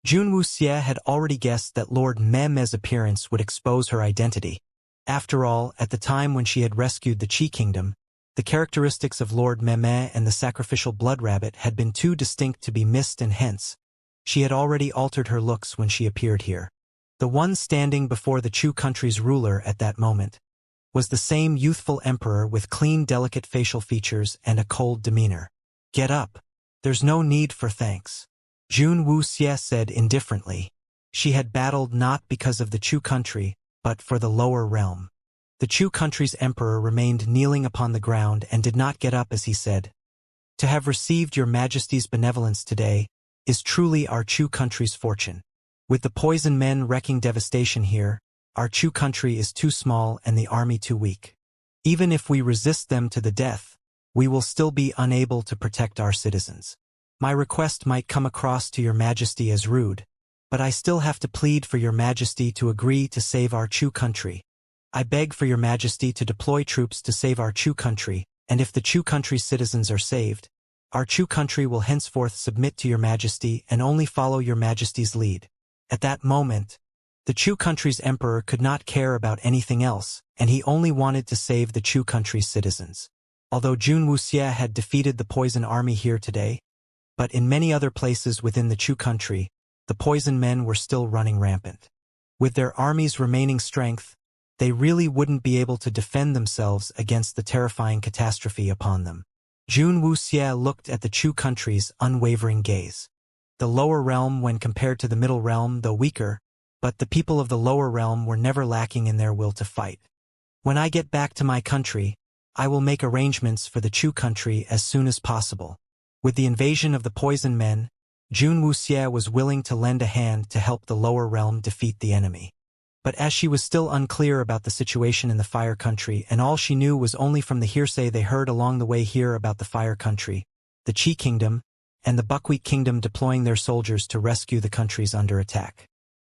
Jun Wuxie had already guessed that Lord Meme's appearance would expose her identity. After all, at the time when she had rescued the Qi Kingdom, the characteristics of Lord Meme and the sacrificial blood rabbit had been too distinct to be missed, and hence, she had already altered her looks when she appeared here. The one standing before the Chu country's ruler at that moment was the same youthful emperor with clean, delicate facial features and a cold demeanor. "Get up. There's no need for thanks," Jun Wuxie said indifferently. She had battled not because of the Chu country, but for the lower realm. The Chu country's emperor remained kneeling upon the ground and did not get up as he said, "To have received your majesty's benevolence today is truly our Chu country's fortune. With the poison men wreaking devastation here, our Chu country is too small and the army too weak. Even if we resist them to the death, we will still be unable to protect our citizens. My request might come across to your majesty as rude, but I still have to plead for your majesty to agree to save our Chu country. I beg for your majesty to deploy troops to save our Chu country, and if the Chu country's citizens are saved, our Chu country will henceforth submit to your majesty and only follow your majesty's lead." At that moment, the Chu country's emperor could not care about anything else, and he only wanted to save the Chu country's citizens. Although Jun Wuxie had defeated the poison army here today, but in many other places within the Chu country, the poison men were still running rampant. With their army's remaining strength, they really wouldn't be able to defend themselves against the terrifying catastrophe upon them. Jun Wuxie looked at the Chu country's unwavering gaze. The lower realm, when compared to the middle realm, though weaker, but the people of the lower realm were never lacking in their will to fight. "When I get back to my country, I will make arrangements for the Chu country as soon as possible." With the invasion of the poison men, Jun Wuxie was willing to lend a hand to help the lower realm defeat the enemy. But as she was still unclear about the situation in the Fire Country, and all she knew was only from the hearsay they heard along the way here about the Fire Country, the Qi Kingdom, and the Buckwheat Kingdom deploying their soldiers to rescue the countries under attack.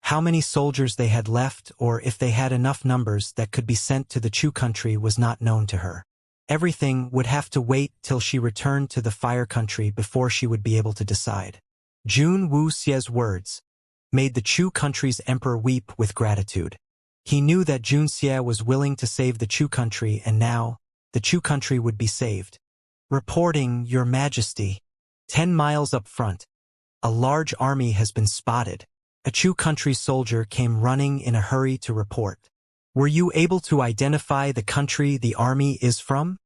How many soldiers they had left, or if they had enough numbers that could be sent to the Chu country, was not known to her. Everything would have to wait till she returned to the Fire Country before she would be able to decide. Jun Wuxie's words made the Chu country's emperor weep with gratitude. He knew that Jun Xie was willing to save the Chu country, and now, the Chu country would be saved. "Reporting, Your Majesty. 10 miles up front, a large army has been spotted." A Chu country soldier came running in a hurry to report. "Were you able to identify the country the army is from?"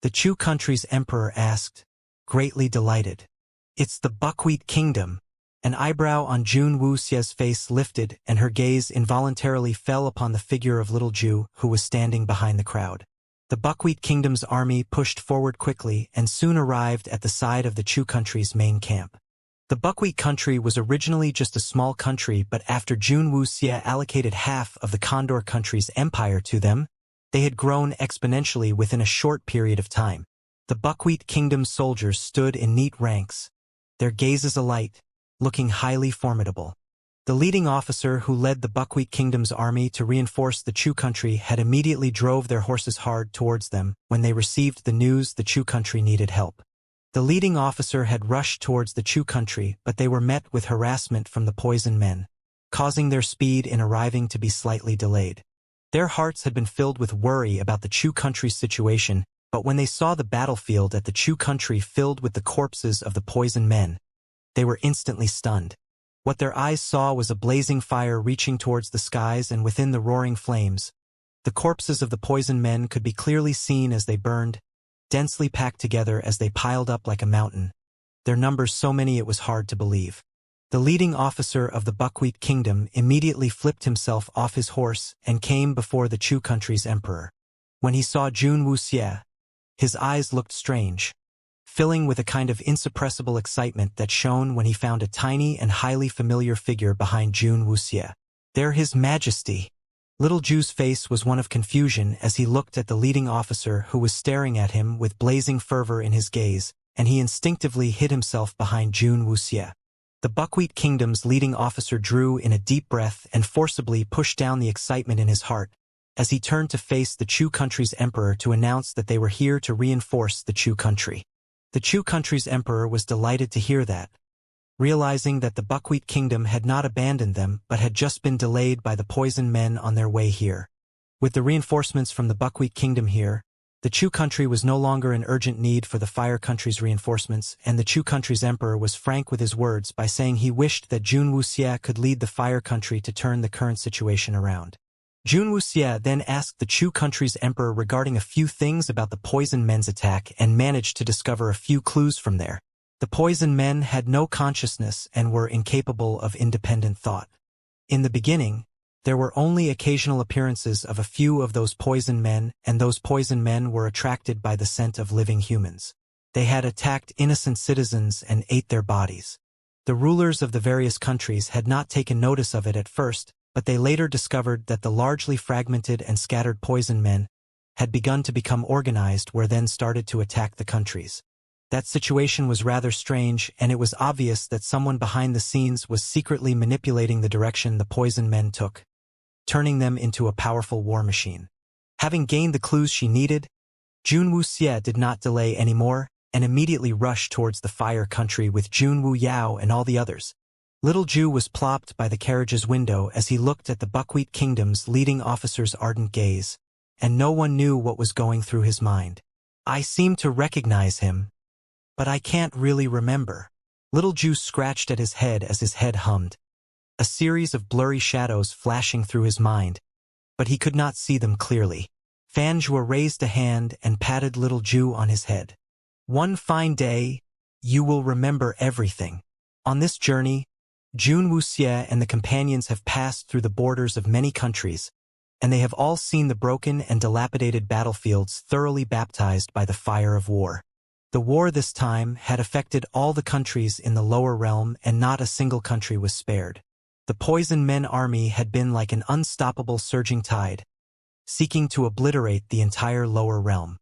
the Chu country's emperor asked, greatly delighted. "It's the Buckwheat Kingdom." An eyebrow on Jun Wuxie's face lifted, and her gaze involuntarily fell upon the figure of little Ju, who was standing behind the crowd. The Buckwheat Kingdom's army pushed forward quickly and soon arrived at the side of the Chu country's main camp. The Buckwheat country was originally just a small country, but after Jun Wuxie allocated half of the Condor country's empire to them, they had grown exponentially within a short period of time. The Buckwheat Kingdom's soldiers stood in neat ranks, their gazes alight, looking highly formidable. The leading officer who led the Buckwheat Kingdom's army to reinforce the Chu country had immediately drove their horses hard towards them when they received the news the Chu country needed help. The leading officer had rushed towards the Chu country, but they were met with harassment from the poison men, causing their speed in arriving to be slightly delayed. Their hearts had been filled with worry about the Chu country's situation, but when they saw the battlefield at the Chu country filled with the corpses of the poison men, they were instantly stunned. What their eyes saw was a blazing fire reaching towards the skies, and within the roaring flames, the corpses of the poison men could be clearly seen as they burned, densely packed together as they piled up like a mountain, their numbers so many it was hard to believe. The leading officer of the Buckwheat Kingdom immediately flipped himself off his horse and came before the Chu country's emperor. When he saw Jun Wuxie, his eyes looked strange, filling with a kind of insuppressible excitement that shone when he found a tiny and highly familiar figure behind Jun Wuxie. "They're His Majesty." Little Ju's face was one of confusion as he looked at the leading officer, who was staring at him with blazing fervor in his gaze, and he instinctively hid himself behind Jun Wuxie. The Buckwheat Kingdom's leading officer drew in a deep breath and forcibly pushed down the excitement in his heart as he turned to face the Chu country's emperor to announce that they were here to reinforce the Chu country. The Chu country's emperor was delighted to hear that. realizing that the Buckwheat Kingdom had not abandoned them but had just been delayed by the Poison Men on their way here. With the reinforcements from the Buckwheat Kingdom here, the Chu country was no longer in urgent need for the Fire country's reinforcements, and the Chu country's emperor was frank with his words by saying he wished that Jun Wuxia could lead the Fire country to turn the current situation around. Jun Wuxia then asked the Chu country's emperor regarding a few things about the Poison Men's attack and managed to discover a few clues from there. The Poison Men had no consciousness and were incapable of independent thought. In the beginning, there were only occasional appearances of a few of those Poison Men, and those Poison Men were attracted by the scent of living humans. They had attacked innocent citizens and ate their bodies. The rulers of the various countries had not taken notice of it at first, but they later discovered that the largely fragmented and scattered Poison Men had begun to become organized where then started to attack the countries. That situation was rather strange, and it was obvious that someone behind the scenes was secretly manipulating the direction the Poison Men took, turning them into a powerful war machine. Having gained the clues she needed, Jun Wuxia did not delay anymore and immediately rushed towards the Fire country with Jun Wu Yao and all the others. Little Ju was plopped by the carriage's window as he looked at the Buckwheat Kingdom's leading officer's ardent gaze, and no one knew what was going through his mind. I seem to recognize him, but I can't really remember. Little Ju scratched at his head as his head hummed, a series of blurry shadows flashing through his mind, but he could not see them clearly. Fan Zhuo raised a hand and patted Little Ju on his head. One fine day, you will remember everything. On this journey, Jun Wuxia and the companions have passed through the borders of many countries, and they have all seen the broken and dilapidated battlefields thoroughly baptized by the fire of war. The war this time had affected all the countries in the lower realm, and not a single country was spared. The Poison Men army had been like an unstoppable surging tide, seeking to obliterate the entire lower realm.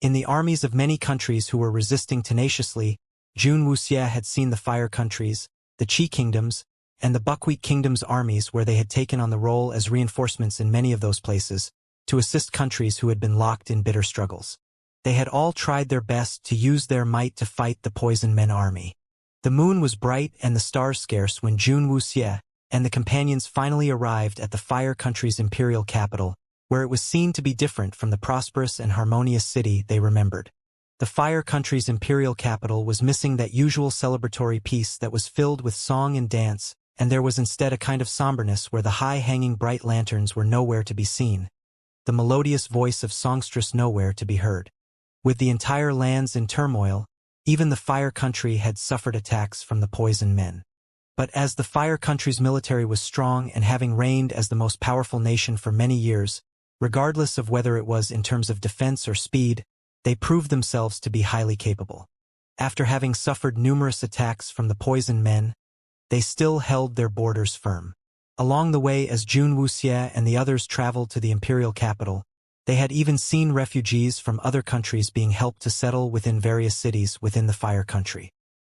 In the armies of many countries who were resisting tenaciously, Jun Wuxia had seen the Fire countries, the Qi kingdoms, and the Buckwheat Kingdom's armies where they had taken on the role as reinforcements in many of those places, to assist countries who had been locked in bitter struggles. They had all tried their best to use their might to fight the Poison Men army. The moon was bright and the stars scarce when Jun Wuxia and the companions finally arrived at the Fire country's imperial capital, where it was seen to be different from the prosperous and harmonious city they remembered. The Fire country's imperial capital was missing that usual celebratory peace that was filled with song and dance, and there was instead a kind of somberness where the high-hanging bright lanterns were nowhere to be seen, the melodious voice of songstress nowhere to be heard. With the entire lands in turmoil, even the Fire country had suffered attacks from the Poison Men. But as the Fire country's military was strong and having reigned as the most powerful nation for many years, regardless of whether it was in terms of defense or speed, they proved themselves to be highly capable. After having suffered numerous attacks from the Poison Men, they still held their borders firm. Along the way, as Jun Wuxia and the others traveled to the imperial capital, they had even seen refugees from other countries being helped to settle within various cities within the Fire country.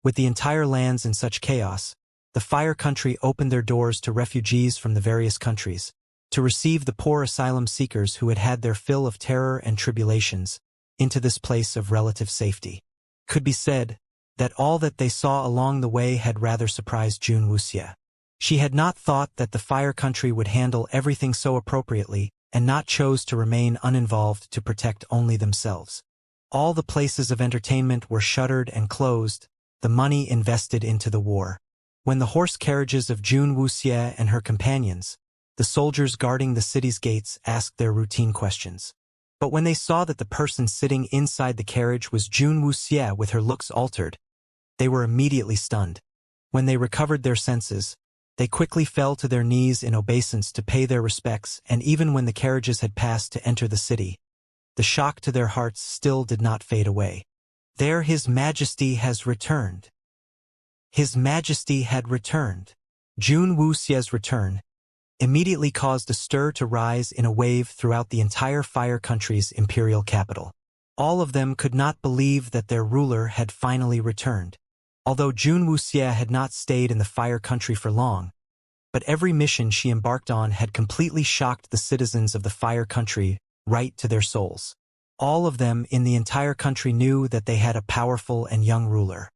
With the entire lands in such chaos, the Fire country opened their doors to refugees from the various countries, to receive the poor asylum seekers who had had their fill of terror and tribulations, into this place of relative safety. Could be said that all that they saw along the way had rather surprised Jun Wuxia. She had not thought that the Fire country would handle everything so appropriately, and not chose to remain uninvolved to protect only themselves. All the places of entertainment were shuttered and closed, the money invested into the war. When the horse carriages of Jun Wuxia and her companions, the soldiers guarding the city's gates, asked their routine questions. But when they saw that the person sitting inside the carriage was Jun Wuxia with her looks altered, they were immediately stunned. When they recovered their senses, they quickly fell to their knees in obeisance to pay their respects, and even when the carriages had passed to enter the city, the shock to their hearts still did not fade away. There His Majesty has returned. His Majesty had returned. Jun Wuxia's return immediately caused a stir to rise in a wave throughout the entire Fire country's imperial capital. All of them could not believe that their ruler had finally returned. Although Jun Wuxia had not stayed in the Fire country for long, but every mission she embarked on had completely shocked the citizens of the Fire country right to their souls. All of them in the entire country knew that they had a powerful and young ruler.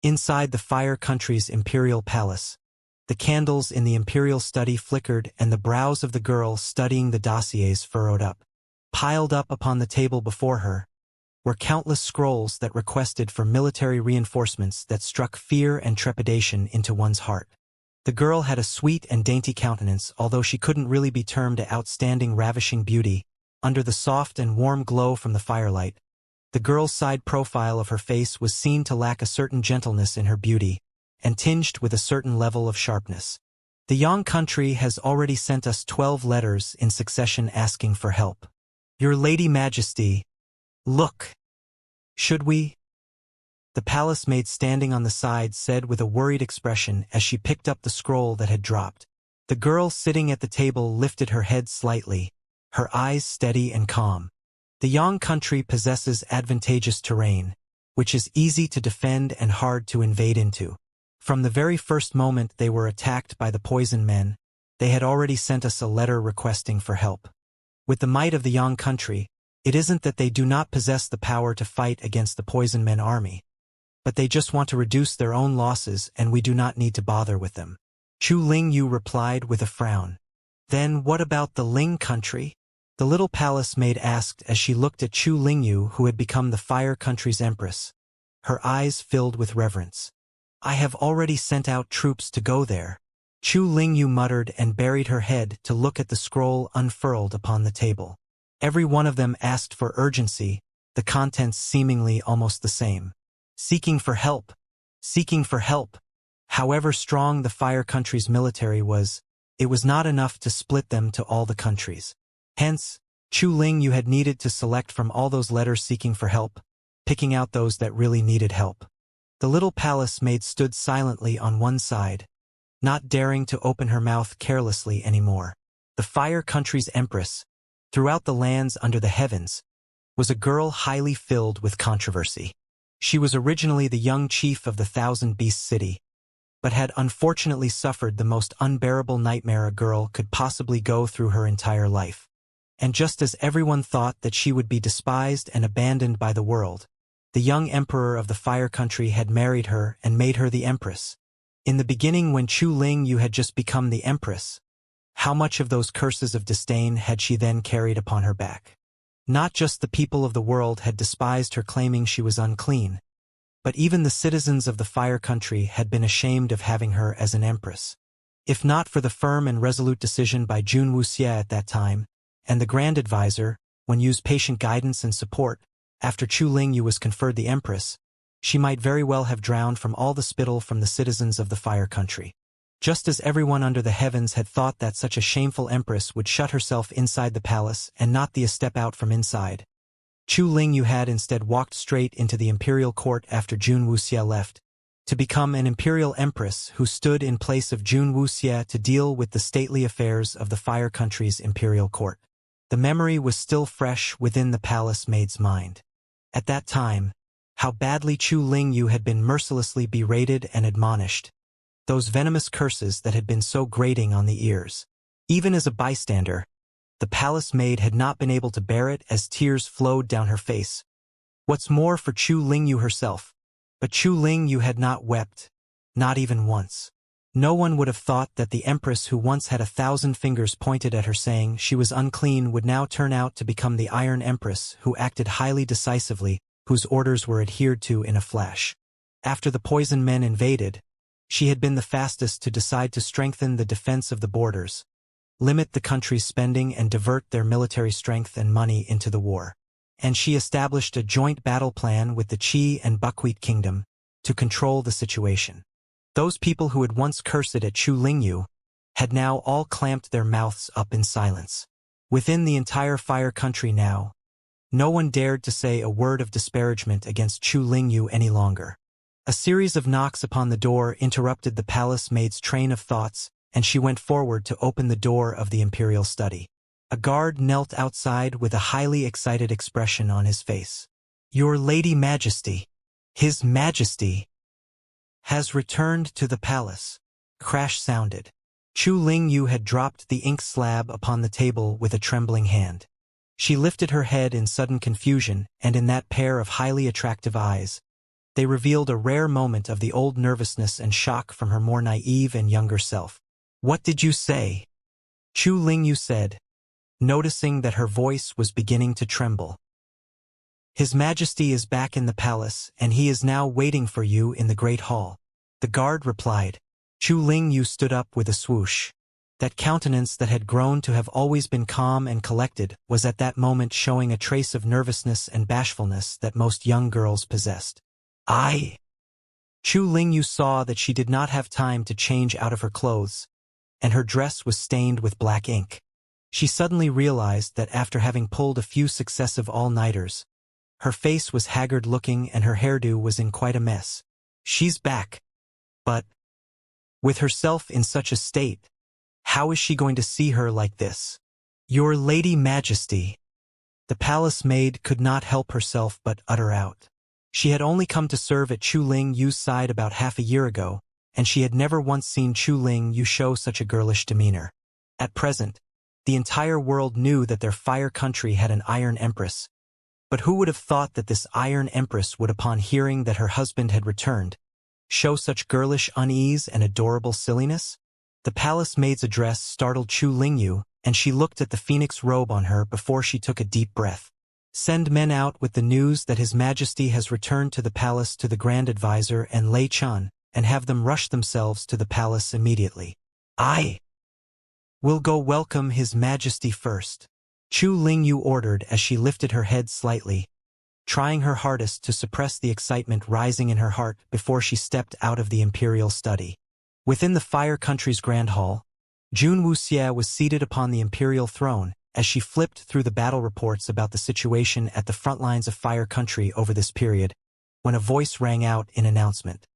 Inside the Fire Country's imperial palace, the candles in the imperial study flickered and the brows of the girl studying the dossiers furrowed up. Piled up upon the table before her were countless scrolls that requested for military reinforcements that struck fear and trepidation into one's heart. The girl had a sweet and dainty countenance, although she couldn't really be termed an outstanding ravishing beauty. Under the soft and warm glow from the firelight, the girl's side profile of her face was seen to lack a certain gentleness in her beauty, and tinged with a certain level of sharpness. The Yang country has already sent us 12 letters in succession asking for help. Your Lady Majesty, look. Should we? The palace maid standing on the side said with a worried expression as she picked up the scroll that had dropped. The girl sitting at the table lifted her head slightly, her eyes steady and calm. The Yang country possesses advantageous terrain, which is easy to defend and hard to invade into. From the very first moment they were attacked by the poison men, they had already sent us a letter requesting for help. With the might of the Yang country, it isn't that they do not possess the power to fight against the poison men army, but they just want to reduce their own losses and we do not need to bother with them. Chu Lingyu replied with a frown. Then what about the Ling country? The little palace maid asked as she looked at Chu Lingyu, who had become the Fire country's empress. Her eyes filled with reverence. I have already sent out troops to go there. Chu Lingyu muttered and buried her head to look at the scroll unfurled upon the table. Every one of them asked for urgency, the contents seemingly almost the same. Seeking for help. Seeking for help. However strong the Fire country's military was, it was not enough to split them to all the countries. Hence, Chu Lingyu had needed to select from all those letters seeking for help, picking out those that really needed help. The little palace maid stood silently on one side, not daring to open her mouth carelessly anymore. The Fire country's empress, throughout the lands under the heavens, was a girl highly filled with controversy. She was originally the young chief of the Thousand Beast City, but had unfortunately suffered the most unbearable nightmare a girl could possibly go through her entire life. And just as everyone thought that she would be despised and abandoned by the world, the young emperor of the Fire country had married her and made her the empress. In the beginning, when Chu Lingyu had just become the empress, how much of those curses of disdain had she then carried upon her back? Not just the people of the world had despised her, claiming she was unclean, but even the citizens of the Fire country had been ashamed of having her as an empress. If not for the firm and resolute decision by Jun Wuxie at that time, and the Grand Advisor, when used patient guidance and support, after Chu Lingyu was conferred the empress, she might very well have drowned from all the spittle from the citizens of the Fire country. Just as everyone under the heavens had thought that such a shameful empress would shut herself inside the palace and not be a step out from inside, Chu Lingyu had instead walked straight into the imperial court after Jun Wuxie left, to become an imperial empress who stood in place of Jun Wuxie to deal with the stately affairs of the Fire country's imperial court. The memory was still fresh within the palace maid's mind. At that time, how badly Chu Lingyu had been mercilessly berated and admonished. Those venomous curses that had been so grating on the ears. Even as a bystander, the palace maid had not been able to bear it as tears flowed down her face. What's more for Chu Lingyu herself, but Chu Lingyu had not wept, not even once. No one would have thought that the empress who once had 1,000 fingers pointed at her saying she was unclean would now turn out to become the Iron Empress who acted highly decisively, whose orders were adhered to in a flash. After the poison men invaded, she had been the fastest to decide to strengthen the defense of the borders, limit the country's spending and divert their military strength and money into the war. And she established a joint battle plan with the Qi and Buckwheat Kingdom to control the situation. Those people who had once cursed at Chu Lingyu had now all clamped their mouths up in silence. Within the entire Fire country now, no one dared to say a word of disparagement against Chu Lingyu any longer. A series of knocks upon the door interrupted the palace maid's train of thoughts, and she went forward to open the door of the imperial study. A guard knelt outside with a highly excited expression on his face. Your Lady Majesty, His Majesty, has returned to the palace. Crash sounded. Chu Lingyu had dropped the ink slab upon the table with a trembling hand. She lifted her head in sudden confusion, and in that pair of highly attractive eyes, They revealed a rare moment of the old nervousness and shock from her more naive and younger self. "What did you say?" Chu Lingyu said, noticing that her voice was beginning to tremble. "His Majesty is back in the palace, and he is now waiting for you in the Great Hall," the guard replied. Chu Lingyu stood up with a swoosh. That countenance that had grown to have always been calm and collected was at that moment showing a trace of nervousness and bashfulness that most young girls possessed. Chu Lingyu saw that she did not have time to change out of her clothes, and her dress was stained with black ink. She suddenly realized that after having pulled a few successive all-nighters, her face was haggard-looking and her hairdo was in quite a mess. She's back. But, with herself in such a state, how is she going to see her like this? "Your Lady Majesty," the palace maid could not help herself but utter out. She had only come to serve at Chu Lingyu's side about half a year ago, and she had never once seen Chu Lingyu show such a girlish demeanor. At present, the entire world knew that their fire country had an Iron Empress. But who would have thought that this Iron Empress would, upon hearing that her husband had returned, show such girlish unease and adorable silliness? The palace maid's address startled Chu Lingyu, and she looked at the phoenix robe on her before she took a deep breath. "Send men out with the news that His Majesty has returned to the palace to the Grand Advisor and Lei Chun, and have them rush themselves to the palace immediately. I will go welcome His Majesty first," Chu Lingyu ordered as she lifted her head slightly, trying her hardest to suppress the excitement rising in her heart before she stepped out of the imperial study. Within the Fire Country's Grand Hall, Jun Wuxie was seated upon the imperial throne as she flipped through the battle reports about the situation at the front lines of Fire Country over this period, when a voice rang out in announcement.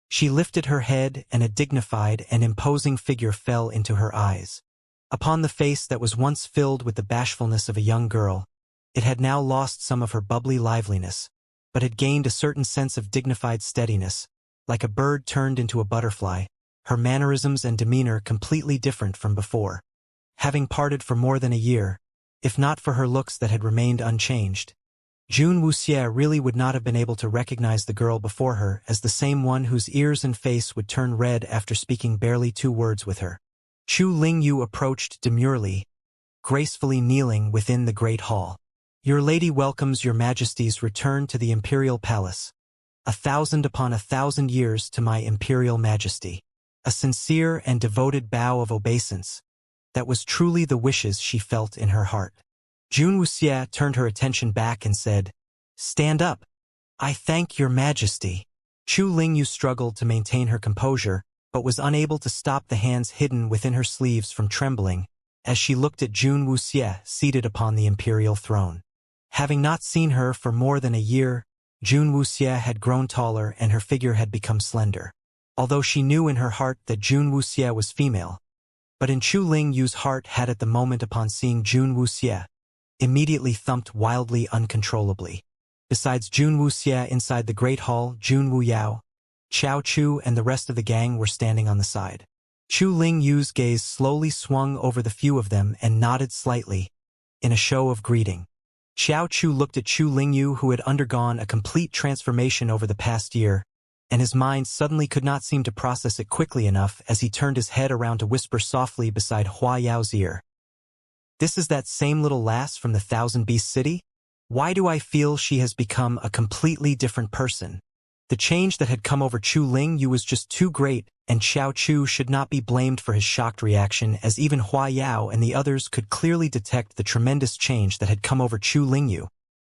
She lifted her head and a dignified and imposing figure fell into her eyes. Upon the face that was once filled with the bashfulness of a young girl, it had now lost some of her bubbly liveliness, but had gained a certain sense of dignified steadiness, like a bird turned into a butterfly, her mannerisms and demeanor completely different from before. Having parted for more than a year, if not for her looks that had remained unchanged, Jun Wuxie really would not have been able to recognize the girl before her as the same one whose ears and face would turn red after speaking barely 2 words with her. Chu Lingyu approached demurely, gracefully kneeling within the great hall. "Your lady welcomes your Majesty's return to the imperial palace. 1,000 upon 1,000 years to my imperial majesty." A sincere and devoted bow of obeisance. That was truly the wishes she felt in her heart. Jun Wuxie turned her attention back and said, "Stand up. I thank your Majesty." Chu Lingyu struggled to maintain her composure, but was unable to stop the hands hidden within her sleeves from trembling as she looked at Jun Wuxie seated upon the imperial throne. Having not seen her for more than a year, Jun Wuxie had grown taller and her figure had become slender. Although she knew in her heart that Jun Wuxie was female, but in Chu Lingyu's heart had at the moment upon seeing Jun Wuxie, immediately thumped wildly uncontrollably. Besides Jun Wuxie inside the Great Hall, Jun Wuyao, Xiao Chu and the rest of the gang were standing on the side. Chu Lingyu's gaze slowly swung over the few of them and nodded slightly, in a show of greeting. Xiao Chu looked at Chu Lingyu, who had undergone a complete transformation over the past year, and his mind suddenly could not seem to process it quickly enough as he turned his head around to whisper softly beside Hua Yao's ear. "This is that same little lass from the Thousand Beast City? Why do I feel she has become a completely different person?" The change that had come over Chu Lingyu was just too great, and Xiao Chu should not be blamed for his shocked reaction, as even Hua Yao and the others could clearly detect the tremendous change that had come over Chu Lingyu.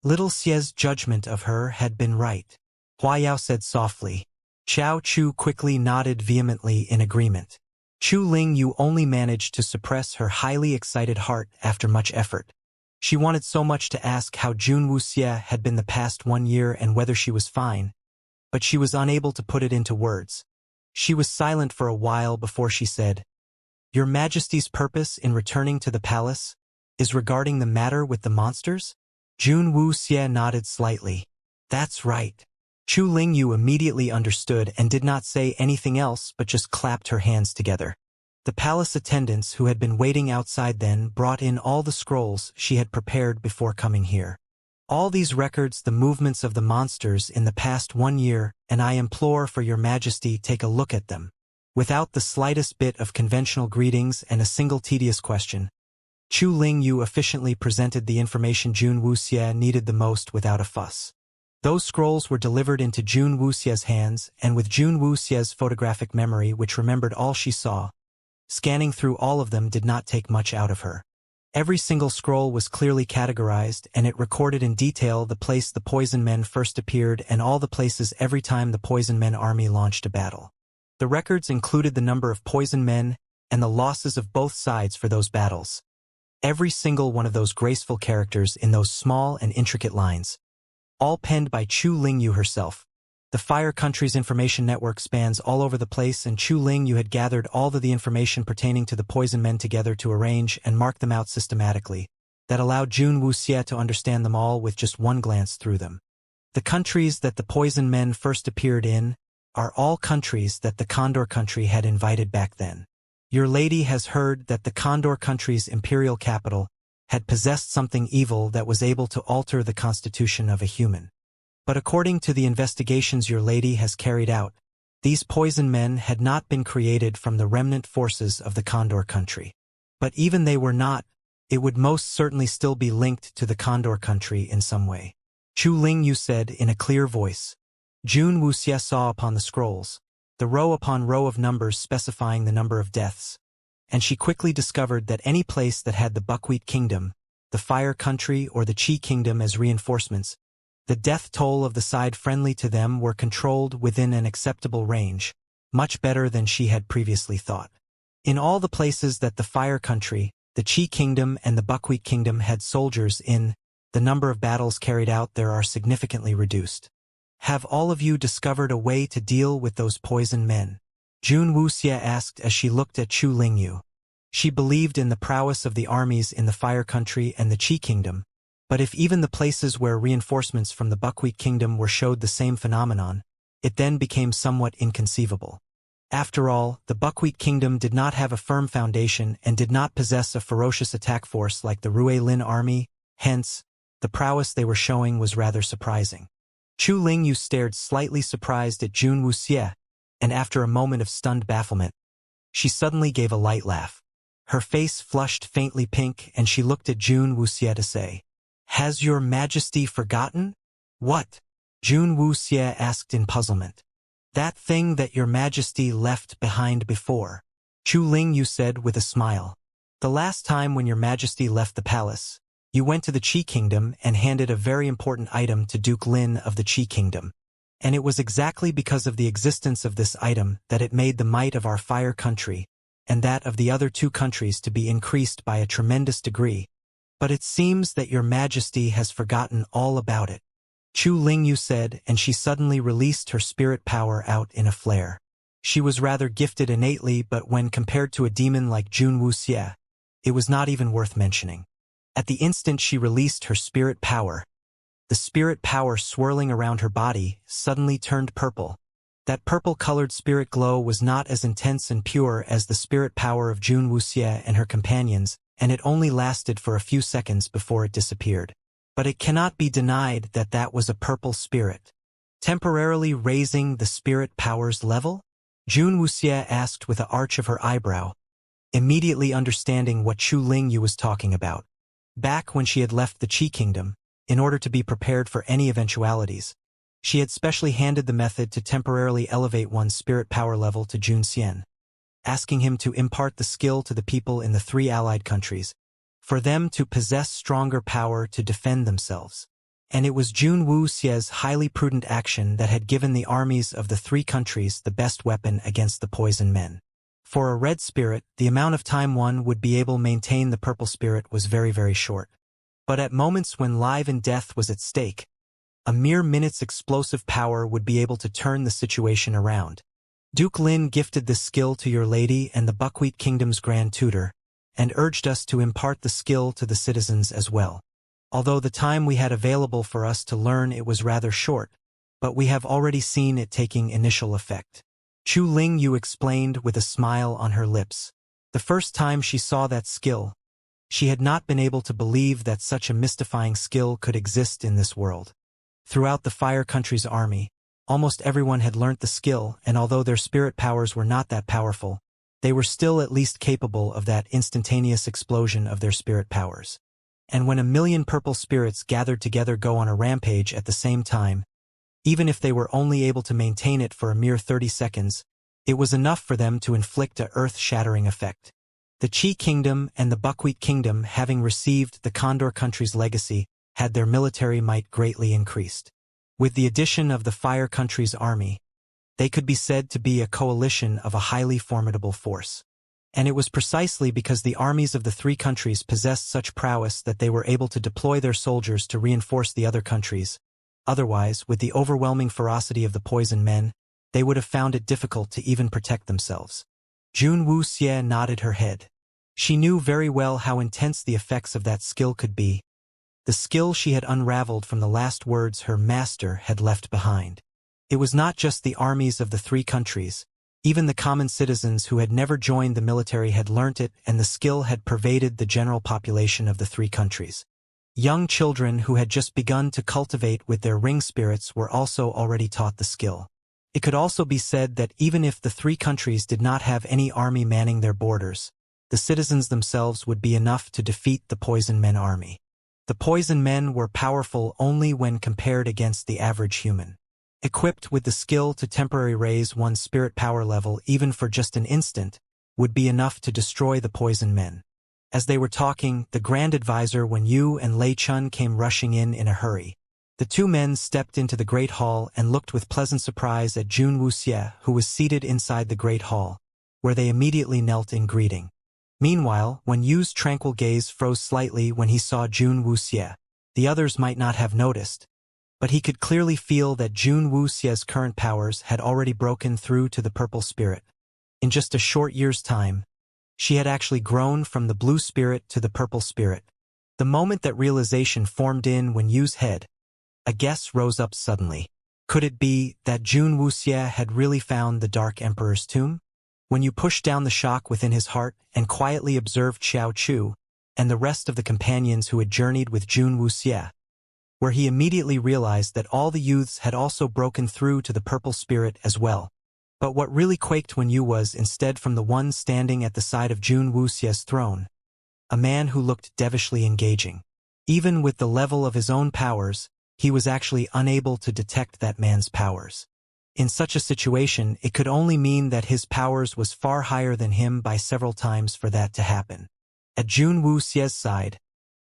Little Xie's judgment of her had been right, Hua Yao said softly. Xiao Chu quickly nodded vehemently in agreement. Chu Lingyu only managed to suppress her highly excited heart after much effort. She wanted so much to ask how Jun Wuxie had been the past 1 year and whether she was fine, but she was unable to put it into words. She was silent for a while before she said, "Your Majesty's purpose in returning to the palace is regarding the matter with the monsters?" Jun Wuxie nodded slightly. "That's right." Chu Lingyu immediately understood and did not say anything else but just clapped her hands together. The palace attendants who had been waiting outside then brought in all the scrolls she had prepared before coming here. All these records the movements of the monsters in the past 1 year, and I implore for your majesty take a look at them. Without the slightest bit of conventional greetings and a single tedious question, Chu Lingyu efficiently presented the information Jun Wuxie needed the most without a fuss. Those scrolls were delivered into Jun Wuxie's hands, and with Jun Wuxie's photographic memory which remembered all she saw, scanning through all of them did not take much out of her. Every single scroll was clearly categorized, and it recorded in detail the place the Poison Men first appeared and all the places every time the Poison Men army launched a battle. The records included the number of Poison Men and the losses of both sides for those battles. Every single one of those graceful characters in those small and intricate lines. All penned by Chu Lingyu herself. The Fire Country's information network spans all over the place, and Chu Lingyu had gathered all of the information pertaining to the Poison Men together to arrange and mark them out systematically. That allowed Jun Wuxie to understand them all with just one glance through them. The countries that the Poison Men first appeared in are all countries that the Condor Country had invited back then. Your lady has heard that the Condor Country's imperial capital had possessed something evil that was able to alter the constitution of a human. But according to the investigations your lady has carried out, these Poison Men had not been created from the remnant forces of the Condor Country. But even they were not, it would most certainly still be linked to the Condor Country in some way. Chu Lingyu said in a clear voice. Jun Wuxie saw upon the scrolls, the row upon row of numbers specifying the number of deaths, and she quickly discovered that any place that had the Buckwheat Kingdom, the Fire Country, or the Qi Kingdom as reinforcements, the death toll of the side friendly to them were controlled within an acceptable range, much better than she had previously thought. In all the places that the Fire Country, the Qi Kingdom, and the Buckwheat Kingdom had soldiers in, the number of battles carried out there are significantly reduced. Have all of you discovered a way to deal with those Poison Men? Jun Wuxie asked as she looked at Chu Lingyu. She believed in the prowess of the armies in the Fire Country and the Qi Kingdom, but if even the places where reinforcements from the Buckwheat Kingdom were showed the same phenomenon, it then became somewhat inconceivable. After all, the Buckwheat Kingdom did not have a firm foundation and did not possess a ferocious attack force like the Rui Lin army, hence, the prowess they were showing was rather surprising. Chu Lingyu stared slightly surprised at Jun Wuxie, and after a moment of stunned bafflement, she suddenly gave a light laugh. Her face flushed faintly pink, and she looked at Jun Wuxie to say, "Has your majesty forgotten?" "What?" Jun Wuxie asked in puzzlement. "That thing that your majesty left behind before," Chu Lingyu said with a smile. "The last time when your majesty left the palace, you went to the Qi Kingdom and handed a very important item to Duke Lin of the Qi Kingdom. And it was exactly because of the existence of this item that it made the might of our Fire Country and that of the other two countries to be increased by a tremendous degree. But it seems that your majesty has forgotten all about it," Chu Lingyu said, and she suddenly released her spirit power out in a flare. She was rather gifted innately, but when compared to a demon like Jun Wuxie, it was not even worth mentioning. At the instant she released her spirit power, the spirit power swirling around her body suddenly turned purple. That purple-colored spirit glow was not as intense and pure as the spirit power of Jun Wuxie and her companions, and it only lasted for a few seconds before it disappeared. But it cannot be denied that that was a purple spirit. Temporarily raising the spirit power's level? Jun Wuxie asked with an arch of her eyebrow, immediately understanding what Chu Lingyu was talking about. Back when she had left the Qi Kingdom, in order to be prepared for any eventualities, she had specially handed the method to temporarily elevate one's spirit power level to Jun Xian, asking him to impart the skill to the people in the 3 allied countries, for them to possess stronger power to defend themselves. And it was Jun Wuxie's highly prudent action that had given the armies of the 3 countries the best weapon against the Poison Men. For a red spirit, the amount of time one would be able to maintain the purple spirit was very, very short. But at moments when life and death was at stake, a mere minute's explosive power would be able to turn the situation around. Duke Lin gifted this skill to your lady and the Buckwheat Kingdom's Grand Tutor, and urged us to impart the skill to the citizens as well. Although the time we had available for us to learn it was rather short, but we have already seen it taking initial effect. Chu Lingyu explained with a smile on her lips. The first time she saw that skill, She had not been able to believe that such a mystifying skill could exist in this world. Throughout the Fire Country's army, almost everyone had learnt the skill, and although their spirit powers were not that powerful, they were still at least capable of that instantaneous explosion of their spirit powers. And when 1,000,000 purple spirits gathered together go on a rampage at the same time, even if they were only able to maintain it for a mere 30 seconds, it was enough for them to inflict a earth-shattering effect. The Qi Kingdom and the Buckwheat Kingdom, having received the Condor Country's legacy, had their military might greatly increased. With the addition of the Fire Country's army, they could be said to be a coalition of a highly formidable force. And it was precisely because the armies of the three countries possessed such prowess that they were able to deploy their soldiers to reinforce the other countries. Otherwise, with the overwhelming ferocity of the poison men, they would have found it difficult to even protect themselves. Jun Wuxie nodded her head. She knew very well how intense the effects of that skill could be, the skill she had unraveled from the last words her master had left behind. It was not just the armies of the three countries. Even the common citizens who had never joined the military had learnt it, and the skill had pervaded the general population of the three countries. Young children who had just begun to cultivate with their ring spirits were also already taught the skill. It could also be said that even if the three countries did not have any army manning their borders, the citizens themselves would be enough to defeat the Poison Men army. The Poison Men were powerful only when compared against the average human. Equipped with the skill to temporarily raise one's spirit power level even for just an instant, would be enough to destroy the Poison Men. As they were talking, the Grand Advisor Wen Yu and Lei Chun came rushing in a hurry. The two men stepped into the Great Hall and looked with pleasant surprise at Jun Wuxie, who was seated inside the Great Hall, where they immediately knelt in greeting. Meanwhile, Wen Yu's tranquil gaze froze slightly when he saw Jun Wuxie. The others might not have noticed, but he could clearly feel that Jun Wuxie's current powers had already broken through to the purple spirit. In just a short year's time, she had actually grown from the blue spirit to the purple spirit. The moment that realization formed in Wen Yu's head, a guess rose up suddenly. Could it be that Jun Wuxie had really found the Dark Emperor's tomb? When you pushed down the shock within his heart and quietly observed Xiao Chu and the rest of the companions who had journeyed with Jun Wuxie, where he immediately realized that all the youths had also broken through to the purple spirit as well. But what really quaked Wen Yu was, instead from the one standing at the side of Jun Wuxie's throne, a man who looked devilishly engaging. Even with the level of his own powers, he was actually unable to detect that man's powers. In such a situation, it could only mean that his powers was far higher than him by several times for that to happen. At Jun Wuxie's side,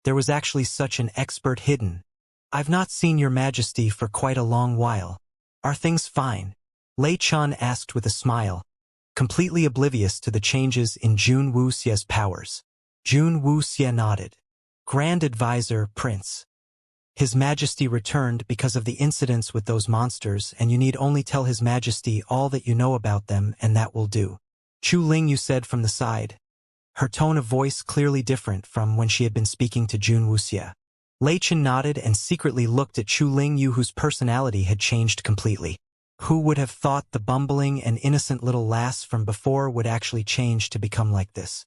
there was actually such an expert hidden. "I've not seen your majesty for quite a long while. Are things fine?" Lei Chun asked with a smile, completely oblivious to the changes in Jun Wuxie's powers. Jun Wuxie nodded. "Grand Advisor, Prince. His Majesty returned because of the incidents with those monsters, and you need only tell His Majesty all that you know about them, and that will do." Chu Lingyu said from the side, her tone of voice clearly different from when she had been speaking to Jun Wuxie. Lei Chun nodded and secretly looked at Chu Lingyu, whose personality had changed completely. Who would have thought the bumbling and innocent little lass from before would actually change to become like this?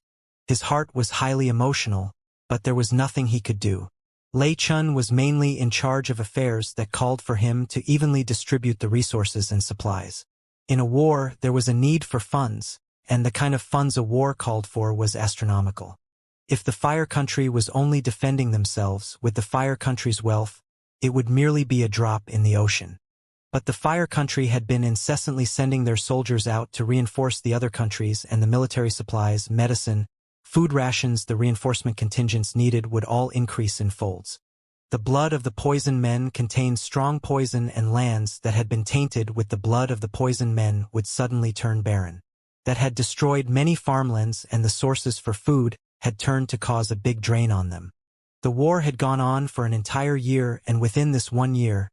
His heart was highly emotional, but there was nothing he could do. Lei Chun was mainly in charge of affairs that called for him to evenly distribute the resources and supplies. In a war, there was a need for funds, and the kind of funds a war called for was astronomical. If the Fire Country was only defending themselves with the Fire Country's wealth, it would merely be a drop in the ocean. But the Fire Country had been incessantly sending their soldiers out to reinforce the other countries, and the military supplies, medicine, food rations the reinforcement contingents needed would all increase in folds. The blood of the Poison Men contained strong poison, and lands that had been tainted with the blood of the Poison Men would suddenly turn barren. That had destroyed many farmlands, and the sources for food had turned to cause a big drain on them. The war had gone on for an entire year, and within this 1 year,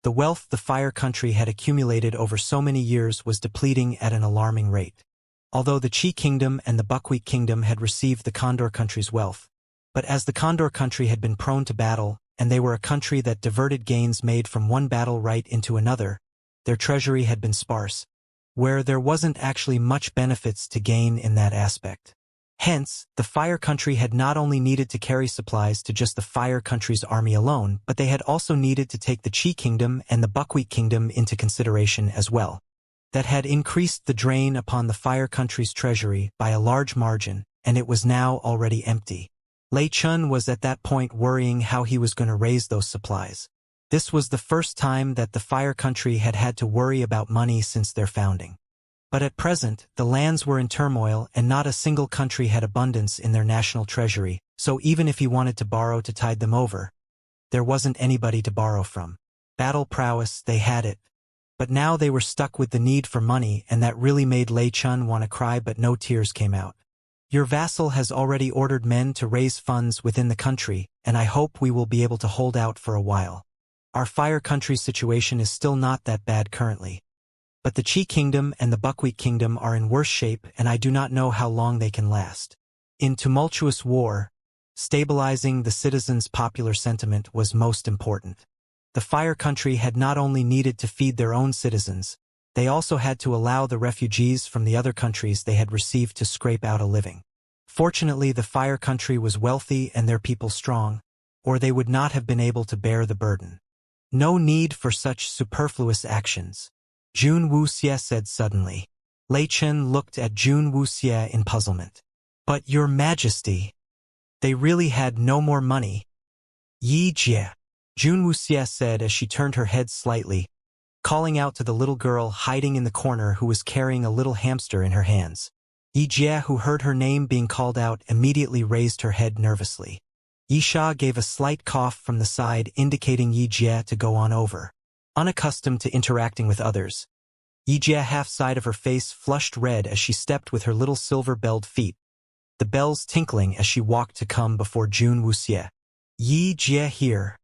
the wealth the Fire Country had accumulated over so many years was depleting at an alarming rate. Although the Qi Kingdom and the Buckwheat Kingdom had received the Condor Country's wealth, but as the Condor Country had been prone to battle, and they were a country that diverted gains made from one battle right into another, their treasury had been sparse, where there wasn't actually much benefits to gain in that aspect. Hence, the Fire Country had not only needed to carry supplies to just the Fire Country's army alone, but they had also needed to take the Qi Kingdom and the Buckwheat Kingdom into consideration as well. That had increased the drain upon the Fire Country's treasury by a large margin, and it was now already empty. Lei Chun was at that point worrying how he was going to raise those supplies. This was the first time that the Fire Country had had to worry about money since their founding. But at present, the lands were in turmoil and not a single country had abundance in their national treasury, so even if he wanted to borrow to tide them over, there wasn't anybody to borrow from. Battle prowess, they had it. But now they were stuck with the need for money, and that really made Lei Chun want to cry, but no tears came out. Your vassal has already ordered men to raise funds within the country, and I hope we will be able to hold out for a while. Our Fire Country situation is still not that bad currently. But the Qi Kingdom and the Buckwheat Kingdom are in worse shape, and I do not know how long they can last. In tumultuous war, stabilizing the citizens' popular sentiment was most important. The Fire Country had not only needed to feed their own citizens, they also had to allow the refugees from the other countries they had received to scrape out a living. Fortunately, the Fire Country was wealthy and their people strong, or they would not have been able to bear the burden. No need for such superfluous actions, Jun Wuxie said suddenly. Lei Chun looked at Jun Wuxie in puzzlement. But, Your Majesty, they really had no more money. Yi Jie, Jun Wuxie said as she turned her head slightly, calling out to the little girl hiding in the corner who was carrying a little hamster in her hands. Yi Jie, who heard her name being called out, immediately raised her head nervously. Yi Sha gave a slight cough from the side, indicating Yi Jie to go on over. Unaccustomed to interacting with others, Yi Jie half-side of her face flushed red as she stepped with her little silver-belled feet, the bells tinkling as she walked to come before Jun Wuxie. Yi Jie here,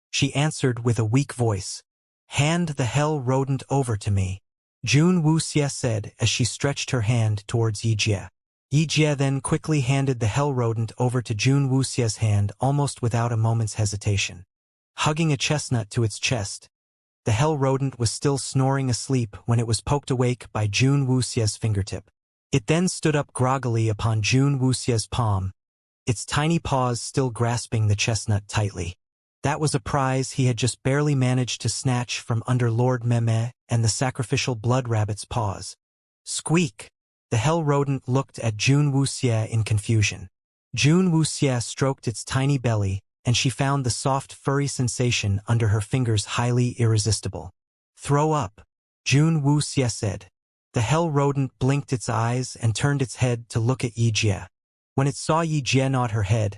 she answered with a weak voice. Hand the hell rodent over to me, Jun Wuxie said as she stretched her hand towards Yi Jie. Yi Jie then quickly handed the hell rodent over to Jun Wuxie's hand almost without a moment's hesitation. Hugging a chestnut to its chest, the hell rodent was still snoring asleep when it was poked awake by Jun Wuxie's fingertip. It then stood up groggily upon Jun Wuxie's palm, its tiny paws still grasping the chestnut tightly. That was a prize he had just barely managed to snatch from under Lord Meme and the sacrificial blood rabbit's paws. Squeak! The hell rodent looked at Jun Wuxie in confusion. Jun Wuxie stroked its tiny belly, and she found the soft furry sensation under her fingers highly irresistible. Throw up, Jun Wuxie said. The hell rodent blinked its eyes and turned its head to look at Yi Jie. When it saw Yi Jie nod her head,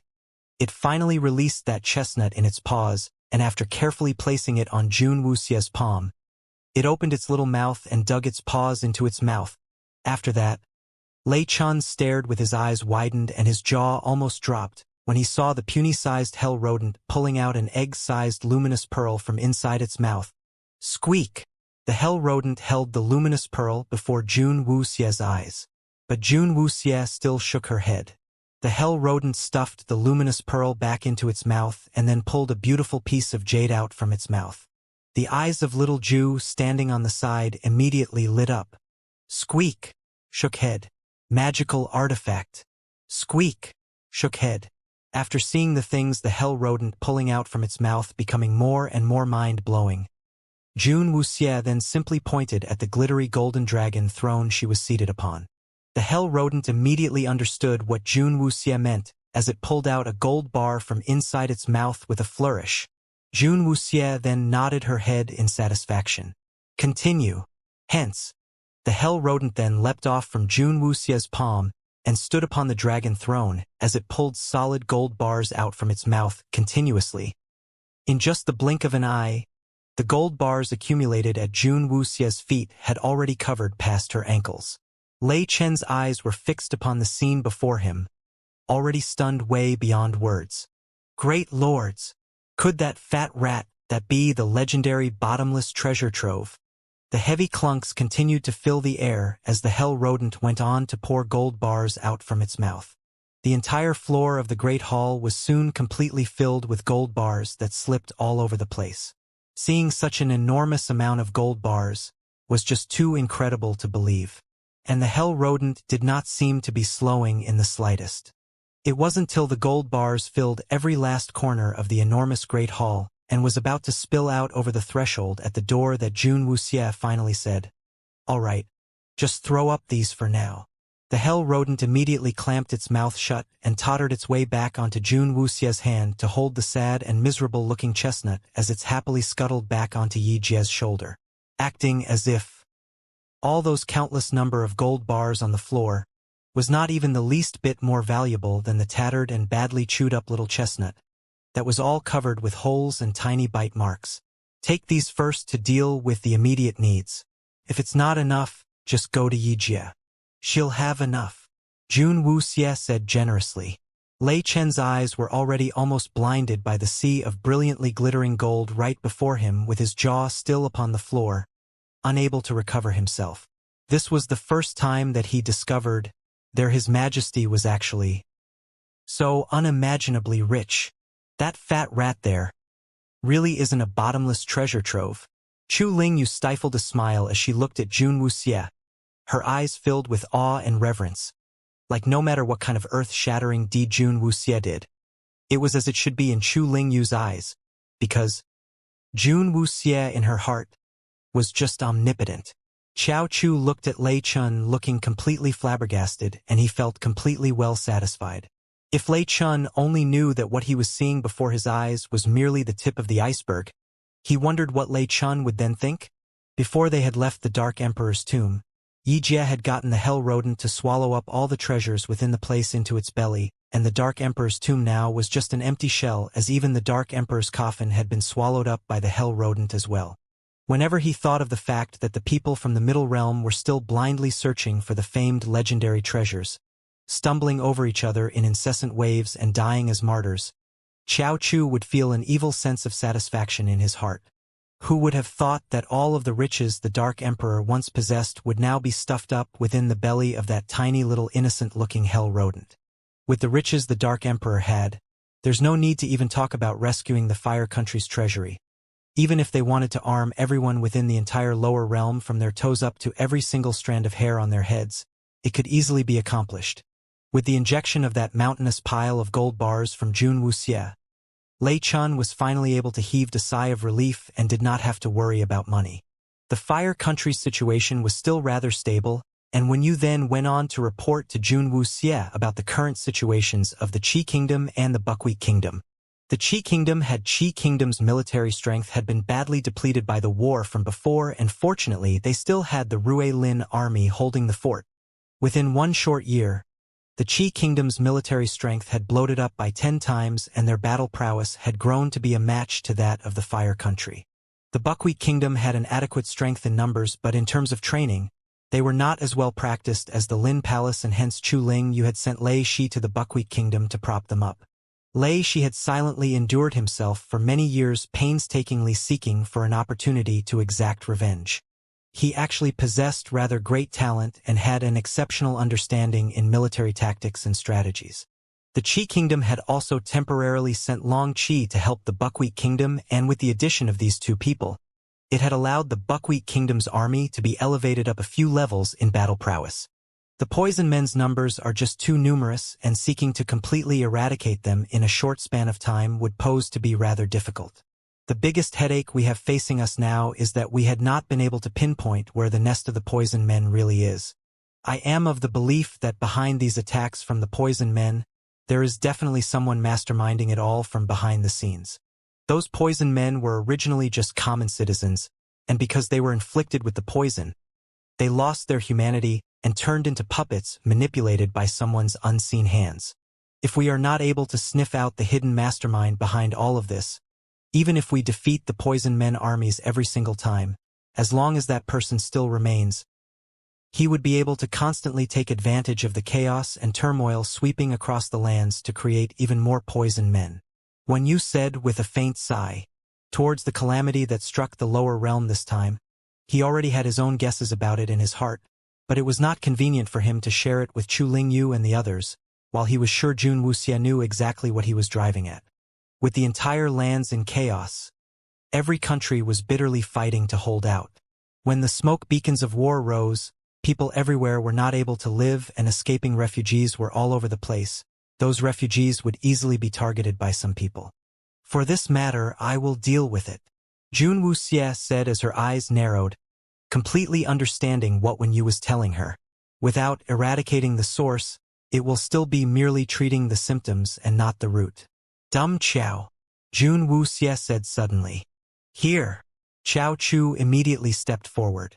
it finally released that chestnut in its paws, and after carefully placing it on Jun Wuxie's palm, it opened its little mouth and dug its paws into its mouth. After that, Lei Chun stared with his eyes widened and his jaw almost dropped when he saw the puny-sized hell rodent pulling out an egg-sized luminous pearl from inside its mouth. Squeak! The hell rodent held the luminous pearl before Jun Wuxie's eyes. But Jun Wuxie still shook her head. The hell rodent stuffed the luminous pearl back into its mouth and then pulled a beautiful piece of jade out from its mouth. The eyes of little Ju standing on the side immediately lit up. Squeak! Shook head. Magical artifact. Squeak! Shook head. After seeing the things the hell rodent pulling out from its mouth becoming more and more mind-blowing, Jun Wuxie then simply pointed at the glittery golden dragon throne she was seated upon. The hell rodent immediately understood what Jun Wuxie meant as it pulled out a gold bar from inside its mouth with a flourish. Jun Wuxie then nodded her head in satisfaction. Continue. Hence. The hell rodent then leapt off from Jun Wuxie's palm and stood upon the dragon throne as it pulled solid gold bars out from its mouth continuously. In just the blink of an eye, the gold bars accumulated at Jun Wuxie's feet had already covered past her ankles. Lei Chen's eyes were fixed upon the scene before him, already stunned way beyond words. Great lords! Could that fat rat that be the legendary bottomless treasure trove? The heavy clunks continued to fill the air as the hell rodent went on to pour gold bars out from its mouth. The entire floor of the great hall was soon completely filled with gold bars that slipped all over the place. Seeing such an enormous amount of gold bars was just too incredible to believe. and the hell rodent did not seem to be slowing in the slightest. It wasn't till the gold bars filled every last corner of the enormous great hall and was about to spill out over the threshold at the door that Jun Wuxie finally said, "All right, just throw up these for now." The hell rodent immediately clamped its mouth shut and tottered its way back onto Jun Wuxie's hand to hold the sad and miserable-looking chestnut as it happily scuttled back onto Yi Jie's shoulder, acting as if all those countless number of gold bars on the floor was not even the least bit more valuable than the tattered and badly chewed-up little chestnut that was all covered with holes and tiny bite marks. "Take these first to deal with the immediate needs. If it's not enough, just go to Yi Jie. She'll have enough," Jun Wuxie said generously. Lei Chen's eyes were already almost blinded by the sea of brilliantly glittering gold right before him, with his jaw still upon the floor, unable to recover himself. This was the first time that he discovered His Majesty was actually so unimaginably rich. That fat rat there really isn't a bottomless treasure trove. Chu Lingyu stifled a smile as she looked at Jun Wuxie, her eyes filled with awe and reverence. Like no matter what kind of earth-shattering deed Jun Wuxie did, it was as it should be in Chu Lingyu's eyes, because Jun Wuxie in her heart was just omnipotent. Xiao Chu looked at Lei Chun looking completely flabbergasted, and he felt completely well satisfied. If Lei Chun only knew that what he was seeing before his eyes was merely the tip of the iceberg, he wondered what Lei Chun would then think. Before they had left the Dark Emperor's tomb, Yi Jie had gotten the hell rodent to swallow up all the treasures within the place into its belly, and the Dark Emperor's tomb now was just an empty shell, as even the Dark Emperor's coffin had been swallowed up by the hell rodent as well. Whenever he thought of the fact that the people from the Middle Realm were still blindly searching for the famed legendary treasures, stumbling over each other in incessant waves and dying as martyrs, Xiao Chu would feel an evil sense of satisfaction in his heart. Who would have thought that all of the riches the Dark Emperor once possessed would now be stuffed up within the belly of that tiny little innocent-looking hell rodent? With the riches the Dark Emperor had, there's no need to even talk about rescuing the Fire Country's treasury. Even if they wanted to arm everyone within the entire lower realm from their toes up to every single strand of hair on their heads, it could easily be accomplished. With the injection of that mountainous pile of gold bars from Jun Wuxie, Lei Chun was finally able to heave a sigh of relief and did not have to worry about money. The Fire Country's situation was still rather stable, and when you then went on to report to Jun Wuxie about the current situations of the Qi Kingdom and the Buckwheat Kingdom, the Qi Kingdom's military strength had been badly depleted by the war from before, and fortunately they still had the Rue Lin army holding the fort. Within one short year, the Qi Kingdom's military strength had bloated up by 10 times, and their battle prowess had grown to be a match to that of the Fire Country. The Buckwheat Kingdom had an adequate strength in numbers, but in terms of training, they were not as well practiced as the Lin Palace, and hence Chu Lingyu had sent Lei Shi to the Buckwheat Kingdom to prop them up. Lei Shi had silently endured himself for many years, painstakingly seeking for an opportunity to exact revenge. He actually possessed rather great talent and had an exceptional understanding in military tactics and strategies. The Qi Kingdom had also temporarily sent Long Qi to help the Buckwheat Kingdom, and with the addition of these two people, it had allowed the Buckwheat Kingdom's army to be elevated up a few levels in battle prowess. The poison men's numbers are just too numerous, and seeking to completely eradicate them in a short span of time would pose to be rather difficult. The biggest headache we have facing us now is that we had not been able to pinpoint where the nest of the poison men really is. I am of the belief that behind these attacks from the poison men, there is definitely someone masterminding it all from behind the scenes. Those poison men were originally just common citizens, and because they were inflicted with the poison, they lost their humanity and turned into puppets manipulated by someone's unseen hands. If we are not able to sniff out the hidden mastermind behind all of this, even if we defeat the poison men armies every single time, as long as that person still remains, he would be able to constantly take advantage of the chaos and turmoil sweeping across the lands to create even more poison men. When you said with a faint sigh, towards the calamity that struck the lower realm this time, he already had his own guesses about it in his heart, but it was not convenient for him to share it with Chu Lingyu and the others, while he was sure Jun Wuxie knew exactly what he was driving at. With the entire lands in chaos, every country was bitterly fighting to hold out. When the smoke beacons of war rose, People everywhere were not able to live and escaping refugees were all over the place. Those refugees would easily be targeted by some people. For this matter, I will deal with it, Jun Wuxie said as her eyes narrowed, completely understanding what Wen Yu was telling her. Without eradicating the source, it will still be merely treating the symptoms and not the root. Dumb Qiao, Jun Wuxie said suddenly. Here. Qiao Chu immediately stepped forward.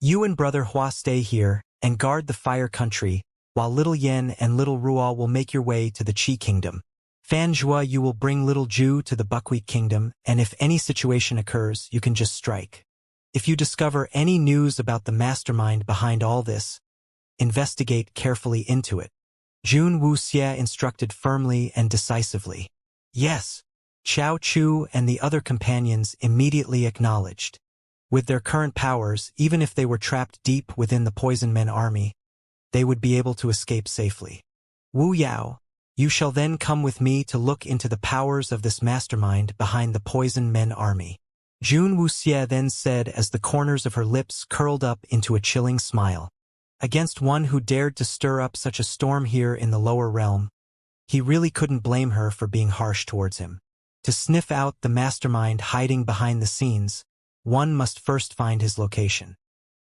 You and Brother Hua stay here and guard the Fire Country, while Little Yen and Little Ruo will make your way to the Qi Kingdom. Fan Zhua, you will bring Little Ju to the Buckwheat Kingdom, and if any situation occurs, you can just strike. If you discover any news about the mastermind behind all this, investigate carefully into it. Jun Wuxie instructed firmly and decisively. Yes. Qiao Chu and the other companions immediately acknowledged. With their current powers, even if they were trapped deep within the Poison Men army, they would be able to escape safely. Wu Yao, you shall then come with me to look into the powers of this mastermind behind the Poison Men army. Jun Wuxie then said as the corners of her lips curled up into a chilling smile. Against one who dared to stir up such a storm here in the lower realm, he really couldn't blame her for being harsh towards him. To sniff out the mastermind hiding behind the scenes, one must first find his location.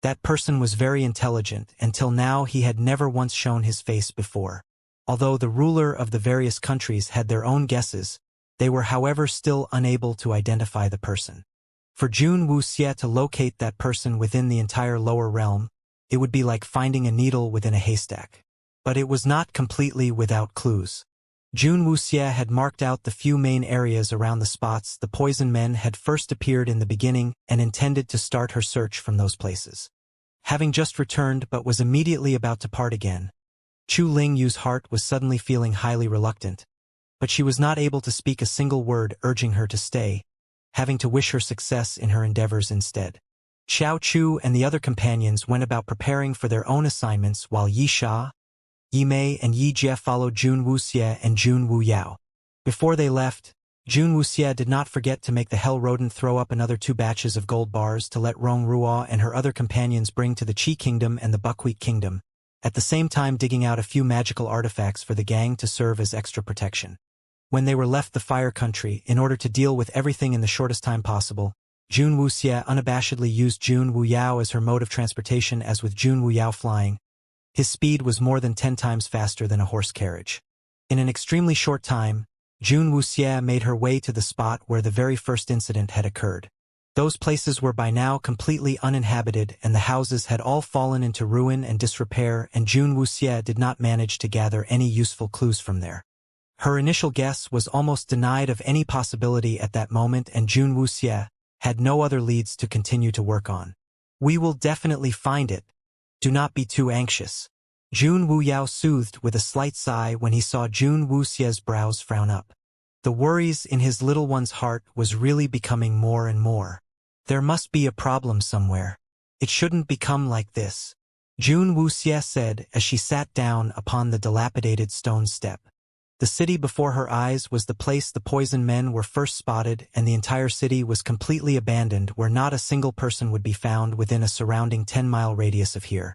That person was very intelligent. Until now he had never once shown his face before. Although the ruler of the various countries had their own guesses, they were however still unable to identify the person. For Jun Wuxie to locate that person within the entire lower realm, it would be like finding a needle within a haystack. But it was not completely without clues. Jun Wuxie had marked out the few main areas around the spots the Poison Men had first appeared in the beginning and intended to start her search from those places. Having just returned but was immediately about to part again, Chu Lingyu's heart was suddenly feeling highly reluctant, but she was not able to speak a single word urging her to stay, having to wish her success in her endeavors instead. Xiao Chu and the other companions went about preparing for their own assignments while Yi Sha, Yi Mei and Yi Jie followed Jun Wuxie and Jun Wu Yao. Before they left, Jun Wuxie did not forget to make the Hell Rodent throw up another 2 batches of gold bars to let Rong Ruo and her other companions bring to the Qi Kingdom and the Buckwheat Kingdom, at the same time digging out a few magical artifacts for the gang to serve as extra protection. When they were left the Fire Country, in order to deal with everything in the shortest time possible, Jun Wuxie unabashedly used Jun Wu Yao as her mode of transportation. As with Jun Wu Yao flying, his speed was more than 10 times faster than a horse carriage. In an extremely short time, Jun Wuxie made her way to the spot where the very first incident had occurred. Those places were by now completely uninhabited and the houses had all fallen into ruin and disrepair, and Jun Wuxie did not manage to gather any useful clues from there. Her initial guess was almost denied of any possibility at that moment, and Jun Wuxie had no other leads to continue to work on. We will definitely find it. Do not be too anxious. Jun Wu Yao soothed with a slight sigh when he saw Jun Wuxie's brows frown up. The worries in his little one's heart was really becoming more and more. There must be a problem somewhere. It shouldn't become like this, Jun Wuxie said as she sat down upon the dilapidated stone step. The city before her eyes was the place the Poison Men were first spotted, and the entire city was completely abandoned where not a single person would be found within a surrounding 10-mile radius of here.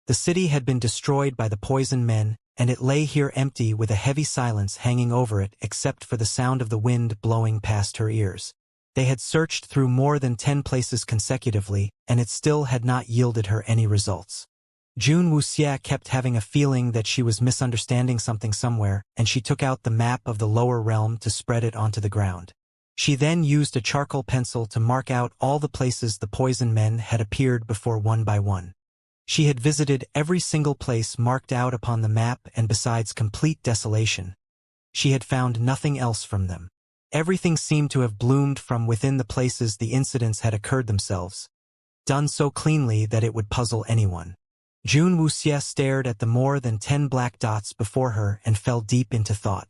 The city had been destroyed by the Poison Men, and it lay here empty with a heavy silence hanging over it except for the sound of the wind blowing past her ears. They had searched through more than 10 places consecutively, and it still had not yielded her any results. Jun Wuxie kept having a feeling that she was misunderstanding something somewhere, and she took out the map of the lower realm to spread it onto the ground. She then used a charcoal pencil to mark out all the places the Poison Men had appeared before one by one. She had visited every single place marked out upon the map, and besides complete desolation, she had found nothing else from them. Everything seemed to have bloomed from within the places the incidents had occurred themselves, done so cleanly that it would puzzle anyone. Jun Wuxie stared at the more than 10 black dots before her and fell deep into thought.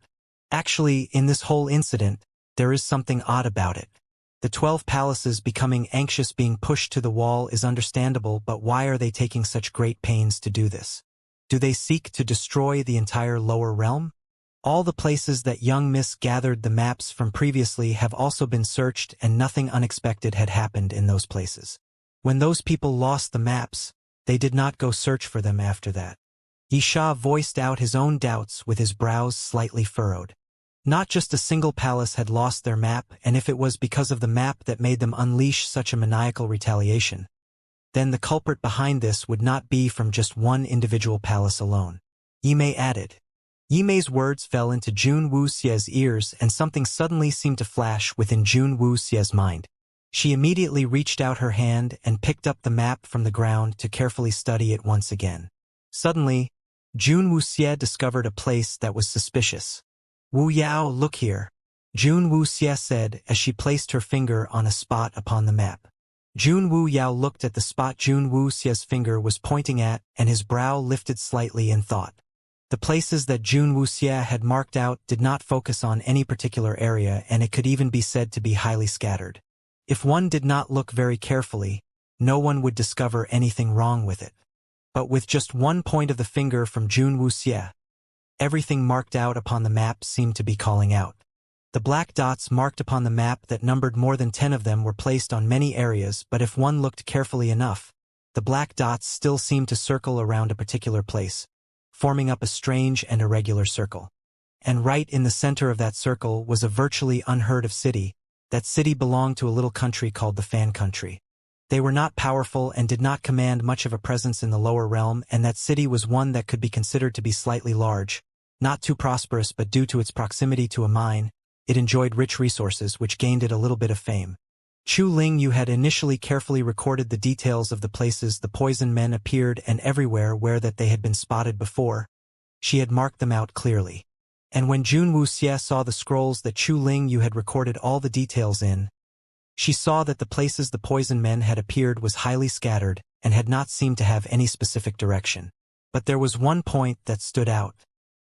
Actually, in this whole incident, there is something odd about it. The 12 palaces becoming anxious being pushed to the wall is understandable, but why are they taking such great pains to do this? Do they seek to destroy the entire lower realm? All the places that young Miss gathered the maps from previously have also been searched, and nothing unexpected had happened in those places. When those people lost the maps, They did not go search for them after that. Yisha voiced out his own doubts with his brows slightly furrowed. Not just a single palace had lost their map, and if it was because of the map that made them unleash such a maniacal retaliation, then the culprit behind this would not be from just one individual palace alone. Yimei added. Yimei's words fell into Jun Wuxie's ears, and something suddenly seemed to flash within Jun Wuxie's mind. She immediately reached out her hand and picked up the map from the ground to carefully study it once again. Suddenly, Jun Wuxie discovered a place that was suspicious. Wu Yao, look here, Jun Wuxie said as she placed her finger on a spot upon the map. Jun Wu Yao looked at the spot Jun Wuxie's finger was pointing at, and his brow lifted slightly in thought. The places that Jun Wuxie had marked out did not focus on any particular area, and it could even be said to be highly scattered. If one did not look very carefully, no one would discover anything wrong with it. But with just one point of the finger from Jun Wuxie, everything marked out upon the map seemed to be calling out. The black dots marked upon the map that numbered more than 10 of them were placed on many areas, but if one looked carefully enough, the black dots still seemed to circle around a particular place, forming up a strange and irregular circle. And right in the center of that circle was a virtually unheard of city. That city belonged to a little country called the Fan Country. They were not powerful and did not command much of a presence in the lower realm, and that city was one that could be considered to be slightly large, not too prosperous, but due to its proximity to a mine, it enjoyed rich resources which gained it a little bit of fame. Chu Lingyu had initially carefully recorded the details of the places the poison men appeared, and everywhere where that they had been spotted before, she had marked them out clearly. And when Jun Wuxie saw the scrolls that Chu Lingyu had recorded all the details in, she saw that the places the poison men had appeared was highly scattered and had not seemed to have any specific direction. But there was one point that stood out.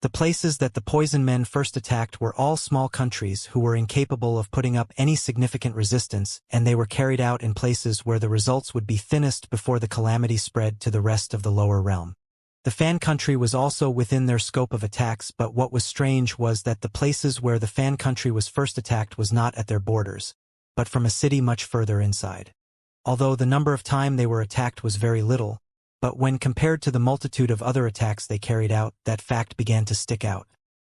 The places that the poison men first attacked were all small countries who were incapable of putting up any significant resistance, and they were carried out in places where the results would be thinnest before the calamity spread to the rest of the lower realm. The Fan Country was also within their scope of attacks, but what was strange was that the places where the Fan Country was first attacked was not at their borders, but from a city much further inside. Although the number of time they were attacked was very little, but when compared to the multitude of other attacks they carried out, that fact began to stick out.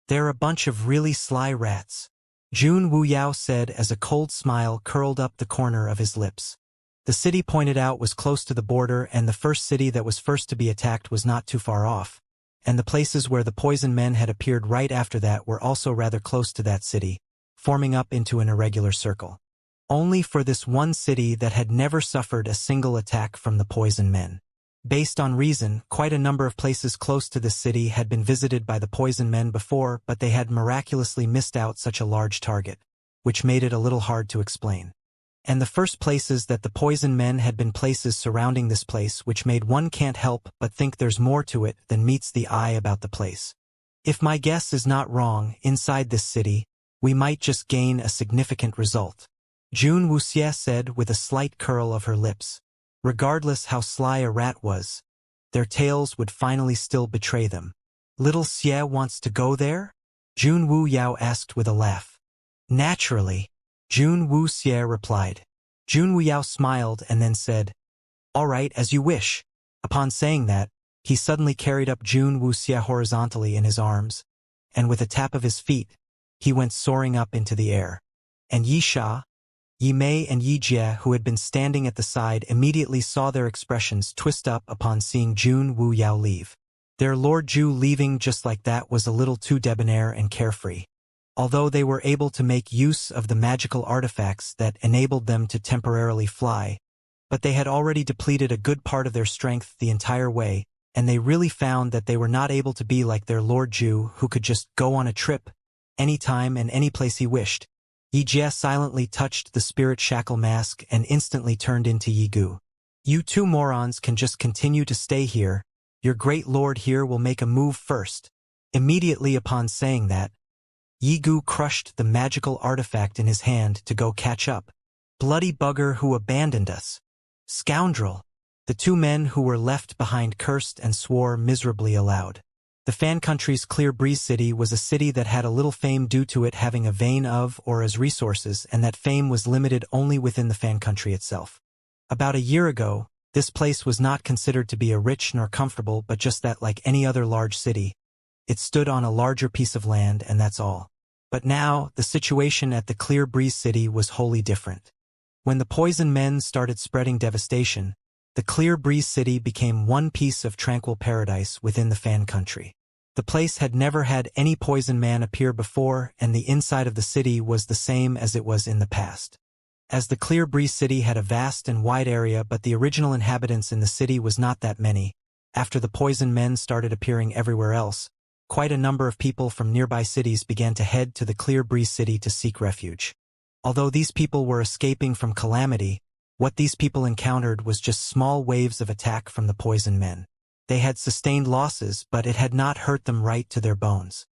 They're a bunch of really sly rats, Jun Wu Yao said as a cold smile curled up the corner of his lips. The city pointed out was close to the border, and the first city that was first to be attacked was not too far off, and the places where the poison men had appeared right after that were also rather close to that city, forming up into an irregular circle. Only for this one city that had never suffered a single attack from the poison men. Based on reason, quite a number of places close to this city had been visited by the poison men before, but they had miraculously missed out such a large target, which made it a little hard to explain. And the first places that the poison men had been places surrounding this place, which made one can't help but think there's more to it than meets the eye about the place. If my guess is not wrong, inside this city, we might just gain a significant result, Jun Wuxie said with a slight curl of her lips. Regardless how sly a rat was, their tails would finally still betray them. Little Xie wants to go there? Jun Wu Yao asked with a laugh. Naturally, Jun Wuxie replied. Jun Wu Yao smiled and then said, all right, as you wish. Upon saying that, he suddenly carried up Jun Wuxie horizontally in his arms, and with a tap of his feet, he went soaring up into the air. And Yisha, Yimei and Yijie, who had been standing at the side, immediately saw their expressions twist up upon seeing Jun Wu Yao leave. Their Lord Ju leaving just like that was a little too debonair and carefree. Although they were able to make use of the magical artifacts that enabled them to temporarily fly, but they had already depleted a good part of their strength the entire way, and they really found that they were not able to be like their Lord Ju, who could just go on a trip, anytime and any place he wished. Yijie silently touched the spirit shackle mask and instantly turned into Yigu. You two morons can just continue to stay here. Your great lord here will make a move first. Immediately upon saying that, Yigu crushed the magical artifact in his hand to go catch up. Bloody bugger who abandoned us. Scoundrel. The two men who were left behind cursed and swore miserably aloud. The Fan Country's Clear Breeze City was a city that had a little fame due to it having a vein of or as resources, and that fame was limited only within the Fan Country itself. About a year ago, This place was not considered to be a rich nor comfortable, but just that, like any other large city, it stood on a larger piece of land, and that's all. But now, the situation at the Clear Breeze City was wholly different. When the Poison Men started spreading devastation, the Clear Breeze City became one piece of tranquil paradise within the fan country. The place had never had any Poison Man appear before, and the inside of the city was the same as it was in the past. As the Clear Breeze City had a vast and wide area, but the original inhabitants in the city was not that many, after the Poison Men started appearing everywhere else, quite a number of people from nearby cities began to head to the Clear Breeze City to seek refuge. Although these people were escaping from calamity, what these people encountered was just small waves of attack from the Poison Men. They had sustained losses, but it had not hurt them right to their bones.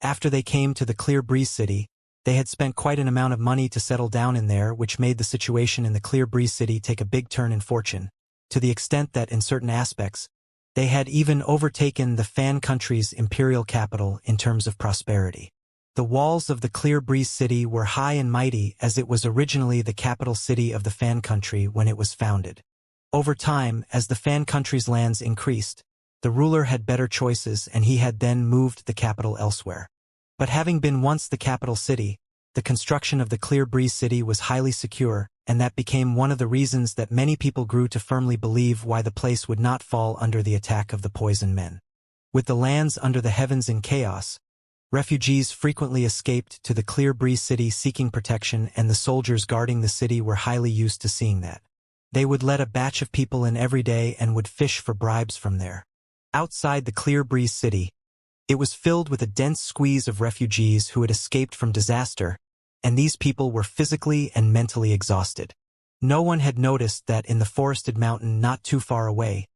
After they came to the Clear Breeze City, they had spent quite an amount of money to settle down in there, which made the situation in the Clear Breeze City take a big turn in fortune, to the extent that in certain aspects, they had even overtaken the fan country's imperial capital in terms of prosperity. The walls of the Clear Breeze City were high and mighty, as it was originally the capital city of the fan country when it was founded. Over time, as the fan country's lands increased, the ruler had better choices, and he had then moved the capital elsewhere. But having been once the capital city, the construction of the Clear Breeze City was highly secure, and that became one of the reasons that many people grew to firmly believe why the place would not fall under the attack of the Poison Men. With the lands under the heavens in chaos, refugees frequently escaped to the Clear Breeze City seeking protection, and the soldiers guarding the city were highly used to seeing that. They would let a batch of people in every day and would fish for bribes from there. Outside the Clear Breeze City, it was filled with a dense squeeze of refugees who had escaped from disaster, and these people were physically and mentally exhausted. No one had noticed that in the forested mountain not too far away,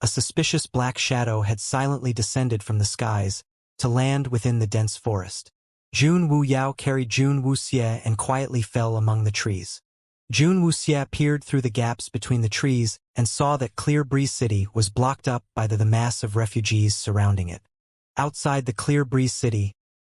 a suspicious black shadow had silently descended from the skies to land within the dense forest. Jun Wu-Yao carried Jun Wu-Xie and quietly fell among the trees. Jun Wu-Xie peered through the gaps between the trees and saw that Clear Breeze City was blocked up by the mass of refugees surrounding it. Outside the Clear Breeze City,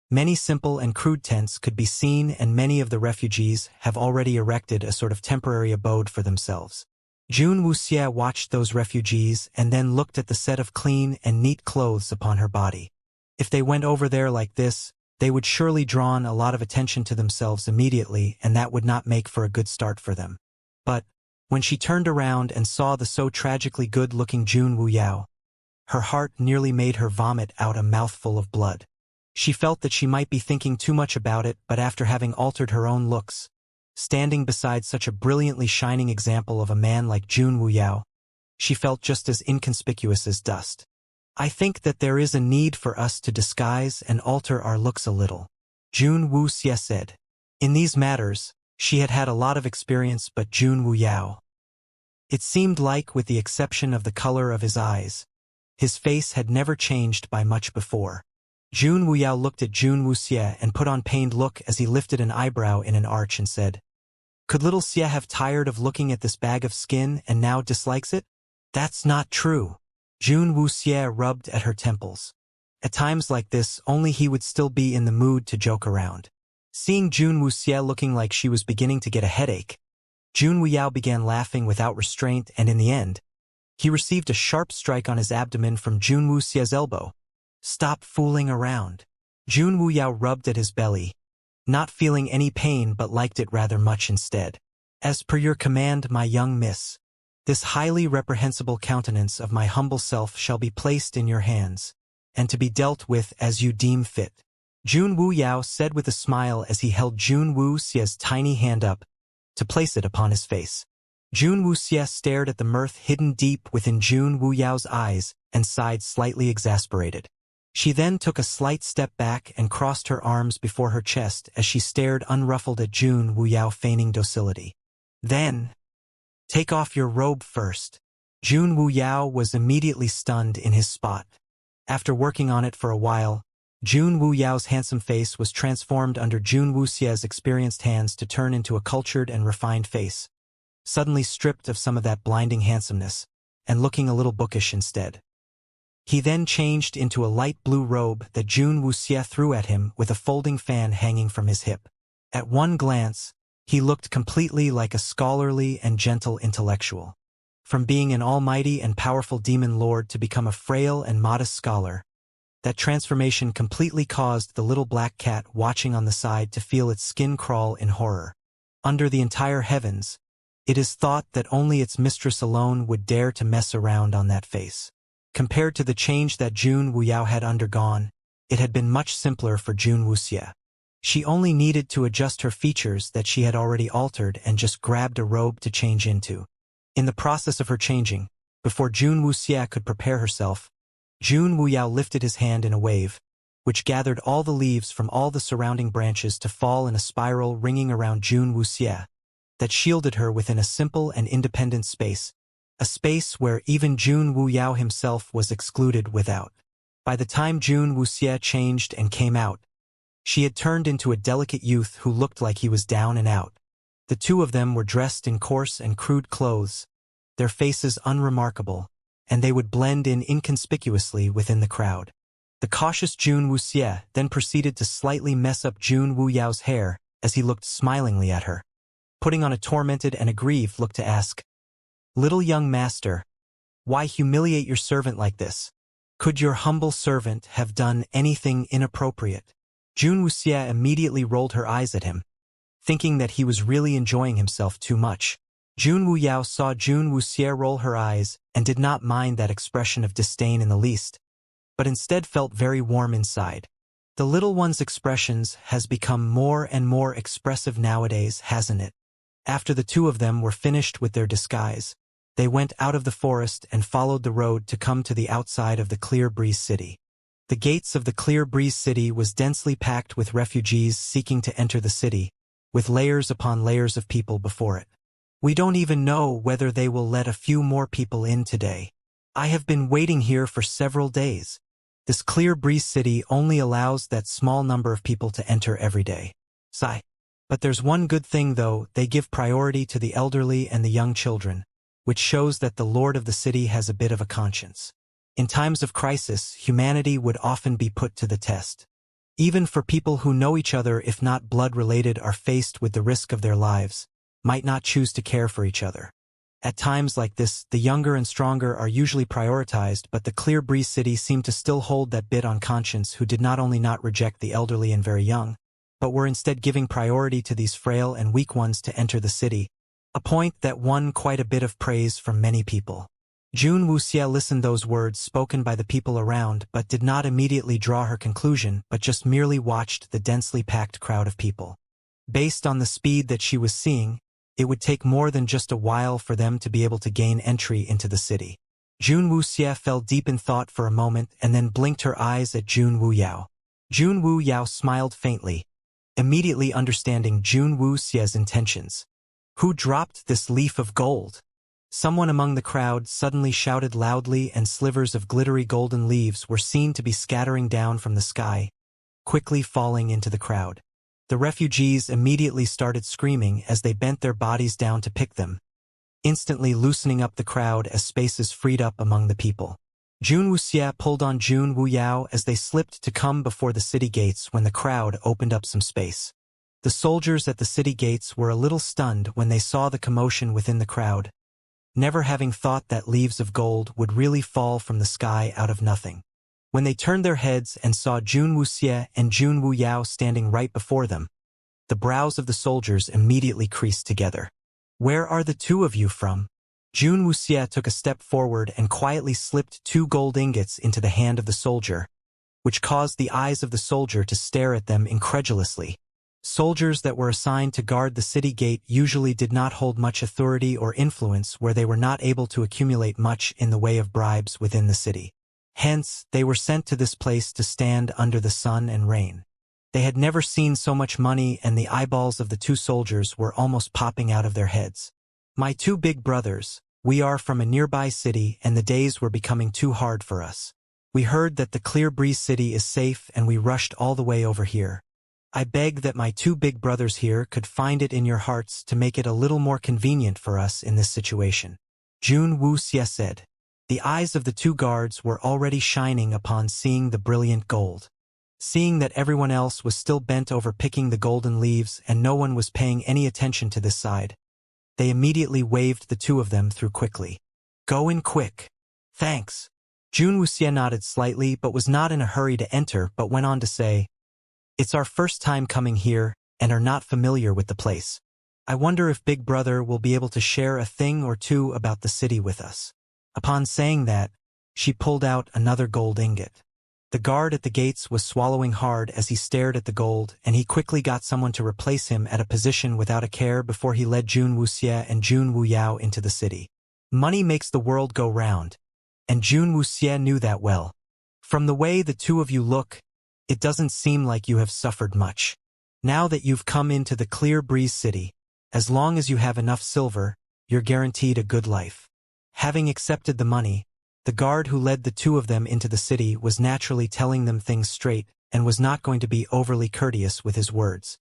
many simple and crude tents could be seen, and many of the refugees have already erected a sort of temporary abode for themselves. Jun Wu-Xie watched those refugees and then looked at the set of clean and neat clothes upon her body. If they went over there like this, they would surely draw a lot of attention to themselves immediately, and that would not make for a good start for them. But when she turned around and saw the so tragically good-looking Jun Wu-Yao, her heart nearly made her vomit out a mouthful of blood. She felt that she might be thinking too much about it, but after having altered her own looks, standing beside such a brilliantly shining example of a man like Jun Wu-Yao, she felt just as inconspicuous as dust. "I think that there is a need for us to disguise and alter our looks a little," Jun Wu-Xie said. In these matters, she had had a lot of experience, but Jun Wu-Yao, it seemed like, with the exception of the color of his eyes, his face had never changed by much before. Jun Wu-Yao looked at Jun Wu-Xie and put on pained look as he lifted an eyebrow in an arch and said, "Could little Xie have tired of looking at this bag of skin and now dislikes it?" "That's not true." Jun Wu-Xie rubbed at her temples. At times like this, only he would still be in the mood to joke around. Seeing Jun Wu-Xie looking like she was beginning to get a headache, Jun Wu-Yao began laughing without restraint, and in the end, he received a sharp strike on his abdomen from Jun Wu-Xie's elbow. "Stop fooling around." Jun Wu-Yao rubbed at his belly, not feeling any pain but liked it rather much instead. "As per your command, my young miss, this highly reprehensible countenance of my humble self shall be placed in your hands, and to be dealt with as you deem fit," Jun Wu-Yao said with a smile as he held Jun Wu-Xie's tiny hand up to place it upon his face. Jun Wu-Xie stared at the mirth hidden deep within Jun Wu-Yao's eyes and sighed, slightly exasperated. She then took a slight step back and crossed her arms before her chest as she stared unruffled at Jun Wu-Yao, feigning docility. "Then, take off your robe first." Jun Wu-Yao was immediately stunned in his spot. After working on it for a while, Jun Wu-Yao's handsome face was transformed under Jun Wu-Xie's experienced hands to turn into a cultured and refined face, suddenly stripped of some of that blinding handsomeness, and looking a little bookish instead. He then changed into a light blue robe that Jun Wu-Xie threw at him with a folding fan hanging from his hip. At one glance, he looked completely like a scholarly and gentle intellectual. from being an almighty and powerful demon lord to become a frail and modest scholar. That transformation completely caused the little black cat watching on the side to feel its skin crawl in horror. Under the entire heavens, it is thought that only its mistress alone would dare to mess around on that face. Compared to the change that Jun Wuyao had undergone, it had been much simpler for Jun Wuxie. She only needed to adjust her features that she had already altered and just grabbed a robe to change into. In the process of her changing, before Jun Wuxie could prepare herself, Jun Wuyao lifted his hand in a wave, which gathered all the leaves from all the surrounding branches to fall in a spiral ringing around Jun Wuxie, that shielded her within a simple and independent space, a space where even Jun Wuyao himself was excluded without. By the time Jun Wuxie changed and came out, she had turned into a delicate youth who looked like he was down and out. The two of them were dressed in coarse and crude clothes, their faces unremarkable, and they would blend in inconspicuously within the crowd. The cautious Jun Wuxie then proceeded to slightly mess up Jun Wuyao's hair as he looked smilingly at her, putting on a tormented and aggrieved look to ask, "Little young master, why humiliate your servant like this? Could your humble servant have done anything inappropriate?" Jun Wuxie immediately rolled her eyes at him, thinking that he was really enjoying himself too much. Jun Wuyao saw Jun Wuxie roll her eyes and did not mind that expression of disdain in the least, but instead felt very warm inside. The little one's expressions has become more and more expressive nowadays, hasn't it? After the two of them were finished with their disguise, they went out of the forest and followed the road to come to the outside of the Clear Breeze City. The gates of the Clear Breeze City was densely packed with refugees seeking to enter the city, with layers upon layers of people before it. "We don't even know whether they will let a few more people in today. I have been waiting here for several days. This Clear Breeze City only allows that small number of people to enter every day. Sigh. But there's one good thing though, they give priority to the elderly and the young children, which shows that the lord of the city has a bit of a conscience. In times of crisis, humanity would often be put to the test. Even for people who know each other, if not blood-related, are faced with the risk of their lives, might not choose to care for each other. At times like this, the younger and stronger are usually prioritized, but the Clear Breeze City seemed to still hold that bit on conscience, who did not only not reject the elderly and very young, but were instead giving priority to these frail and weak ones to enter the city, a point that won quite a bit of praise from many people. Jun Wuxie listened those words spoken by the people around, but did not immediately draw her conclusion, but just merely watched the densely packed crowd of people. Based on the speed that she was seeing, it would take more than just a while for them to be able to gain entry into the city. Jun Wuxie fell deep in thought for a moment and then blinked her eyes at Jun Wuyao. Jun Wuyao smiled faintly, immediately understanding Jun Wuxie's intentions. "Who dropped this leaf of gold?" Someone among the crowd suddenly shouted loudly, and slivers of glittery golden leaves were seen to be scattering down from the sky, quickly falling into the crowd. The refugees immediately started screaming as they bent their bodies down to pick them, instantly loosening up the crowd as spaces freed up among the people. Jun Wuxie pulled on Jun Wuyao as they slipped to come before the city gates when the crowd opened up some space. The soldiers at the city gates were a little stunned when they saw the commotion within the crowd, never having thought that leaves of gold would really fall from the sky out of nothing. When they turned their heads and saw Jun Wuxie and Jun Wuyao standing right before them, the brows of the soldiers immediately creased together. "Where are the two of you from?" Jun Wuxie took a step forward and quietly slipped 2 gold ingots into the hand of the soldier, which caused the eyes of the soldier to stare at them incredulously. Soldiers that were assigned to guard the city gate usually did not hold much authority or influence, where they were not able to accumulate much in the way of bribes within the city. Hence, they were sent to this place to stand under the sun and rain. They had never seen so much money, and the eyeballs of the 2 soldiers were almost popping out of their heads. "My 2 big brothers, we are from a nearby city, and the days were becoming too hard for us. We heard that the Clear Breeze City is safe, and we rushed all the way over here. I beg that my 2 big brothers here could find it in your hearts to make it a little more convenient for us in this situation," Jun Wuxie said. The eyes of the 2 guards were already shining upon seeing the brilliant gold. Seeing that everyone else was still bent over picking the golden leaves and no one was paying any attention to this side, they immediately waved the 2 of them through quickly. Go in quick. Thanks. Jun Wuxie nodded slightly but was not in a hurry to enter but went on to say, It's our first time coming here and are not familiar with the place. I wonder if Big Brother will be able to share a thing or two about the city with us. Upon saying that, she pulled out another gold ingot. The guard at the gates was swallowing hard as he stared at the gold, and he quickly got someone to replace him at a position without a care before he led Jun Wuxie and Jun Wuyao into the city. Money makes the world go round, and Jun Wuxie knew that well. From the way the two of you look, it doesn't seem like you have suffered much. Now that you've come into the Clear Breeze City, as long as you have enough silver, you're guaranteed a good life. Having accepted the money, the guard who led the two of them into the city was naturally telling them things straight and was not going to be overly courteous with his words.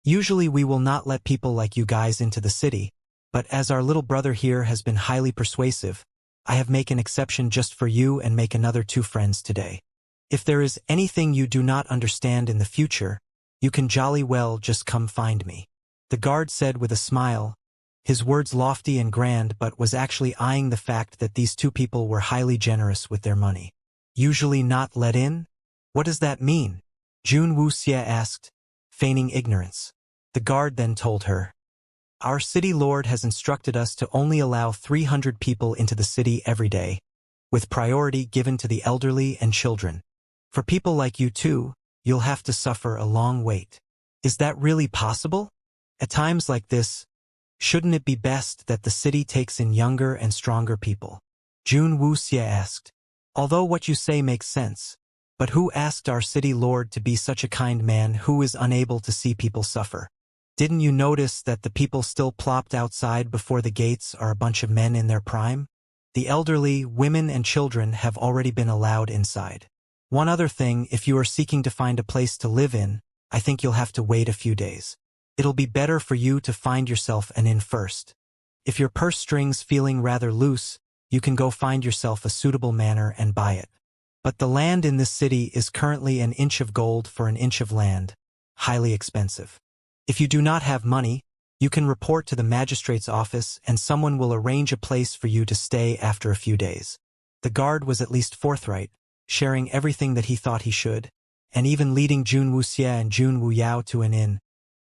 Usually we will not let people like you guys into the city, but as our little brother here has been highly persuasive, I have made an exception just for you and make another 2 friends today. If there is anything you do not understand in the future, you can jolly well just come find me. The guard said with a smile, his words lofty and grand but was actually eyeing the fact that these 2 people were highly generous with their money. Usually not let in? What does that mean? Jun Wuxie asked, feigning ignorance. The guard then told her, Our city lord has instructed us to only allow 300 people into the city every day, with priority given to the elderly and children. For people like you two, you'll have to suffer a long wait. Is that really possible? At times like this, shouldn't it be best that the city takes in younger and stronger people? Jun Wuxie asked. Although what you say makes sense, but who asked our city lord to be such a kind man who is unable to see people suffer? Didn't you notice that the people still plopped outside before the gates are a bunch of men in their prime? The elderly, women and children have already been allowed inside. One other thing, if you are seeking to find a place to live in, I think you'll have to wait a few days. It'll be better for you to find yourself an inn first. If your purse strings feeling rather loose, you can go find yourself a suitable manor and buy it. But the land in this city is currently an inch of gold for an inch of land, highly expensive. If you do not have money, you can report to the magistrate's office and someone will arrange a place for you to stay after a few days. The guard was at least forthright, sharing everything that he thought he should, and even leading Jun Wuxie and Jun Wuyao to an inn,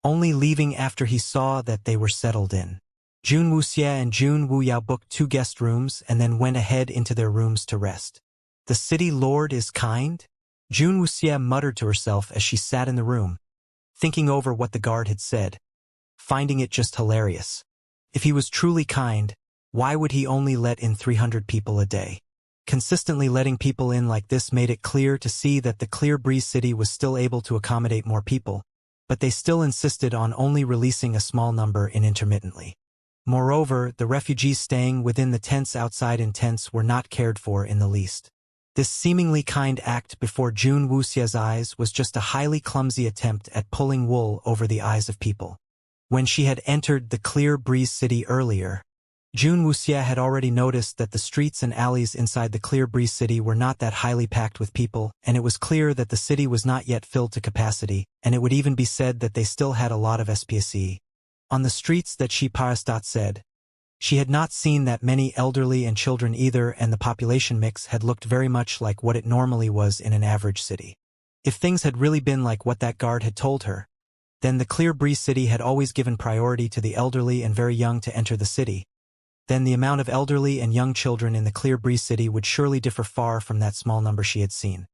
only leaving after he saw that they were settled in. Jun Wuxie and Jun Wuyao booked 2 guest rooms and then went ahead into their rooms to rest. The city lord is kind? Jun Wuxie muttered to herself as she sat in the room, thinking over what the guard had said, finding it just hilarious. If he was truly kind, why would he only let in 300 people a day? Consistently letting people in like this made it clear to see that the Clear Breeze City was still able to accommodate more people, but they still insisted on only releasing a small number in intermittently. Moreover, the refugees staying within the tents outside in tents were not cared for in the least. This seemingly kind act before Jun Wuxie's eyes was just a highly clumsy attempt at pulling wool over the eyes of people. When she had entered the Clear Breeze City earlier, Jun Wuxie had already noticed that the streets and alleys inside the Clear Breeze City were not that highly packed with people, and it was clear that the city was not yet filled to capacity, and it would even be said that they still had a lot of SPSE. On the streets that she Parastat said, she had not seen that many elderly and children either, and the population mix had looked very much like what it normally was in an average city. If things had really been like what that guard had told her, then the Clear Breeze City had always given priority to the elderly and very young to enter the city. Then the amount of elderly and young children in the Clear Breeze City would surely differ far from that small number she had seen.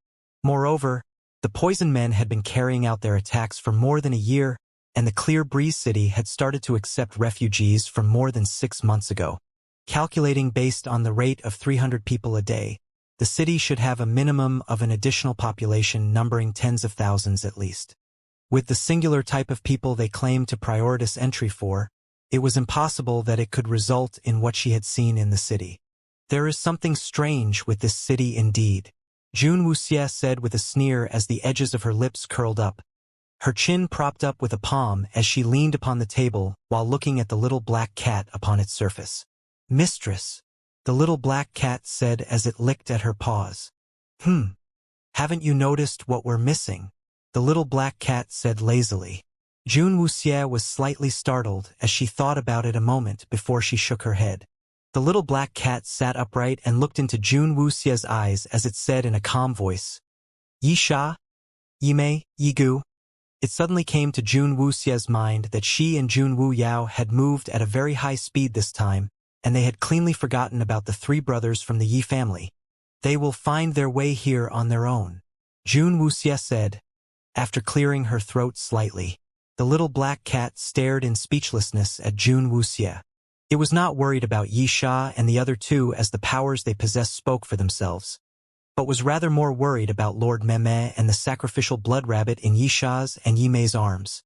Moreover, the poison men had been carrying out their attacks for more than a year, and the Clear Breeze City had started to accept refugees from more than 6 months ago. Calculating based on the rate of 300 people a day, the city should have a minimum of an additional population numbering tens of thousands at least. With the singular type of people they claimed to prioritize entry for, it was impossible that it could result in what she had seen in the city. There is something strange with this city indeed, Jun Wuxie said with a sneer as the edges of her lips curled up, her chin propped up with a palm as she leaned upon the table while looking at the little black cat upon its surface. Mistress, the little black cat said as it licked at her paws. Haven't you noticed what we're missing? The little black cat said lazily. Jun Wuxie was slightly startled as she thought about it a moment before she shook her head. The little black cat sat upright and looked into Jun Wuxia's eyes as it said in a calm voice, "Yi Sha? Yimei, Yigu?" It suddenly came to Jun Wuxia's mind that she and Jun Wu Yao had moved at a very high speed this time, and they had cleanly forgotten about the three brothers from the Yi family. "They will find their way here on their own," Jun Wuxia said, after clearing her throat slightly. The little black cat stared in speechlessness at Jun Wuxia. It was not worried about Yi Sha and the other two as the powers they possessed spoke for themselves, but was rather more worried about Lord Meme and the sacrificial blood rabbit in Yi Sha's and Yi Mei's arms.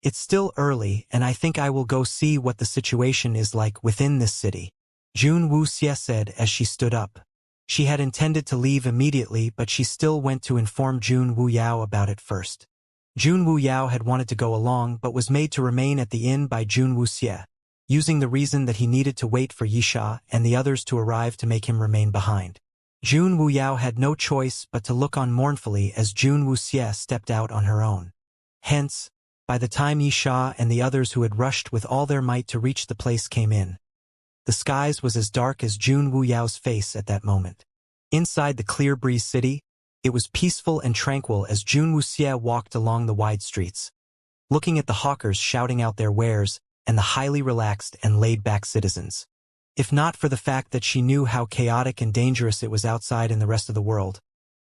"It's still early, and I think I will go see what the situation is like within this city," Jun Wuxia said as she stood up. She had intended to leave immediately, but she still went to inform Jun Wu Yao about it first. Jun Wu Yao had wanted to go along but was made to remain at the inn by Jun Wuxia, using the reason that he needed to wait for Yi Sha and the others to arrive to make him remain behind. Jun Wu Yao had no choice but to look on mournfully as Jun Wuxia stepped out on her own. Hence, by the time Yi Sha and the others who had rushed with all their might to reach the place came in, the skies was as dark as Jun Wu Yao's face at that moment. Inside the Clear Breeze city, it was peaceful and tranquil as Jun Wuxia walked along the wide streets, looking at the hawkers shouting out their wares and the highly relaxed and laid-back citizens. If not for the fact that she knew how chaotic and dangerous it was outside in the rest of the world,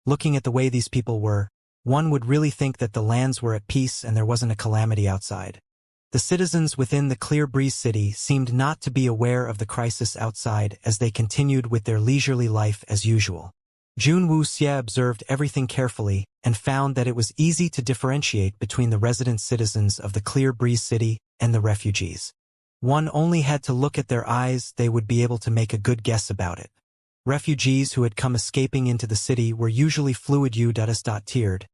looking at the way these people were, one would really think that the lands were at peace and there wasn't a calamity outside. The citizens within the Clear Breeze city seemed not to be aware of the crisis outside as they continued with their leisurely life as usual. Jun Wuxia observed everything carefully and found that it was easy to differentiate between the resident citizens of the Clear Breeze city and the refugees. One only had to look at their eyes, they would be able to make a good guess about it. Refugees who had come escaping into the city were usually fluid-tiered,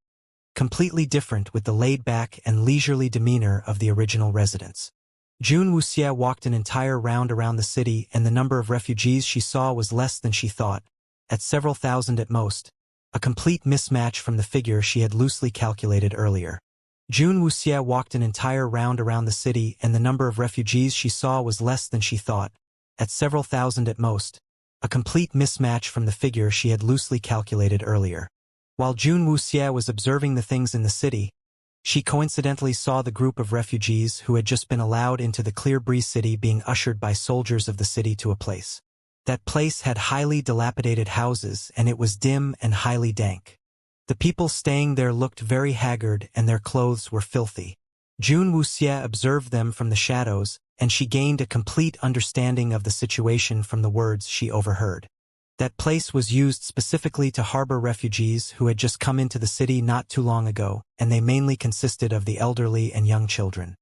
completely different with the laid-back and leisurely demeanor of the original residents. Jun Wuxia walked an entire round around the city, and the number of refugees she saw was less than she thought, at several thousand at most, a complete mismatch from the figure she had loosely calculated earlier. Jun Wuxia walked an entire round around the city, and the number of refugees she saw was less than she thought, at several thousand at most, a complete mismatch from the figure she had loosely calculated earlier. While Jun Wuxia was observing the things in the city, she coincidentally saw the group of refugees who had just been allowed into the Clear Breeze city being ushered by soldiers of the city to a place. That place had highly dilapidated houses, and it was dim and highly dank. The people staying there looked very haggard and their clothes were filthy. Jun Wuxia observed them from the shadows, and she gained a complete understanding of the situation from the words she overheard. That place was used specifically to harbor refugees who had just come into the city not too long ago, and they mainly consisted of the elderly and young children.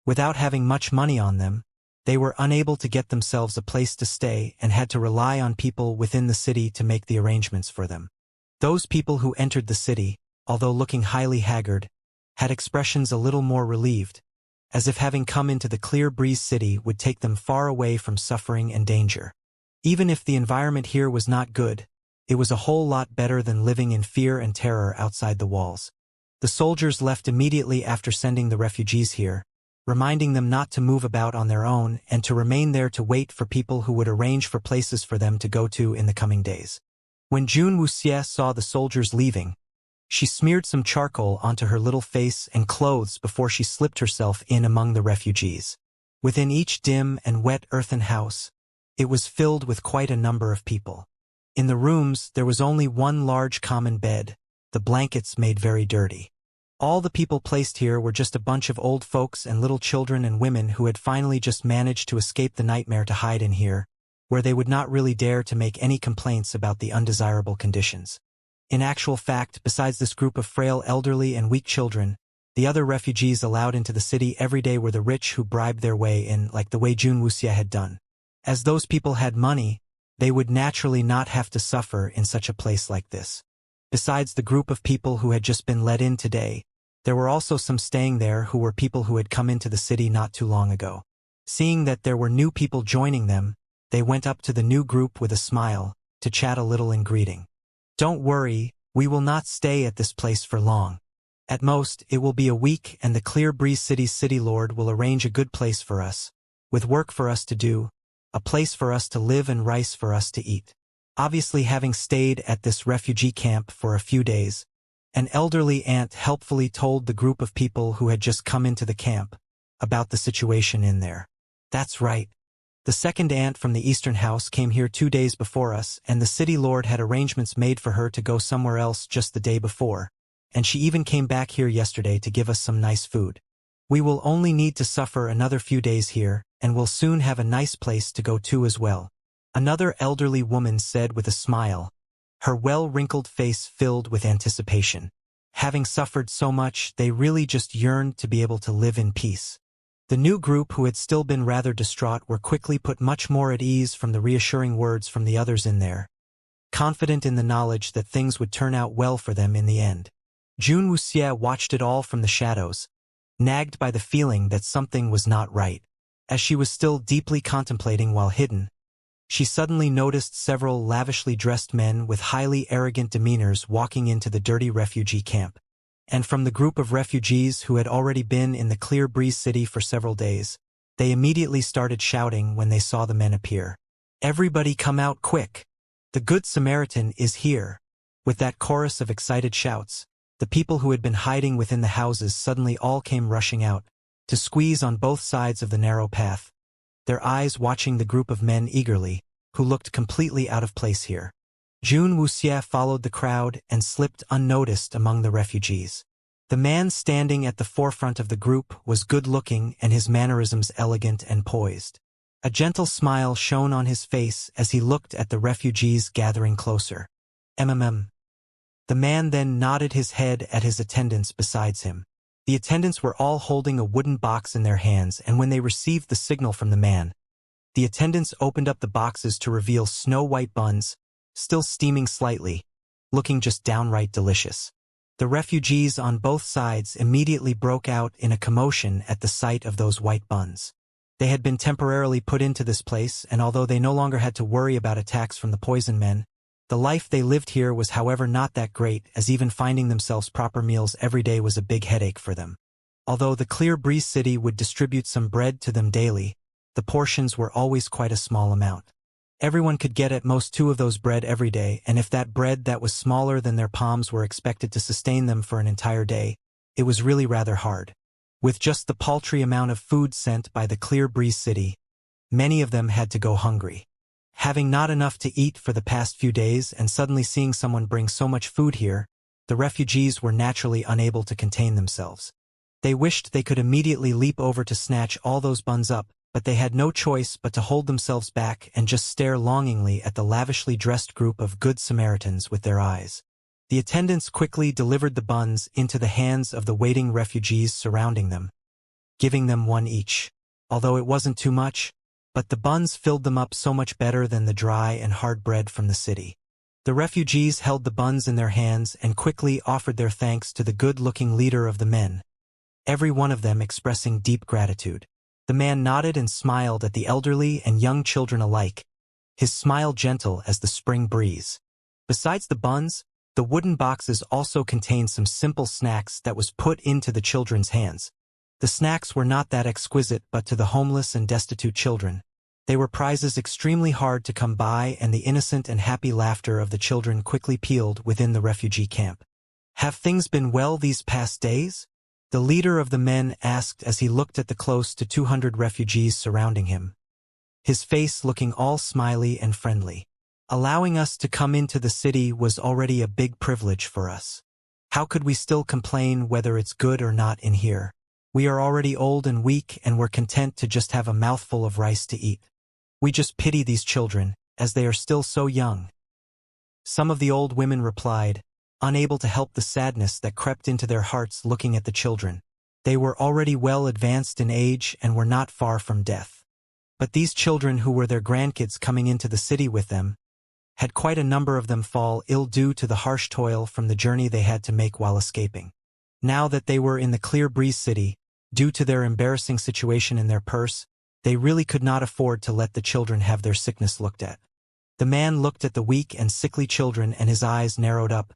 Without having much money on them, they were unable to get themselves a place to stay and had to rely on people within the city to make the arrangements for them. Those people who entered the city, although looking highly haggard, had expressions a little more relieved, as if having come into the Clear Breeze city would take them far away from suffering and danger. Even if the environment here was not good, it was a whole lot better than living in fear and terror outside the walls. The soldiers left immediately after sending the refugees here, reminding them not to move about on their own and to remain there to wait for people who would arrange for places for them to go to in the coming days. When Jun Wuxia saw the soldiers leaving, she smeared some charcoal onto her little face and clothes before she slipped herself in among the refugees. Within each dim and wet earthen house, it was filled with quite a number of people. In the rooms, there was only one large common bed, the blankets made very dirty. All the people placed here were just a bunch of old folks and little children and women who had finally just managed to escape the nightmare to hide in here, where they would not really dare to make any complaints about the undesirable conditions. In actual fact, besides this group of frail elderly and weak children, the other refugees allowed into the city every day were the rich who bribed their way in, like the way Jun Wuxia had done. As those people had money, they would naturally not have to suffer in such a place like this. Besides the group of people who had just been let in today, there were also some staying there who were people who had come into the city not too long ago. Seeing that there were new people joining them, they went up to the new group with a smile, to chat a little in greeting. "Don't worry, we will not stay at this place for long. At most, it will be a week and the Clear Breeze city's city lord will arrange a good place for us, with work for us to do, a place for us to live and rice for us to eat. Obviously, having stayed at this refugee camp for a few days, an elderly aunt helpfully told the group of people who had just come into the camp about the situation in there. That's right. The second aunt from the eastern house came here 2 days before us, and the city lord had arrangements made for her to go somewhere else just the day before, and she even came back here yesterday to give us some nice food. We will only need to suffer another few days here, and will soon have a nice place to go to as well. Another elderly woman said with a smile, her well-wrinkled face filled with anticipation. Having suffered so much, they really just yearned to be able to live in peace. The new group, who had still been rather distraught, were quickly put much more at ease from the reassuring words from the others in there, confident in the knowledge that things would turn out well for them in the end. Jun Wuxie watched it all from the shadows, nagged by the feeling that something was not right. As she was still deeply contemplating while hidden, she suddenly noticed several lavishly dressed men with highly arrogant demeanors walking into the dirty refugee camp. And from the group of refugees who had already been in the Clear Breeze city for several days, they immediately started shouting when they saw the men appear. "Everybody come out quick! The Good Samaritan is here!" With that chorus of excited shouts, the people who had been hiding within the houses suddenly all came rushing out, to squeeze on both sides of the narrow path, their eyes watching the group of men eagerly, who looked completely out of place here. Jun Wuxie followed the crowd and slipped unnoticed among the refugees. The man standing at the forefront of the group was good-looking and his mannerisms elegant and poised. A gentle smile shone on his face as he looked at the refugees gathering closer. The man then nodded his head at his attendants besides him. The attendants were all holding a wooden box in their hands, and when they received the signal from the man, the attendants opened up the boxes to reveal snow-white buns, still steaming slightly, looking just downright delicious. The refugees on both sides immediately broke out in a commotion at the sight of those white buns. They had been temporarily put into this place, and although they no longer had to worry about attacks from the poison men, the life they lived here was however not that great, as even finding themselves proper meals every day was a big headache for them. Although the Clear Breeze city would distribute some bread to them daily, the portions were always quite a small amount. Everyone could get at most 2 of those bread every day, and if that bread that was smaller than their palms were expected to sustain them for an entire day, it was really rather hard. With just the paltry amount of food sent by the Clear Breeze city, many of them had to go hungry. Having not enough to eat for the past few days and suddenly seeing someone bring so much food here, the refugees were naturally unable to contain themselves. They wished they could immediately leap over to snatch all those buns up, but they had no choice but to hold themselves back and just stare longingly at the lavishly dressed group of Good Samaritans with their eyes. The attendants quickly delivered the buns into the hands of the waiting refugees surrounding them, giving them 1 each. Although it wasn't too much, but the buns filled them up so much better than the dry and hard bread from the city. The refugees held the buns in their hands and quickly offered their thanks to the good-looking leader of the men, every one of them expressing deep gratitude. The man nodded and smiled at the elderly and young children alike, his smile gentle as the spring breeze. Besides the buns, the wooden boxes also contained some simple snacks that was put into the children's hands. The snacks were not that exquisite, but to the homeless and destitute children, they were prizes extremely hard to come by, and the innocent and happy laughter of the children quickly pealed within the refugee camp. "Have things been well these past days?" the leader of the men asked as he looked at the close to 200 refugees surrounding him, his face looking all smiley and friendly. "Allowing us to come into the city was already a big privilege for us. How could we still complain whether it's good or not in here? We are already old and weak, and we're content to just have a mouthful of rice to eat. We just pity these children, as they are still so young." Some of the old women replied, unable to help the sadness that crept into their hearts looking at the children. They were already well advanced in age and were not far from death. But these children, who were their grandkids coming into the city with them, had quite a number of them fall ill due to the harsh toil from the journey they had to make while escaping. Now that they were in the Clear Breeze city, due to their embarrassing situation in their purse, they really could not afford to let the children have their sickness looked at. The man looked at the weak and sickly children, and his eyes narrowed up,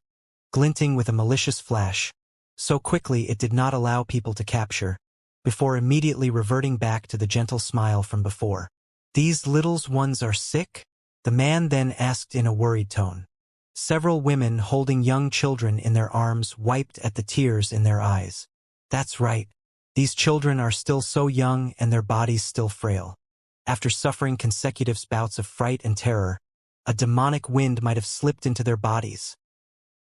glinting with a malicious flash, so quickly it did not allow people to capture, before immediately reverting back to the gentle smile from before. These little ones are sick? The man then asked in a worried tone. Several women holding young children in their arms wiped at the tears in their eyes. That's right. These children are still so young and their bodies still frail. After suffering consecutive bouts of fright and terror, a demonic wind might have slipped into their bodies.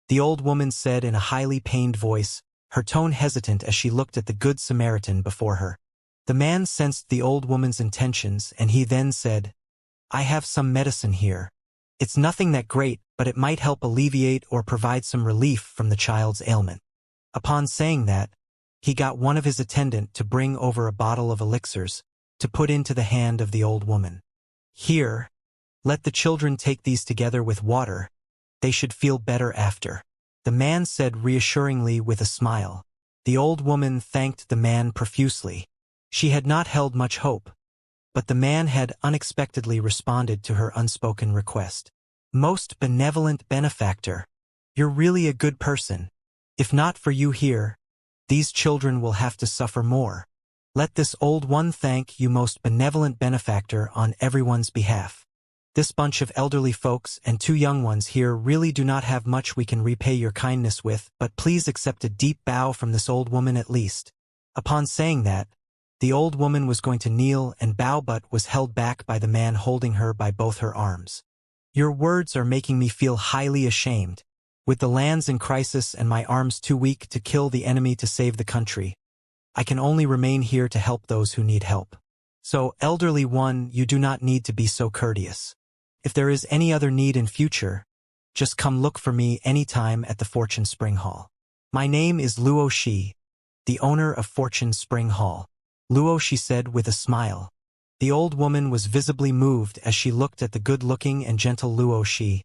The old woman said in a highly pained voice, her tone hesitant as she looked at the Good Samaritan before her. The man sensed the old woman's intentions and he then said, I have some medicine here. It's nothing that great, but it might help alleviate or provide some relief from the child's ailment. Upon saying that, he got one of his attendant to bring over a bottle of elixirs to put into the hand of the old woman. Here, let the children take these together with water. They should feel better after. The man said reassuringly with a smile. The old woman thanked the man profusely. She had not held much hope, but the man had unexpectedly responded to her unspoken request. Most benevolent benefactor, you're really a good person. If not for you here, these children will have to suffer more. Let this old one thank you, most benevolent benefactor, on everyone's behalf. This bunch of elderly folks and 2 young ones here really do not have much we can repay your kindness with, but please accept a deep bow from this old woman at least. Upon saying that, the old woman was going to kneel and bow but was held back by the man holding her by both her arms. Your words are making me feel highly ashamed. With the lands in crisis and my arms too weak to kill the enemy to save the country, I can only remain here to help those who need help. So, elderly one, you do not need to be so courteous. If there is any other need in future, just come look for me anytime at the Fortune Spring Hall. My name is Luo Shi, the owner of Fortune Spring Hall. Luo, she said with a smile. The old woman was visibly moved as she looked at the good-looking and gentle Luo Shi,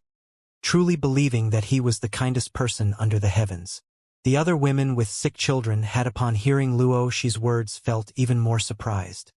truly believing that he was the kindest person under the heavens. The other women with sick children had, upon hearing Luo Shi's words, felt even more surprised.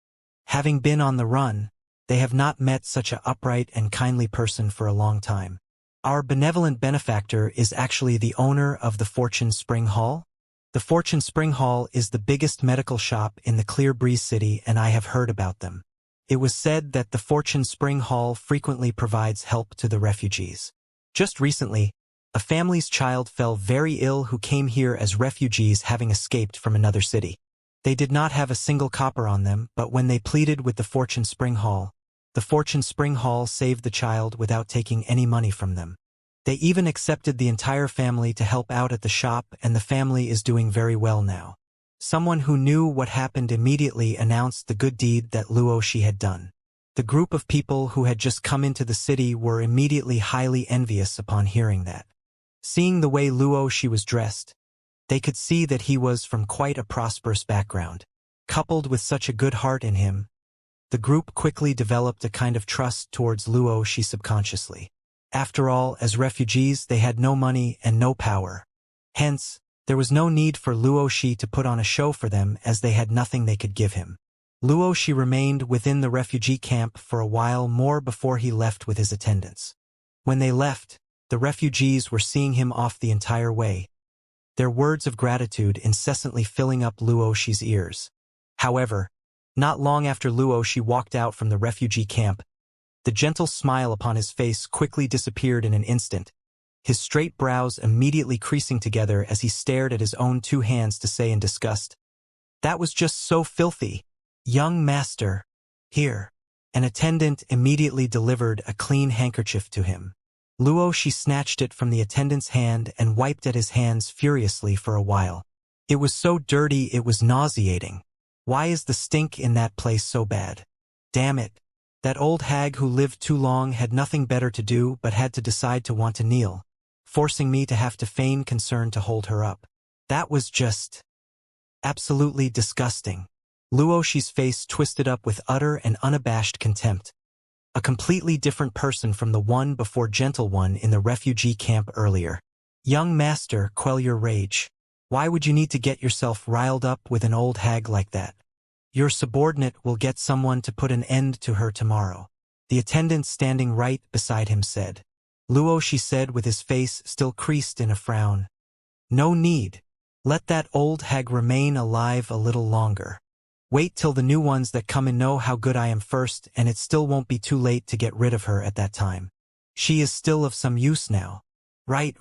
Having been on the run, they have not met such an upright and kindly person for a long time. Our benevolent benefactor is actually the owner of the Fortune Spring Hall? The Fortune Spring Hall is the biggest medical shop in the Clear Breeze City, and I have heard about them. It was said that the Fortune Spring Hall frequently provides help to the refugees. Just recently, a family's child fell very ill who came here as refugees having escaped from another city. They did not have a single copper on them, but when they pleaded with the Fortune Spring Hall, the Fortune Spring Hall saved the child without taking any money from them. They even accepted the entire family to help out at the shop, and the family is doing very well now. Someone who knew what happened immediately announced the good deed that Luo Shi had done. The group of people who had just come into the city were immediately highly envious upon hearing that. Seeing the way Luo Shi was dressed, they could see that he was from quite a prosperous background. Coupled with such a good heart in him, the group quickly developed a kind of trust towards Luo Shi subconsciously. After all, as refugees, they had no money and no power. Hence, there was no need for Luo Shi to put on a show for them, as they had nothing they could give him. Luo Shi remained within the refugee camp for a while more before he left with his attendants. When they left, the refugees were seeing him off the entire way, their words of gratitude incessantly filling up Luo Shi's ears. However, not long after Luo Shi walked out from the refugee camp, the gentle smile upon his face quickly disappeared in an instant, his straight brows immediately creasing together as he stared at his own 2 hands to say in disgust, "That was just so filthy. Young master, here." An attendant immediately delivered a clean handkerchief to him. Luo Shi snatched it from the attendant's hand and wiped at his hands furiously for a while. It was so dirty it was nauseating. Why is the stink in that place so bad? Damn it. That old hag who lived too long had nothing better to do but had to decide to want to kneel, forcing me to have to feign concern to hold her up. That was just absolutely disgusting. Luo Shi's face twisted up with utter and unabashed contempt. A completely different person from the one before, gentle one in the refugee camp earlier. Young master, quell your rage. Why would you need to get yourself riled up with an old hag like that? Your subordinate will get someone to put an end to her tomorrow. The attendant standing right beside him said. Luo Shi said with his face still creased in a frown. No need. Let that old hag remain alive a little longer. Wait till the new ones that come in know how good I am first, and it still won't be too late to get rid of her at that time. She is still of some use now. Right.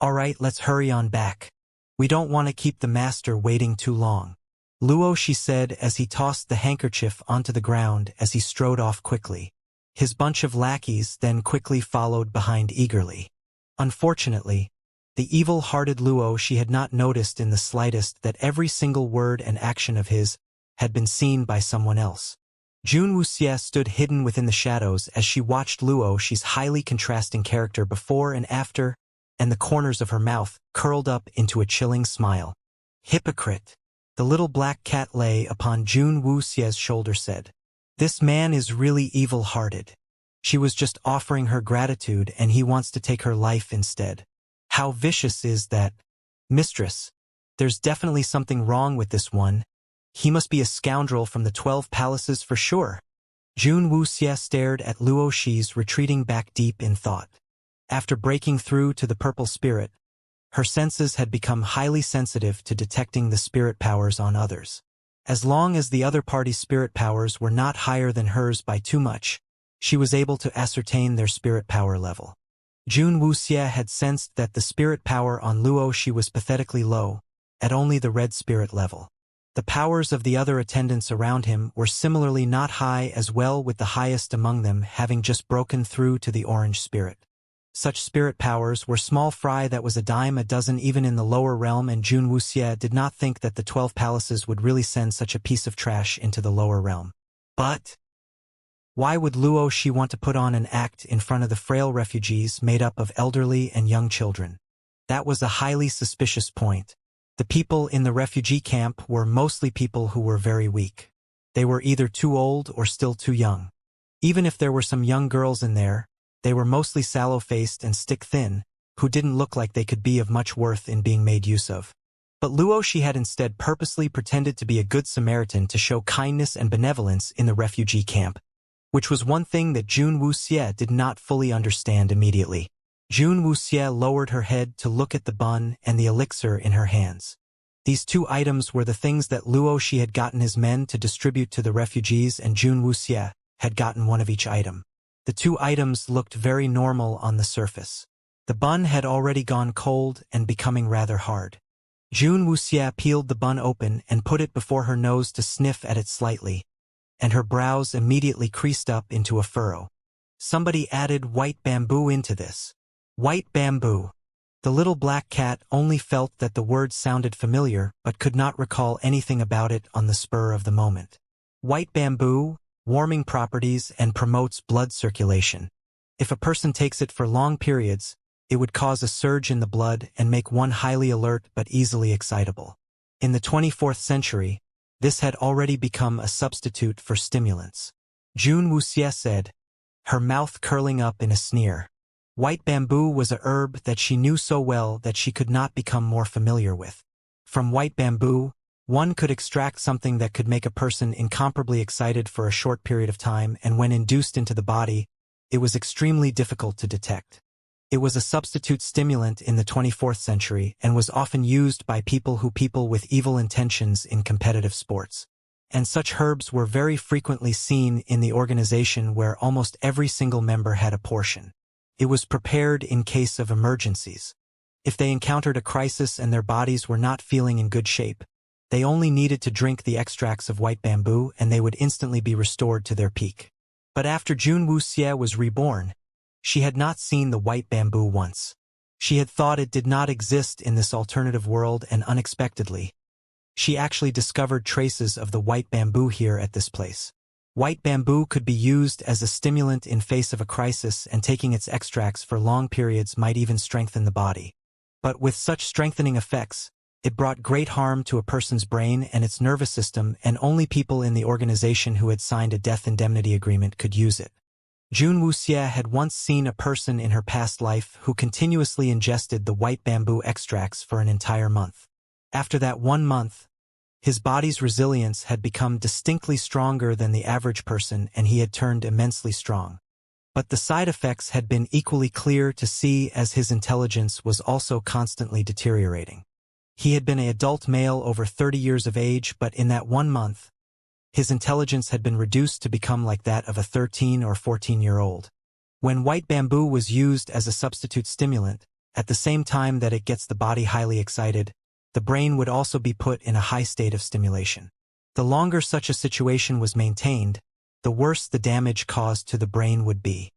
Alright, let's hurry on back. We don't want to keep the master waiting too long. Luo, she said as he tossed the handkerchief onto the ground as he strode off quickly. His bunch of lackeys then quickly followed behind eagerly. Unfortunately, the evil-hearted Luo, she had not noticed in the slightest that every single word and action of his had been seen by someone else. Jun Wuxie stood hidden within the shadows as she watched Luo, she's highly contrasting character before and after, and the corners of her mouth curled up into a chilling smile. Hypocrite. The little black cat lay upon Jun Wuxie's shoulder said, "This man is really evil-hearted. She was just offering her gratitude and he wants to take her life instead. How vicious is that? Mistress, there's definitely something wrong with this one. He must be a scoundrel from the 12 palaces for sure." Jun Wuxie stared at Luo Shi's retreating back deep in thought. After breaking through to the purple spirit, her senses had become highly sensitive to detecting the spirit powers on others. As long as the other party's spirit powers were not higher than hers by too much, she was able to ascertain their spirit power level. Jun Wuxie had sensed that the spirit power on Luo Shi was pathetically low, at only the red spirit level. The powers of the other attendants around him were similarly not high as well, with the highest among them having just broken through to the orange spirit. Such spirit powers were small fry that was a dime a dozen even in the lower realm, and Jun Wuxie did not think that the 12 palaces would really send such a piece of trash into the lower realm. But why would Luo Shi want to put on an act in front of the frail refugees made up of elderly and young children? That was a highly suspicious point. The people in the refugee camp were mostly people who were very weak. They were either too old or still too young. Even if there were some young girls in there, they were mostly sallow-faced and stick-thin, who didn't look like they could be of much worth in being made use of. But Luo Shi had instead purposely pretended to be a good Samaritan to show kindness and benevolence in the refugee camp, which was one thing that Jun Wuxie did not fully understand immediately. Jun Wuxie lowered her head to look at the bun and the elixir in her hands. These two items were the things that Luo Shi had gotten his men to distribute to the refugees, and Jun Wuxie had gotten one of each item. The two items looked very normal on the surface. The bun had already gone cold and becoming rather hard. Jun Wuxie peeled the bun open and put it before her nose to sniff at it slightly, and her brows immediately creased up into a furrow. Somebody added white bamboo into this. White bamboo. The little black cat only felt that the word sounded familiar but could not recall anything about it on the spur of the moment. White bamboo, warming properties, and promotes blood circulation. If a person takes it for long periods, it would cause a surge in the blood and make one highly alert but easily excitable. In the 24th century, this had already become a substitute for stimulants. Jun Wuxie said, her mouth curling up in a sneer. White bamboo was a herb that she knew so well that she could not become more familiar with. From white bamboo, one could extract something that could make a person incomparably excited for a short period of time, and when induced into the body, it was extremely difficult to detect. It was a substitute stimulant in the 24th century and was often used by people with evil intentions in competitive sports. And such herbs were very frequently seen in the organization, where almost every single member had a portion. It was prepared in case of emergencies. If they encountered a crisis and their bodies were not feeling in good shape, they only needed to drink the extracts of white bamboo and they would instantly be restored to their peak. But after Jun Wuxie was reborn, she had not seen the white bamboo once. She had thought it did not exist in this alternative world, and unexpectedly, she actually discovered traces of the white bamboo here at this place. White bamboo could be used as a stimulant in face of a crisis, and taking its extracts for long periods might even strengthen the body. But with such strengthening effects, it brought great harm to a person's brain and its nervous system, and only people in the organization who had signed a death indemnity agreement could use it. Jun Wuxie had once seen a person in her past life who continuously ingested the white bamboo extracts for an entire month. After that 1 month, his body's resilience had become distinctly stronger than the average person, and he had turned immensely strong. But the side effects had been equally clear to see, as his intelligence was also constantly deteriorating. He had been an adult male over 30 years of age, but in that 1 month, His intelligence had been reduced to become like that of a 13 or 14-year-old. When white bamboo was used as a substitute stimulant, at the same time that it gets the body highly excited, the brain would also be put in a high state of stimulation. The longer such a situation was maintained, the worse the damage caused to the brain would be.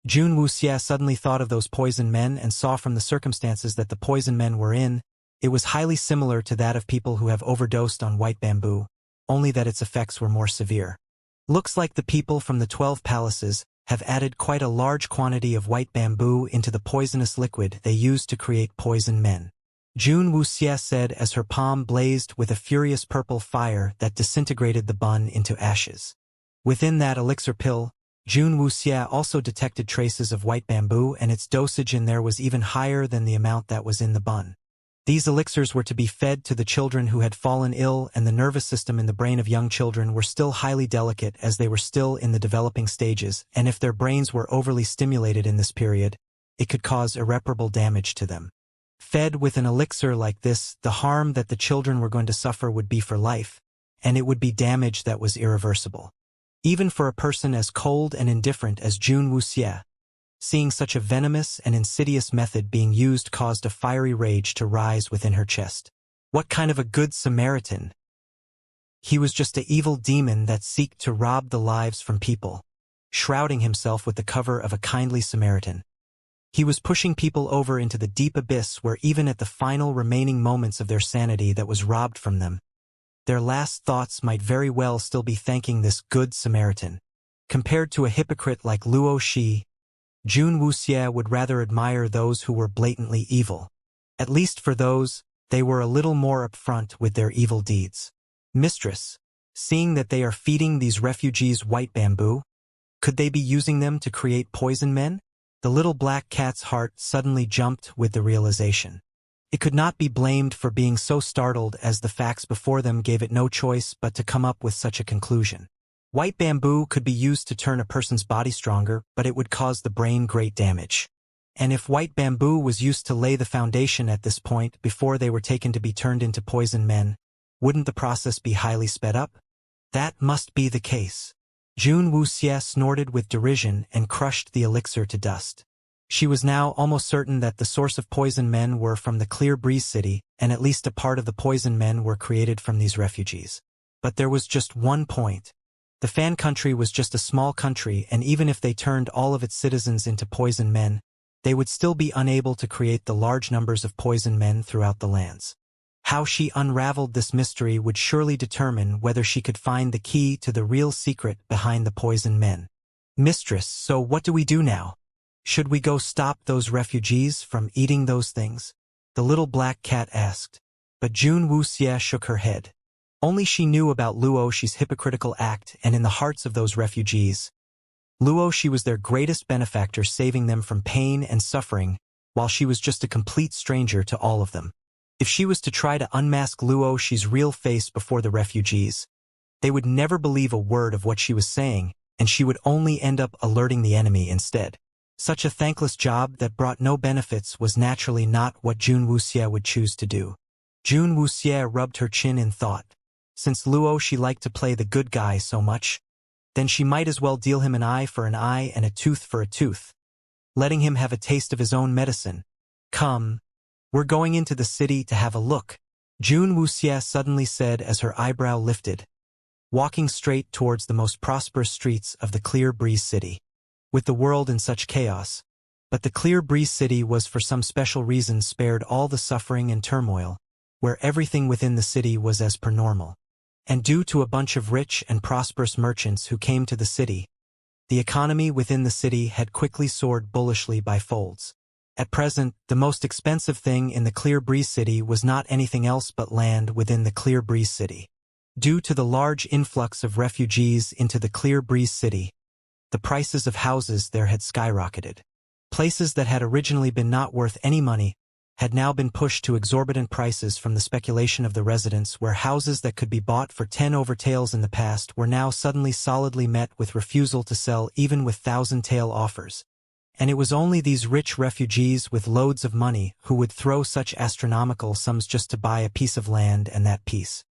Jun Wuxia suddenly thought of those poison men and saw from the circumstances that the poison men were in, it was highly similar to that of people who have overdosed on white bamboo, only that its effects were more severe. Looks like the people from the 12 palaces have added quite a large quantity of white bamboo into the poisonous liquid they used to create poison men. Jun Wuxia said as her palm blazed with a furious purple fire that disintegrated the bun into ashes. Within that elixir pill, Jun Wuxia also detected traces of white bamboo, and its dosage in there was even higher than the amount that was in the bun. These elixirs were to be fed to the children who had fallen ill, and the nervous system in the brain of young children were still highly delicate as they were still in the developing stages, and if their brains were overly stimulated in this period, it could cause irreparable damage to them. Fed with an elixir like this, the harm that the children were going to suffer would be for life, and it would be damage that was irreversible. Even for a person as cold and indifferent as Jun Wuxia, seeing such a venomous and insidious method being used caused a fiery rage to rise within her chest. What kind of a good Samaritan? He was just an evil demon that seeked to rob the lives from people, shrouding himself with the cover of a kindly Samaritan. He was pushing people over into the deep abyss where even at the final remaining moments of their sanity that was robbed from them, their last thoughts might very well still be thanking this good Samaritan. Compared to a hypocrite like Luo Shi, Jun Wuxia would rather admire those who were blatantly evil. At least for those, they were a little more upfront with their evil deeds. Mistress, seeing that they are feeding these refugees white bamboo, could they be using them to create poison men? The little black cat's heart suddenly jumped with the realization. It could not be blamed for being so startled, as the facts before them gave it no choice but to come up with such a conclusion. White bamboo could be used to turn a person's body stronger, but it would cause the brain great damage. And if white bamboo was used to lay the foundation at this point before they were taken to be turned into poison men, wouldn't the process be highly sped up? That must be the case. Jun Wuxia snorted with derision and crushed the elixir to dust. She was now almost certain that the source of poison men were from the Clear Breeze City, and at least a part of the poison men were created from these refugees. But there was just one point. The Fan country was just a small country, and even if they turned all of its citizens into poison men, they would still be unable to create the large numbers of poison men throughout the lands. How she unraveled this mystery would surely determine whether she could find the key to the real secret behind the poison men. Mistress, so what do we do now? Should we go stop those refugees from eating those things? The little black cat asked. But Jun Wuxia shook her head. Only she knew about Luo Shi's hypocritical act, and in the hearts of those refugees, Luo Shi was their greatest benefactor, saving them from pain and suffering, while she was just a complete stranger to all of them. If she was to try to unmask Luo Shi's real face before the refugees, they would never believe a word of what she was saying, and she would only end up alerting the enemy instead. Such a thankless job that brought no benefits was naturally not what Jun Wuxia would choose to do. Jun Wuxia rubbed her chin in thought. Since Luo Shi liked to play the good guy so much, then she might as well deal him an eye for an eye and a tooth for a tooth, letting him have a taste of his own medicine. Come, we're going into the city to have a look, Jun Wuxia suddenly said as her eyebrow lifted, walking straight towards the most prosperous streets of the Clear Breeze City. With the world in such chaos, but the Clear Breeze City was for some special reason spared all the suffering and turmoil, where everything within the city was as per normal. And due to a bunch of rich and prosperous merchants who came to the city, the economy within the city had quickly soared bullishly by folds. At present, the most expensive thing in the Clear Breeze City was not anything else but land within the Clear Breeze City. Due to the large influx of refugees into the Clear Breeze City, the prices of houses there had skyrocketed. Places that had originally been not worth any money had now been pushed to exorbitant prices from the speculation of the residents, where houses that could be bought for 10 over taels in the past were now suddenly solidly met with refusal to sell even with 1,000-tael offers. And it was only these rich refugees with loads of money who would throw such astronomical sums just to buy a piece of land, and that piece.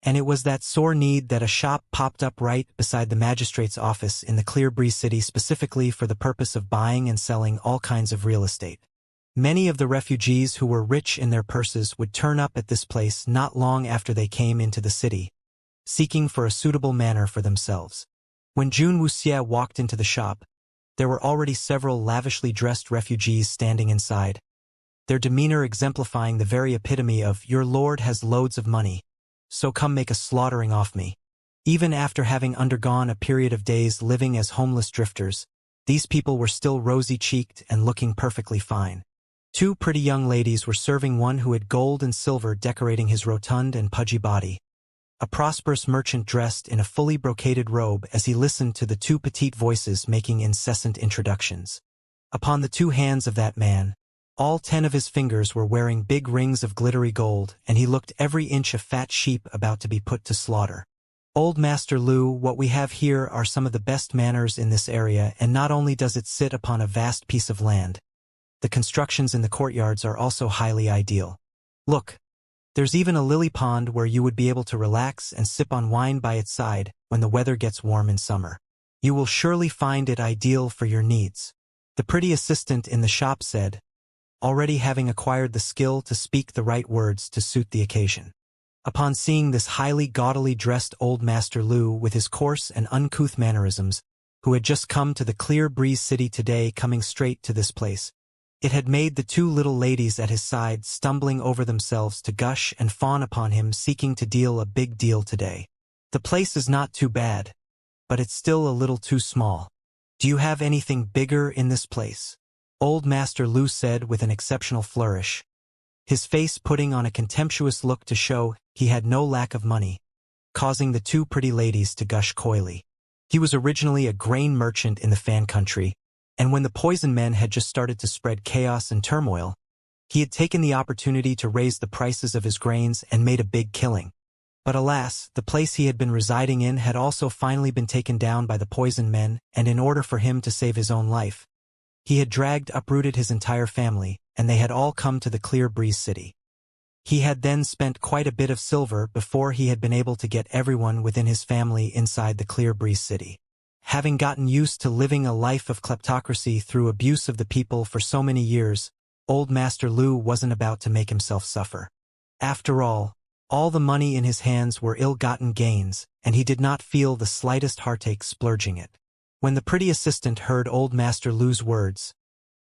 And it was that sore need that a shop popped up right beside the magistrate's office in the Clear Breeze city specifically for the purpose of buying and selling all kinds of real estate. Many of the refugees who were rich in their purses would turn up at this place not long after they came into the city, seeking for a suitable manor for themselves. When Jun Wuxie walked into the shop, there were already several lavishly dressed refugees standing inside, their demeanor exemplifying the very epitome of, "Your lord has loads of money, so come make a slaughtering off me." Even after having undergone a period of days living as homeless drifters, these people were still rosy-cheeked and looking perfectly fine. Two pretty young ladies were serving one who had gold and silver decorating his rotund and pudgy body. A prosperous merchant dressed in a fully brocaded robe as he listened to the two petite voices making incessant introductions. Upon the two hands of that man, all 10 of his fingers were wearing big rings of glittery gold, and he looked every inch a fat sheep about to be put to slaughter. "Old Master Lu, what we have here are some of the best manors in this area, and not only does it sit upon a vast piece of land, the constructions in the courtyards are also highly ideal. Look, there's even a lily pond where you would be able to relax and sip on wine by its side when the weather gets warm in summer. You will surely find it ideal for your needs," the pretty assistant in the shop said, already having acquired the skill to speak the right words to suit the occasion. Upon seeing this highly gaudily dressed old Master Lu with his coarse and uncouth mannerisms, who had just come to the Clear Breeze city today coming straight to this place, it had made the two little ladies at his side stumbling over themselves to gush and fawn upon him, seeking to deal a big deal today. "The place is not too bad, but it's still a little too small. Do you have anything bigger in this place?" Old Master Lu said with an exceptional flourish, his face putting on a contemptuous look to show he had no lack of money, causing the two pretty ladies to gush coyly. He was originally a grain merchant in the Fan country, and when the poison men had just started to spread chaos and turmoil, he had taken the opportunity to raise the prices of his grains and made a big killing. But alas, the place he had been residing in had also finally been taken down by the poison men, and in order for him to save his own life, he had uprooted his entire family, and they had all come to the Clear Breeze city. He had then spent quite a bit of silver before he had been able to get everyone within his family inside the Clear Breeze city. Having gotten used to living a life of kleptocracy through abuse of the people for so many years, old Master Lu wasn't about to make himself suffer. After all the money in his hands were ill-gotten gains, and he did not feel the slightest heartache splurging it. When the pretty assistant heard old Master Lu's words,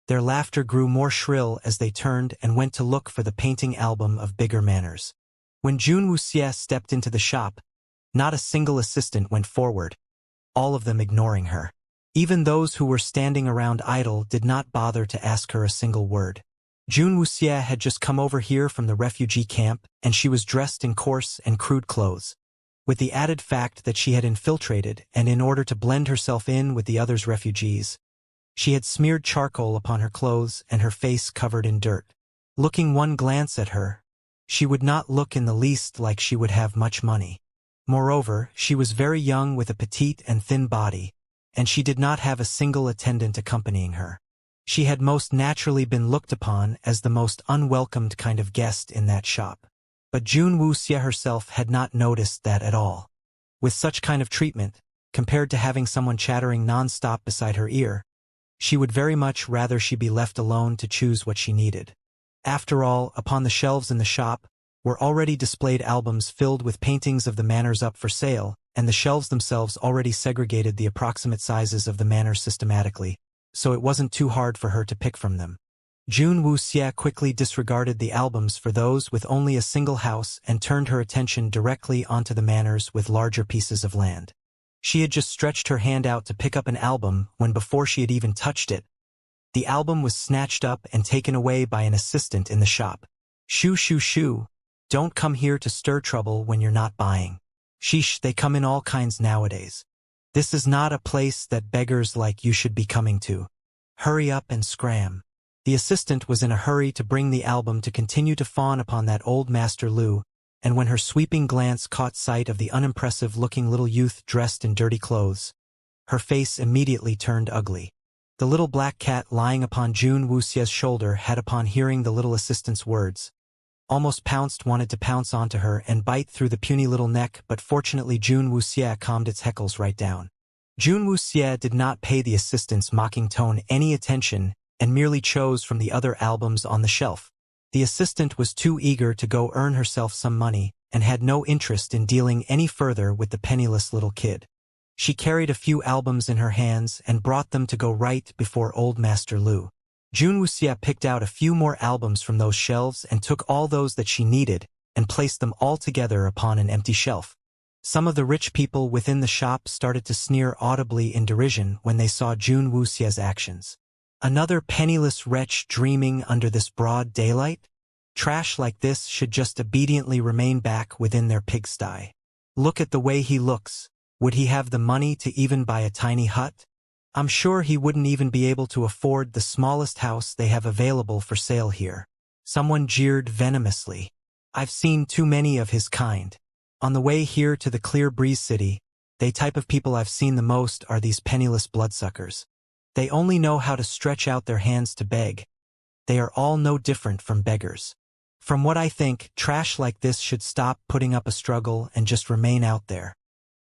their laughter grew more shrill as they turned and went to look for the painting album of bigger manners. When Jun Wuxie stepped into the shop, not a single assistant went forward, all of them ignoring her. Even those who were standing around idle did not bother to ask her a single word. Jun Wuxie had just come over here from the refugee camp, and she was dressed in coarse and crude clothes, with the added fact that she had infiltrated, and in order to blend herself in with the others' refugees, she had smeared charcoal upon her clothes and her face covered in dirt. Looking one glance at her, she would not look in the least like she would have much money. Moreover, she was very young with a petite and thin body, and she did not have a single attendant accompanying her. She had most naturally been looked upon as the most unwelcomed kind of guest in that shop. But Jun Wuxie herself had not noticed that at all. With such kind of treatment, compared to having someone chattering non-stop beside her ear, she would very much rather she be left alone to choose what she needed. After all, upon the shelves in the shop were already displayed albums filled with paintings of the manors up for sale, and the shelves themselves already segregated the approximate sizes of the manors systematically, so it wasn't too hard for her to pick from them. Jun Wuxie quickly disregarded the albums for those with only a single house and turned her attention directly onto the manors with larger pieces of land. She had just stretched her hand out to pick up an album when, before she had even touched it, the album was snatched up and taken away by an assistant in the shop. "Shoo shoo shoo, don't come here to stir trouble when you're not buying. Sheesh, they come in all kinds nowadays. This is not a place that beggars like you should be coming to. Hurry up and scram." The assistant was in a hurry to bring the album to continue to fawn upon that old Master Lu, and when her sweeping glance caught sight of the unimpressive-looking little youth dressed in dirty clothes, her face immediately turned ugly. The little black cat lying upon Jun Wuxie's shoulder had, upon hearing the little assistant's words, almost wanted to pounce onto her and bite through the puny little neck, but fortunately Jun Wuxie calmed its heckles right down. Jun Wuxie did not pay the assistant's mocking tone any attention and merely chose from the other albums on the shelf. The assistant was too eager to go earn herself some money and had no interest in dealing any further with the penniless little kid. She carried a few albums in her hands and brought them to go right before Old Master Lu. Jun Wuxie picked out a few more albums from those shelves and took all those that she needed and placed them all together upon an empty shelf. Some of the rich people within the shop started to sneer audibly in derision when they saw Jun Wuxie's actions. Another penniless wretch dreaming under this broad daylight? Trash like this should just obediently remain back within their pigsty. Look at the way he looks. Would he have the money to even buy a tiny hut? I'm sure he wouldn't even be able to afford the smallest house they have available for sale here. Someone jeered venomously. I've seen too many of his kind. On the way here to the Clear Breeze City, the type of people I've seen the most are these penniless bloodsuckers. They only know how to stretch out their hands to beg. They are all no different from beggars. From what I think, trash like this should stop putting up a struggle and just remain out there.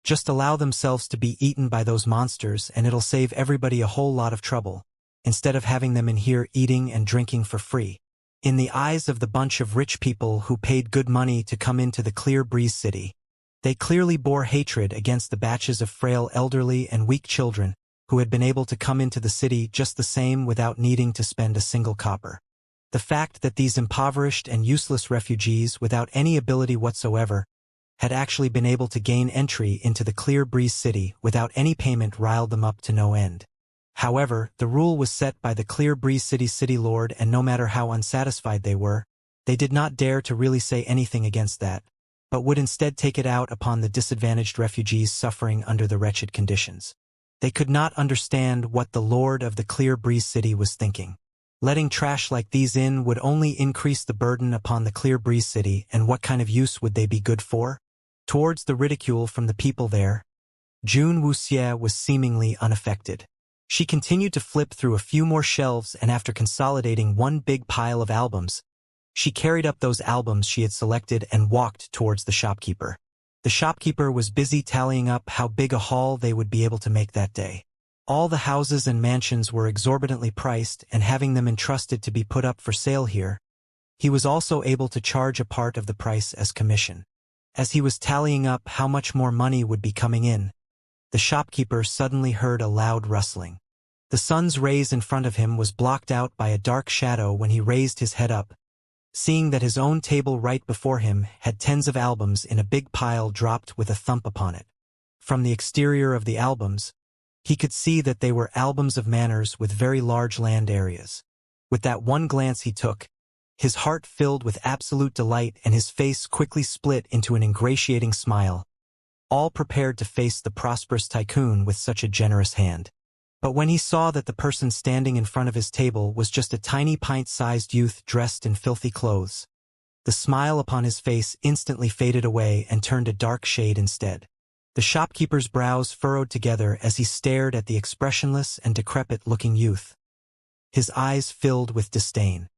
Just allow themselves to be eaten by those monsters and it'll save everybody a whole lot of trouble, instead of having them in here eating and drinking for free. In the eyes of the bunch of rich people who paid good money to come into the Clear Breeze City, they clearly bore hatred against the batches of frail elderly and weak children who had been able to come into the city just the same without needing to spend a single copper. The fact that these impoverished and useless refugees without any ability whatsoever had actually been able to gain entry into the Clear Breeze City without any payment riled them up to no end. However, the rule was set by the Clear Breeze City city lord, and no matter how unsatisfied they were, they did not dare to really say anything against that, but would instead take it out upon the disadvantaged refugees suffering under the wretched conditions. They could not understand what the lord of the Clear Breeze City was thinking. Letting trash like these in would only increase the burden upon the Clear Breeze City, and what kind of use would they be good for? Towards the ridicule from the people there, Jun Wuxie was seemingly unaffected. She continued to flip through a few more shelves, and after consolidating one big pile of albums, she carried up those albums she had selected and walked towards the shopkeeper. The shopkeeper was busy tallying up how big a haul they would be able to make that day. All the houses and mansions were exorbitantly priced, and having them entrusted to be put up for sale here, he was also able to charge a part of the price as commission. As he was tallying up how much more money would be coming in, the shopkeeper suddenly heard a loud rustling. The sun's rays in front of him was blocked out by a dark shadow when he raised his head up, seeing that his own table right before him had tens of albums in a big pile dropped with a thump upon it. From the exterior of the albums, he could see that they were albums of manors with very large land areas. With that one glance he took, his heart filled with absolute delight and his face quickly split into an ingratiating smile, all prepared to face the prosperous tycoon with such a generous hand. But when he saw that the person standing in front of his table was just a tiny pint-sized youth dressed in filthy clothes, the smile upon his face instantly faded away and turned a dark shade instead. The shopkeeper's brows furrowed together as he stared at the expressionless and decrepit-looking youth. His eyes filled with disdain.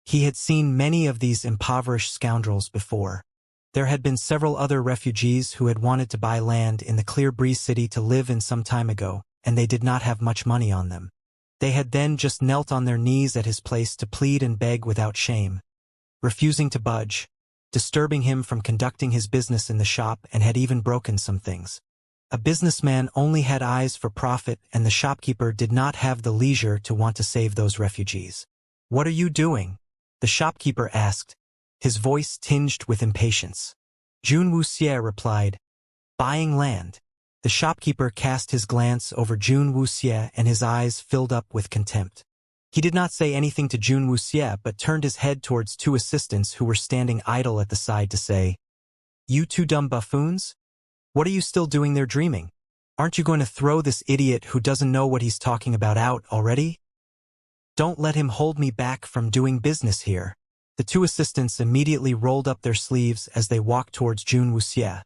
He had seen many of these impoverished scoundrels before. There had been several other refugees who had wanted to buy land in the Clear Breeze City to live in some time ago, and they did not have much money on them. They had then just knelt on their knees at his place to plead and beg without shame, refusing to budge, disturbing him from conducting his business in the shop, and had even broken some things. A businessman only had eyes for profit, and the shopkeeper did not have the leisure to want to save those refugees. "What are you doing?" the shopkeeper asked, his voice tinged with impatience. Jun Wuxie replied, "Buying land." The shopkeeper cast his glance over Jun Wuxie and his eyes filled up with contempt. He did not say anything to Jun Wuxie but turned his head towards two assistants who were standing idle at the side to say, "You two dumb buffoons? What are you still doing there dreaming? Aren't you going to throw this idiot who doesn't know what he's talking about out already? Don't let him hold me back from doing business here." The two assistants immediately rolled up their sleeves as they walked towards Jun Wuxie,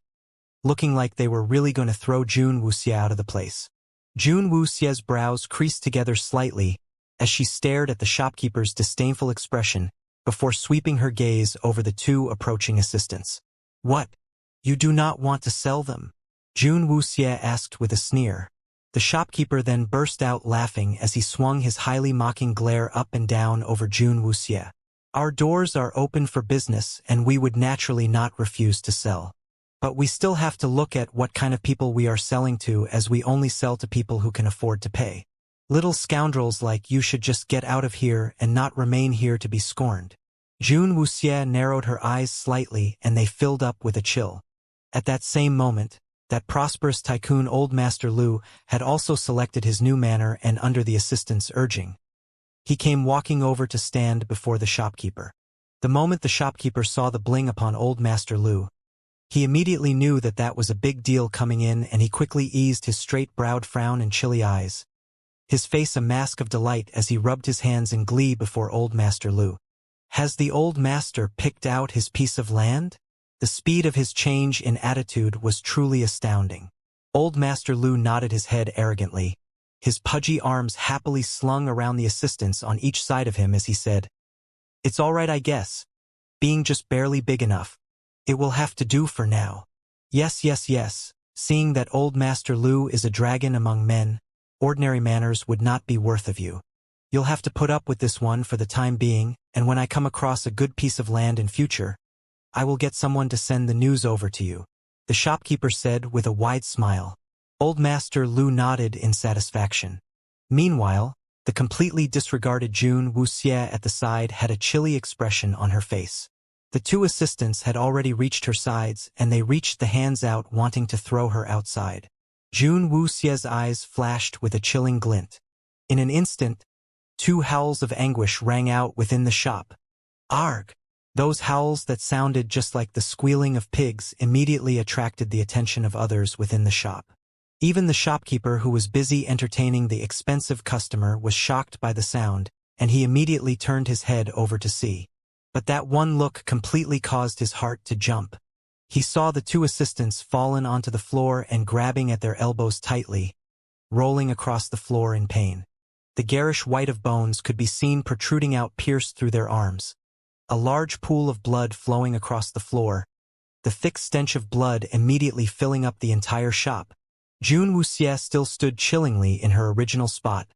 looking like they were really going to throw Jun Wuxie out of the place. Jun Wuxie's brows creased together slightly as she stared at the shopkeeper's disdainful expression before sweeping her gaze over the two approaching assistants. "What? You do not want to sell them?" Jun Wuxie asked with a sneer. The shopkeeper then burst out laughing as he swung his highly mocking glare up and down over Jun Wuxie. "Our doors are open for business and we would naturally not refuse to sell. But we still have to look at what kind of people we are selling to, as we only sell to people who can afford to pay. Little scoundrels like you should just get out of here and not remain here to be scorned." Jun Wuxie narrowed her eyes slightly and they filled up with a chill. At that same moment, that prosperous tycoon Old Master Lu had also selected his new manner, and under the assistant's urging, he came walking over to stand before the shopkeeper. The moment the shopkeeper saw the bling upon Old Master Lu, he immediately knew that that was a big deal coming in, and he quickly eased his straight-browed frown and chilly eyes, his face a mask of delight as he rubbed his hands in glee before Old Master Lu. Has the old master picked out his piece of land? The speed of his change in attitude was truly astounding. Old Master Lu nodded his head arrogantly, his pudgy arms happily slung around the assistants on each side of him as he said, "It's all right, I guess. Being just barely big enough. It will have to do for now." Yes, yes, yes. Seeing that Old Master Lu is a dragon among men, ordinary manners would not be worth of you. You'll have to put up with this one for the time being, and when I come across a good piece of land in future, I will get someone to send the news over to you," the shopkeeper said with a wide smile. Old Master Lu nodded in satisfaction. Meanwhile, the completely disregarded Jun Wuxie at the side had a chilly expression on her face. The two assistants had already reached her sides, and they reached the hands out, wanting to throw her outside. Jun Wuxie's eyes flashed with a chilling glint. In an instant, two howls of anguish rang out within the shop. Arg! Those howls that sounded just like the squealing of pigs immediately attracted the attention of others within the shop. Even the shopkeeper, who was busy entertaining the expensive customer, was shocked by the sound, and he immediately turned his head over to see. But that one look completely caused his heart to jump. He saw the two assistants fallen onto the floor and grabbing at their elbows tightly, rolling across the floor in pain. The garish white of bones could be seen protruding out, pierced through their arms. A large pool of blood flowing across the floor, the thick stench of blood immediately filling up the entire shop. Jun Wuxie still stood chillingly in her original spot,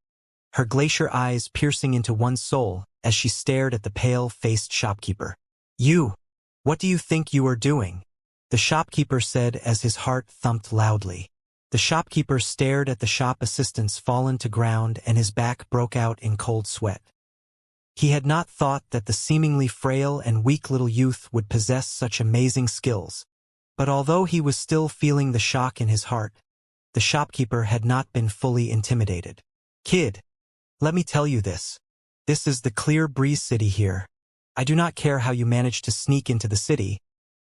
her glacier eyes piercing into one's soul as she stared at the pale-faced shopkeeper. "You! What do you think you are doing?" the shopkeeper said as his heart thumped loudly. The shopkeeper stared at the shop assistants fallen to ground, and his back broke out in cold sweat. He had not thought that the seemingly frail and weak little youth would possess such amazing skills. But although he was still feeling the shock in his heart, the shopkeeper had not been fully intimidated. "Kid, let me tell you this. This is the Clear Breeze City here. I do not care how you manage to sneak into the city,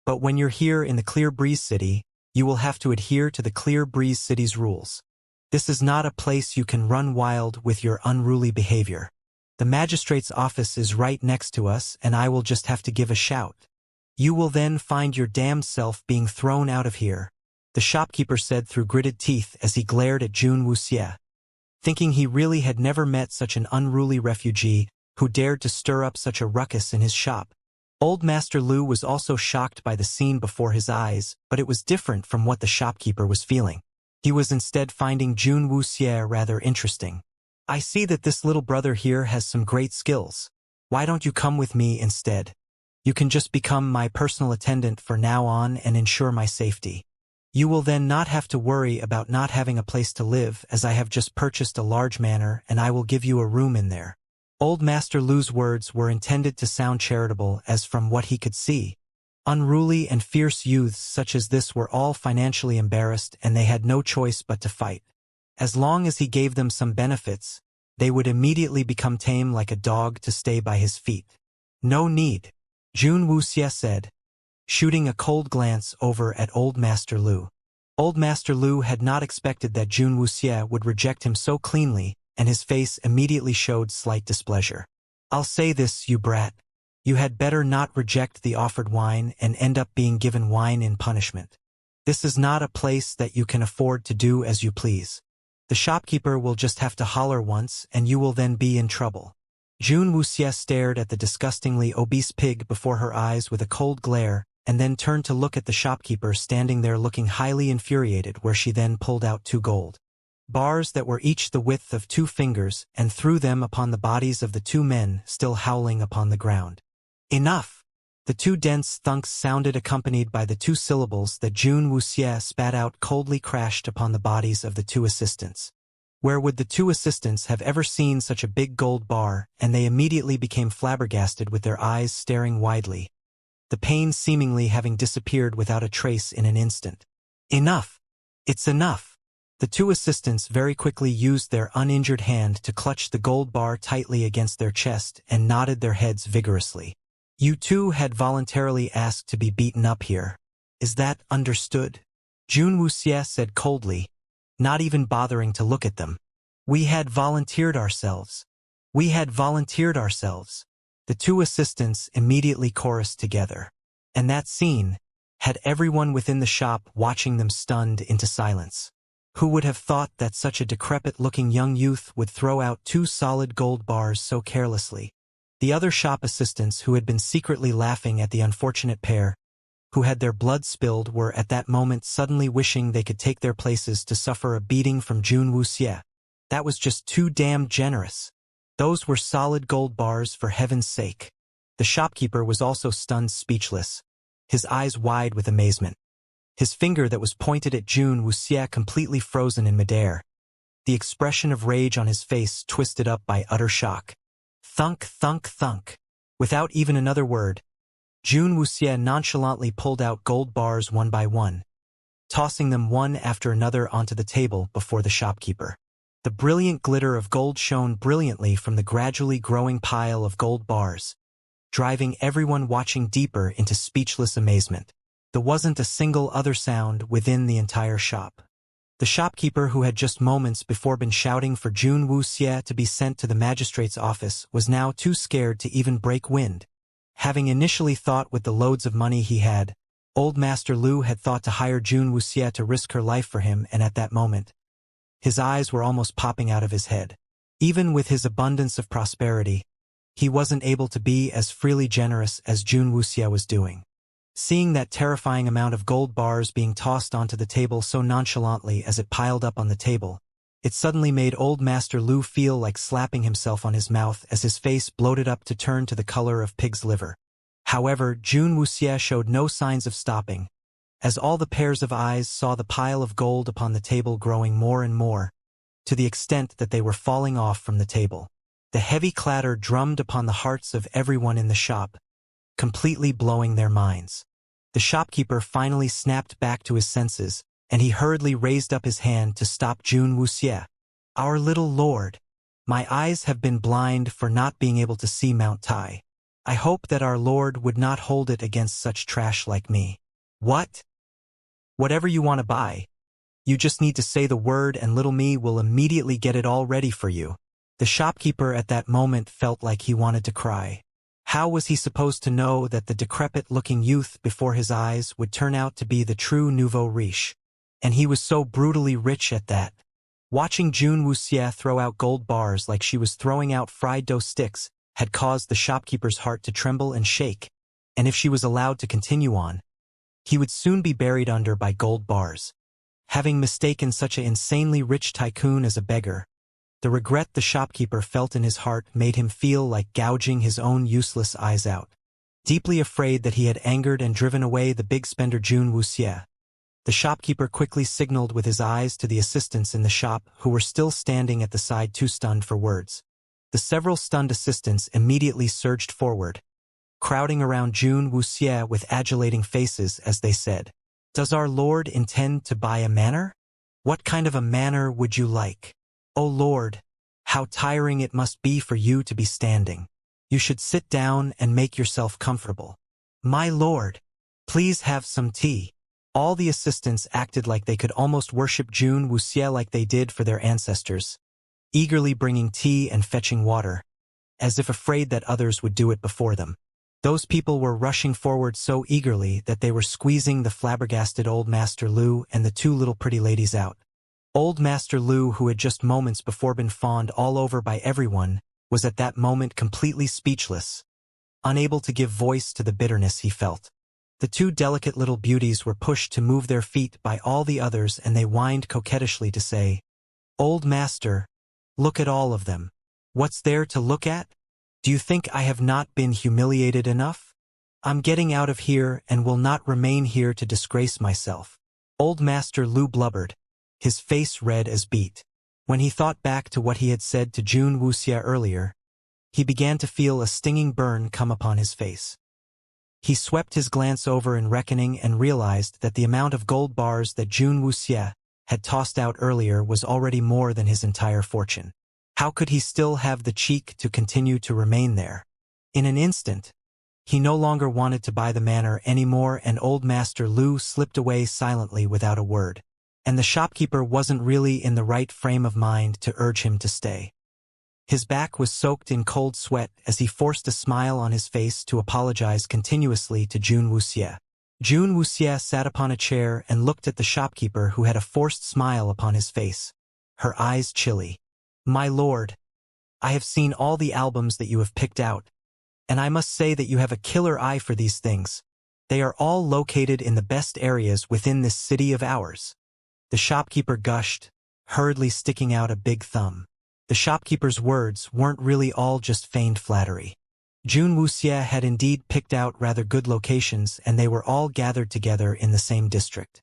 but when you're here in the Clear Breeze City, you will have to adhere to the Clear Breeze City's rules. This is not a place you can run wild with your unruly behavior. The magistrate's office is right next to us, and I will just have to give a shout. You will then find your damned self being thrown out of here," the shopkeeper said through gritted teeth as he glared at Jun Wuxie, thinking he really had never met such an unruly refugee who dared to stir up such a ruckus in his shop. Old Master Lu was also shocked by the scene before his eyes, but it was different from what the shopkeeper was feeling. He was instead finding Jun Wuxie rather interesting. "I see that this little brother here has some great skills. Why don't you come with me instead? You can just become my personal attendant for now on and ensure my safety. You will then not have to worry about not having a place to live, as I have just purchased a large manor and I will give you a room in there." Old Master Lu's words were intended to sound charitable, as from what he could see, unruly and fierce youths such as this were all financially embarrassed, and they had no choice but to fight. As long as he gave them some benefits, they would immediately become tame like a dog to stay by his feet. "No need," Jun Wuxie said, shooting a cold glance over at Old Master Lu. Old Master Lu had not expected that Jun Wuxie would reject him so cleanly, and his face immediately showed slight displeasure. "I'll say this, you brat. You had better not reject the offered wine and end up being given wine in punishment. This is not a place that you can afford to do as you please. The shopkeeper will just have to holler once and you will then be in trouble." June Wuxie stared at the disgustingly obese pig before her eyes with a cold glare, and then turned to look at the shopkeeper standing there looking highly infuriated, where she then pulled out 2 gold bars that were each the width of 2 fingers and threw them upon the bodies of the 2 men still howling upon the ground. Enough! The 2 dense thunks sounded, accompanied by the 2 syllables that June Wuxie spat out coldly, crashed upon the bodies of the 2 assistants. Where would the 2 assistants have ever seen such a big gold bar, and they immediately became flabbergasted with their eyes staring widely, the pain seemingly having disappeared without a trace in an instant. Enough! It's enough! The 2 assistants very quickly used their uninjured hand to clutch the gold bar tightly against their chest and nodded their heads vigorously. You 2 had voluntarily asked to be beaten up here. Is that understood? June Wuxie said coldly, not even bothering to look at them. We had volunteered ourselves. We had volunteered ourselves. The 2 assistants immediately chorused together. And that scene had everyone within the shop watching them stunned into silence. Who would have thought that such a decrepit-looking young youth would throw out 2 solid gold bars so carelessly? The other shop assistants, who had been secretly laughing at the unfortunate pair, who had their blood spilled, were at that moment suddenly wishing they could take their places to suffer a beating from June Wuxie. That was just too damn generous. Those were solid gold bars, for heaven's sake. The shopkeeper was also stunned speechless, his eyes wide with amazement. His finger that was pointed at June Wuxie completely frozen in midair, the expression of rage on his face twisted up by utter shock. Thunk, thunk, thunk. Without even another word, June Wuxie nonchalantly pulled out gold bars one by one, tossing them one after another onto the table before the shopkeeper. The brilliant glitter of gold shone brilliantly from the gradually growing pile of gold bars, driving everyone watching deeper into speechless amazement. There wasn't a single other sound within the entire shop. The shopkeeper, who had just moments before been shouting for June Wuxie to be sent to the magistrate's office, was now too scared to even break wind. Having initially thought, with the loads of money he had, old Master Lu had thought to hire June Wuxie to risk her life for him, and at that moment, his eyes were almost popping out of his head. Even with his abundance of prosperity, he wasn't able to be as freely generous as June Wuxie was doing. Seeing that terrifying amount of gold bars being tossed onto the table so nonchalantly as it piled up on the table, it suddenly made old Master Lu feel like slapping himself on his mouth as his face bloated up to turn to the color of pig's liver. However, June Wuxie showed no signs of stopping, as all the pairs of eyes saw the pile of gold upon the table growing more and more, to the extent that they were falling off from the table. The heavy clatter drummed upon the hearts of everyone in the shop, completely blowing their minds. The shopkeeper finally snapped back to his senses, and he hurriedly raised up his hand to stop June Wuxie. Our little lord, my eyes have been blind for not being able to see Mount Tai. I hope that our Lord would not hold it against such trash like me. What? Whatever you want to buy. You just need to say the word and little me will immediately get it all ready for you. The shopkeeper at that moment felt like he wanted to cry. How was he supposed to know that the decrepit-looking youth before his eyes would turn out to be the true nouveau riche? And he was so brutally rich at that. Watching June Wuxie throw out gold bars like she was throwing out fried dough sticks had caused the shopkeeper's heart to tremble and shake, and if she was allowed to continue on, he would soon be buried under by gold bars. Having mistaken such an insanely rich tycoon as a beggar, the regret the shopkeeper felt in his heart made him feel like gouging his own useless eyes out. Deeply afraid that he had angered and driven away the big spender June Wuxie, the shopkeeper quickly signaled with his eyes to the assistants in the shop, who were still standing at the side too stunned for words. The several stunned assistants immediately surged forward, crowding around June Wuxie with adulating faces as they said, "Does our lord intend to buy a manor? What kind of a manor would you like? Oh Lord, how tiring it must be for you to be standing. You should sit down and make yourself comfortable. My lord, please have some tea." All the assistants acted like they could almost worship June Wuxie like they did for their ancestors, eagerly bringing tea and fetching water, as if afraid that others would do it before them. Those people were rushing forward so eagerly that they were squeezing the flabbergasted old Master Lu and the 2 little pretty ladies out. Old Master Lu, who had just moments before been fawned all over by everyone, was at that moment completely speechless, unable to give voice to the bitterness he felt. The two delicate little beauties were pushed to move their feet by all the others, and they whined coquettishly to say, "Old master, look at all of them. What's there to look at? Do you think I have not been humiliated enough? I'm getting out of here and will not remain here to disgrace myself." Old Master Lu blubbered, his face red as beet. When he thought back to what he had said to Jun Wuxia earlier, he began to feel a stinging burn come upon his face. He swept his glance over in reckoning and realized that the amount of gold bars that Jun Wuxia had tossed out earlier was already more than his entire fortune. How could he still have the cheek to continue to remain there? In an instant, he no longer wanted to buy the manor anymore, and Old Master Lu slipped away silently without a word. And the shopkeeper wasn't really in the right frame of mind to urge him to stay. His back was soaked in cold sweat as he forced a smile on his face to apologize continuously to Jun Wuxia. Jun Wuxia sat upon a chair and looked at the shopkeeper, who had a forced smile upon his face, her eyes chilly. "My lord, I have seen all the albums that you have picked out, and I must say that you have a killer eye for these things. They are all located in the best areas within this city of ours." The shopkeeper gushed, hurriedly sticking out a big thumb. The shopkeeper's words weren't really all just feigned flattery. Jun Wuxia had indeed picked out rather good locations, and they were all gathered together in the same district.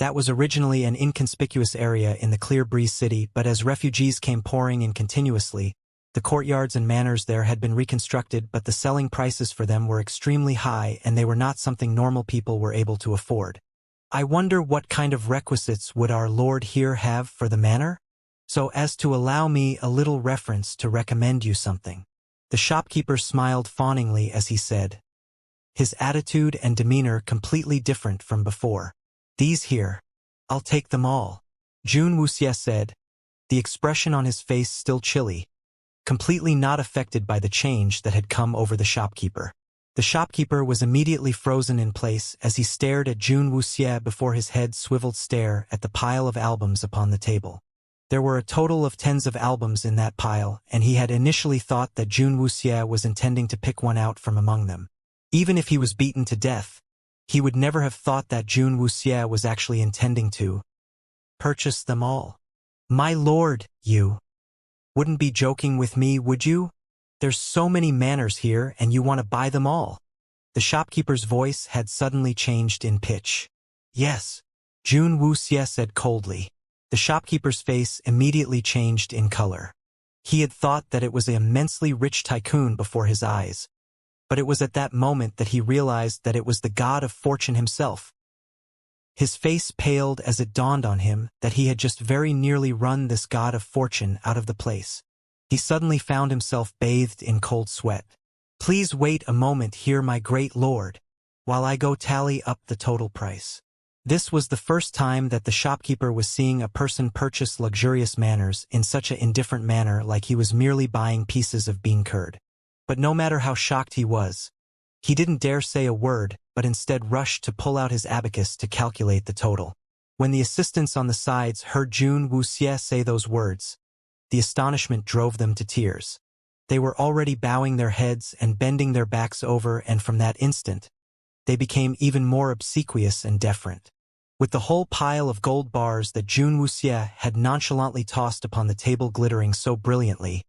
That was originally an inconspicuous area in the Clear Breeze city, but as refugees came pouring in continuously, the courtyards and manors there had been reconstructed, but the selling prices for them were extremely high, and they were not something normal people were able to afford. "I wonder what kind of requisites would our lord here have for the manor, so as to allow me a little reference to recommend you something." The shopkeeper smiled fawningly as he said, his attitude and demeanor completely different from before. "These here. I'll take them all," Jun Wuxia said, the expression on his face still chilly, completely not affected by the change that had come over the shopkeeper. The shopkeeper was immediately frozen in place as he stared at Jun Wuxia before his head swiveled stare at the pile of albums upon the table. There were a total of tens of albums in that pile, and he had initially thought that Jun Wuxia was intending to pick one out from among them. Even if he was beaten to death, he would never have thought that Jun Wuxia was actually intending to purchase them all. "My lord, you wouldn't be joking with me, would you? There's so many manors here and you want to buy them all." The shopkeeper's voice had suddenly changed in pitch. "Yes," Jun Wuxia said coldly. The shopkeeper's face immediately changed in color. He had thought that it was an immensely rich tycoon before his eyes, but it was at that moment that he realized that it was the god of fortune himself. His face paled as it dawned on him that he had just very nearly run this god of fortune out of the place. He suddenly found himself bathed in cold sweat. "Please wait a moment here, my great lord, while I go tally up the total price." This was the first time that the shopkeeper was seeing a person purchase luxurious manors in such an indifferent manner, like he was merely buying pieces of bean curd. But no matter how shocked he was, he didn't dare say a word, but instead rushed to pull out his abacus to calculate the total. When the assistants on the sides heard Jun Wuxia say those words, the astonishment drove them to tears. They were already bowing their heads and bending their backs over, and from that instant, they became even more obsequious and deferent. With the whole pile of gold bars that Jun Wuxia had nonchalantly tossed upon the table glittering so brilliantly,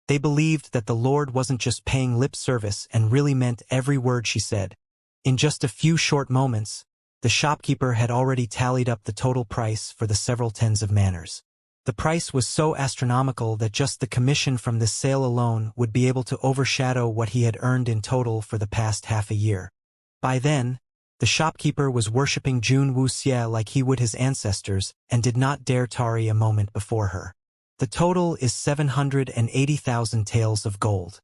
they believed that the lord wasn't just paying lip service and really meant every word she said. In just a few short moments, the shopkeeper had already tallied up the total price for the several tens of manors. The price was so astronomical that just the commission from this sale alone would be able to overshadow what he had earned in total for the past half a year. By then, the shopkeeper was worshipping Jun Wuxia like he would his ancestors and did not dare tarry a moment before her. "The total is 780,000 taels of gold.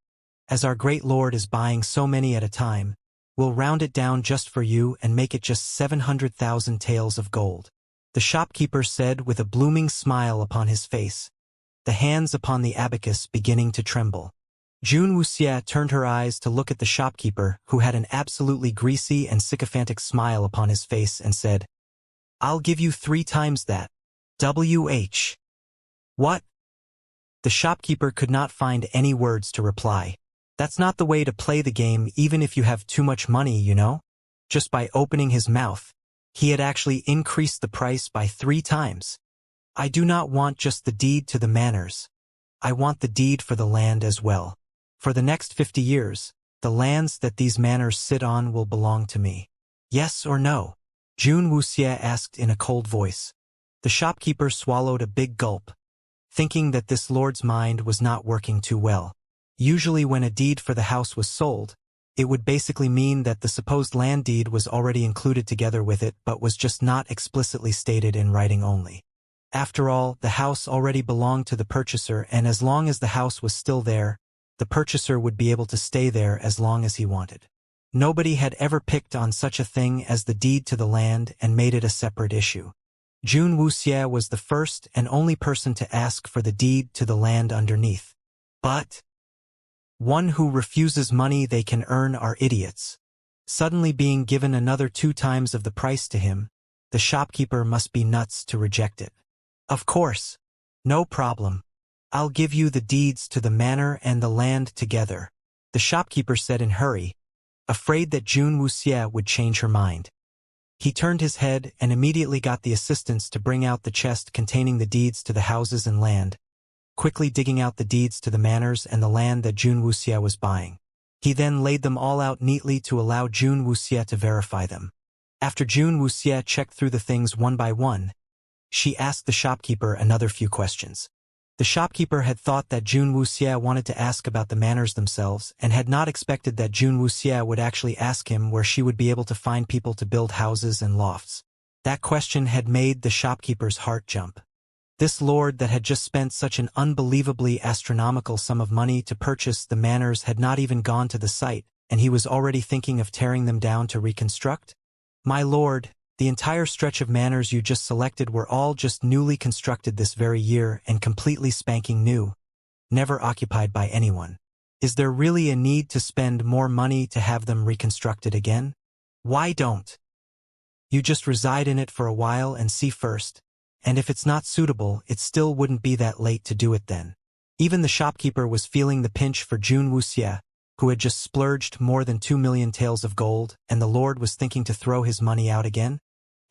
As our great lord is buying so many at a time, we'll round it down just for you and make it just 700,000 taels of gold," the shopkeeper said with a blooming smile upon his face, the hands upon the abacus beginning to tremble. Jun Wuxia turned her eyes to look at the shopkeeper, who had an absolutely greasy and sycophantic smile upon his face, and said, "I'll give you 3 times that. WH. What? The shopkeeper could not find any words to reply. That's not the way to play the game even if you have too much money, you know? Just by opening his mouth, he had actually increased the price by 3 times. I do not want just the deed to the manors. I want the deed for the land as well. For the next 50 years, the lands that these manors sit on will belong to me. Yes or no? Jun Wuxie asked in a cold voice. The shopkeeper swallowed a big gulp, thinking that this lord's mind was not working too well. Usually when a deed for the house was sold, it would basically mean that the supposed land deed was already included together with it but was just not explicitly stated in writing only. After all, the house already belonged to the purchaser, and as long as the house was still there, the purchaser would be able to stay there as long as he wanted. Nobody had ever picked on such a thing as the deed to the land and made it a separate issue. Jun Wuxie was the first and only person to ask for the deed to the land underneath. But one who refuses money they can earn are idiots. Suddenly being given another 2 times of the price to him, the shopkeeper must be nuts to reject it. Of course. No problem. I'll give you the deeds to the manor and the land together, the shopkeeper said in hurry, afraid that Jun Wuxie would change her mind. He turned his head and immediately got the assistants to bring out the chest containing the deeds to the houses and land, quickly digging out the deeds to the manors and the land that Jun Wuxie was buying. He then laid them all out neatly to allow Jun Wuxie to verify them. After Jun Wuxie checked through the things one by one, she asked the shopkeeper another few questions. The shopkeeper had thought that Jun Wuxie wanted to ask about the manors themselves and had not expected that Jun Wuxie would actually ask him where she would be able to find people to build houses and lofts. That question had made the shopkeeper's heart jump. This lord that had just spent such an unbelievably astronomical sum of money to purchase the manors had not even gone to the site, and he was already thinking of tearing them down to reconstruct? My lord, the entire stretch of manors you just selected were all just newly constructed this very year and completely spanking new, never occupied by anyone. Is there really a need to spend more money to have them reconstructed again? Why don't you just reside in it for a while and see first? And if it's not suitable, it still wouldn't be that late to do it then. Even the shopkeeper was feeling the pinch for Jun Wuxie, who had just splurged more than 2 million taels of gold, and the lord was thinking to throw his money out again.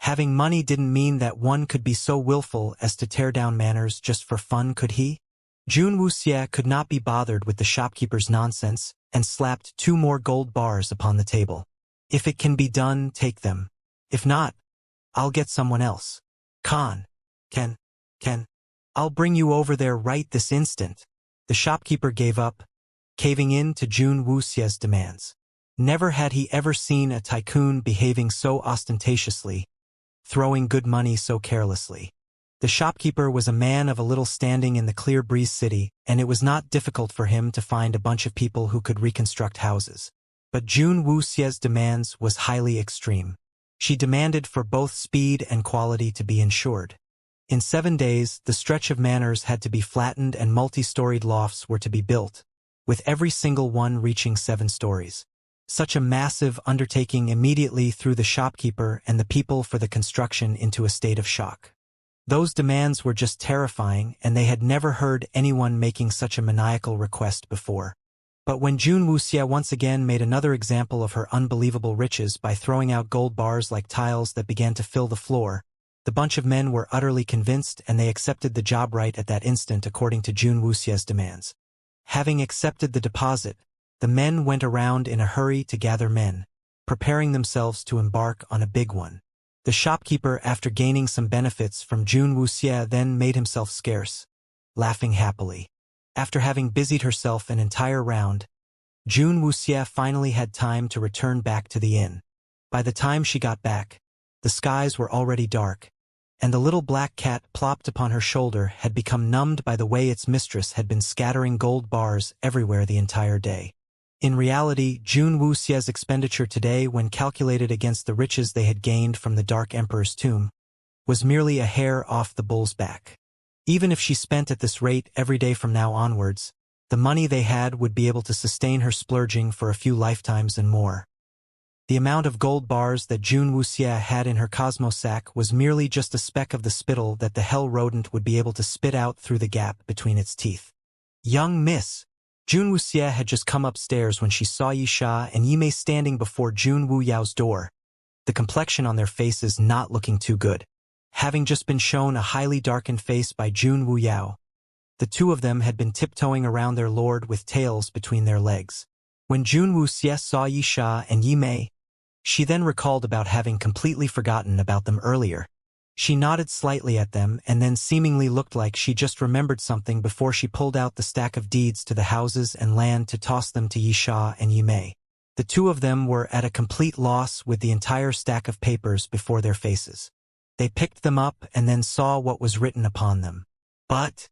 Having money didn't mean that one could be so willful as to tear down manors just for fun, could he? Jun Wuxie could not be bothered with the shopkeeper's nonsense and slapped 2 more gold bars upon the table. If it can be done, take them. If not, I'll get someone else. I'll bring you over there right this instant. The shopkeeper gave up, caving in to Jun Wuxie's demands. Never had he ever seen a tycoon behaving so ostentatiously, throwing good money so carelessly. The shopkeeper was a man of a little standing in the Clear Breeze city, and it was not difficult for him to find a bunch of people who could reconstruct houses. But Jun Wuxie's demands was highly extreme. She demanded for both speed and quality to be ensured. In 7 days, the stretch of manors had to be flattened and multi-storied lofts were to be built, with every single one reaching 7 stories. Such a massive undertaking immediately threw the shopkeeper and the people for the construction into a state of shock. Those demands were just terrifying, and they had never heard anyone making such a maniacal request before. But when Jun Wuxie once again made another example of her unbelievable riches by throwing out gold bars like tiles that began to fill the floor, the bunch of men were utterly convinced and they accepted the job right at that instant according to Jun Wuxie's demands. Having accepted the deposit, the men went around in a hurry to gather men, preparing themselves to embark on a big one. The shopkeeper, after gaining some benefits from Jun Wuxie, then made himself scarce, laughing happily. After having busied herself an entire round, Jun Wuxie finally had time to return back to the inn. By the time she got back, the skies were already dark, and the little black cat plopped upon her shoulder had become numbed by the way its mistress had been scattering gold bars everywhere the entire day. In reality, Jun Wuxie's expenditure today, when calculated against the riches they had gained from the Dark Emperor's tomb, was merely a hair off the bull's back. Even if she spent at this rate every day from now onwards, the money they had would be able to sustain her splurging for a few lifetimes and more. The amount of gold bars that Jun Wuxie had in her cosmo sack was merely just a speck of the spittle that the hell rodent would be able to spit out through the gap between its teeth. Young Miss. Jun Wuxie had just come upstairs when she saw Yisha and Yimei standing before Jun Wuyao's door, the complexion on their faces not looking too good. Having just been shown a highly darkened face by Jun Wuyao, the two of them had been tiptoeing around their lord with tails between their legs. When Jun Wuxie saw Yisha and Yimei, she then recalled about having completely forgotten about them earlier. She nodded slightly at them and then seemingly looked like she just remembered something before she pulled out the stack of deeds to the houses and land to toss them to Yisha and Yimei. The two of them were at a complete loss with the entire stack of papers before their faces. They picked them up and then saw what was written upon them. But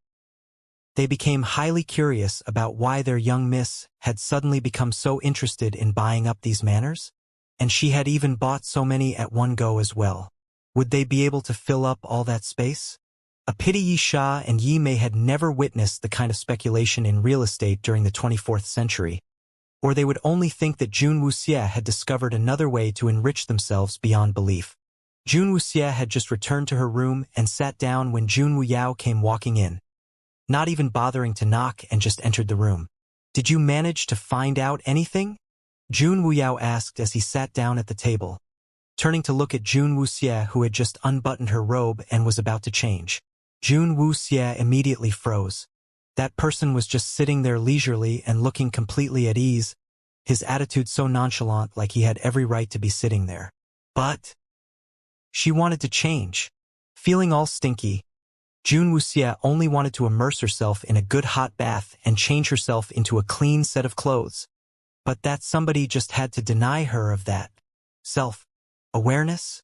they became highly curious about why their young miss had suddenly become so interested in buying up these manors, and she had even bought so many at one go as well. Would they be able to fill up all that space? A pity Yisha and Yimei had never witnessed the kind of speculation in real estate during the 24th century, or they would only think that Jun Wuxie had discovered another way to enrich themselves beyond belief. Jun Wuxie had just returned to her room and sat down when Jun Wuyao came walking in, not even bothering to knock, and just entered the room. "Did you manage to find out anything?" Jun Wuyao asked as he sat down at the table, turning to look at Jun Wuxie, who had just unbuttoned her robe and was about to change. Jun Wuxie immediately froze. That person was just sitting there leisurely and looking completely at ease, his attitude so nonchalant, like he had every right to be sitting there. But she wanted to change. Feeling all stinky, Jun Wuxie only wanted to immerse herself in a good hot bath and change herself into a clean set of clothes. But that somebody just had to deny her of that self-awareness?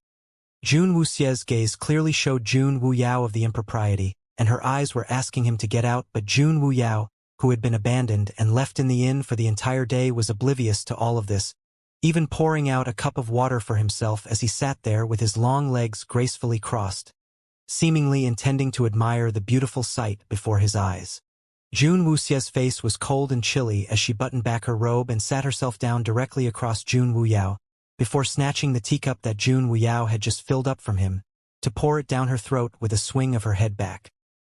Jun Wuxie's gaze clearly showed Jun Wuyao of the impropriety, and her eyes were asking him to get out, but Jun Wuyao, who had been abandoned and left in the inn for the entire day, was oblivious to all of this, even pouring out a cup of water for himself as he sat there with his long legs gracefully crossed, seemingly intending to admire the beautiful sight before his eyes. Jun Wuxie's face was cold and chilly as she buttoned back her robe and sat herself down directly across Jun Wuyao, before snatching the teacup that Jun Wuyao had just filled up from him, to pour it down her throat with a swing of her head back.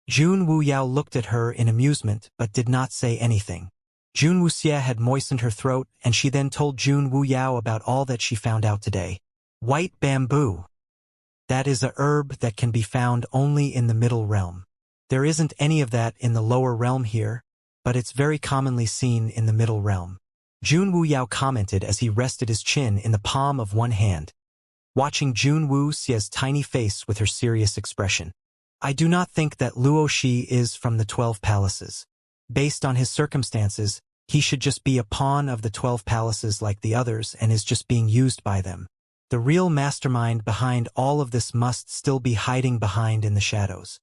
Jun Wuyao looked at her in amusement but did not say anything. Jun Wuxie had moistened her throat, and she then told Jun Wuyao about all that she found out today. White bamboo. That is a herb that can be found only in the middle realm. There isn't any of that in the lower realm here, but it's very commonly seen in the middle realm. Jun Wuyao commented as he rested his chin in the palm of one hand, watching Jun Wuxie's tiny face with her serious expression. I do not think that Luo Shi is from the 12 palaces. Based on his circumstances, he should just be a pawn of the 12 palaces like the others and is just being used by them. The real mastermind behind all of this must still be hiding behind in the shadows.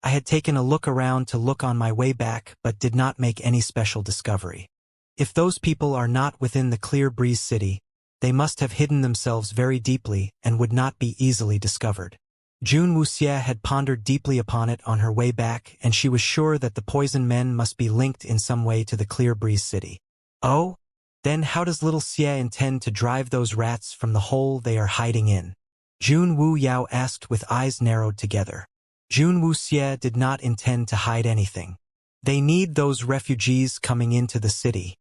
I had taken a look around to look on my way back but did not make any special discovery. If those people are not within the Clear Breeze City, they must have hidden themselves very deeply and would not be easily discovered. Jun Wuxie had pondered deeply upon it on her way back, and she was sure that the poison men must be linked in some way to the Clear Breeze City. Oh? Then how does little Xie intend to drive those rats from the hole they are hiding in? Jun Wuyao asked with eyes narrowed together. Jun Wuxie did not intend to hide anything. They need those refugees coming into the city.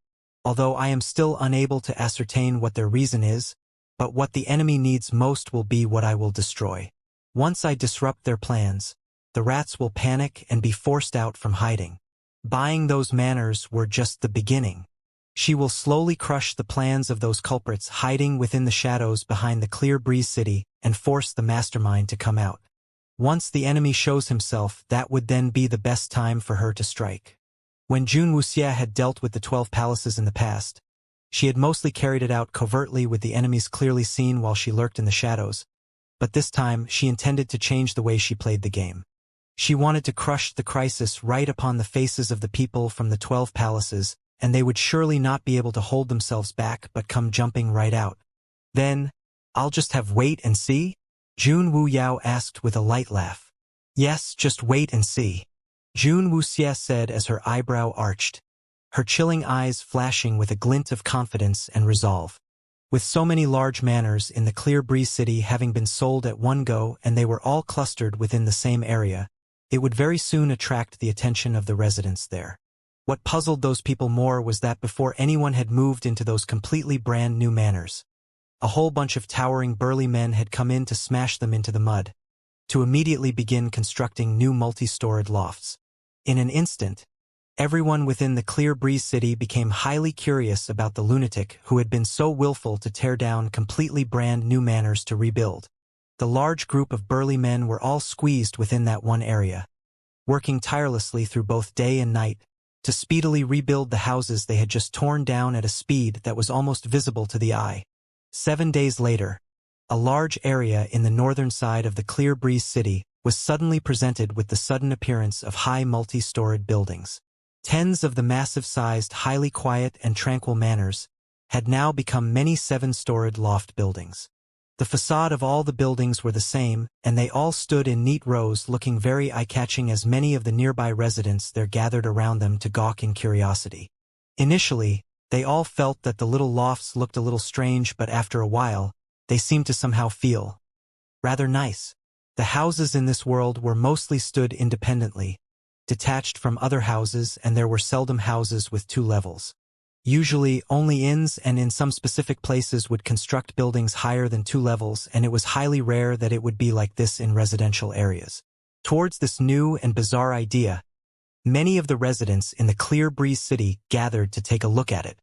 Although I am still unable to ascertain what their reason is, but what the enemy needs most will be what I will destroy. Once I disrupt their plans, the rats will panic and be forced out from hiding. Buying those manors were just the beginning. She will slowly crush the plans of those culprits hiding within the shadows behind the Clear Breeze City and force the mastermind to come out. Once the enemy shows himself, that would then be the best time for her to strike. When Jun Wuxie had dealt with the 12 palaces in the past, she had mostly carried it out covertly with the enemies clearly seen while she lurked in the shadows, but this time she intended to change the way she played the game. She wanted to crush the crisis right upon the faces of the people from the 12 palaces, and they would surely not be able to hold themselves back but come jumping right out. Then, I'll just have wait and see? Jun Wuyao asked with a light laugh. Yes, just wait and see. Jun Wuxie said as her eyebrow arched, her chilling eyes flashing with a glint of confidence and resolve. With so many large manors in the Clear Breeze City having been sold at one go and they were all clustered within the same area, it would very soon attract the attention of the residents there. What puzzled those people more was that before anyone had moved into those completely brand new manors, a whole bunch of towering burly men had come in to smash them into the mud, to immediately begin constructing new multi-storied lofts. In an instant, everyone within the Clear Breeze city became highly curious about the lunatic who had been so willful to tear down completely brand new manors to rebuild. The large group of burly men were all squeezed within that one area, working tirelessly through both day and night to speedily rebuild the houses they had just torn down at a speed that was almost visible to the eye. 7 days later, a large area in the northern side of the Clear Breeze city was suddenly presented with the sudden appearance of high multi-storied buildings. Tens of the massive-sized, highly quiet and tranquil manors had now become many 7-storied loft buildings. The facade of all the buildings were the same, and they all stood in neat rows looking very eye-catching as many of the nearby residents there gathered around them to gawk in curiosity. Initially, they all felt that the little lofts looked a little strange, but after a while, they seemed to somehow feel rather nice. The houses in this world were mostly stood independently, detached from other houses, and there were seldom houses with 2 levels. Usually, only inns and in some specific places would construct buildings higher than 2 levels, and it was highly rare that it would be like this in residential areas. Towards this new and bizarre idea, many of the residents in the Clear Breeze city gathered to take a look at it.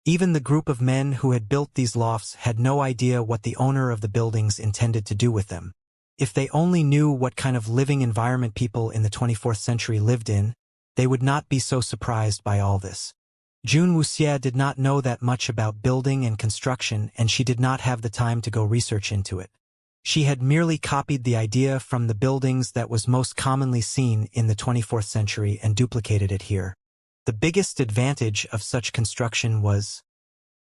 Even the group of men who had built these lofts had no idea what the owner of the buildings intended to do with them. If they only knew what kind of living environment people in the 24th century lived in, they would not be so surprised by all this. June Wuxie did not know that much about building and construction, and she did not have the time to go research into it. She had merely copied the idea from the buildings that was most commonly seen in the 24th century and duplicated it here. The biggest advantage of such construction was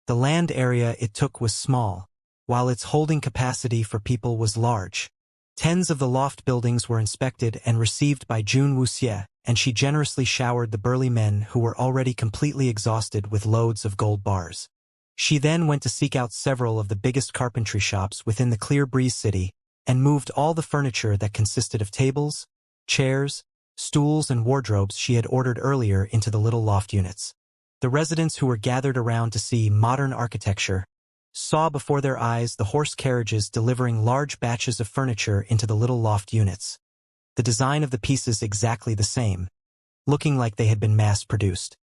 the land area it took was small, while its holding capacity for people was large. Tens of the loft buildings were inspected and received by June Wuxie, and she generously showered the burly men who were already completely exhausted with loads of gold bars. She then went to seek out several of the biggest carpentry shops within the Clear Breeze city and moved all the furniture that consisted of tables, chairs, stools, and wardrobes she had ordered earlier into the little loft units. The residents who were gathered around to see modern architecture saw before their eyes the horse carriages delivering large batches of furniture into the little loft units. The design of the pieces exactly the same, looking like they had been mass-produced.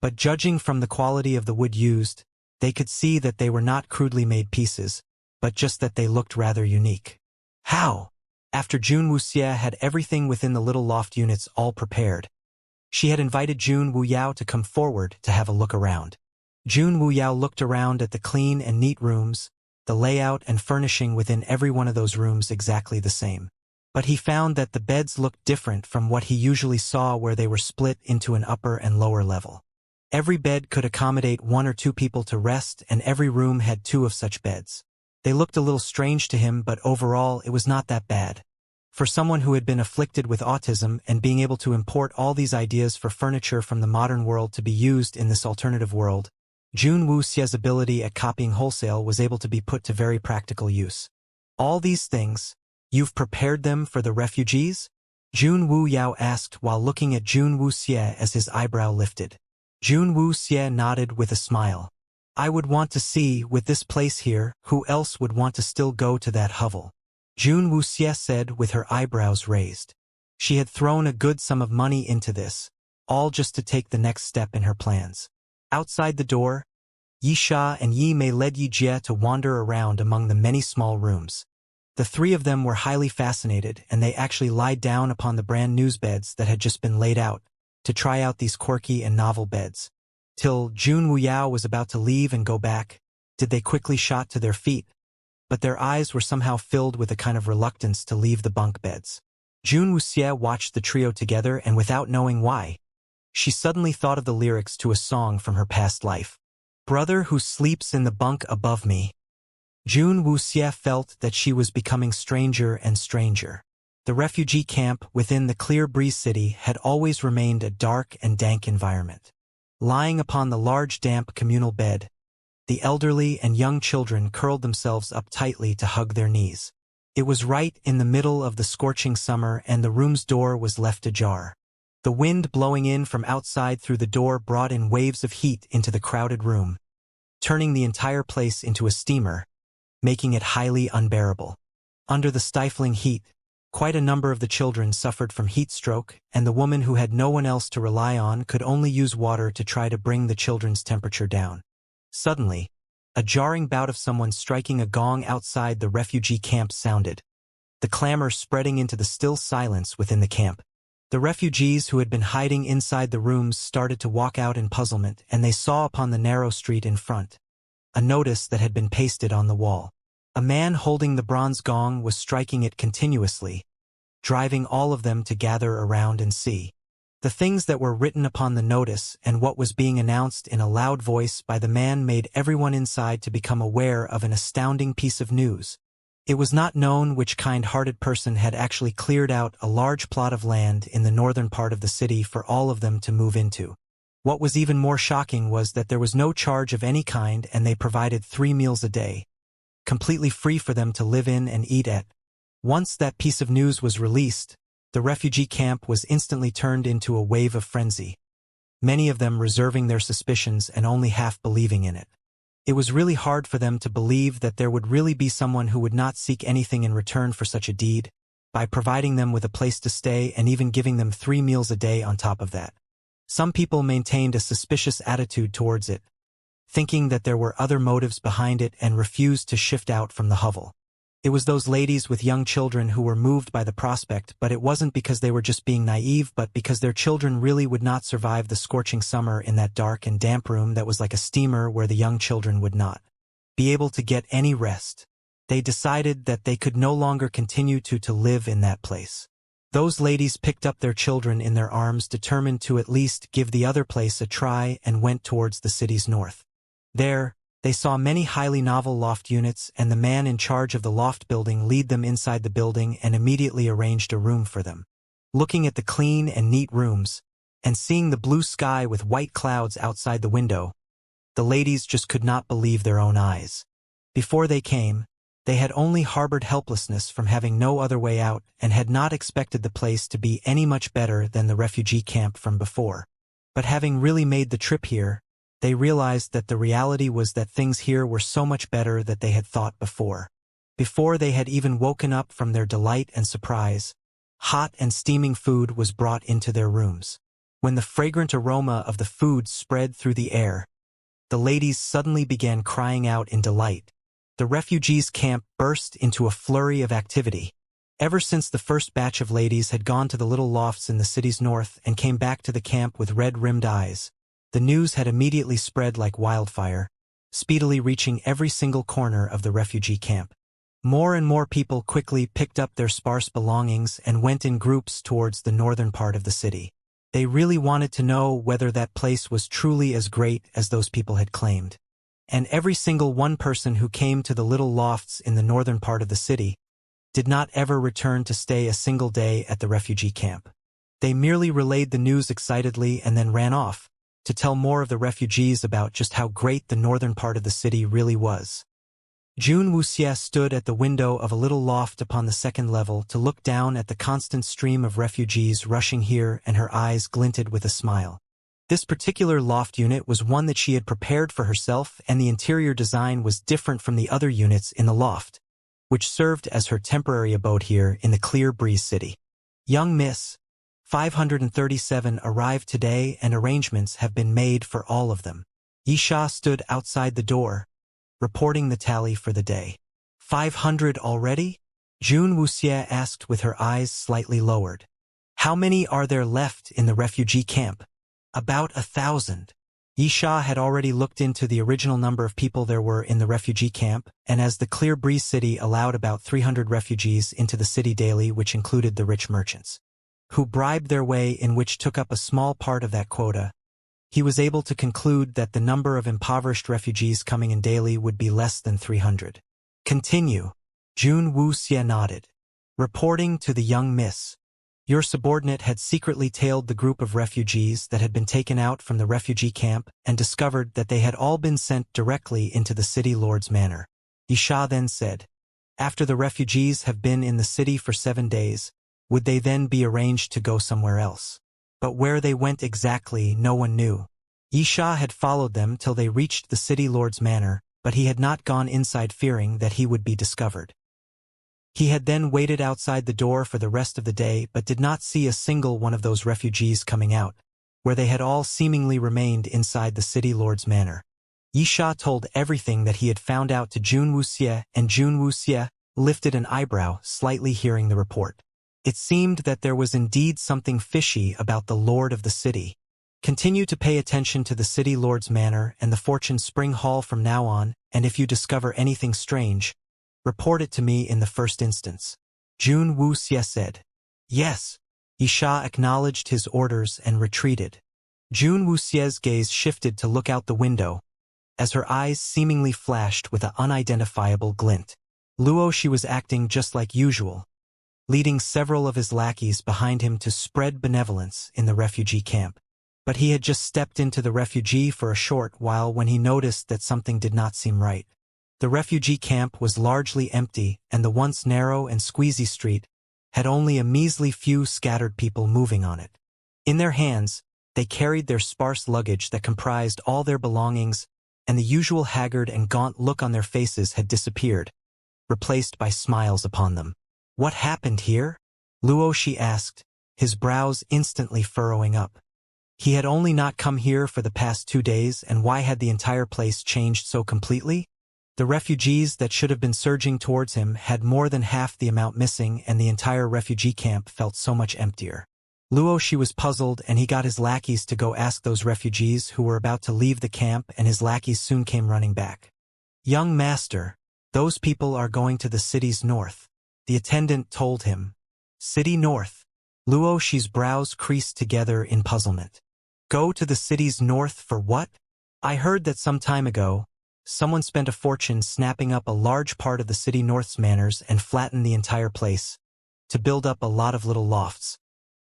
But judging from the quality of the wood used, they could see that they were not crudely made pieces, but just that they looked rather unique. How? After June Wuxie had everything within the little loft units all prepared, she had invited June Wuyao to come forward to have a look around. June Wuyao looked around at the clean and neat rooms, the layout and furnishing within every one of those rooms exactly the same. But he found that the beds looked different from what he usually saw, where they were split into an upper and lower level. Every bed could accommodate 1 or 2 people to rest, and every room had 2 of such beds. They looked a little strange to him, but overall it was not that bad. For someone who had been afflicted with autism and being able to import all these ideas for furniture from the modern world to be used in this alternative world, June Wuxie's ability at copying wholesale was able to be put to very practical use. All these things, you've prepared them for the refugees? June Wuyao asked while looking at June Wuxie as his eyebrow lifted. June Wuxie nodded with a smile. I would want to see, with this place here, who else would want to still go to that hovel? June Wuxie said with her eyebrows raised. She had thrown a good sum of money into this, all just to take the next step in her plans. Outside the door, Yi Sha and Yi Mei led Yi Jie to wander around among the many small rooms. The 3 of them were highly fascinated, and they actually lied down upon the brand new beds that had just been laid out, to try out these quirky and novel beds. Till June Wuyao was about to leave and go back, did they quickly shot to their feet, but their eyes were somehow filled with a kind of reluctance to leave the bunk beds. June Wuxie watched the trio together, and without knowing why, she suddenly thought of the lyrics to a song from her past life. Brother who sleeps in the bunk above me. June Wuxie felt that she was becoming stranger and stranger. The refugee camp within the Clear Breeze city had always remained a dark and dank environment. Lying upon the large damp communal bed, the elderly and young children curled themselves up tightly to hug their knees. It was right in the middle of the scorching summer, and the room's door was left ajar. The wind blowing in from outside through the door brought in waves of heat into the crowded room, turning the entire place into a steamer, making it highly unbearable. Under the stifling heat, quite a number of the children suffered from heat stroke, and the woman who had no one else to rely on could only use water to try to bring the children's temperature down. Suddenly, a jarring bout of someone striking a gong outside the refugee camp sounded, the clamor spreading into the still silence within the camp. The refugees who had been hiding inside the rooms started to walk out in puzzlement, and they saw upon the narrow street in front a notice that had been pasted on the wall. A man holding the bronze gong was striking it continuously, driving all of them to gather around and see. The things that were written upon the notice and what was being announced in a loud voice by the man made everyone inside to become aware of an astounding piece of news. It was not known which kind-hearted person had actually cleared out a large plot of land in the northern part of the city for all of them to move into. What was even more shocking was that there was no charge of any kind, and they provided 3 meals a day, completely free for them to live in and eat at. Once that piece of news was released, the refugee camp was instantly turned into a wave of frenzy, many of them reserving their suspicions and only half believing in it. It was really hard for them to believe that there would really be someone who would not seek anything in return for such a deed, by providing them with a place to stay and even giving them 3 meals a day on top of that. Some people maintained a suspicious attitude towards it, thinking that there were other motives behind it, and refused to shift out from the hovel. It was those ladies with young children who were moved by the prospect, but it wasn't because they were just being naive, but because their children really would not survive the scorching summer in that dark and damp room that was like a steamer, where the young children would not be able to get any rest. They decided that they could no longer continue to live in that place. Those ladies picked up their children in their arms, determined to at least give the other place a try, and went towards the city's north. There, they saw many highly novel loft units, and the man in charge of the loft building lead them inside the building and immediately arranged a room for them. Looking at the clean and neat rooms, and seeing the blue sky with white clouds outside the window, the ladies just could not believe their own eyes. Before they came, they had only harbored helplessness from having no other way out, and had not expected the place to be any much better than the refugee camp from before. But having really made the trip here, they realized that the reality was that things here were so much better than they had thought before. Before they had even woken up from their delight and surprise, hot and steaming food was brought into their rooms. When the fragrant aroma of the food spread through the air, the ladies suddenly began crying out in delight. The refugees' camp burst into a flurry of activity. Ever since the first batch of ladies had gone to the little lofts in the city's north and came back to the camp with red-rimmed eyes, the news had immediately spread like wildfire, speedily reaching every single corner of the refugee camp. More and more people quickly picked up their sparse belongings and went in groups towards the northern part of the city. They really wanted to know whether that place was truly as great as those people had claimed. And every single one person who came to the little lofts in the northern part of the city did not ever return to stay a single day at the refugee camp. They merely relayed the news excitedly and then ran off to tell more of the refugees about just how great the northern part of the city really was. June Wuxia stood at the window of a little loft upon the second level to look down at the constant stream of refugees rushing here, and her eyes glinted with a smile. This particular loft unit was one that she had prepared for herself, and the interior design was different from the other units in the loft, which served as her temporary abode here in the Clear Breeze City. Young Miss 537 arrived today, and arrangements have been made for all of them. Yisha stood outside the door, reporting the tally for the day. 500 already? June Wuxia asked with her eyes slightly lowered. How many are there left in the refugee camp? About 1,000. Yisha had already looked into the original number of people there were in the refugee camp, and as the Clear Breeze City allowed about 300 refugees into the city daily, which included the rich merchants who bribed their way in, which took up a small part of that quota, he was able to conclude that the number of impoverished refugees coming in daily would be less than 300. Continue. June Wuxia nodded. Reporting to the young miss. Your subordinate had secretly tailed the group of refugees that had been taken out from the refugee camp and discovered that they had all been sent directly into the city lord's manor. Yisha then said, after the refugees have been in the city for 7 days, would they then be arranged to go somewhere else? but where they went exactly no one knew. Yisha had followed them till they reached the city lord's manor, but he had not gone inside fearing that he would be discovered. He had then waited outside the door for the rest of the day but did not see a single one of those refugees coming out, where they had all seemingly remained inside the city lord's manor. Yisha told everything that he had found out to Jun Wuxie, and Jun Wuxie lifted an eyebrow, slightly hearing the report. It seemed that there was indeed something fishy about the lord of the city. Continue to pay attention to the city lord's manor and the Fortune Spring Hall from now on, and if you discover anything strange, report it to me in the first instance. Jun Wuxie said. Yes. Yisha acknowledged his orders and retreated. Jun Wuxie's gaze shifted to look out the window, as her eyes seemingly flashed with an unidentifiable glint. Luo Shi was acting just like usual, leading several of his lackeys behind him to spread benevolence in the refugee camp. But he had just stepped into the refugee for a short while when he noticed that something did not seem right. The refugee camp was largely empty, and the once narrow and squeezy street had only a measly few scattered people moving on it. In their hands, they carried their sparse luggage that comprised all their belongings, and the usual haggard and gaunt look on their faces had disappeared, replaced by smiles upon them. What happened here? Luo Shi asked, his brows instantly furrowing up. He had only not come here for the past 2 days, and why had the entire place changed so completely? The refugees that should have been surging towards him had more than half the amount missing, and the entire refugee camp felt so much emptier. Luo Shi was puzzled, and he got his lackeys to go ask those refugees who were about to leave the camp, and his lackeys soon came running back. Young master, those people are going to the city's north, the attendant told him. City north? Luo Shi's brows creased together in puzzlement. Go to the city's north for what? I heard that some time ago, someone spent a fortune snapping up a large part of the city north's manors and flattened the entire place, to build up a lot of little lofts.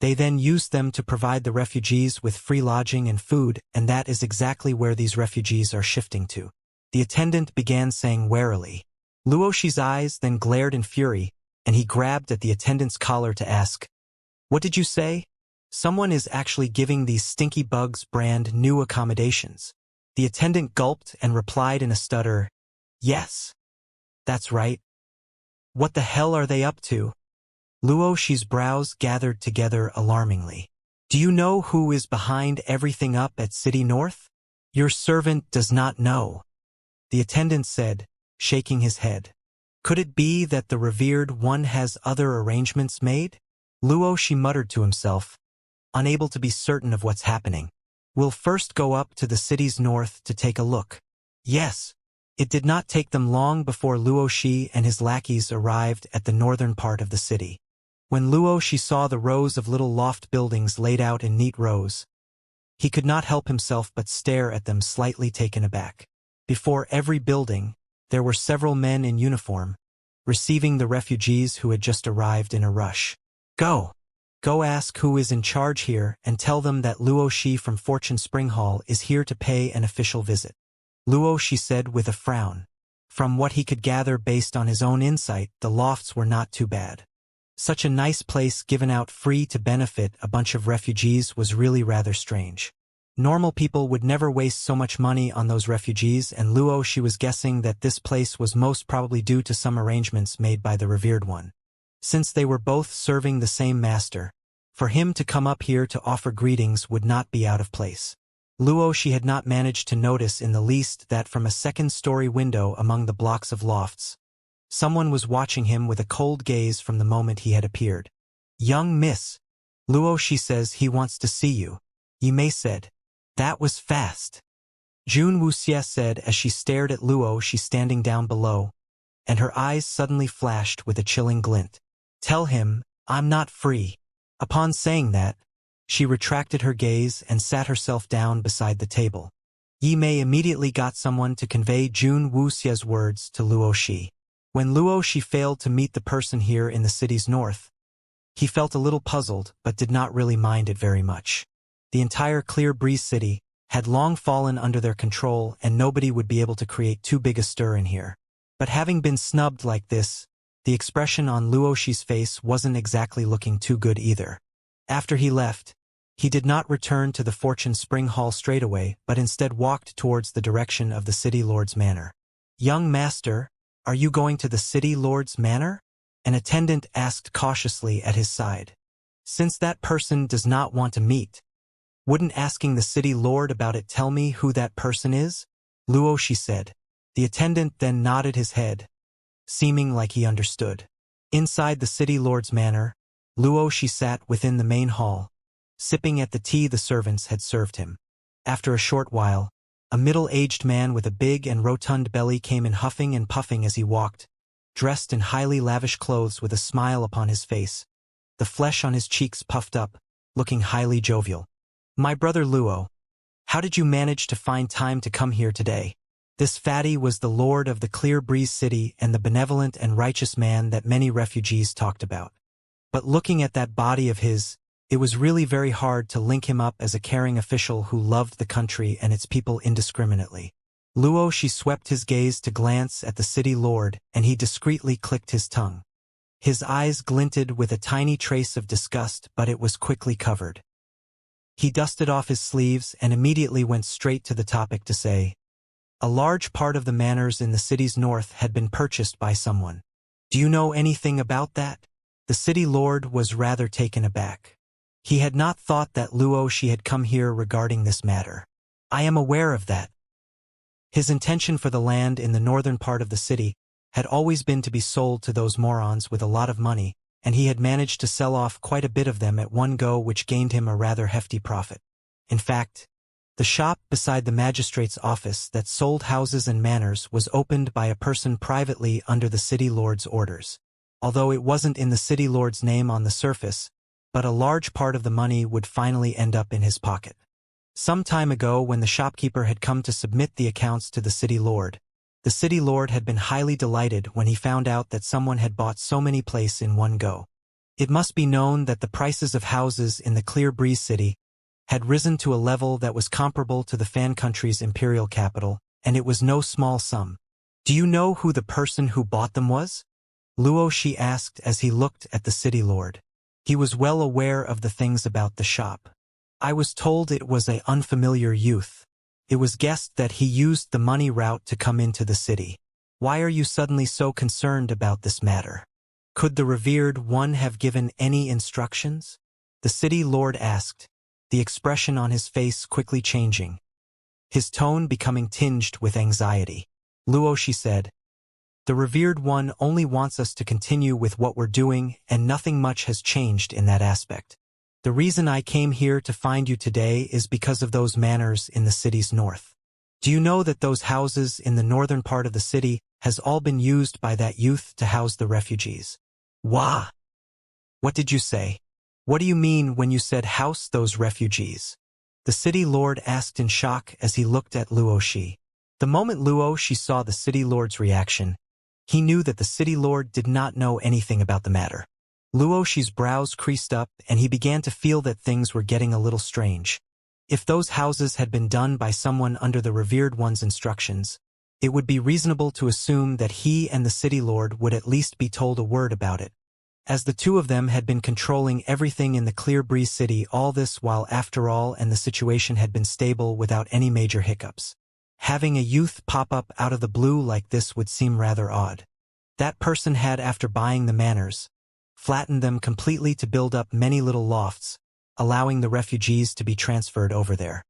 They then used them to provide the refugees with free lodging and food, and that is exactly where these refugees are shifting to. The attendant began saying warily. Luo Shi's eyes then glared in fury, and he grabbed at the attendant's collar to ask, What did you say? Someone is actually giving these stinky bugs brand new accommodations. The attendant gulped and replied in a stutter, Yes. That's right. What the hell are they up to? Luo Shi's brows gathered together alarmingly. Do you know who is behind everything up at City North? Your servant does not know, the attendant said, shaking his head. Could it be that the revered one has other arrangements made? Luo Shi muttered to himself, unable to be certain of what's happening. We'll first go up to the city's north to take a look. Yes. It did not take them long before Luo Shi and his lackeys arrived at the northern part of the city. When Luo Shi saw the rows of little loft buildings laid out in neat rows, he could not help himself but stare at them, slightly taken aback. Before every building, there were several men in uniform, receiving the refugees who had just arrived in a rush. Go ask who is in charge here and tell them that Luo Shi from Fortune Spring Hall is here to pay an official visit. Luo Shi said with a frown. From what he could gather based on his own insight, the lofts were not too bad. Such a nice place given out free to benefit a bunch of refugees was really rather strange. Normal people would never waste so much money on those refugees, and Luo Shi was guessing that this place was most probably due to some arrangements made by the revered one. Since they were both serving the same master, for him to come up here to offer greetings would not be out of place. Luo Shi had not managed to notice in the least that from a second-story window among the blocks of lofts, someone was watching him with a cold gaze from the moment he had appeared. Young miss, Luo Shi says he wants to see you, Yi Mei said. That was fast. Jun Wuxie said as she stared at Luo Shi standing down below, and her eyes suddenly flashed with a chilling glint. Tell him, I'm not free. Upon saying that, she retracted her gaze and sat herself down beside the table. Yi Mei immediately got someone to convey Jun Wuxie's words to Luo Shi. When Luo Shi failed to meet the person here in the city's north, he felt a little puzzled but did not really mind it very much. The entire Clear Breeze city had long fallen under their control, and nobody would be able to create too big a stir in here. But having been snubbed like this, the expression on Luo Shi's face wasn't exactly looking too good either. After he left, He did not return to the Fortune Spring Hall straightaway, but instead walked towards the direction of the city lord's manor. "Young master, are you going to the city lord's manor?" An attendant asked cautiously at his side. "Since that person does not want to meet, wouldn't asking the city lord about it tell me who that person is?" Luoshi said. The attendant then nodded his head, seeming like he understood. Inside the city lord's manor, Luoshi sat within the main hall, sipping at the tea the servants had served him. After a short while, a middle-aged man with a big and rotund belly came in huffing and puffing as he walked, dressed in highly lavish clothes with a smile upon his face, the flesh on his cheeks puffed up, looking highly jovial. "My brother Luo, how did you manage to find time to come here today?" This fatty was the lord of the Clear Breeze City and the benevolent and righteous man that many refugees talked about. But looking at that body of his, it was really very hard to link him up as a caring official who loved the country and its people indiscriminately. Luoshi swept his gaze to glance at the city lord, and he discreetly clicked his tongue. His eyes glinted with a tiny trace of disgust, but it was quickly covered. He dusted off his sleeves and immediately went straight to the topic to say, "A large part of the manors in the city's north had been purchased by someone. Do you know anything about that?" The city lord was rather taken aback. He had not thought that Luoshi had come here regarding this matter. "I am aware of that." His intention for the land in the northern part of the city had always been to be sold to those morons with a lot of money, and he had managed to sell off quite a bit of them at one go, which gained him a rather hefty profit. In fact, the shop beside the magistrate's office that sold houses and manors was opened by a person privately under the city lord's orders. Although it wasn't in the city lord's name on the surface, but a large part of the money would finally end up in his pocket. Some time ago, when the shopkeeper had come to submit the accounts to the city lord had been highly delighted when he found out that someone had bought so many places in one go. It must be known that the prices of houses in the Clear Breeze City had risen to a level that was comparable to the Fan Country's imperial capital, and it was no small sum. "Do you know who the person who bought them was?" Luoshi asked as he looked at the city lord. He was well aware of the things about the shop. "I was told it was an unfamiliar youth. It was guessed that he used the money route to come into the city." "Why are you suddenly so concerned about this matter? Could the revered one have given any instructions?" the city lord asked, the expression on his face quickly changing, his tone becoming tinged with anxiety. Luoshi said, "The revered one only wants us to continue with what we're doing, and nothing much has changed in that aspect. The reason I came here to find you today is because of those manors in the city's north. Do you know that those houses in the northern part of the city has all been used by that youth to house the refugees?" "Wah! What did you say? What do you mean when you said house those refugees?" the city lord asked in shock as he looked at Luoshi. The moment Luoshi saw the city lord's reaction, he knew that the city lord did not know anything about the matter. Luoshi's brows creased up, and he began to feel that things were getting a little strange. If those houses had been done by someone under the revered one's instructions, it would be reasonable to assume that he and the city lord would at least be told a word about it, as the two of them had been controlling everything in the Clear Breeze City all this while after all, and the situation had been stable without any major hiccups. Having a youth pop up out of the blue like this would seem rather odd. That person had, after buying the manors, flattened them completely to build up many little lofts, allowing the refugees to be transferred over there.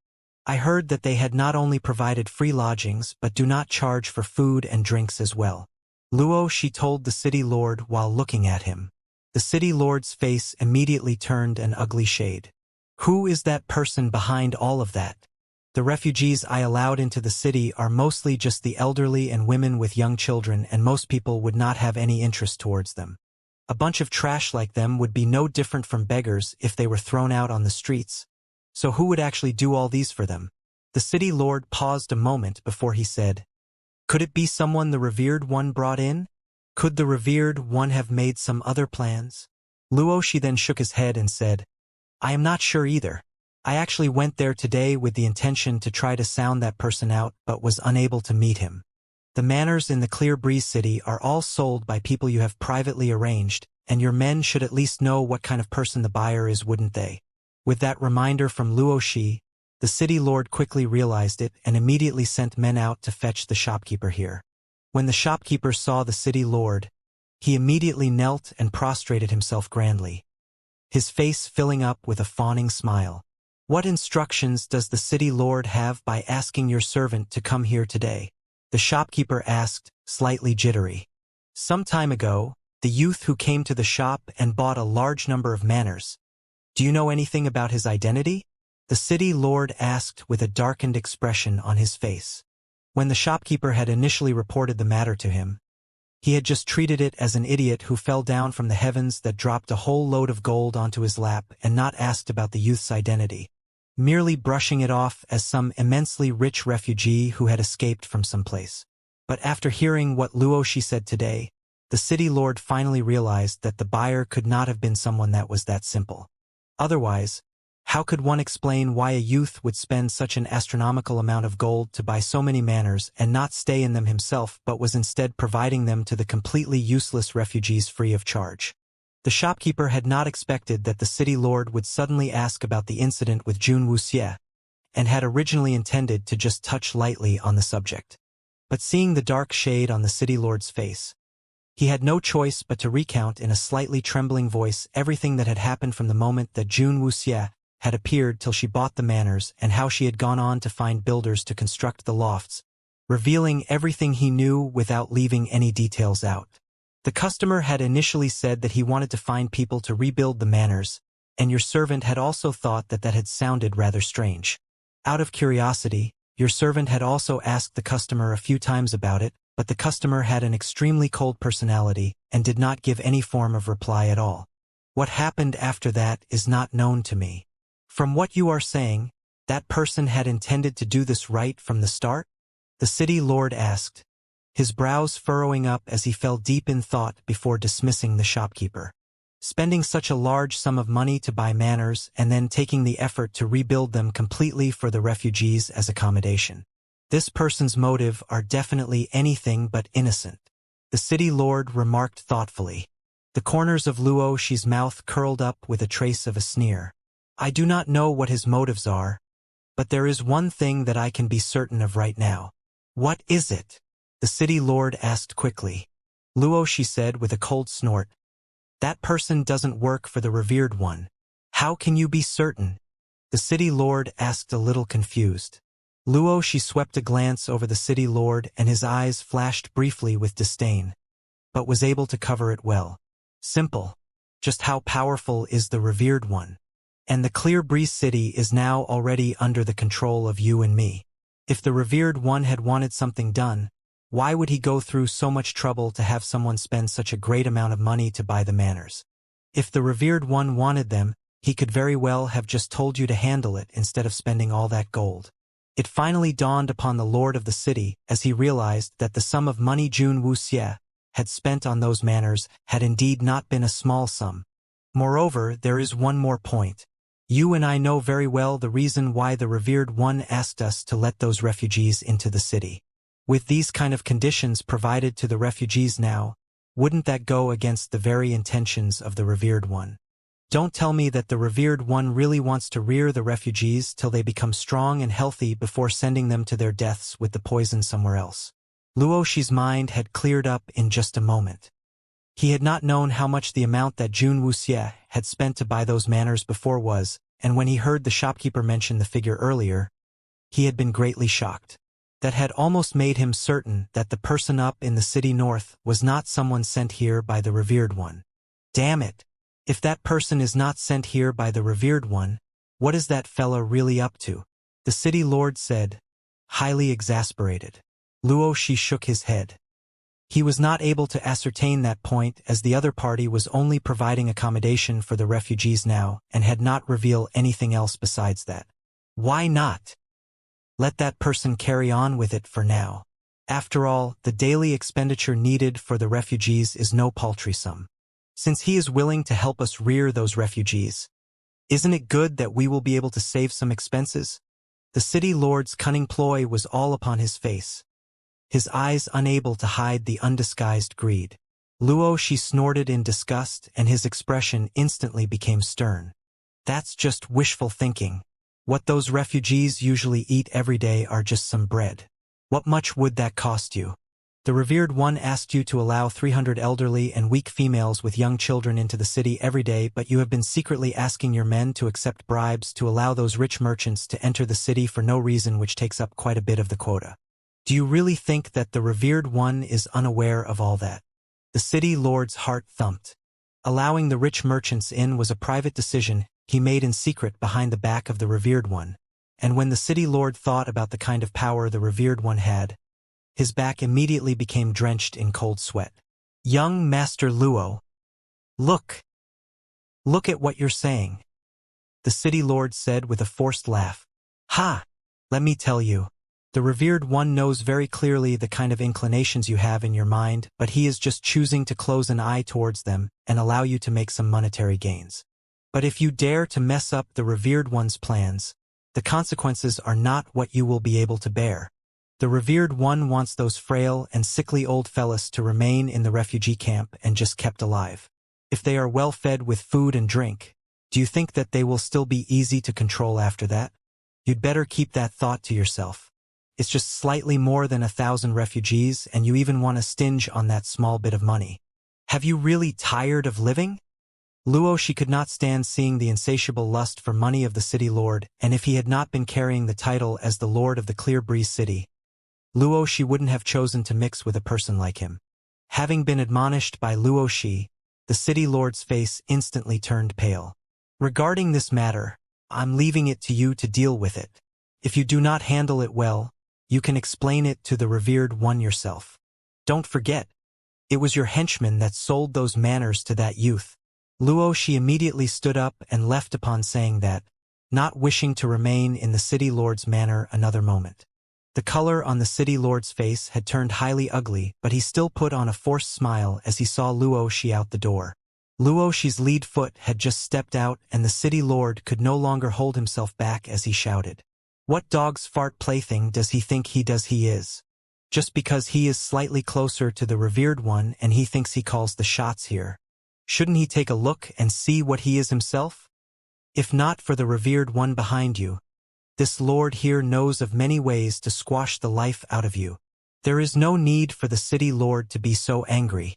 I heard that they had not only provided free lodgings but do not charge for food and drinks as well. Luoshi told the city lord while looking at him. The city lord's face immediately turned an ugly shade. "Who is that person behind all of that? The refugees I allowed into the city are mostly just the elderly and women with young children, and most people would not have any interest towards them. A bunch of trash like them would be no different from beggars if they were thrown out on the streets. So who would actually do all these for them?" The city lord paused a moment before he said, "Could it be someone the revered one brought in? Could the revered one have made some other plans?" Luoshi then shook his head and said, "I am not sure either. I actually went there today with the intention to try to sound that person out, but was unable to meet him. The manors in the Clear Breeze City are all sold by people you have privately arranged, and your men should at least know what kind of person the buyer is, wouldn't they?" With that reminder from Luo Shi, the city lord quickly realized it and immediately sent men out to fetch the shopkeeper here. When the shopkeeper saw the city lord, he immediately knelt and prostrated himself grandly, his face filling up with a fawning smile. "What instructions does the city lord have by asking your servant to come here today?" the shopkeeper asked, slightly jittery. "Some time ago, the youth who came to the shop and bought a large number of manners. Do you know anything about his identity?" the city lord asked with a darkened expression on his face. When the shopkeeper had initially reported the matter to him, he had just treated it as an idiot who fell down from the heavens that dropped a whole load of gold onto his lap and not asked about the youth's identity, merely brushing it off as some immensely rich refugee who had escaped from someplace. But after hearing what Luo Shi said today, the city lord finally realized that the buyer could not have been someone that was that simple. Otherwise, how could one explain why a youth would spend such an astronomical amount of gold to buy so many manors and not stay in them himself but was instead providing them to the completely useless refugees free of charge? The shopkeeper had not expected that the city lord would suddenly ask about the incident with Jun Wuxie, and had originally intended to just touch lightly on the subject. But seeing the dark shade on the city lord's face, he had no choice but to recount in a slightly trembling voice everything that had happened from the moment that Jun Wuxie had appeared till she bought the manors and how she had gone on to find builders to construct the lofts, revealing everything he knew without leaving any details out. The customer had initially said that he wanted to find people to rebuild the manors, and your servant had also thought that that had sounded rather strange. Out of curiosity, your servant had also asked the customer a few times about it, but the customer had an extremely cold personality and did not give any form of reply at all. What happened after that is not known to me. From what you are saying, that person had intended to do this right from the start? The city lord asked, his brows furrowing up as he fell deep in thought before dismissing the shopkeeper. Spending such a large sum of money to buy manors and then taking the effort to rebuild them completely for the refugees as accommodation. This person's motive are definitely anything but innocent, the city lord remarked thoughtfully. The corners of Luo Shi's mouth curled up with a trace of a sneer. "I do not know what his motives are, but there is one thing that I can be certain of right now." "What is it?" the city lord asked quickly. Luo Shi said with a cold snort, "That person doesn't work for the revered one." "How can you be certain?" the city lord asked a little confused. Luo Shi swept a glance over the city lord and his eyes flashed briefly with disdain, but was able to cover it well. "Simple. Just how powerful is the revered one? And the Clear Breeze City is now already under the control of you and me. If the revered one had wanted something done, why would he go through so much trouble to have someone spend such a great amount of money to buy the manors? If the revered one wanted them, he could very well have just told you to handle it instead of spending all that gold." It finally dawned upon the lord of the city as he realized that the sum of money Jun Wuxie had spent on those manors had indeed not been a small sum. Moreover, there is one more point. You and I know very well the reason why the revered one asked us to let those refugees into the city. With these kind of conditions provided to the refugees now, wouldn't that go against the very intentions of the revered one? Don't tell me that the revered one really wants to rear the refugees till they become strong and healthy before sending them to their deaths with the poison somewhere else. Luo Shi's mind had cleared up in just a moment. He had not known how much the amount that Jun Wuxie had spent to buy those manors before was, and when he heard the shopkeeper mention the figure earlier, he had been greatly shocked. That had almost made him certain that the person up in the city north was not someone sent here by the revered one. Damn it! If that person is not sent here by the revered one, what is that fella really up to? The city lord said, highly exasperated. Luo Shi shook his head. He was not able to ascertain that point as the other party was only providing accommodation for the refugees now and had not revealed anything else besides that. Why not? Let that person carry on with it for now. After all, the daily expenditure needed for the refugees is no paltry sum. Since he is willing to help us rear those refugees, isn't it good that we will be able to save some expenses? The city lord's cunning ploy was all upon his face, his eyes unable to hide the undisguised greed. Luo Shi snorted in disgust and his expression instantly became stern. That's just wishful thinking. What those refugees usually eat every day are just some bread. What much would that cost you? The revered one asked you to allow 300 elderly and weak females with young children into the city every day, but you have been secretly asking your men to accept bribes to allow those rich merchants to enter the city for no reason, which takes up quite a bit of the quota. Do you really think that the revered one is unaware of all that? The city lord's heart thumped. Allowing the rich merchants in was a private decision he made in secret behind the back of the revered one, and when the city lord thought about the kind of power the revered one had, his back immediately became drenched in cold sweat. Young Master Luo, look at what you're saying, the city lord said with a forced laugh. Ha! Let me tell you. The revered one knows very clearly the kind of inclinations you have in your mind, but he is just choosing to close an eye towards them and allow you to make some monetary gains. But if you dare to mess up the revered one's plans, the consequences are not what you will be able to bear. The revered one wants those frail and sickly old fellas to remain in the refugee camp and just kept alive. If they are well fed with food and drink, do you think that they will still be easy to control after that? You'd better keep that thought to yourself. It's just slightly more than 1,000 refugees, and you even want to stinge on that small bit of money. Have you really tired of living? Luo, she could not stand seeing the insatiable lust for money of the city lord, and if he had not been carrying the title as the lord of the Clear Breeze city, Luo, she wouldn't have chosen to mix with a person like him. Having been admonished by Luo Shi, the city lord's face instantly turned pale. Regarding this matter, I'm leaving it to you to deal with it. If you do not handle it well, you can explain it to the revered one yourself. Don't forget, it was your henchman that sold those manners to that youth. Luo, she immediately stood up and left upon saying that, not wishing to remain in the city lord's manor another moment. The color on the city lord's face had turned highly ugly, but he still put on a forced smile as he saw Luo Shi out the door. Luo Shi's lead foot had just stepped out, and the city lord could no longer hold himself back as he shouted. What dog's fart plaything does he think he is? Just because he is slightly closer to the revered one and he thinks he calls the shots here. Shouldn't he take a look and see what he is himself? If not for the revered one behind you, this lord here knows of many ways to squash the life out of you. There is no need for the city lord to be so angry.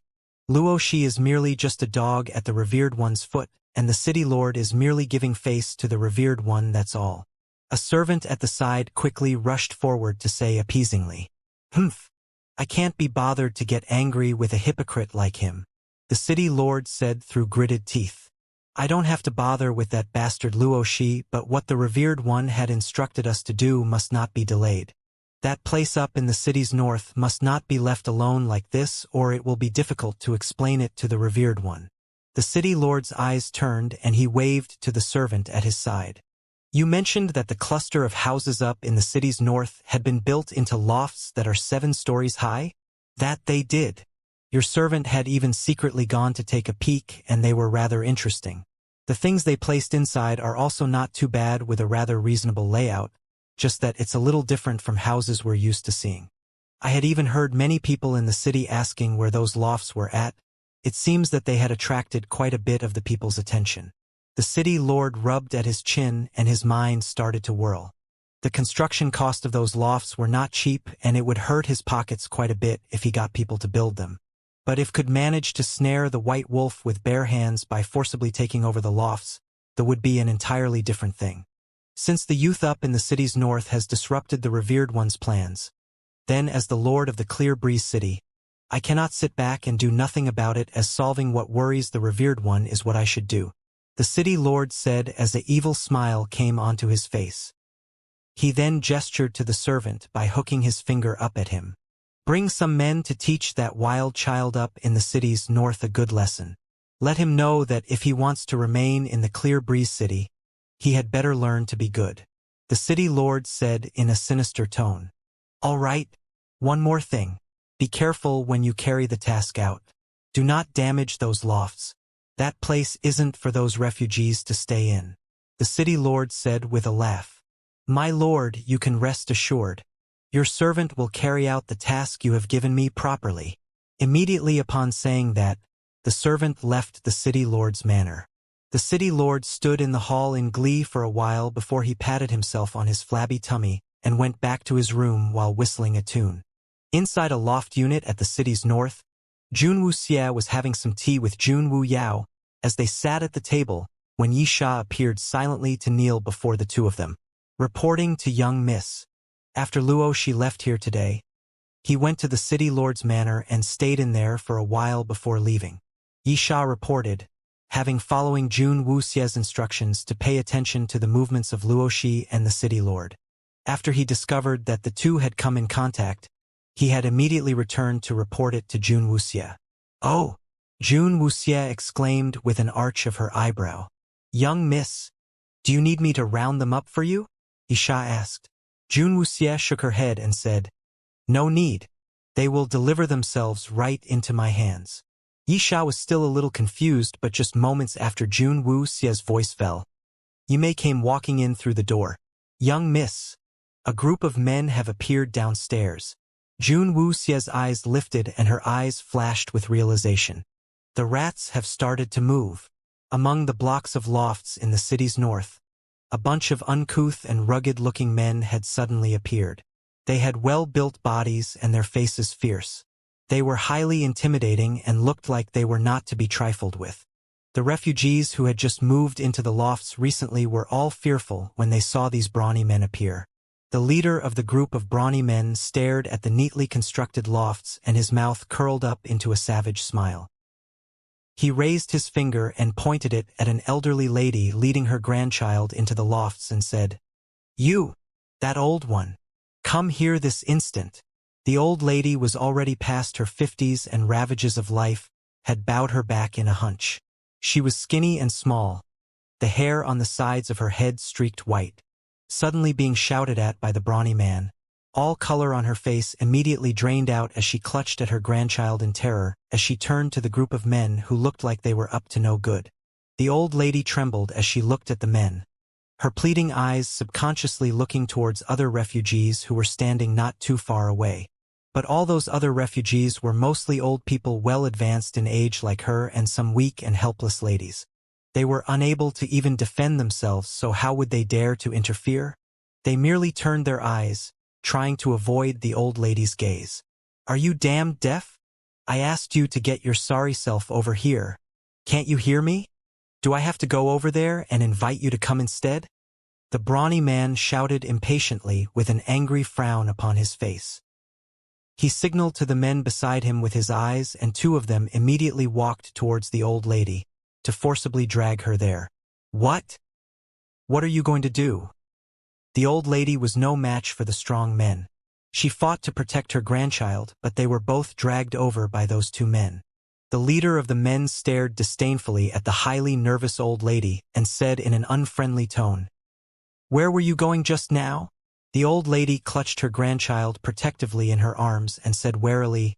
Luo Shi is merely just a dog at the revered one's foot, and the city lord is merely giving face to the revered one, that's all. A servant at the side quickly rushed forward to say appeasingly, "Humph, I can't be bothered to get angry with a hypocrite like him," the city lord said through gritted teeth. "I don't have to bother with that bastard Luo Shi, but what the revered one had instructed us to do must not be delayed. That place up in the city's north must not be left alone like this, or it will be difficult to explain it to the revered one." The city lord's eyes turned and he waved to the servant at his side. "You mentioned that the cluster of houses up in the city's north had been built into lofts that are 7 stories high? That they did. Your servant had even secretly gone to take a peek, and they were rather interesting. The things they placed inside are also not too bad, with a rather reasonable layout, just that it's a little different from houses we're used to seeing. I had even heard many people in the city asking where those lofts were at. It seems that they had attracted quite a bit of the people's attention." The city lord rubbed at his chin and his mind started to whirl. The construction cost of those lofts were not cheap, and it would hurt his pockets quite a bit if he got people to build them. But if could manage to snare the white wolf with bare hands by forcibly taking over the lofts, that would be an entirely different thing. Since the youth up in the city's north has disrupted the revered one's plans, then as the lord of the Clear Breeze city, I cannot sit back and do nothing about it, as solving what worries the revered one is what I should do," the city lord said as an evil smile came onto his face. He then gestured to the servant by hooking his finger up at him. "Bring some men to teach that wild child up in the city's north a good lesson. Let him know that if he wants to remain in the Clear Breeze city, he had better learn to be good," the city lord said in a sinister tone. "All right, one more thing. Be careful when you carry the task out. Do not damage those lofts. That place isn't for those refugees to stay in," the city lord said with a laugh. "My lord, you can rest assured. Your servant will carry out the task you have given me properly." Immediately upon saying that, the servant left the city lord's manor. The city lord stood in the hall in glee for a while before he patted himself on his flabby tummy and went back to his room while whistling a tune. Inside a loft unit at the city's north, Junwoo Xie was having some tea with Junwoo Yao as they sat at the table when Yi Sha appeared silently to kneel before the two of them. Reporting to young Miss. After Luo she left here today. He went to the city lord's manor and stayed in there for a while before leaving. Yi Sha reported, having following Jun Wuxie's instructions to pay attention to the movements of Luoshi and the city lord. After he discovered that the two had come in contact, he had immediately returned to report it to Jun Wuxie. "Oh!" Jun Wuxie exclaimed with an arch of her eyebrow. "Young miss, do you need me to round them up for you?" Yi Sha asked. Jun Wuxie shook her head and said, "No need. They will deliver themselves right into my hands." Yi Sha was still a little confused, but just moments after Jun Wuxie's voice fell, Yi Mei came walking in through the door. "Young miss, a group of men have appeared downstairs." Jun Wuxie's eyes lifted and her eyes flashed with realization. The rats have started to move. Among the blocks of lofts in the city's north, a bunch of uncouth and rugged-looking men had suddenly appeared. They had well-built bodies and their faces fierce. They were highly intimidating and looked like they were not to be trifled with. The refugees who had just moved into the lofts recently were all fearful when they saw these brawny men appear. The leader of the group of brawny men stared at the neatly constructed lofts and his mouth curled up into a savage smile. He raised his finger and pointed it at an elderly lady leading her grandchild into the lofts and said, "You, that old one, come here this instant." The old lady was already past her 50s and ravages of life had bowed her back in a hunch. She was skinny and small, the hair on the sides of her head streaked white. Suddenly being shouted at by the brawny man, all color on her face immediately drained out as she clutched at her grandchild in terror as she turned to the group of men who looked like they were up to no good. The old lady trembled as she looked at the men, her pleading eyes subconsciously looking towards other refugees who were standing not too far away. But all those other refugees were mostly old people well advanced in age like her and some weak and helpless ladies. They were unable to even defend themselves, so how would they dare to interfere? They merely turned their eyes, trying to avoid the old lady's gaze. "Are you damned deaf? I asked you to get your sorry self over here. Can't you hear me? Do I have to go over there and invite you to come instead?" The brawny man shouted impatiently with an angry frown upon his face. He signaled to the men beside him with his eyes, and two of them immediately walked towards the old lady, to forcibly drag her there. "What? What are you going to do?" The old lady was no match for the strong men. She fought to protect her grandchild, but they were both dragged over by those two men. The leader of the men stared disdainfully at the highly nervous old lady and said in an unfriendly tone, "Where were you going just now?" The old lady clutched her grandchild protectively in her arms and said warily,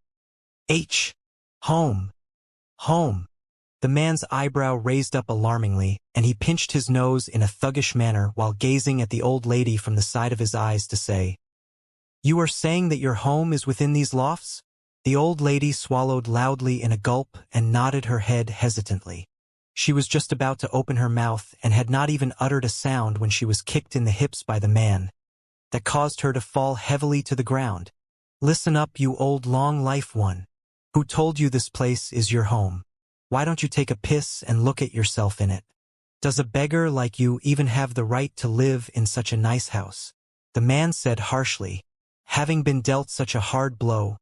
Home. Home." The man's eyebrow raised up alarmingly, and he pinched his nose in a thuggish manner while gazing at the old lady from the side of his eyes to say, "You are saying that your home is within these lofts?" The old lady swallowed loudly in a gulp and nodded her head hesitantly. She was just about to open her mouth and had not even uttered a sound when she was kicked in the hips by the man. That caused her to fall heavily to the ground. "Listen up, you old long-life one. Who told you this place is your home? Why don't you take a piss and look at yourself in it? Does a beggar like you even have the right to live in such a nice house?" The man said harshly. Having been dealt such a hard blow,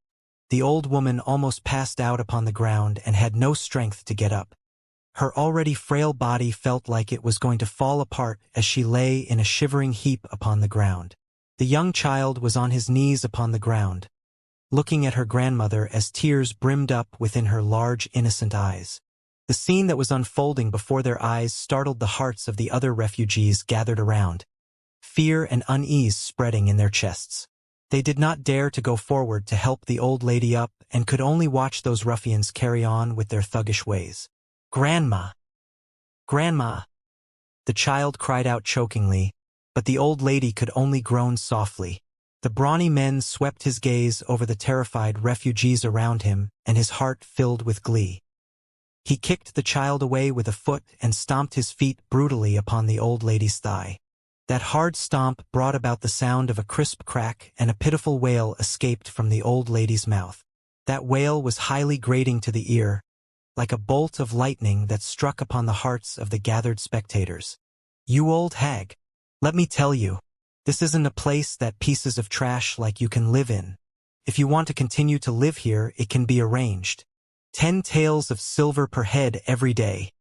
the old woman almost passed out upon the ground and had no strength to get up. Her already frail body felt like it was going to fall apart as she lay in a shivering heap upon the ground. The young child was on his knees upon the ground, looking at her grandmother as tears brimmed up within her large, innocent eyes. The scene that was unfolding before their eyes startled the hearts of the other refugees gathered around, fear and unease spreading in their chests. They did not dare to go forward to help the old lady up and could only watch those ruffians carry on with their thuggish ways. "Grandma! Grandma!" The child cried out chokingly, but the old lady could only groan softly. The brawny men swept his gaze over the terrified refugees around him, and his heart filled with glee. He kicked the child away with a foot and stomped his feet brutally upon the old lady's thigh. That hard stomp brought about the sound of a crisp crack, and a pitiful wail escaped from the old lady's mouth. That wail was highly grating to the ear, like a bolt of lightning that struck upon the hearts of the gathered spectators. "You old hag. Let me tell you, this isn't a place that pieces of trash like you can live in. If you want to continue to live here, it can be arranged. 10 taels of silver per head every day."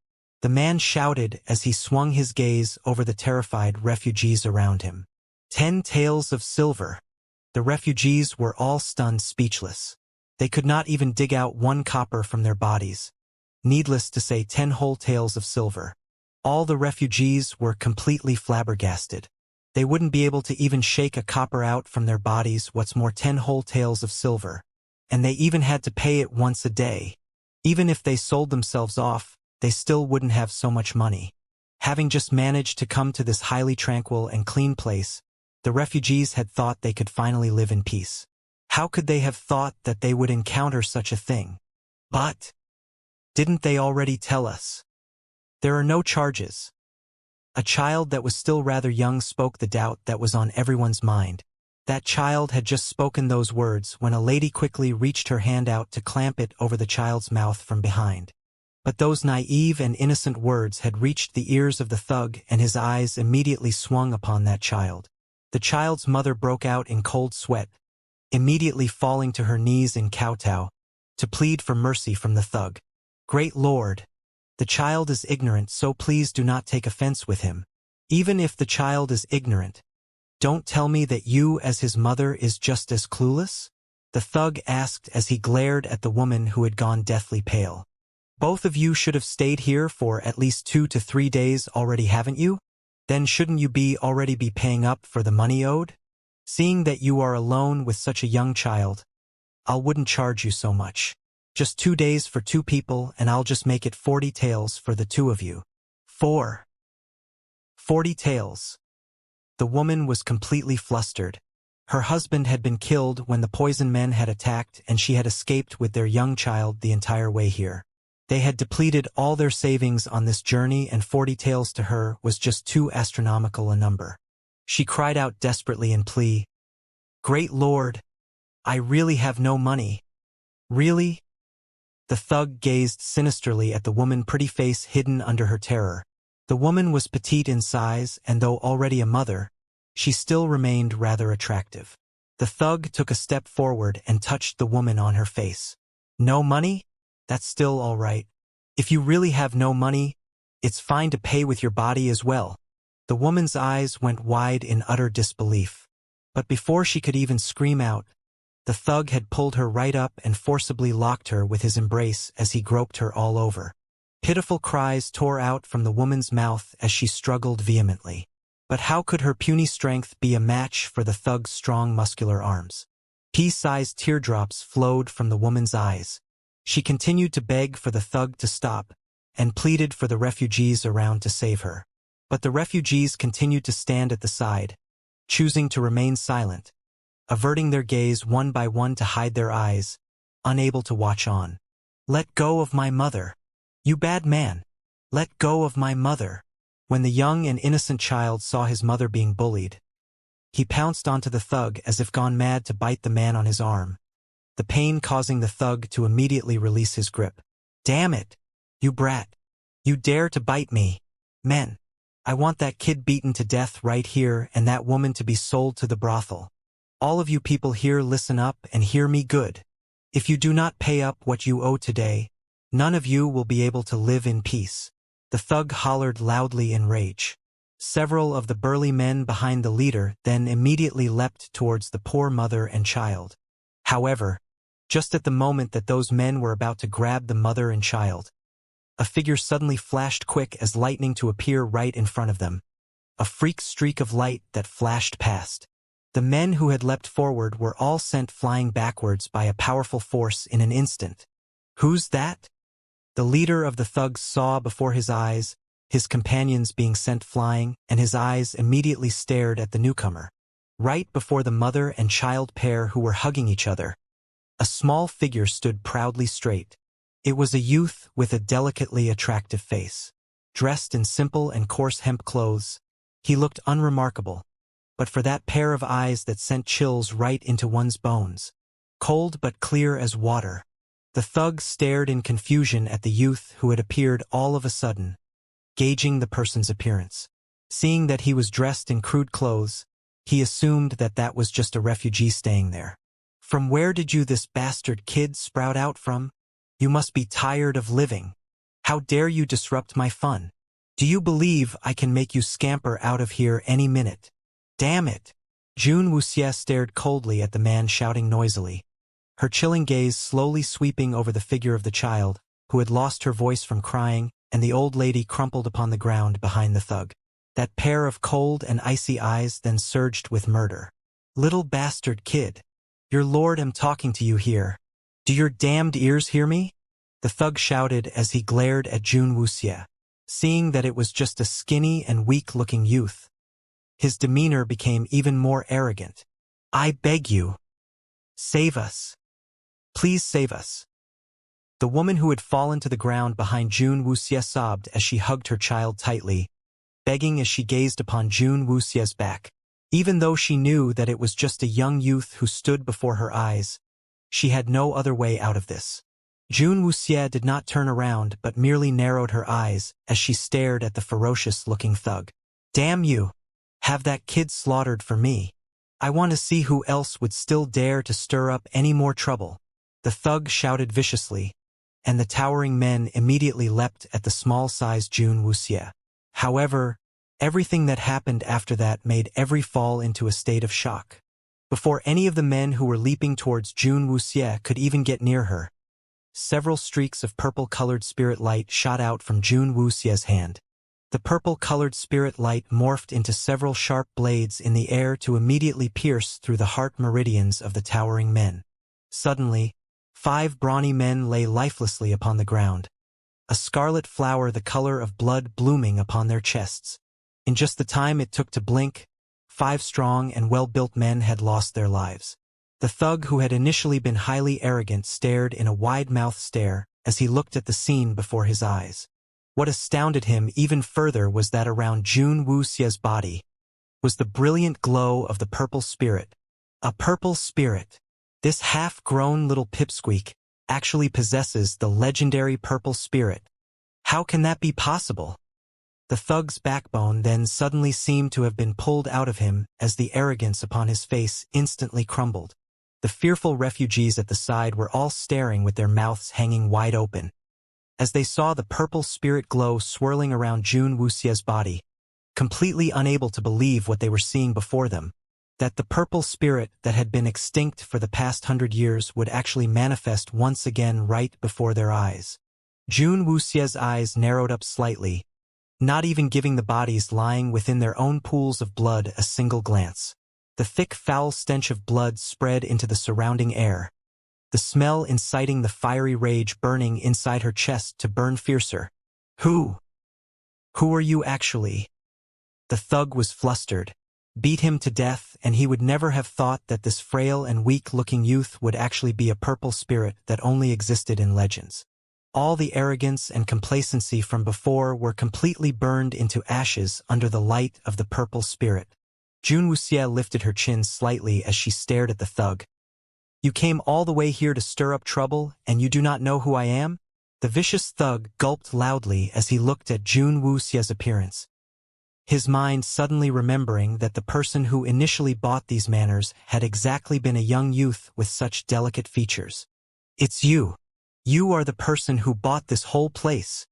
The man shouted as he swung his gaze over the terrified refugees around him. 10 taels of silver. The refugees were all stunned speechless. They could not even dig out 1 copper from their bodies. Needless to say, 10 whole taels of silver. All the refugees were completely flabbergasted. They wouldn't be able to even shake a copper out from their bodies, what's more 10 whole taels of silver. And they even had to pay it once a day. Even if they sold themselves off, they still wouldn't have so much money. Having just managed to come to this highly tranquil and clean place, the refugees had thought they could finally live in peace. How could they have thought that they would encounter such a thing? But didn't they already tell us? There are no charges. A child that was still rather young spoke the doubt that was on everyone's mind. That child had just spoken those words when a lady quickly reached her hand out to clamp it over the child's mouth from behind. But those naive and innocent words had reached the ears of the thug, and his eyes immediately swung upon that child. The child's mother broke out in cold sweat, immediately falling to her knees in kowtow, to plead for mercy from the thug. "Great Lord, the child is ignorant, so please do not take offense with him. Even if the child is ignorant, don't tell me that you as his mother is just as clueless?" the thug asked as he glared at the woman who had gone deathly pale. "Both of you should have stayed here for at least 2 to 3 days already, haven't you? Then shouldn't you already be paying up for the money owed? Seeing that you are alone with such a young child, I wouldn't charge you so much. Just 2 days for 2 people, and I'll just make it 40 taels for the 2 of you." 40 taels. The woman was completely flustered. Her husband had been killed when the poison men had attacked, and she had escaped with their young child the entire way here. They had depleted all their savings on this journey, and 40 taels to her was just too astronomical a number. She cried out desperately in plea, "Great Lord, I really have no money." "Really?" The thug gazed sinisterly at the woman's pretty face hidden under her terror. The woman was petite in size, and though already a mother, she still remained rather attractive. The thug took a step forward and touched the woman on her face. "No money? That's still all right. If you really have no money, it's fine to pay with your body as well." The woman's eyes went wide in utter disbelief. But before she could even scream out, the thug had pulled her right up and forcibly locked her with his embrace as he groped her all over. Pitiful cries tore out from the woman's mouth as she struggled vehemently. But how could her puny strength be a match for the thug's strong muscular arms? Pea-sized teardrops flowed from the woman's eyes. She continued to beg for the thug to stop, and pleaded for the refugees around to save her. But the refugees continued to stand at the side, choosing to remain silent, averting their gaze one by one to hide their eyes, unable to watch on. "Let go of my mother. You bad man. Let go of my mother." When the young and innocent child saw his mother being bullied, he pounced onto the thug as if gone mad to bite the man on his arm, the pain causing the thug to immediately release his grip. "Damn it, you brat. You dare to bite me. Men, I want that kid beaten to death right here and that woman to be sold to the brothel. All of you people here, listen up and hear me good. If you do not pay up what you owe today, none of you will be able to live in peace." The thug hollered loudly in rage. Several of the burly men behind the leader then immediately leapt towards the poor mother and child. However, just at the moment that those men were about to grab the mother and child, a figure suddenly flashed quick as lightning to appear right in front of them. A freak streak of light that flashed past. The men who had leapt forward were all sent flying backwards by a powerful force in an instant. "Who's that?" The leader of the thugs saw before his eyes his companions being sent flying, and his eyes immediately stared at the newcomer. Right before the mother and child pair who were hugging each other, a small figure stood proudly straight. It was a youth with a delicately attractive face. Dressed in simple and coarse hemp clothes, he looked unremarkable, but for that pair of eyes that sent chills right into one's bones. Cold but clear as water. The thug stared in confusion at the youth who had appeared all of a sudden, gauging the person's appearance. Seeing that he was dressed in crude clothes, he assumed that that was just a refugee staying there. From where did you this bastard kid sprout out from? You must be tired of living. How dare you disrupt my fun? Do you believe I can make you scamper out of here any minute? Damn it! June Wuxie stared coldly at the man shouting noisily, her chilling gaze slowly sweeping over the figure of the child, who had lost her voice from crying, and the old lady crumpled upon the ground behind the thug. That pair of cold and icy eyes then surged with murder. Little bastard kid. Your lord am talking to you here. Do your damned ears hear me? The thug shouted as he glared at June Wuxie. Seeing that it was just a skinny and weak-looking youth, his demeanor became even more arrogant. I beg you. Save us. Please save us. The woman who had fallen to the ground behind June Wuxie sobbed as she hugged her child tightly, begging as she gazed upon June Wuxie's back. Even though she knew that it was just a young youth who stood before her eyes, she had no other way out of this. June Wuxie did not turn around but merely narrowed her eyes as she stared at the ferocious-looking thug. Damn you! Have that kid slaughtered for me. I want to see who else would still dare to stir up any more trouble. The thug shouted viciously, and the towering men immediately leapt at the small-sized June Wuxie. However, everything that happened after that made every fall into a state of shock. Before any of the men who were leaping towards June Wuxie could even get near her, several streaks of purple-colored spirit light shot out from June Wuxie's hand. The purple-colored spirit light morphed into several sharp blades in the air to immediately pierce through the heart meridians of the towering men. Suddenly, 5 brawny men lay lifelessly upon the ground, a scarlet flower the color of blood blooming upon their chests. In just the time it took to blink, 5 strong and well-built men had lost their lives. The thug who had initially been highly arrogant stared in a wide-mouthed stare as he looked at the scene before his eyes. What astounded him even further was that around June Wuxie's body was the brilliant glow of the purple spirit. A purple spirit. This half-grown little pipsqueak actually possesses the legendary purple spirit. How can that be possible? The thug's backbone then suddenly seemed to have been pulled out of him as the arrogance upon his face instantly crumbled. The fearful refugees at the side were all staring with their mouths hanging wide open, as they saw the purple spirit glow swirling around June Wuxie's body, completely unable to believe what they were seeing before them, that the purple spirit that had been extinct for the past 100 years would actually manifest once again right before their eyes. June Wuxie's eyes narrowed up slightly, not even giving the bodies lying within their own pools of blood a single glance. The thick foul stench of blood spread into the surrounding air, the smell inciting the fiery rage burning inside her chest to burn fiercer. Who are you actually? The thug was flustered. Beat him to death, and he would never have thought that this frail and weak-looking youth would actually be a purple spirit that only existed in legends. All the arrogance and complacency from before were completely burned into ashes under the light of the purple spirit. June Wuxie lifted her chin slightly as she stared at the thug. You came all the way here to stir up trouble, and you do not know who I am? The vicious thug gulped loudly as he looked at June Wuxie's appearance, his mind suddenly remembering that the person who initially bought these manners had exactly been a young youth with such delicate features. It's you. You are the person who bought this whole place,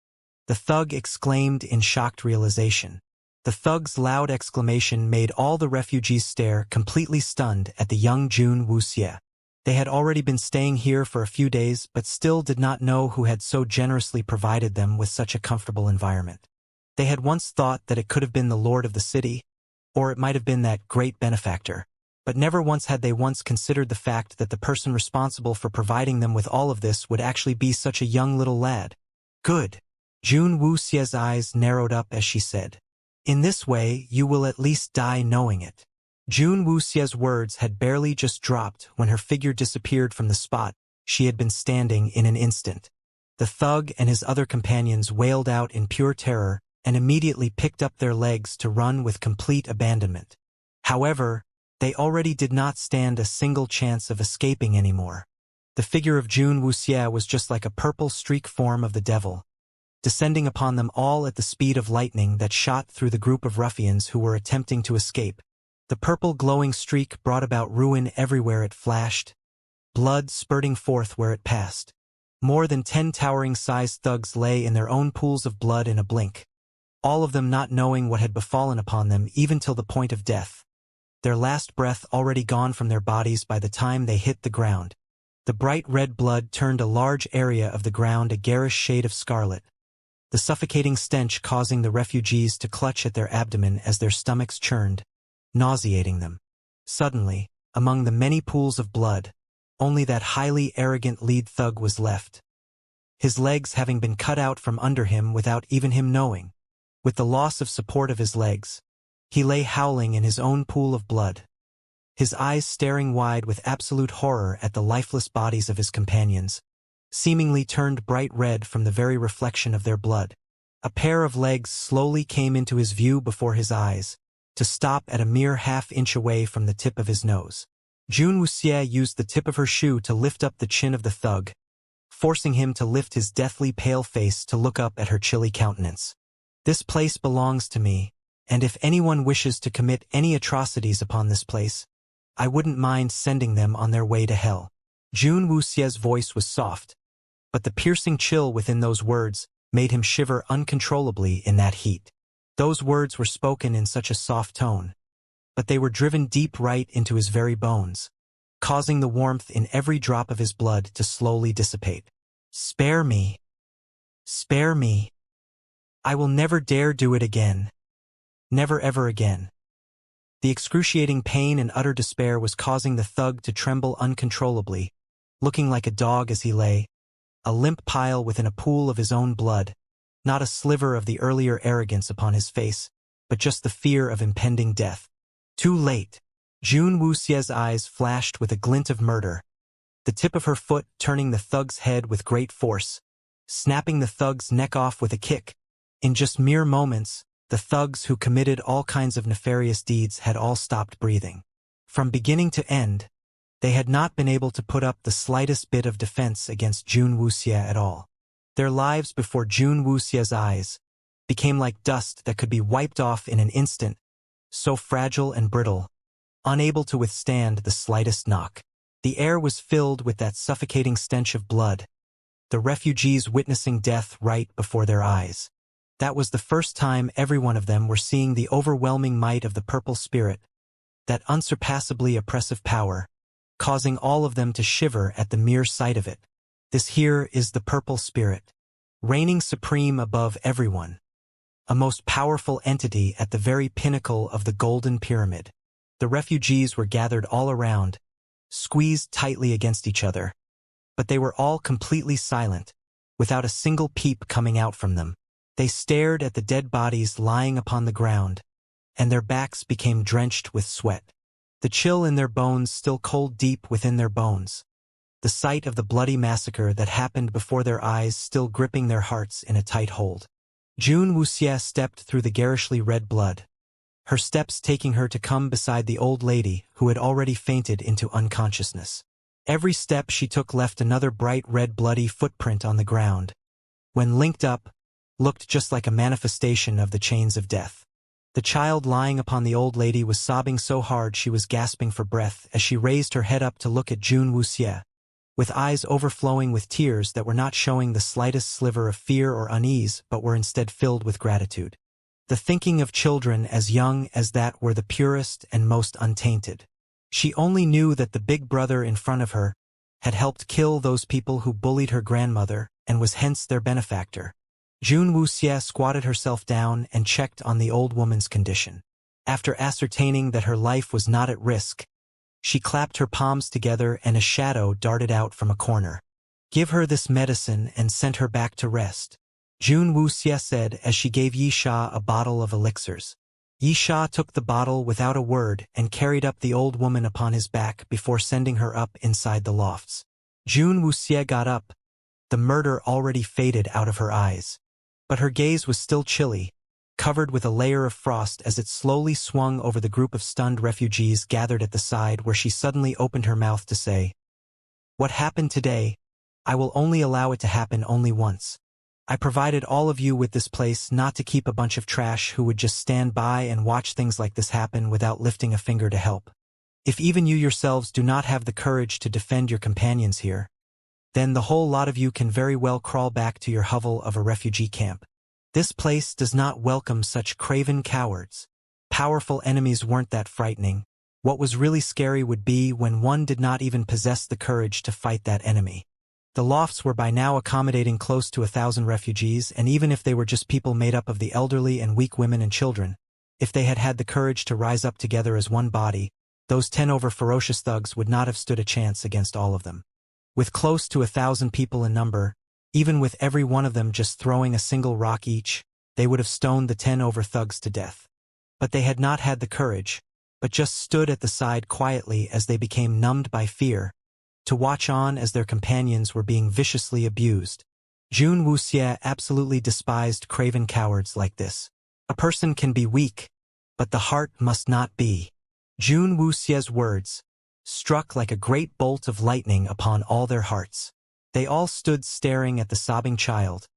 the thug exclaimed in shocked realization. The thug's loud exclamation made all the refugees stare completely stunned at the young June Wuxie. They had already been staying here for a few days but still did not know who had so generously provided them with such a comfortable environment. They had once thought that it could have been the lord of the city, or it might have been that great benefactor, but never once had they considered the fact that the person responsible for providing them with all of this would actually be such a young little lad. Good. June Wuxie's eyes narrowed up as she said, In this way, you will at least die knowing it. June Wuxie's words had barely just dropped when her figure disappeared from the spot she had been standing in an instant. The thug and his other companions wailed out in pure terror and immediately picked up their legs to run with complete abandonment. However, they already did not stand a single chance of escaping anymore. The figure of Jun Wuxie was just like a purple streak form of the devil, descending upon them all at the speed of lightning that shot through the group of ruffians who were attempting to escape. The purple glowing streak brought about ruin everywhere it flashed, blood spurting forth where it passed. More than 10 towering-sized thugs lay in their own pools of blood in a blink, all of them not knowing what had befallen upon them even till the point of death. Their last breath already gone from their bodies by the time they hit the ground. The bright red blood turned a large area of the ground a garish shade of scarlet, the suffocating stench causing the refugees to clutch at their abdomen as their stomachs churned, nauseating them. Suddenly, among the many pools of blood, only that highly arrogant lead thug was left, his legs having been cut out from under him without even him knowing. With the loss of support of his legs, he lay howling in his own pool of blood, his eyes staring wide with absolute horror at the lifeless bodies of his companions, seemingly turned bright red from the very reflection of their blood. A pair of legs slowly came into his view before his eyes, to stop at a mere half-inch away from the tip of his nose. Jun Wuxie used the tip of her shoe to lift up the chin of the thug, forcing him to lift his deathly pale face to look up at her chilly countenance. "This place belongs to me, and if anyone wishes to commit any atrocities upon this place, I wouldn't mind sending them on their way to hell." Jun Wuxie's voice was soft, but the piercing chill within those words made him shiver uncontrollably in that heat. Those words were spoken in such a soft tone, but they were driven deep right into his very bones, causing the warmth in every drop of his blood to slowly dissipate. "Spare me. Spare me. I will never dare do it again. Never ever again." The excruciating pain and utter despair was causing the thug to tremble uncontrollably, looking like a dog as he lay, a limp pile within a pool of his own blood, not a sliver of the earlier arrogance upon his face, but just the fear of impending death. Too late. Jun Wuxie's eyes flashed with a glint of murder, the tip of her foot turning the thug's head with great force, snapping the thug's neck off with a kick. In just mere moments, the thugs who committed all kinds of nefarious deeds had all stopped breathing. From beginning to end, they had not been able to put up the slightest bit of defense against Jun Wuxie at all. Their lives before Jun Wuxie's eyes became like dust that could be wiped off in an instant, so fragile and brittle, unable to withstand the slightest knock. The air was filled with that suffocating stench of blood, the refugees witnessing death right before their eyes. That was the first time every one of them were seeing the overwhelming might of the purple spirit, that unsurpassably oppressive power, causing all of them to shiver at the mere sight of it. This here is the purple spirit, reigning supreme above everyone, a most powerful entity at the very pinnacle of the golden pyramid. The refugees were gathered all around, squeezed tightly against each other, but they were all completely silent, without a single peep coming out from them. They stared at the dead bodies lying upon the ground, and their backs became drenched with sweat, the chill in their bones still cold deep within their bones, the sight of the bloody massacre that happened before their eyes still gripping their hearts in a tight hold. Jun Wuxie stepped through the garishly red blood, her steps taking her to come beside the old lady who had already fainted into unconsciousness. Every step she took left another bright red bloody footprint on the ground, when linked up, looked just like a manifestation of the chains of death. The child lying upon the old lady was sobbing so hard she was gasping for breath as she raised her head up to look at Jun Wuxie, with eyes overflowing with tears that were not showing the slightest sliver of fear or unease but were instead filled with gratitude. The thinking of children as young as that were the purest and most untainted. She only knew that the big brother in front of her had helped kill those people who bullied her grandmother and was hence their benefactor. Jun Wuxie squatted herself down and checked on the old woman's condition. After ascertaining that her life was not at risk, she clapped her palms together and a shadow darted out from a corner. "Give her this medicine and send her back to rest," Jun Wuxie said as she gave Yisha a bottle of elixirs. Yisha took the bottle without a word and carried up the old woman upon his back before sending her up inside the lofts. Jun Wuxie got up, the murder already faded out of her eyes. But her gaze was still chilly, covered with a layer of frost as it slowly swung over the group of stunned refugees gathered at the side, where she suddenly opened her mouth to say, "What happened today, I will only allow it to happen only once. I provided all of you with this place not to keep a bunch of trash who would just stand by and watch things like this happen without lifting a finger to help. If even you yourselves do not have the courage to defend your companions here, then the whole lot of you can very well crawl back to your hovel of a refugee camp. This place does not welcome such craven cowards. Powerful enemies weren't that frightening. What was really scary would be when one did not even possess the courage to fight that enemy." The lofts were by now accommodating close to 1,000 refugees, and even if they were just people made up of the elderly and weak women and children, if they had had the courage to rise up together as one body, those 10 over ferocious thugs would not have stood a chance against all of them. With close to 1,000 people in number, even with every one of them just throwing a single rock each, they would have stoned the 10 over thugs to death. But they had not had the courage, but just stood at the side quietly as they became numbed by fear, to watch on as their companions were being viciously abused. Jun Wuxie absolutely despised craven cowards like this. A person can be weak, but the heart must not be. Jun Wuxie's words struck like a great bolt of lightning upon all their hearts. They all stood staring at the sobbing child,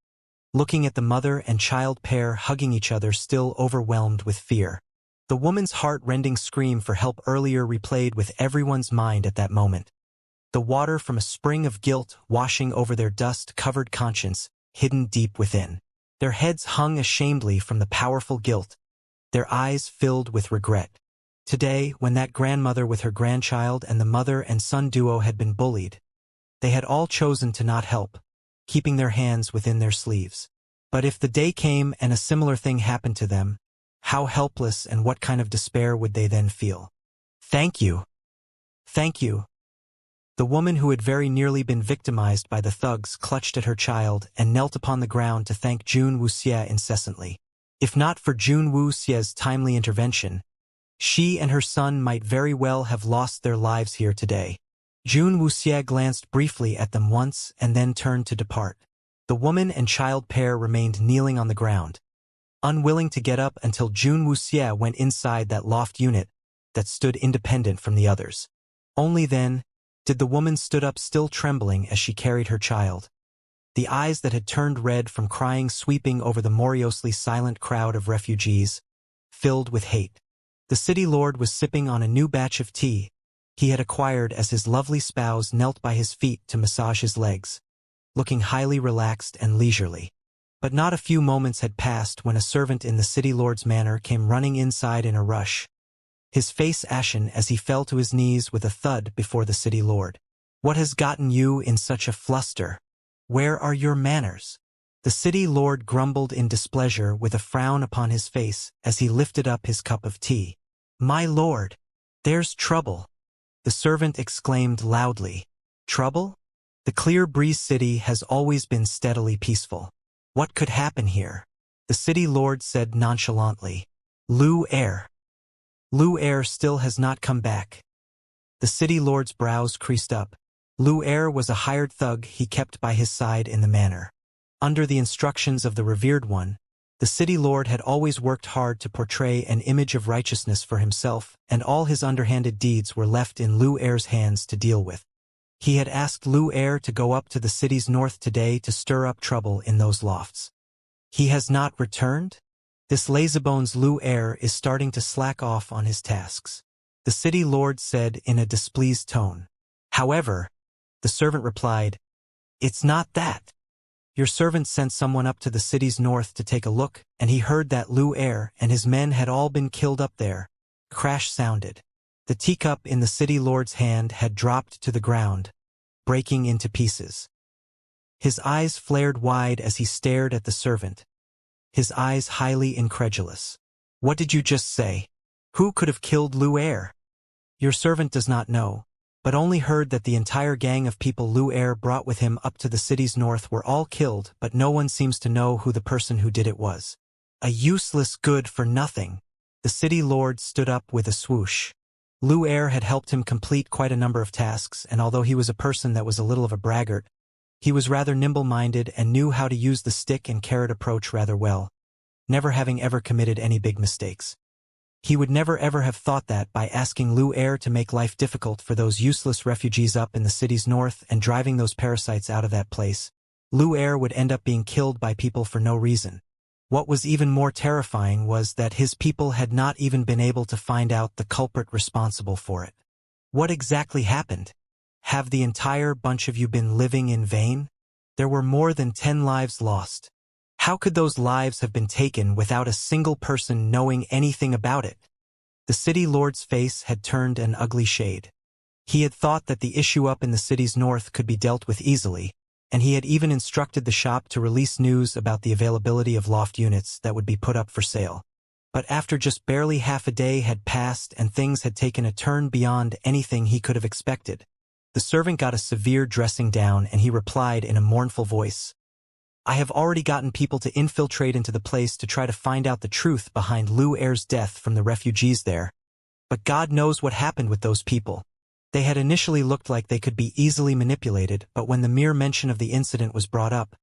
looking at the mother and child pair hugging each other, still overwhelmed with fear. The woman's heart-rending scream for help earlier replayed with everyone's mind at that moment. The water from a spring of guilt washing over their dust-covered conscience, hidden deep within. Their heads hung ashamedly from the powerful guilt, their eyes filled with regret. Today, when that grandmother with her grandchild and the mother and son duo had been bullied, they had all chosen to not help, keeping their hands within their sleeves. But if the day came and a similar thing happened to them, how helpless and what kind of despair would they then feel? "Thank you. Thank you." The woman who had very nearly been victimized by the thugs clutched at her child and knelt upon the ground to thank Jun Wuxie incessantly. If not for Jun Wuxie's timely intervention, she and her son might very well have lost their lives here today. Jun Wuxie glanced briefly at them once and then turned to depart. The woman and child pair remained kneeling on the ground, unwilling to get up until Jun Wuxie went inside that loft unit that stood independent from the others. Only then did the woman stood up, still trembling as she carried her child, the eyes that had turned red from crying sweeping over the morosely silent crowd of refugees, filled with hate. The city lord was sipping on a new batch of tea he had acquired as his lovely spouse knelt by his feet to massage his legs, looking highly relaxed and leisurely. But not a few moments had passed when a servant in the city lord's manor came running inside in a rush, his face ashen as he fell to his knees with a thud before the city lord. "What has gotten you in such a fluster? Where are your manners?" The city lord grumbled in displeasure with a frown upon his face as he lifted up his cup of tea. "My lord, there's trouble," the servant exclaimed loudly. "Trouble? The Clear Breeze City has always been steadily peaceful. What could happen here?" The city lord said nonchalantly. "Lu Er. Lu Er still has not come back." The city lord's brows creased up. Lu Er was a hired thug he kept by his side in the manor. Under the instructions of the revered one, the city lord had always worked hard to portray an image of righteousness for himself, and all his underhanded deeds were left in Lu Er's hands to deal with. He had asked Lu Er to go up to the city's north today to stir up trouble in those lofts. He has not returned? This lazybones Lu Er is starting to slack off on his tasks, the city lord said in a displeased tone. However, the servant replied, "It's not that. Your servant sent someone up to the city's north to take a look, and he heard that Lu Er and his men had all been killed up there." Crash sounded. The teacup in the city lord's hand had dropped to the ground, breaking into pieces. His eyes flared wide as he stared at the servant, his eyes highly incredulous. "What did you just say? Who could have killed Lu Er?" "Your servant does not know, but only heard that the entire gang of people Lu Er brought with him up to the city's north were all killed, but no one seems to know who the person who did it was." A useless good-for-nothing. The city lord stood up with a swoosh. Lu Er had helped him complete quite a number of tasks, and although he was a person that was a little of a braggart, He was rather nimble-minded and knew how to use the stick and carrot approach rather well, never having ever committed any big mistakes. He would never ever have thought that by asking Lu Er to make life difficult for those useless refugees up in the city's north and driving those parasites out of that place, Lu Er would end up being killed by people for no reason. What was even more terrifying was that his people had not even been able to find out the culprit responsible for it. What exactly happened? Have the entire bunch of you been living in vain? There were more than 10 lives lost. How could those lives have been taken without a single person knowing anything about it? The city lord's face had turned an ugly shade. He had thought that the issue up in the city's north could be dealt with easily, and he had even instructed the shop to release news about the availability of loft units that would be put up for sale. But after just barely half a day had passed and things had taken a turn beyond anything he could have expected, the servant got a severe dressing down and he replied in a mournful voice, "I have already gotten people to infiltrate into the place to try to find out the truth behind Lu Er's death from the refugees there. But God knows what happened with those people. They had initially looked like they could be easily manipulated, but when the mere mention of the incident was brought up,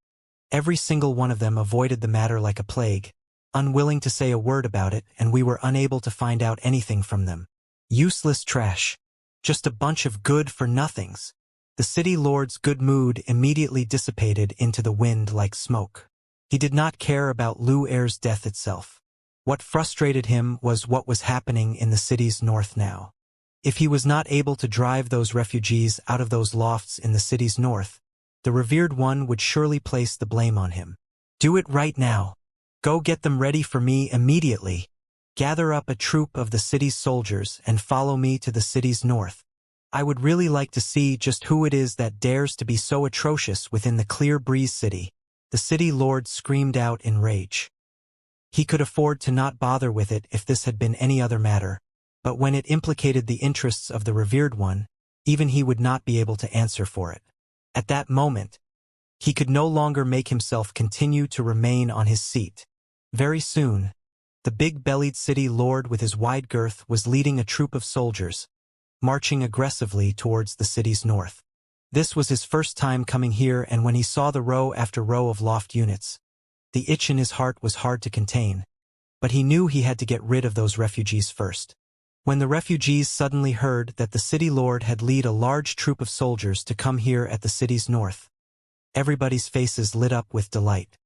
every single one of them avoided the matter like a plague, unwilling to say a word about it, and we were unable to find out anything from them. Useless trash. Just a bunch of good-for-nothings." The city lord's good mood immediately dissipated into the wind like smoke. He did not care about Lu Er's death itself. What frustrated him was what was happening in the city's north now. If he was not able to drive those refugees out of those lofts in the city's north, the revered one would surely place the blame on him. "Do it right now. Go get them ready for me immediately. Gather up a troop of the city's soldiers and follow me to the city's north. I would really like to see just who it is that dares to be so atrocious within the Clear Breeze city," the city lord screamed out in rage. He could afford to not bother with it if this had been any other matter, but when it implicated the interests of the revered one, even he would not be able to answer for it. At that moment, he could no longer make himself continue to remain on his seat. Very soon, the big-bellied city lord with his wide girth was leading a troop of soldiers, marching aggressively towards the city's north. This was his first time coming here, and when he saw the row after row of loft units, the itch in his heart was hard to contain, but he knew he had to get rid of those refugees first. When the refugees suddenly heard that the city lord had led a large troop of soldiers to come here at the city's north, everybody's faces lit up with delight.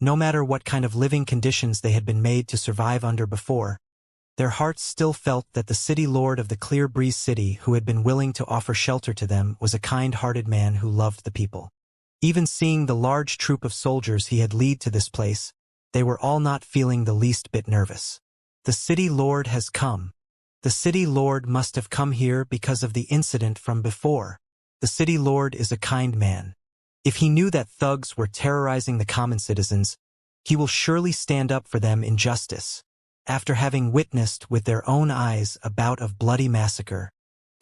No matter what kind of living conditions they had been made to survive under before, their hearts still felt that the city lord of the Clear Breeze city who had been willing to offer shelter to them was a kind-hearted man who loved the people. Even seeing the large troop of soldiers he had led to this place, they were all not feeling the least bit nervous. The city lord has come. The city lord must have come here because of the incident from before. The city lord is a kind man. If he knew that thugs were terrorizing the common citizens, he will surely stand up for them in justice. After having witnessed with their own eyes a bout of bloody massacre,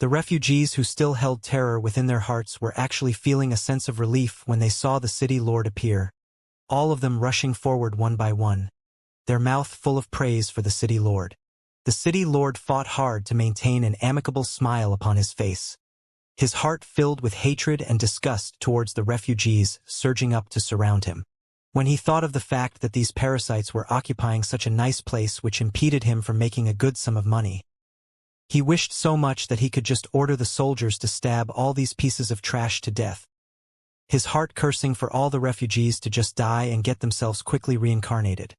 the refugees who still held terror within their hearts were actually feeling a sense of relief when they saw the city lord appear, all of them rushing forward one by one, their mouth full of praise for the city lord. The city lord fought hard to maintain an amicable smile upon his face, his heart filled with hatred and disgust towards the refugees surging up to surround him. When he thought of the fact that these parasites were occupying such a nice place which impeded him from making a good sum of money, he wished so much that he could just order the soldiers to stab all these pieces of trash to death, his heart cursing for all the refugees to just die and get themselves quickly reincarnated.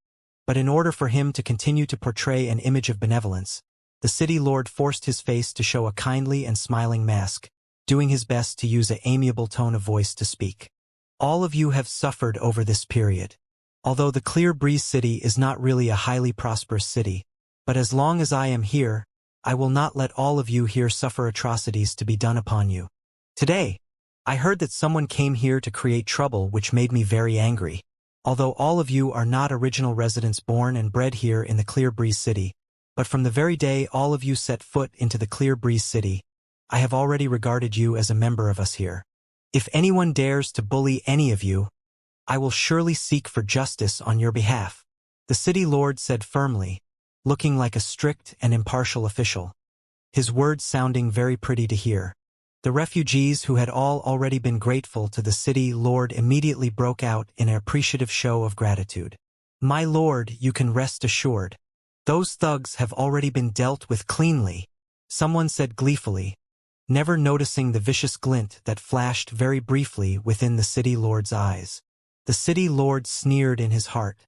But in order for him to continue to portray an image of benevolence, the city lord forced his face to show a kindly and smiling mask, doing his best to use an amiable tone of voice to speak. "All of you have suffered over this period. Although the Clear Breeze city is not really a highly prosperous city, but as long as I am here, I will not let all of you here suffer atrocities to be done upon you. Today, I heard that someone came here to create trouble, which made me very angry. Although all of you are not original residents born and bred here in the Clear Breeze city, but from the very day all of you set foot into the Clear Breeze city, I have already regarded you as a member of us here. If anyone dares to bully any of you, I will surely seek for justice on your behalf," the city lord said firmly, looking like a strict and impartial official, his words sounding very pretty to hear. The refugees who had all already been grateful to the city lord immediately broke out in an appreciative show of gratitude. "My lord, you can rest assured. Those thugs have already been dealt with cleanly," someone said gleefully, never noticing the vicious glint that flashed very briefly within the city lord's eyes. The city lord sneered in his heart,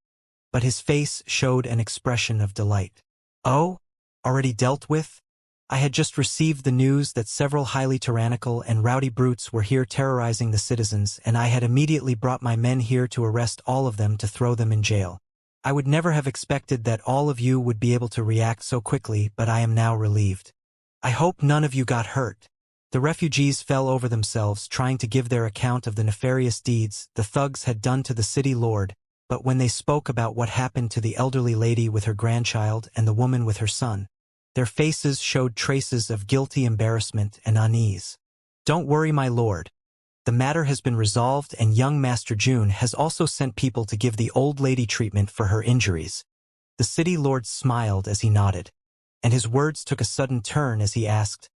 but his face showed an expression of delight. "Oh? Already dealt with? I had just received the news that several highly tyrannical and rowdy brutes were here terrorizing the citizens, and I had immediately brought my men here to arrest all of them to throw them in jail. I would never have expected that all of you would be able to react so quickly, but I am now relieved. I hope none of you got hurt." The refugees fell over themselves trying to give their account of the nefarious deeds the thugs had done to the city lord, but when they spoke about what happened to the elderly lady with her grandchild and the woman with her son, their faces showed traces of guilty embarrassment and unease. "Don't worry, my lord. The matter has been resolved, and young Master June has also sent people to give the old lady treatment for her injuries." The city lord smiled as he nodded, and his words took a sudden turn as he asked,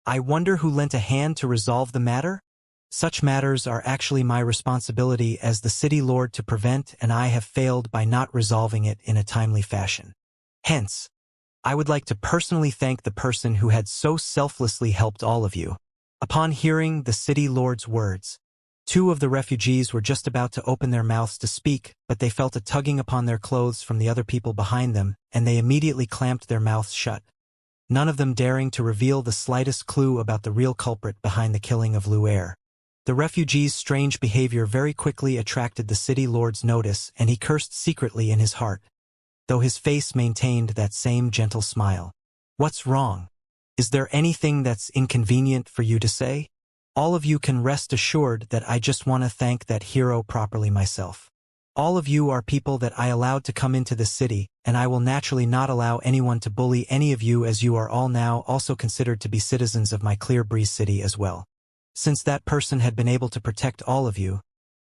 "I wonder who lent a hand to resolve the matter? Such matters are actually my responsibility as the city lord to prevent, and I have failed by not resolving it in a timely fashion. Hence, I would like to personally thank the person who had so selflessly helped all of you." Upon hearing the city lord's words, two of the refugees were just about to open their mouths to speak, but they felt a tugging upon their clothes from the other people behind them, and they immediately clamped their mouths shut, none of them daring to reveal the slightest clue about the real culprit behind the killing of Luer. The refugees' strange behavior very quickly attracted the city lord's notice, and he cursed secretly in his heart, though his face maintained that same gentle smile. "What's wrong? Is there anything that's inconvenient for you to say? All of you can rest assured that I just want to thank that hero properly myself. All of you are people that I allowed to come into the city, and I will naturally not allow anyone to bully any of you, as you are all now also considered to be citizens of my Clear Breeze city as well." Since that person had been able to protect all of you,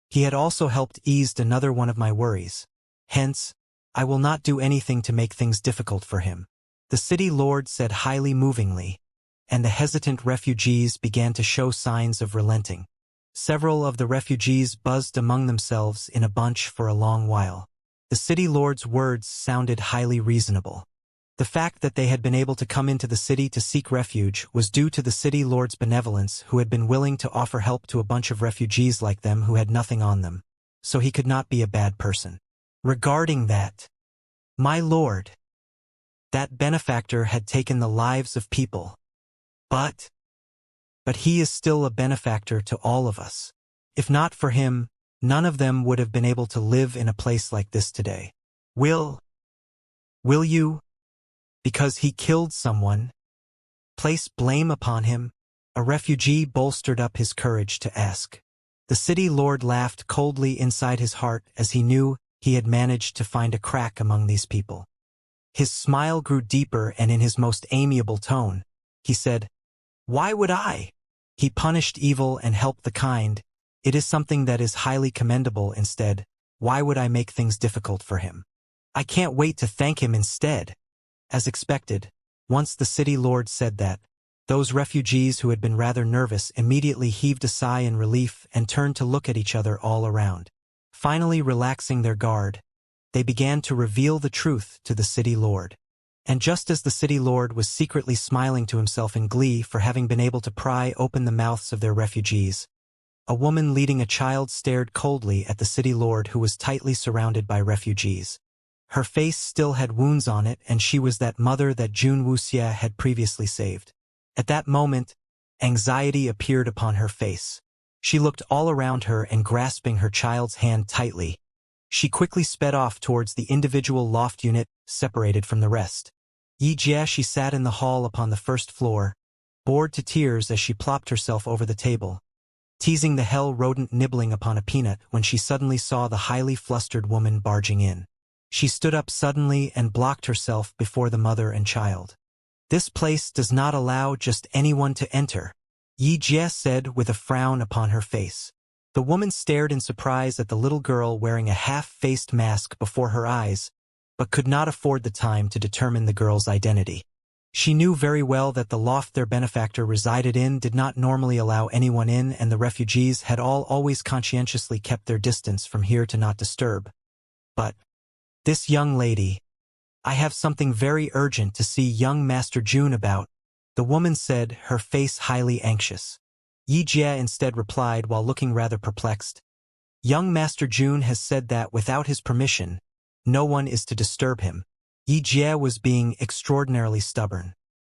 he had also helped ease another one of my worries. Hence, I will not do anything to make things difficult for him. The city lord said highly movingly, and the hesitant refugees began to show signs of relenting. Several of the refugees buzzed among themselves in a bunch for a long while. The city lord's words sounded highly reasonable. The fact that they had been able to come into the city to seek refuge was due to the city lord's benevolence, who had been willing to offer help to a bunch of refugees like them who had nothing on them, so he could not be a bad person. "Regarding that, my lord, that benefactor had taken the lives of people. But he is still a benefactor to all of us. If not for him, none of them would have been able to live in a place like this today. Will you, because he killed someone, place blame upon him?" A refugee bolstered up his courage to ask. The city lord laughed coldly inside his heart as he knew he had managed to find a crack among these people. His smile grew deeper, and in his most amiable tone, he said, "Why would I? He punished evil and helped the kind. It is something that is highly commendable. Instead, why would I make things difficult for him? I can't wait to thank him instead." As expected, once the city lord said that, those refugees who had been rather nervous immediately heaved a sigh in relief and turned to look at each other all around. Finally relaxing their guard, they began to reveal the truth to the city lord. And just as the city lord was secretly smiling to himself in glee for having been able to pry open the mouths of their refugees, a woman leading a child stared coldly at the city lord, who was tightly surrounded by refugees. Her face still had wounds on it, and she was that mother that Jun Wuxia had previously saved. At that moment, anxiety appeared upon her face. She looked all around her, and grasping her child's hand tightly, she quickly sped off towards the individual loft unit separated from the rest. Yi Jie, she sat in the hall upon the first floor, bored to tears as she plopped herself over the table, teasing the hell rodent nibbling upon a peanut, when she suddenly saw the highly flustered woman barging in. She stood up suddenly and blocked herself before the mother and child. "This place does not allow just anyone to enter," Yi Jie said with a frown upon her face. The woman stared in surprise at the little girl wearing a half-faced mask before her eyes, but could not afford the time to determine the girl's identity. She knew very well that the loft their benefactor resided in did not normally allow anyone in, and the refugees had always conscientiously kept their distance from here to not disturb. But this young lady, I have something very urgent to see young Master June about, the woman said, her face highly anxious. Yi Jie instead replied while looking rather perplexed. Young Master June has said that without his permission, no one is to disturb him. Yi Jie was being extraordinarily stubborn.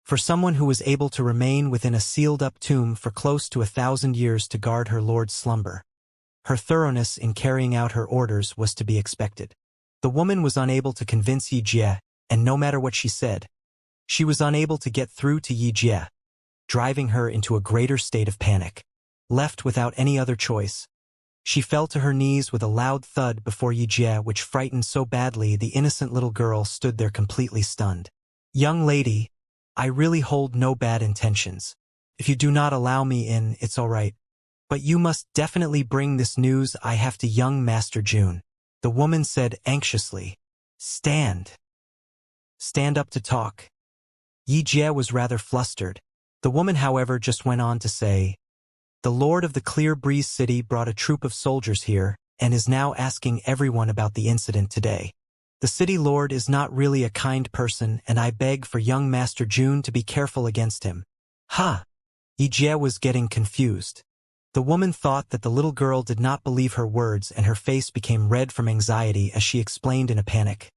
For someone who was able to remain within a sealed-up tomb for close to 1,000 years to guard her lord's slumber, her thoroughness in carrying out her orders was to be expected. The woman was unable to convince Yi Jie, and no matter what she said, she was unable to get through to Yi Jie, driving her into a greater state of panic. Left without any other choice, she fell to her knees with a loud thud before Yi Jie, which frightened so badly the innocent little girl stood there completely stunned. Young lady, I really hold no bad intentions. If you do not allow me in, it's all right. But you must definitely bring this news I have to young Master June. The woman said anxiously. Stand up to talk. Yi Jie was rather flustered. The woman, however, just went on to say, the Lord of the Clear Breeze City brought a troop of soldiers here and is now asking everyone about the incident today. The city lord is not really a kind person, and I beg for young Master June to be careful against him. Ha! Yi Jie was getting confused. The woman thought that the little girl did not believe her words, and her face became red from anxiety as she explained in a panic.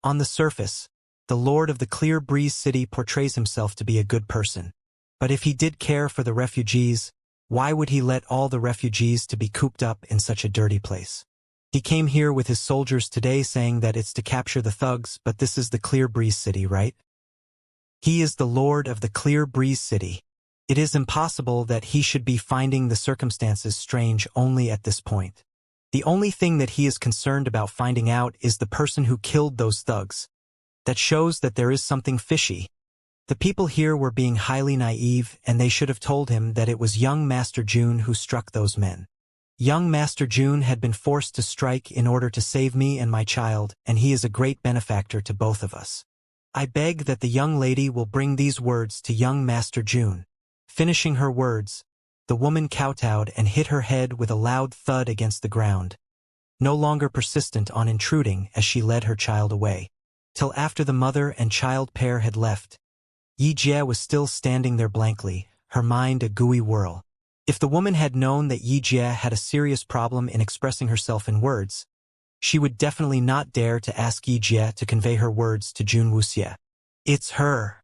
On the surface, the Lord of the Clear Breeze City portrays himself to be a good person. But if he did care for the refugees, why would he let all the refugees to be cooped up in such a dirty place? He came here with his soldiers today saying that it's to capture the thugs, but this is the Clear Breeze City, right? He is the Lord of the Clear Breeze City. It is impossible that he should be finding the circumstances strange only at this point. The only thing that he is concerned about finding out is the person who killed those thugs. That shows that there is something fishy. The people here were being highly naive, and they should have told him that it was young Master June who struck those men. Young Master June had been forced to strike in order to save me and my child, and he is a great benefactor to both of us. I beg that the young lady will bring these words to young Master June. Finishing her words, the woman kowtowed and hit her head with a loud thud against the ground, no longer persistent on intruding as she led her child away. Till after the mother and child pair had left, Yi Jie was still standing there blankly, her mind a gooey whirl. If the woman had known that Yi Jie had a serious problem in expressing herself in words, she would definitely not dare to ask Yi Jie to convey her words to Jun Wuxie. It's her.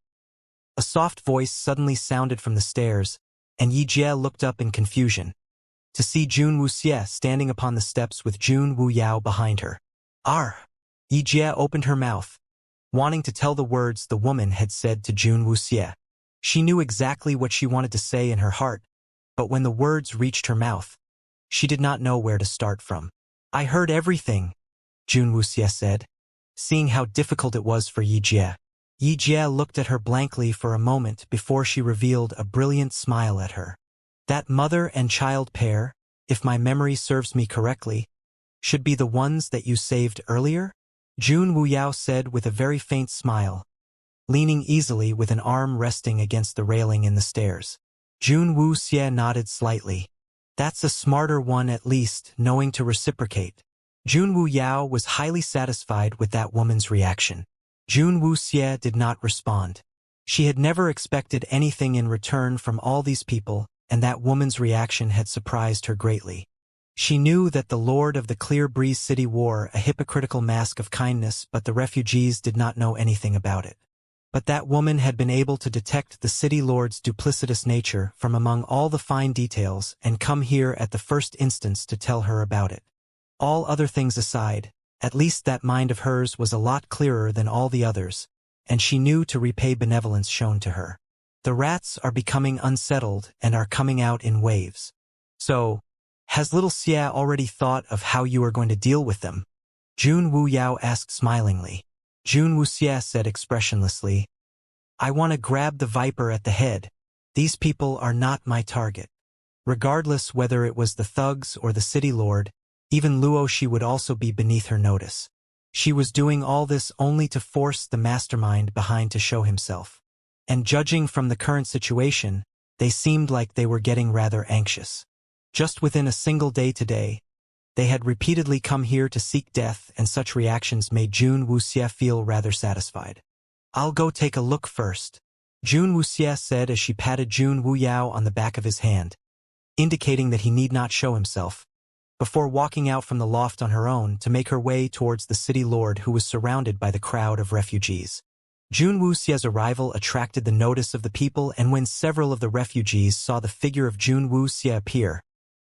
A soft voice suddenly sounded from the stairs, and Yi Jie looked up in confusion, to see Jun Wuxie standing upon the steps with Jun Wu Yao behind her. Yi Jie opened her mouth, wanting to tell the words the woman had said to Jun Wuxie. She knew exactly what she wanted to say in her heart, but when the words reached her mouth, she did not know where to start from. I heard everything, Jun Wuxie said, seeing how difficult it was for Yi Jie. Yi Jie looked at her blankly for a moment before she revealed a brilliant smile at her. That mother and child pair, if my memory serves me correctly, should be the ones that you saved earlier? Jun Wu Yao said with a very faint smile, leaning easily with an arm resting against the railing in the stairs. Jun Wuxie nodded slightly. That's a smarter one, at least, knowing to reciprocate. Jun Wu Yao was highly satisfied with that woman's reaction. Jun Wuxie did not respond. She had never expected anything in return from all these people, and that woman's reaction had surprised her greatly. She knew that the Lord of the Clear Breeze City wore a hypocritical mask of kindness, but the refugees did not know anything about it. But that woman had been able to detect the city lord's duplicitous nature from among all the fine details and come here at the first instance to tell her about it. All other things aside, at least that mind of hers was a lot clearer than all the others, and she knew to repay benevolence shown to her. The rats are becoming unsettled and are coming out in waves. So, has little Xia already thought of how you are going to deal with them? Jun Wu Yao asked smilingly. Jun Wuxie said expressionlessly, I want to grab the viper at the head. These people are not my target. Regardless whether it was the thugs or the city lord, even Luo Shi would also be beneath her notice. She was doing all this only to force the mastermind behind to show himself. and judging from the current situation, they seemed like they were getting rather anxious. Just within a single day today, they had repeatedly come here to seek death, and such reactions made Jun Wuxie feel rather satisfied. "I'll go take a look first," Jun Wuxie said as she patted Jun Wuyao on the back of his hand, indicating that he need not show himself, before walking out from the loft on her own to make her way towards the city lord who was surrounded by the crowd of refugees. Jun Wuxie's arrival attracted the notice of the people, and when several of the refugees saw the figure of Jun Wuxie appear,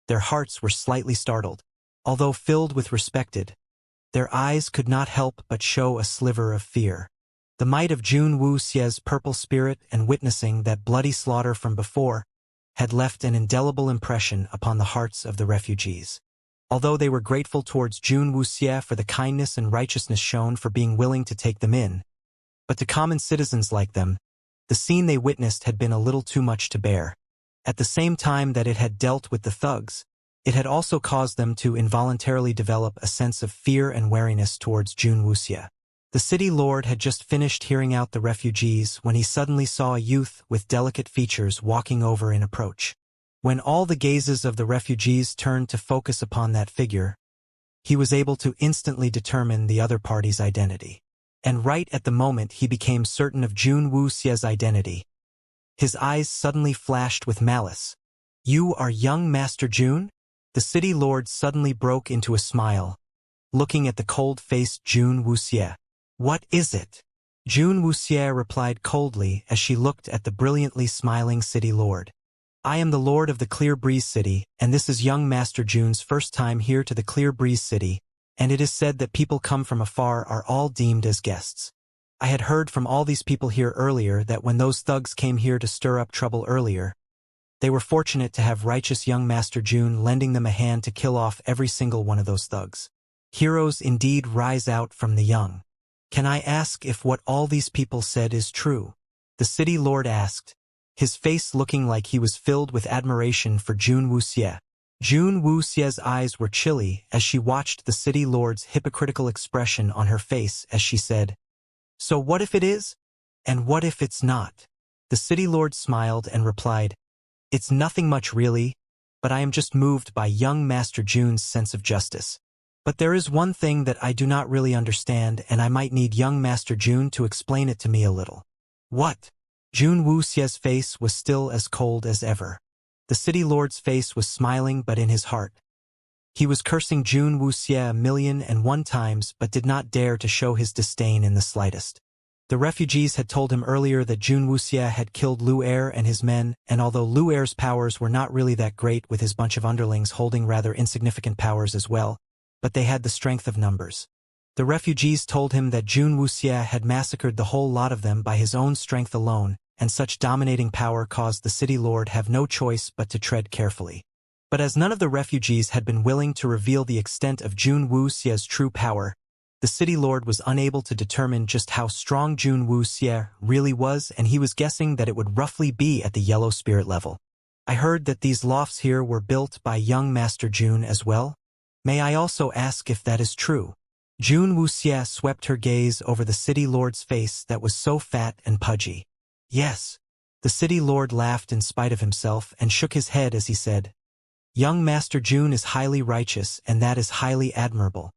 their hearts were slightly startled. Although filled with respect, their eyes could not help but show a sliver of fear. The might of Jun Wuxie's purple spirit and witnessing that bloody slaughter from before had left an indelible impression upon the hearts of the refugees. Although they were grateful towards Jun Wuxie for the kindness and righteousness shown for being willing to take them in, but to common citizens like them, the scene they witnessed had been a little too much to bear. At the same time that it had dealt with the thugs, it had also caused them to involuntarily develop a sense of fear and wariness towards Jun Wuxie. The city lord had just finished hearing out the refugees when he suddenly saw a youth with delicate features walking over in approach. When all the gazes of the refugees turned to focus upon that figure, he was able to instantly determine the other party's identity. And right at the moment he became certain of Jun Wuxie's identity, his eyes suddenly flashed with malice. "You are young Master Jun?" The city lord suddenly broke into a smile, looking at the cold-faced Jun Wuxie. "What is it?" Jun Wuxie replied coldly as she looked at the brilliantly smiling city lord. "I am the lord of the Clear Breeze City, and this is young Master Jun's first time here to the Clear Breeze City, and it is said that people come from afar are all deemed as guests. I had heard from all these people here earlier that when those thugs came here to stir up trouble earlier, they were fortunate to have righteous young Master Jun lending them a hand to kill off every single one of those thugs. Heroes indeed rise out from the young. Can I ask if what all these people said is true?" The city lord asked, his face looking like he was filled with admiration for Jun Wuxie. Jun Wuxie's eyes were chilly as she watched the city lord's hypocritical expression on her face as she said, "So what if it is? And what if it's not?" The city lord smiled and replied, "It's nothing much really, but I am just moved by young Master Jun's sense of justice. But there is one thing that I do not really understand, and I might need young Master Jun to explain it to me a little." "What?" Jun Wuxie's face was still as cold as ever. The city lord's face was smiling, but in his heart, he was cursing Jun Wuxie 1,000,001 times but did not dare to show his disdain in the slightest. The refugees had told him earlier that Jun Wuxie had killed Lu Er and his men, and although Lu Er's powers were not really that great with his bunch of underlings holding rather insignificant powers as well, but they had the strength of numbers. The refugees told him that Jun Wuxie had massacred the whole lot of them by his own strength alone, and such dominating power caused the city lord have no choice but to tread carefully. But as none of the refugees had been willing to reveal the extent of Jun Wuxie's true power, the city lord was unable to determine just how strong Jun Wuxie really was, and he was guessing that it would roughly be at the yellow spirit level. "I heard that these lofts here were built by young Master Jun as well. May I also ask if that is true?" Jun Wuxie swept her gaze over the city lord's face that was so fat and pudgy. "Yes." The city lord laughed in spite of himself and shook his head as he said, "Young Master Jun is highly righteous, and that is highly admirable.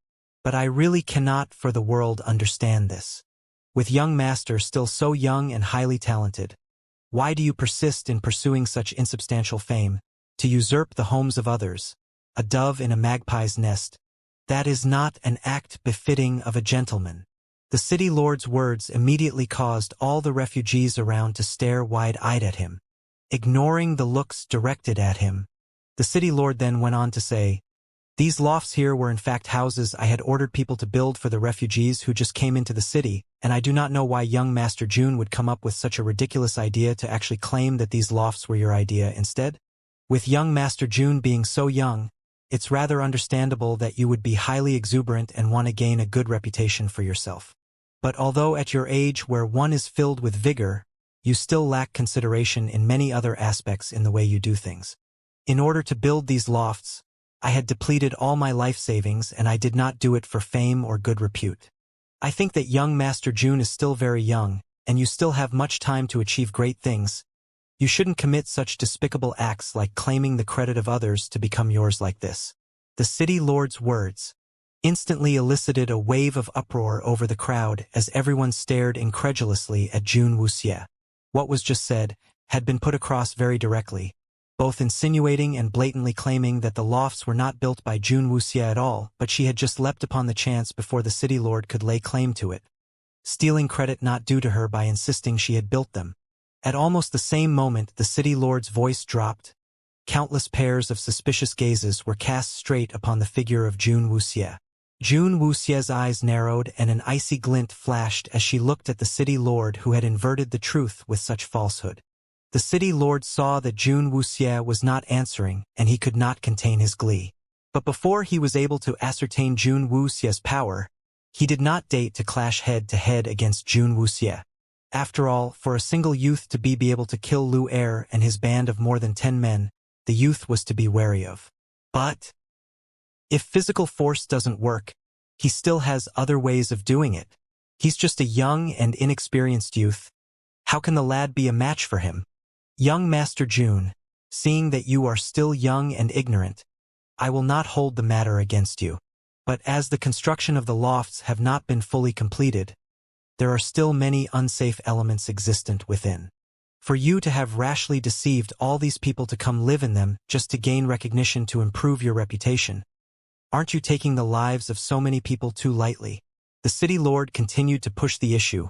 But I really cannot for the world understand this. With young Master still so young and highly talented, why do you persist in pursuing such insubstantial fame, to usurp the homes of others, a dove in a magpie's nest? That is not an act befitting of a gentleman." The city lord's words immediately caused all the refugees around to stare wide-eyed at him, ignoring the looks directed at him. The city lord then went on to say, "These lofts here were in fact houses I had ordered people to build for the refugees who just came into the city, and I do not know why young Master Jun would come up with such a ridiculous idea to actually claim that these lofts were your idea instead. With young Master Jun being so young, it's rather understandable that you would be highly exuberant and want to gain a good reputation for yourself. But although at your age where one is filled with vigor, you still lack consideration in many other aspects in the way you do things. In order to build these lofts, I had depleted all my life savings, and I did not do it for fame or good repute. I think that young Master Jun is still very young, and you still have much time to achieve great things. You shouldn't commit such despicable acts like claiming the credit of others to become yours like this. The city lord's words instantly elicited a wave of uproar over the crowd as everyone stared incredulously at Jun Wuxie. What was just said had been put across very directly, both insinuating and blatantly claiming that the lofts were not built by Jun Wuxie at all, but she had just leapt upon the chance before the city lord could lay claim to it, stealing credit not due to her by insisting she had built them. At almost the same moment the city lord's voice dropped. Countless pairs of suspicious gazes were cast straight upon the figure of Jun Wuxie. Jun Wuxie's eyes narrowed and an icy glint flashed as she looked at the city lord who had inverted the truth with such falsehood. The city lord saw that Jun Wuxie was not answering, and he could not contain his glee. But before he was able to ascertain Jun Wuxie's power, he did not date to clash head-to-head against Jun Wuxie. After all, for a single youth to be able to kill Lu Er and his band of more than 10 men, the youth was to be wary of. But if physical force doesn't work, he still has other ways of doing it. He's just a young and inexperienced youth. How can the lad be a match for him? Young Master Jun, seeing that you are still young and ignorant, I will not hold the matter against you. But as the construction of the lofts have not been fully completed, there are still many unsafe elements existent within. For you to have rashly deceived all these people to come live in them just to gain recognition to improve your reputation, aren't you taking the lives of so many people too lightly? The city lord continued to push the issue,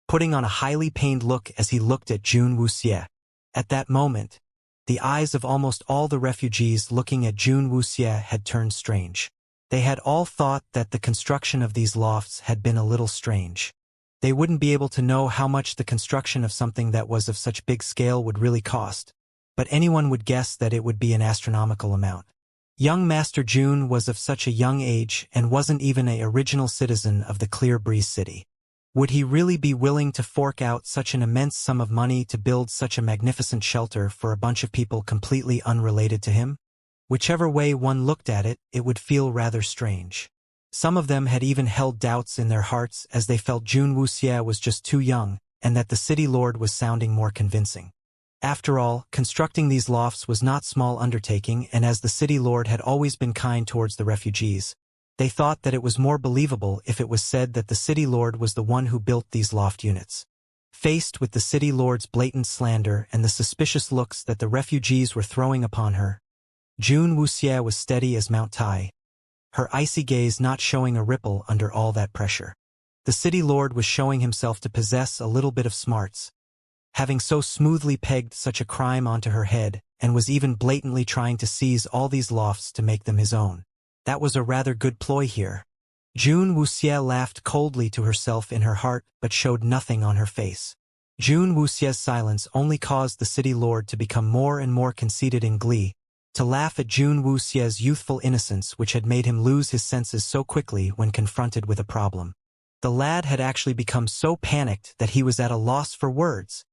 putting on a highly pained look as he looked at Jun Wuxie. At that moment, the eyes of almost all the refugees looking at Jun Wuxie had turned strange. They had all thought that the construction of these lofts had been a little strange. They wouldn't be able to know how much the construction of something that was of such big scale would really cost, but anyone would guess that it would be an astronomical amount. Young Master Jun was of such a young age and wasn't even an original citizen of the Clear Breeze City. Would he really be willing to fork out such an immense sum of money to build such a magnificent shelter for a bunch of people completely unrelated to him? Whichever way one looked at it, it would feel rather strange. Some of them had even held doubts in their hearts as they felt Jun Wuxie was just too young, and that the city lord was sounding more convincing. After all, constructing these lofts was not small undertaking, and as the city lord had always been kind towards the refugees, they thought that it was more believable if it was said that the city lord was the one who built these loft units. Faced with the city lord's blatant slander and the suspicious looks that the refugees were throwing upon her, Jun Wuxie was steady as Mount Tai, her icy gaze not showing a ripple under all that pressure. The city lord was showing himself to possess a little bit of smarts, having so smoothly pegged such a crime onto her head, and was even blatantly trying to seize all these lofts to make them his own. That was a rather good ploy here. Jun Wuxie laughed coldly to herself in her heart, but showed nothing on her face. Jun Wuxie's silence only caused the city lord to become more and more conceited in glee, to laugh at Jun Wuxie's youthful innocence which had made him lose his senses so quickly when confronted with a problem. The lad had actually become so panicked that he was at a loss for words.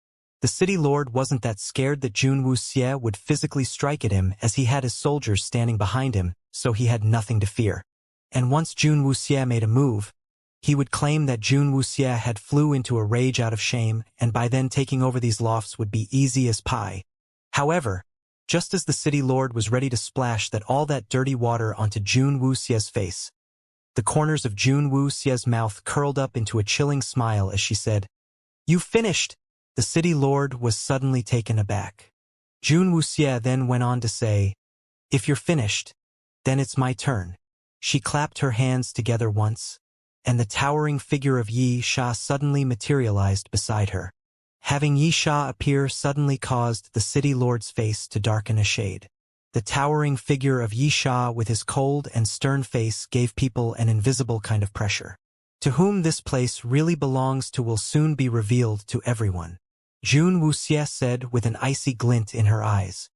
The city lord wasn't that scared that Jun Wuxie would physically strike at him, as he had his soldiers standing behind him, so he had nothing to fear. And once Jun Wuxie made a move, he would claim that Jun Wuxie had flew into a rage out of shame, and by then taking over these lofts would be easy as pie. However, just as the city lord was ready to splash all that dirty water onto Jun Wuxie's face, the corners of Jun Wuxie's mouth curled up into a chilling smile as she said, "You finished!" The city lord was suddenly taken aback. Jun Wuxie then went on to say, "If you're finished, then it's my turn." She clapped her hands together once, and the towering figure of Yi Sha suddenly materialized beside her. Having Yi Sha appear suddenly caused the city lord's face to darken a shade. The towering figure of Yi Sha with his cold and stern face gave people an invisible kind of pressure. To whom this place really belongs to will soon be revealed to everyone, Jun Wuxie said with an icy glint in her eyes.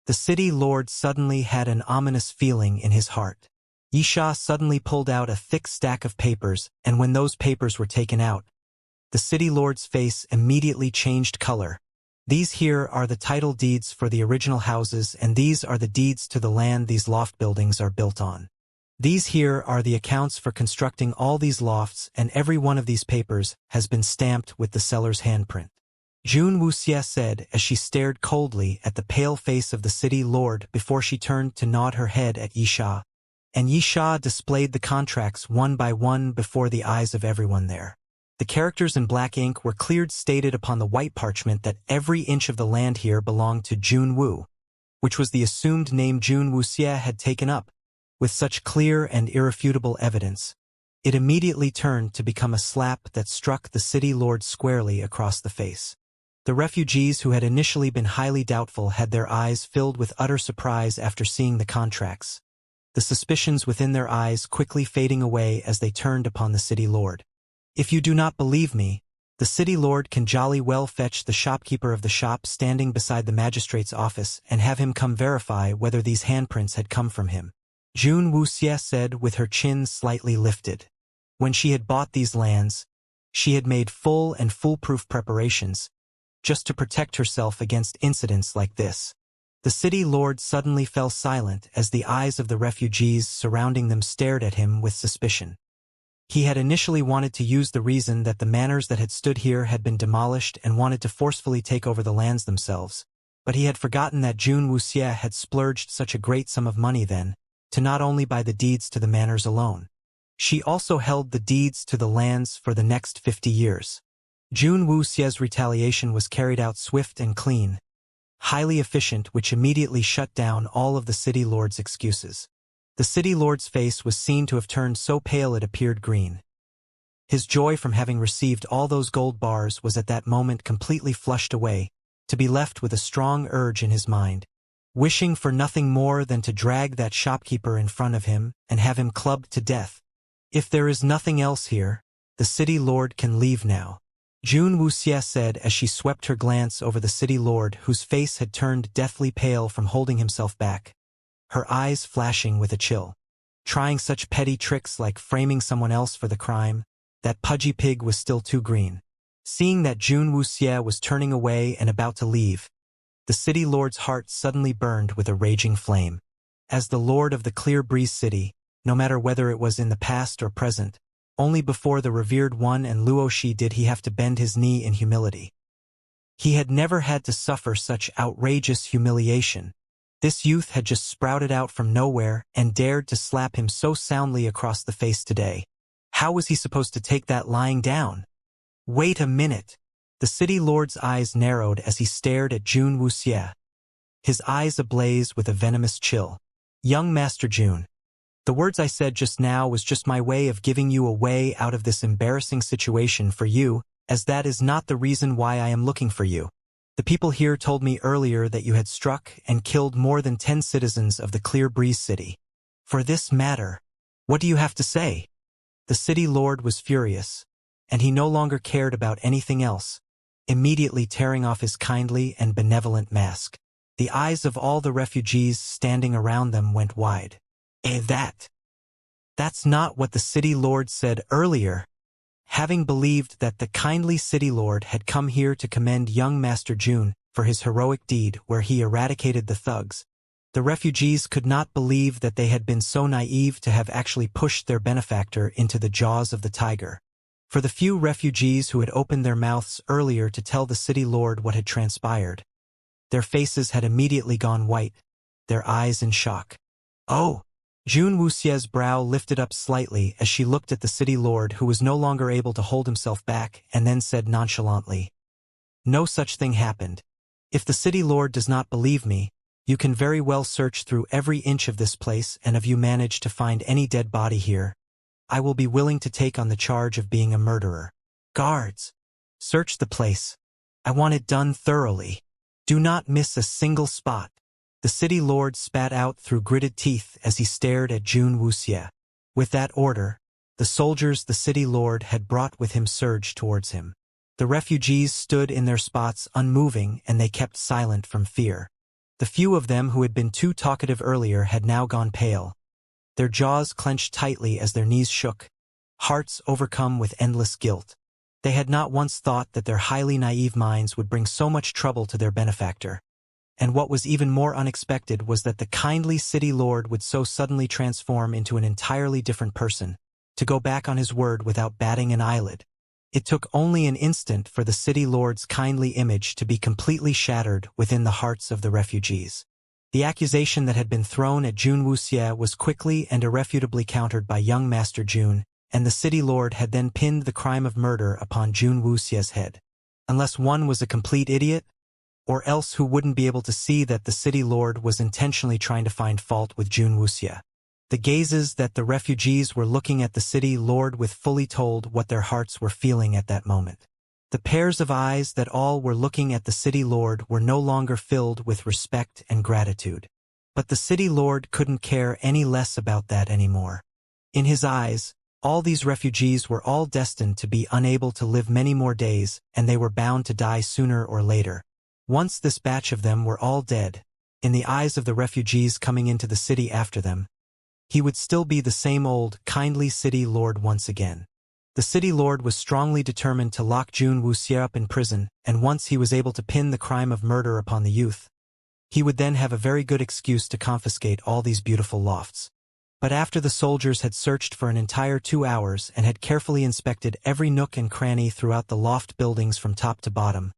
The city lord suddenly had an ominous feeling in his heart. Yi Sha suddenly pulled out a thick stack of papers, and when those papers were taken out, the city lord's face immediately changed color. "These here are the title deeds for the original houses, and these are the deeds to the land these loft buildings are built on. These here are the accounts for constructing all these lofts, and every one of these papers has been stamped with the seller's handprint. Jun Wuxie said as she stared coldly at the pale face of the city lord before she turned to nod her head at Yisha. And Yisha displayed the contracts one by one before the eyes of everyone there. The characters in black ink were clearly stated upon the white parchment that every inch of the land here belonged to Jun Wu, which was the assumed name Jun Wuxie had taken up. With such clear and irrefutable evidence, it immediately turned to become a slap that struck the city lord squarely across the face. The refugees who had initially been highly doubtful had their eyes filled with utter surprise after seeing the contracts, the suspicions within their eyes quickly fading away as they turned upon the city lord. If you do not believe me, the city lord can jolly well fetch the shopkeeper of the shop standing beside the magistrate's office and have him come verify whether these handprints had come from him. Jun Wuxie said with her chin slightly lifted. When she had bought these lands, she had made full and foolproof preparations, just to protect herself against incidents like this. The city lord suddenly fell silent as the eyes of the refugees surrounding them stared at him with suspicion. He had initially wanted to use the reason that the manors that had stood here had been demolished and wanted to forcefully take over the lands themselves, but he had forgotten that Jun Wuxie had splurged such a great sum of money then, to not only buy the deeds to the manors alone. She also held the deeds to the lands for the next 50 years. Jun Wuxie's retaliation was carried out swift and clean, highly efficient, which immediately shut down all of the city lord's excuses. The city lord's face was seen to have turned so pale it appeared green. His joy from having received all those gold bars was at that moment completely flushed away, to be left with a strong urge in his mind, wishing for nothing more than to drag that shopkeeper in front of him and have him clubbed to death. If there is nothing else here, the city lord can leave now. Jun Wuxie said as she swept her glance over the city lord whose face had turned deathly pale from holding himself back, her eyes flashing with a chill. Trying such petty tricks like framing someone else for the crime, that pudgy pig was still too green. Seeing that Jun Wuxie was turning away and about to leave, the city lord's heart suddenly burned with a raging flame. As the lord of the Clear Breeze City, no matter whether it was in the past or present, only before the revered one and Luoshi did he have to bend his knee in humility. He had never had to suffer such outrageous humiliation. This youth had just sprouted out from nowhere and dared to slap him so soundly across the face today. How was he supposed to take that lying down? Wait a minute. The city lord's eyes narrowed as he stared at Jun Wuxie, his eyes ablaze with a venomous chill. Young Master Jun, the words I said just now was just my way of giving you a way out of this embarrassing situation for you, as that is not the reason why I am looking for you. The people here told me earlier that you had struck and killed more than 10 citizens of the Clear Breeze City. For this matter, what do you have to say? The city lord was furious, and he no longer cared about anything else, immediately tearing off his kindly and benevolent mask. The eyes of all the refugees standing around them went wide. That's not what the city lord said earlier. Having believed that the kindly city lord had come here to commend young Master Jun for his heroic deed where he eradicated the thugs, the refugees could not believe that they had been so naive to have actually pushed their benefactor into the jaws of the tiger. For the few refugees who had opened their mouths earlier to tell the city lord what had transpired, their faces had immediately gone white, their eyes in shock. Oh! Jun Wuxie's brow lifted up slightly as she looked at the city lord who was no longer able to hold himself back and then said nonchalantly, "No such thing happened. If the city lord does not believe me, you can very well search through every inch of this place, and if you manage to find any dead body here, I will be willing to take on the charge of being a murderer. Guards, search the place. I want it done thoroughly. Do not miss a single spot." The city lord spat out through gritted teeth as he stared at Jun Wuxie. With that order, the soldiers the city lord had brought with him surged towards him. The refugees stood in their spots unmoving, and they kept silent from fear. The few of them who had been too talkative earlier had now gone pale. Their jaws clenched tightly as their knees shook, hearts overcome with endless guilt. They had not once thought that their highly naive minds would bring so much trouble to their benefactor. And what was even more unexpected was that the kindly city lord would so suddenly transform into an entirely different person, to go back on his word without batting an eyelid. It took only an instant for the city lord's kindly image to be completely shattered within the hearts of the refugees. The accusation that had been thrown at Jun Wuxie was quickly and irrefutably countered by young Master Jun, and the city lord had then pinned the crime of murder upon Jun Wuxie's head. Unless one was a complete idiot, or else who wouldn't be able to see that the city lord was intentionally trying to find fault with Jun Wuxie. The gazes that the refugees were looking at the city lord with fully told what their hearts were feeling at that moment. The pairs of eyes that all were looking at the city lord were no longer filled with respect and gratitude. But the city lord couldn't care any less about that anymore. In his eyes, all these refugees were all destined to be unable to live many more days, and they were bound to die sooner or later. Once this batch of them were all dead, in the eyes of the refugees coming into the city after them, he would still be the same old, kindly city lord once again. The city lord was strongly determined to lock Jun Wuxie up in prison, and once he was able to pin the crime of murder upon the youth, he would then have a very good excuse to confiscate all these beautiful lofts. But after the soldiers had searched for an entire 2 hours and had carefully inspected every nook and cranny throughout the loft buildings from top to bottom,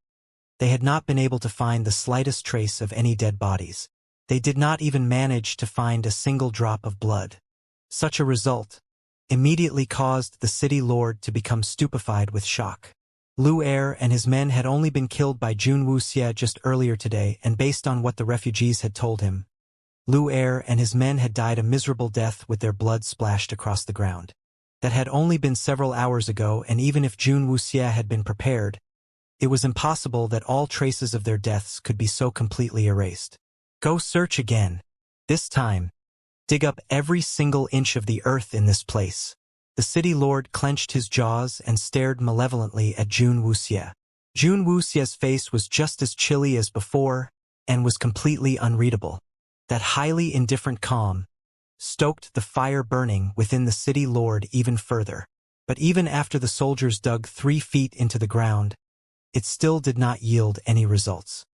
they had not been able to find the slightest trace of any dead bodies. They did not even manage to find a single drop of blood. Such a result immediately caused the city lord to become stupefied with shock. Lu Er and his men had only been killed by Jun Wuxie just earlier today, and based on what the refugees had told him, Lu Er and his men had died a miserable death with their blood splashed across the ground. That had only been several hours ago, and even if Jun Wuxie had been prepared, it was impossible that all traces of their deaths could be so completely erased. Go search again. This time, dig up every single inch of the earth in this place. The city lord clenched his jaws and stared malevolently at Jun Wuxie. Jun Wuxie's face was just as chilly as before, and was completely unreadable. That highly indifferent calm stoked the fire burning within the city lord even further. But even after the soldiers dug 3 feet into the ground, it still did not yield any results.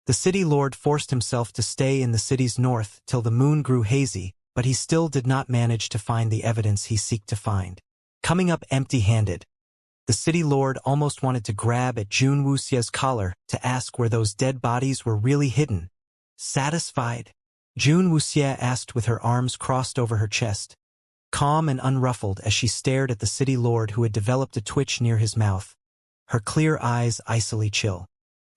The city lord forced himself to stay in the city's north till the moon grew hazy, but he still did not manage to find the evidence he sought to find. Coming up empty-handed, the city lord almost wanted to grab at Jun Wuxie's collar to ask where those dead bodies were really hidden. Satisfied? Jun Wuxie asked with her arms crossed over her chest, calm and unruffled as she stared at the city lord who had developed a twitch near his mouth, her clear eyes icily chill.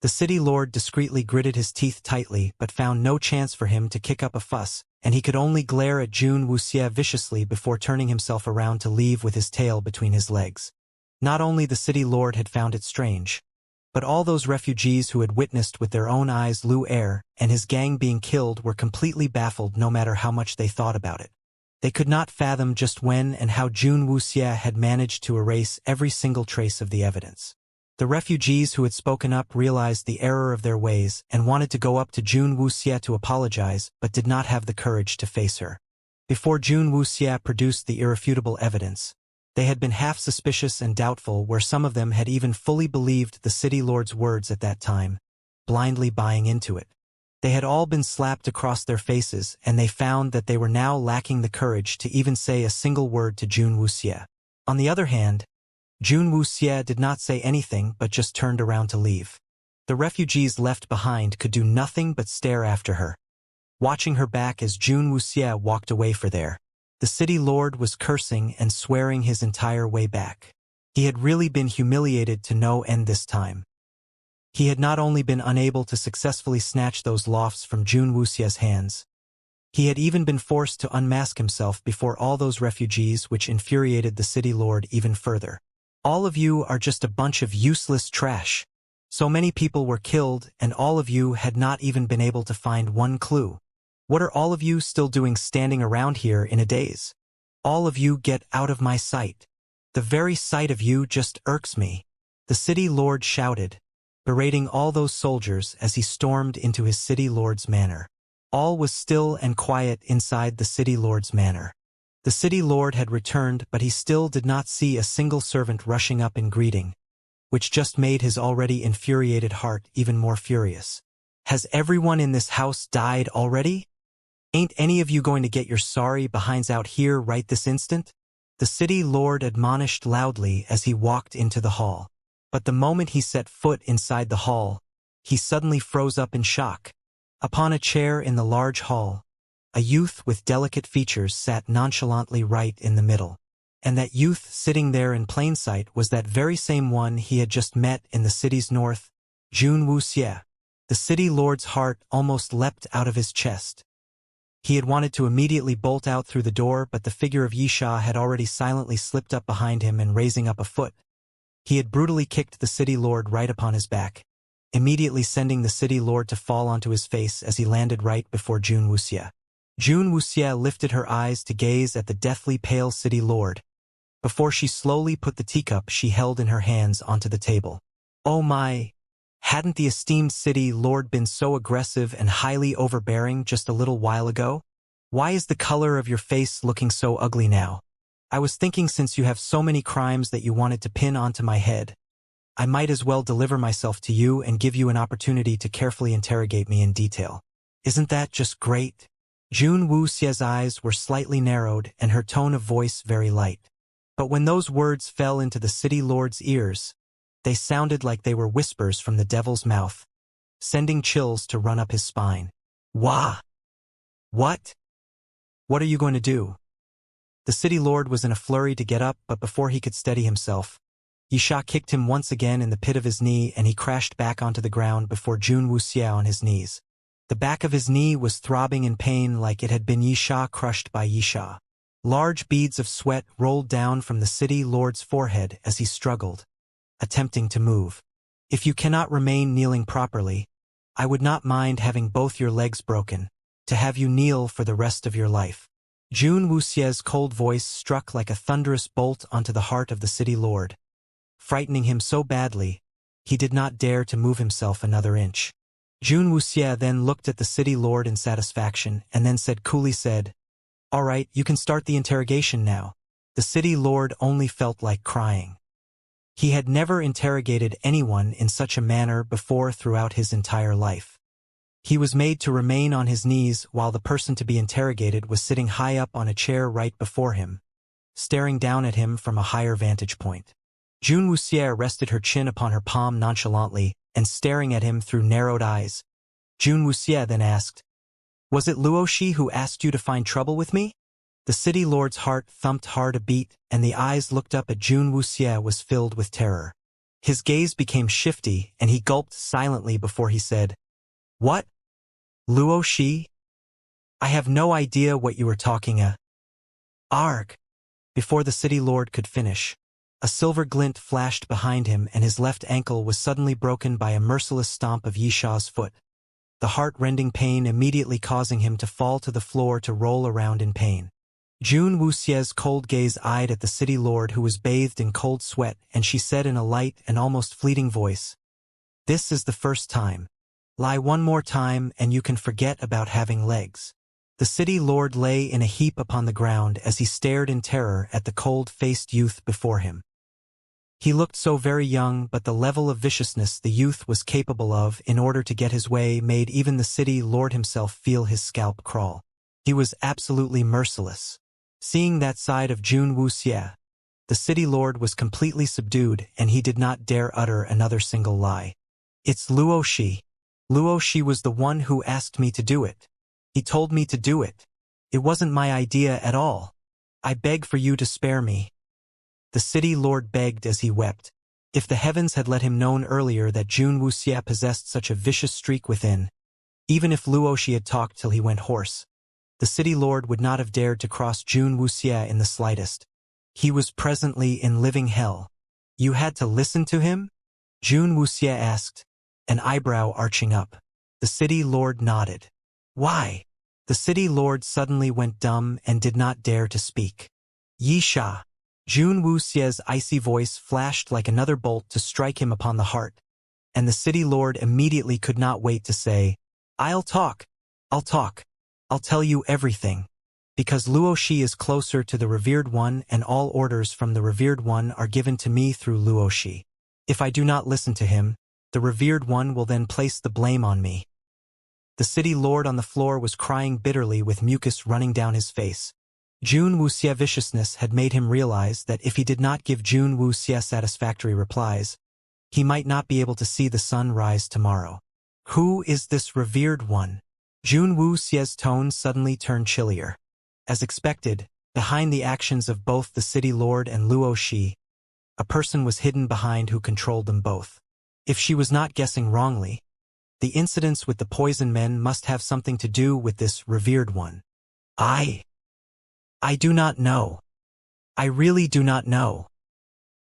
The city lord discreetly gritted his teeth tightly but found no chance for him to kick up a fuss, and he could only glare at Jun Wuxie viciously before turning himself around to leave with his tail between his legs. Not only the city lord had found it strange, but all those refugees who had witnessed with their own eyes Lu Er and his gang being killed were completely baffled no matter how much they thought about it. They could not fathom just when and how Jun Wuxie had managed to erase every single trace of the evidence. The refugees who had spoken up realized the error of their ways and wanted to go up to Jun Wuxie to apologize, but did not have the courage to face her. Before Jun Wuxie produced the irrefutable evidence, they had been half suspicious and doubtful, where some of them had even fully believed the city lord's words at that time, blindly buying into it. They had all been slapped across their faces, and they found that they were now lacking the courage to even say a single word to Jun Wuxie. On the other hand, Jun Wuxie did not say anything but just turned around to leave. The refugees left behind could do nothing but stare after her, watching her back as Jun Wuxie walked away for there. The city lord was cursing and swearing his entire way back. He had really been humiliated to no end this time. He had not only been unable to successfully snatch those lofts from Jun Wuxie's hands, he had even been forced to unmask himself before all those refugees, which infuriated the city lord even further. All of you are just a bunch of useless trash. So many people were killed, and all of you had not even been able to find one clue. What are all of you still doing standing around here in a daze? All of you get out of my sight. The very sight of you just irks me. The city lord shouted, berating all those soldiers as he stormed into his city lord's manor. All was still and quiet inside the city lord's manor. The city lord had returned, but he still did not see a single servant rushing up in greeting, which just made his already infuriated heart even more furious. Has everyone in this house died already? Ain't any of you going to get your sorry behinds out here right this instant? The city lord admonished loudly as he walked into the hall. But the moment he set foot inside the hall, he suddenly froze up in shock. Upon a chair in the large hall, a youth with delicate features sat nonchalantly right in the middle. And that youth sitting there in plain sight was that very same one he had just met in the city's north, Jun Wuxie. The city lord's heart almost leapt out of his chest. He had wanted to immediately bolt out through the door, but the figure of Yisha had already silently slipped up behind him, and raising up a foot, he had brutally kicked the city lord right upon his back, immediately sending the city lord to fall onto his face as he landed right before Jun Wuxie. Jun Wuxie lifted her eyes to gaze at the deathly pale city lord, before she slowly put the teacup she held in her hands onto the table. Oh my! Hadn't the esteemed city lord been so aggressive and highly overbearing just a little while ago? Why is the color of your face looking so ugly now? I was thinking, since you have so many crimes that you wanted to pin onto my head, I might as well deliver myself to you and give you an opportunity to carefully interrogate me in detail. Isn't that just great? Jun Wuxie's eyes were slightly narrowed and her tone of voice very light. But when those words fell into the city lord's ears, they sounded like they were whispers from the devil's mouth, sending chills to run up his spine. Wah! What? What are you going to do? The city lord was in a flurry to get up, but before he could steady himself, Yisha kicked him once again in the pit of his knee, and he crashed back onto the ground before Jun Wuxie on his knees. The back of his knee was throbbing in pain like it had been Yisha crushed by Yisha. Large beads of sweat rolled down from the city lord's forehead as he struggled, attempting to move. If you cannot remain kneeling properly, I would not mind having both your legs broken, to have you kneel for the rest of your life. Jun Wuxie's cold voice struck like a thunderous bolt onto the heart of the city lord, frightening him so badly, he did not dare to move himself another inch. Jun Wuxie then looked at the city lord in satisfaction and then coolly said, "All right, you can start the interrogation now." The city lord only felt like crying. He had never interrogated anyone in such a manner before throughout his entire life. He was made to remain on his knees while the person to be interrogated was sitting high up on a chair right before him, staring down at him from a higher vantage point. Jun Wuxie rested her chin upon her palm nonchalantly and staring at him through narrowed eyes. Jun Wuxie then asked, "Was it Luoshi who asked you to find trouble with me?" The city lord's heart thumped hard a beat, and the eyes looked up at Jun Wuxie was filled with terror. His gaze became shifty, and he gulped silently before he said, "What? Luoshi? I have no idea what you are talking Arg." Before the city lord could finish, a silver glint flashed behind him, and his left ankle was suddenly broken by a merciless stomp of Yisha's foot, the heart-rending pain immediately causing him to fall to the floor to roll around in pain. Jun Wuxie's cold gaze eyed at the city lord, who was bathed in cold sweat, and she said in a light and almost fleeting voice, "This is the first time. Lie one more time and you can forget about having legs." The city lord lay in a heap upon the ground as he stared in terror at the cold-faced youth before him. He looked so very young, but the level of viciousness the youth was capable of in order to get his way made even the city lord himself feel his scalp crawl. He was absolutely merciless. Seeing that side of Jun Wuxie, the city lord was completely subdued, and he did not dare utter another single lie. "It's Luoshi. Luoshi was the one who asked me to do it. He told me to do it. It wasn't my idea at all. I beg for you to spare me." The city lord begged as he wept. If the heavens had let him known earlier that Jun Wuxie possessed such a vicious streak within, even if Luoshi had talked till he went hoarse, the city lord would not have dared to cross Jun Wuxie in the slightest. He was presently in living hell. "You had to listen to him?" Jun Wuxie asked, an eyebrow arching up. The city lord nodded. "Why?" The city lord suddenly went dumb and did not dare to speak. "Yisha." Jun Wuxie's icy voice flashed like another bolt to strike him upon the heart, and the city lord immediately could not wait to say, I'll talk. I'll tell you everything. Because Luoshi is closer to the revered one, and all orders from the revered one are given to me through Luoshi. If I do not listen to him, the revered one will then place the blame on me. The city lord on the floor was crying bitterly with mucus running down his face. Jun Wuxie's viciousness had made him realize that if he did not give Jun Wuxie satisfactory replies, he might not be able to see the sun rise tomorrow. Who is this revered one? Jun Wuxie's tone suddenly turned chillier. As expected, behind the actions of both the city lord and Luo Shi, a person was hidden behind who controlled them both. If she was not guessing wrongly, the incidents with the poison men must have something to do with this revered one. I do not know. I really do not know.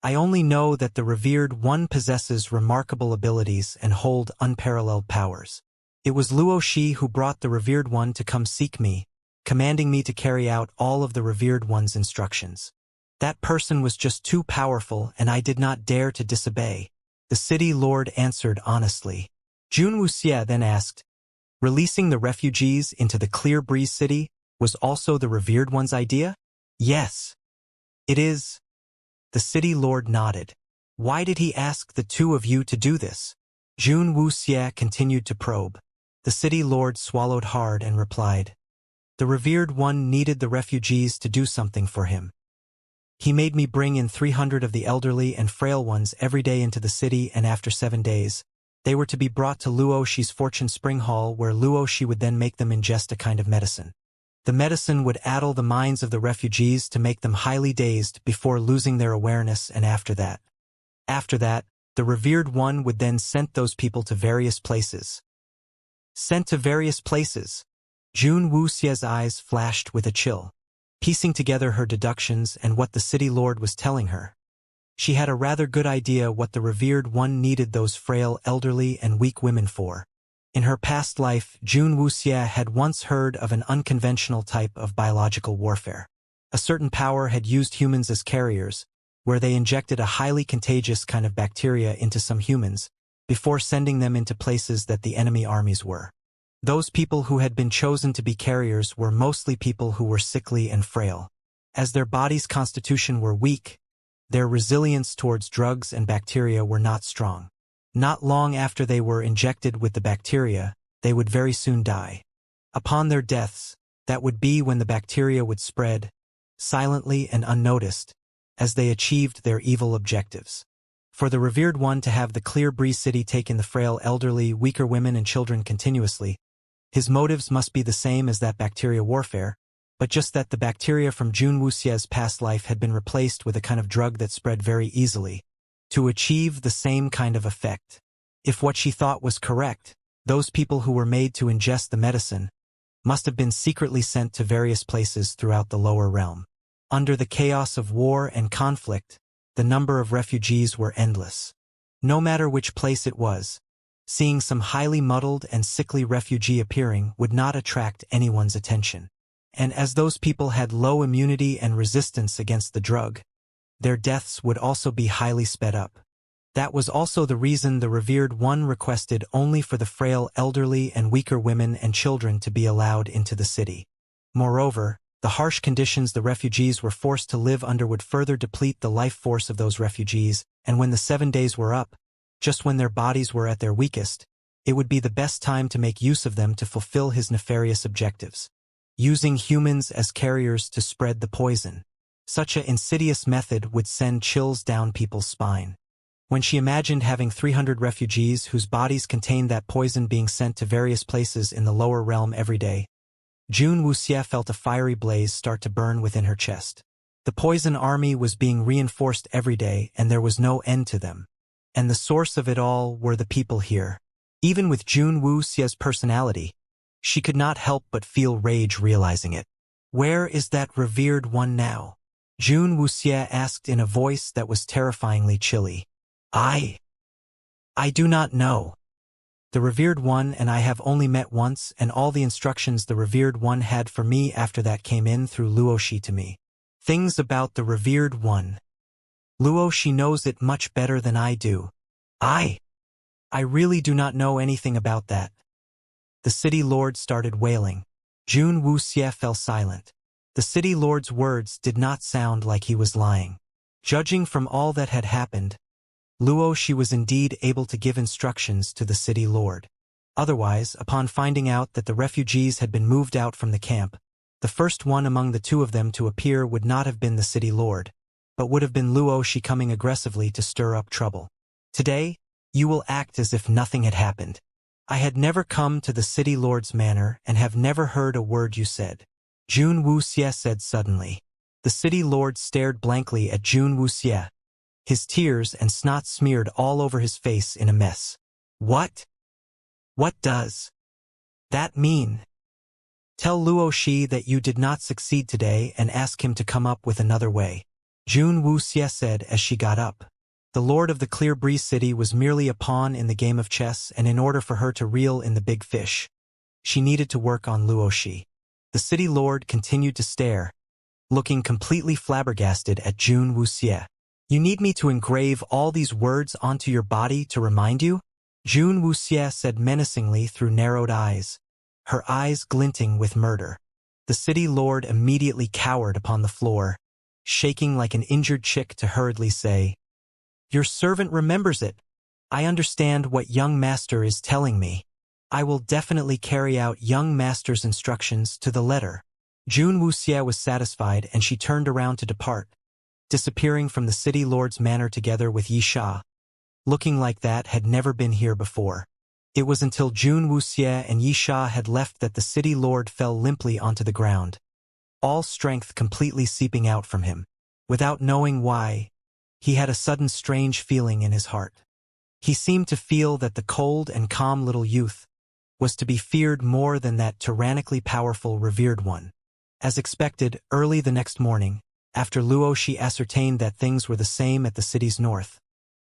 I only know that the revered one possesses remarkable abilities and hold unparalleled powers. It was Luo Shi who brought the revered one to come seek me, commanding me to carry out all of the revered one's instructions. That person was just too powerful and I did not dare to disobey. The city lord answered honestly. Jun Wuxie then asked, releasing the refugees into the Clear Breeze City was also the revered one's idea? Yes. It is. The city lord nodded. Why did he ask the two of you to do this? Jun Wuxie continued to probe. The city lord swallowed hard and replied. The revered one needed the refugees to do something for him. He made me bring in 300 of the elderly and frail ones every day into the city, and after 7 days, they were to be brought to Luo Shi's Fortune Spring Hall, where Luo Shi would then make them ingest a kind of medicine. The medicine would addle the minds of the refugees to make them highly dazed before losing their awareness, and after that, the revered one would then send those people to various places. Sent to various places. Jun Wuxie's eyes flashed with a chill. Piecing together her deductions and what the city lord was telling her, she had a rather good idea what the revered one needed those frail, elderly, and weak women for. In her past life, Jun Wuxie had once heard of an unconventional type of biological warfare. A certain power had used humans as carriers, where they injected a highly contagious kind of bacteria into some humans, before sending them into places that the enemy armies were. Those people who had been chosen to be carriers were mostly people who were sickly and frail. As their body's constitution were weak, their resilience towards drugs and bacteria were not strong. Not long after they were injected with the bacteria, they would very soon die. Upon their deaths, that would be when the bacteria would spread, silently and unnoticed, as they achieved their evil objectives. For the revered one to have the Clear Breeze City take in the frail, elderly, weaker women and children continuously, his motives must be the same as that bacteria warfare, but just that the bacteria from Jun Wuxie's past life had been replaced with a kind of drug that spread very easily, to achieve the same kind of effect. If what she thought was correct, those people who were made to ingest the medicine must have been secretly sent to various places throughout the lower realm. Under the chaos of war and conflict, the number of refugees were endless. No matter which place it was, seeing some highly muddled and sickly refugee appearing would not attract anyone's attention. And as those people had low immunity and resistance against the drug, their deaths would also be highly sped up. That was also the reason the revered one requested only for the frail, elderly, and weaker women and children to be allowed into the city. Moreover, the harsh conditions the refugees were forced to live under would further deplete the life force of those refugees, and when the 7 days were up, just when their bodies were at their weakest, it would be the best time to make use of them to fulfill his nefarious objectives. Using humans as carriers to spread the poison. Such an insidious method would send chills down people's spine. When she imagined having 300 refugees whose bodies contained that poison being sent to various places in the lower realm every day, Jun Wuxie felt a fiery blaze start to burn within her chest. The poison army was being reinforced every day, and there was no end to them. And the source of it all were the people here. Even with Jun Wuxie's personality, she could not help but feel rage realizing it. Where is that revered one now? Jun Wuxie asked in a voice that was terrifyingly chilly. I do not know. The revered one and I have only met once, and all the instructions the revered one had for me after that came in through Luo Shi to me. Things about the revered one. Luo Shi knows it much better than I do. I really do not know anything about that. The city lord started wailing. Jun Wuxie fell silent. The city lord's words did not sound like he was lying. Judging from all that had happened, Luo Shi was indeed able to give instructions to the city lord. Otherwise, upon finding out that the refugees had been moved out from the camp, the first one among the two of them to appear would not have been the city lord, but would have been Luo Shi coming aggressively to stir up trouble. Today, you will act as if nothing had happened. I had never come to the city lord's manor and have never heard a word you said. Jun Wuxie said suddenly. The city lord stared blankly at Jun Wuxie. His tears and snot smeared all over his face in a mess. What? What does that mean? Tell Luo Shi that you did not succeed today and ask him to come up with another way. Jun Wuxie said as she got up. The lord of the Clear Breeze City was merely a pawn in the game of chess, and in order for her to reel in the big fish, she needed to work on Luo Shi. The city lord continued to stare, looking completely flabbergasted at Jun Wuxie. You need me to engrave all these words onto your body to remind you? Jun Wuxie said menacingly through narrowed eyes, her eyes glinting with murder. The city lord immediately cowered upon the floor, shaking like an injured chick to hurriedly say, Your servant remembers it. I understand what young master is telling me. I will definitely carry out young master's instructions to the letter. Jun Wuxie was satisfied and she turned around to depart, disappearing from the city lord's manor together with Yi Sha. Looking like that had never been here before. It was until Jun Wuxie and Yi Sha had left that the city lord fell limply onto the ground, all strength completely seeping out from him. Without knowing why, he had a sudden strange feeling in his heart. He seemed to feel that the cold and calm little youth was to be feared more than that tyrannically powerful, revered one. As expected, early the next morning, after Luo Shi ascertained that things were the same at the city's north,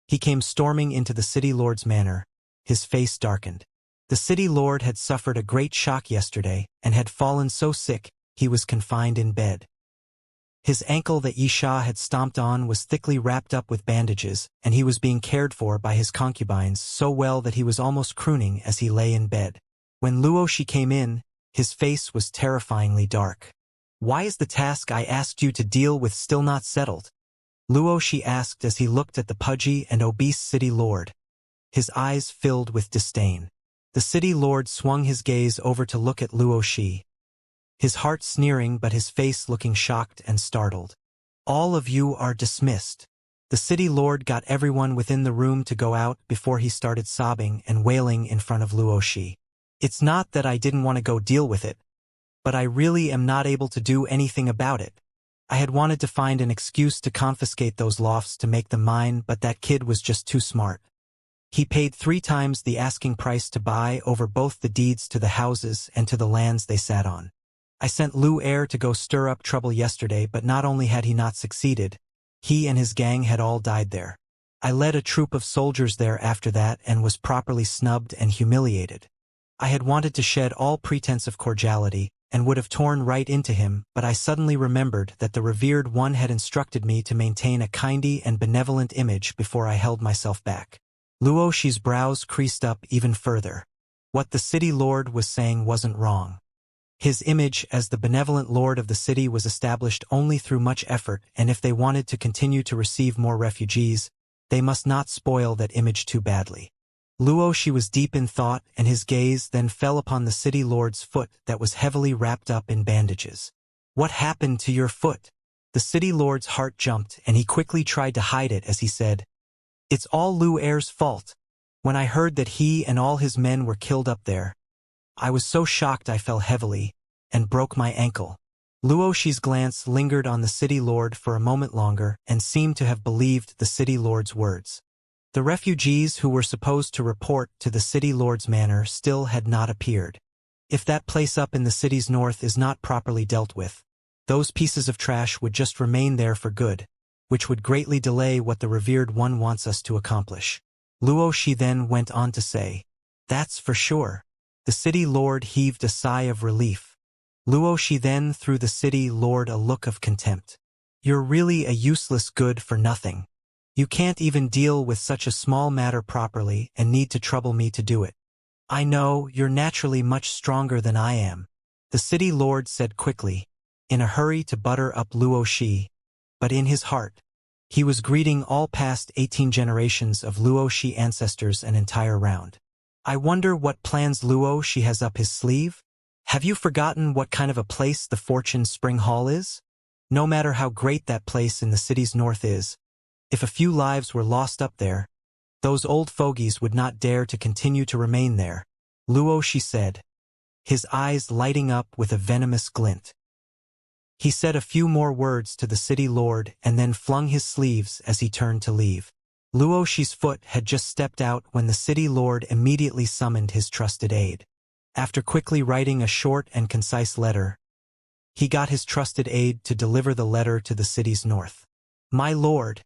he came storming into the city lord's manor, his face darkened. The city lord had suffered a great shock yesterday and had fallen so sick he was confined in bed. His ankle that Yi Sha had stomped on was thickly wrapped up with bandages, and he was being cared for by his concubines so well that he was almost crooning as he lay in bed. When Luo Shi came in, his face was terrifyingly dark. Why is the task I asked you to deal with still not settled? Luo Shi asked as he looked at the pudgy and obese city lord. His eyes filled with disdain. The city lord swung his gaze over to look at Luo Shi, his heart sneering but his face looking shocked and startled. All of you are dismissed. The city lord got everyone within the room to go out before he started sobbing and wailing in front of Luo Shi. It's not that I didn't want to go deal with it, but I really am not able to do anything about it. I had wanted to find an excuse to confiscate those lofts to make them mine, but that kid was just too smart. He paid 3 times the asking price to buy over both the deeds to the houses and to the lands they sat on. I sent Lu Er to go stir up trouble yesterday, but not only had he not succeeded, he and his gang had all died there. I led a troop of soldiers there after that and was properly snubbed and humiliated. I had wanted to shed all pretense of cordiality and would have torn right into him, but I suddenly remembered that the revered one had instructed me to maintain a kindly and benevolent image before I held myself back. Luo Shi's brows creased up even further. What the city lord was saying wasn't wrong. His image as the benevolent lord of the city was established only through much effort, and if they wanted to continue to receive more refugees, they must not spoil that image too badly. Luo Shi was deep in thought, and his gaze then fell upon the city lord's foot that was heavily wrapped up in bandages. What happened to your foot? The city lord's heart jumped, and he quickly tried to hide it as he said, It's all Lu Er's fault. When I heard that he and all his men were killed up there, I was so shocked I fell heavily and broke my ankle. Luo Shi's glance lingered on the city lord for a moment longer and seemed to have believed the city lord's words. The refugees who were supposed to report to the city lord's manor still had not appeared. If that place up in the city's north is not properly dealt with, those pieces of trash would just remain there for good, which would greatly delay what the revered one wants us to accomplish. Luo Shi then went on to say, That's for sure. The city lord heaved a sigh of relief. Luo Shi then threw the city lord a look of contempt. You're really a useless good for nothing. You can't even deal with such a small matter properly and need to trouble me to do it. I know you're naturally much stronger than I am, the city lord said quickly, in a hurry to butter up Luo Shi, but in his heart, he was greeting all past 18 generations of Luo Shi ancestors an entire round. I wonder what plans Luo she has up his sleeve? Have you forgotten what kind of a place the Fortune Spring Hall is? No matter how great that place in the city's north is, if a few lives were lost up there, those old fogies would not dare to continue to remain there. Luo she said, his eyes lighting up with a venomous glint. He said a few more words to the city lord and then flung his sleeves as he turned to leave. Luo Shi's foot had just stepped out when the city lord immediately summoned his trusted aide. After quickly writing a short and concise letter, he got his trusted aide to deliver the letter to the city's north. My lord,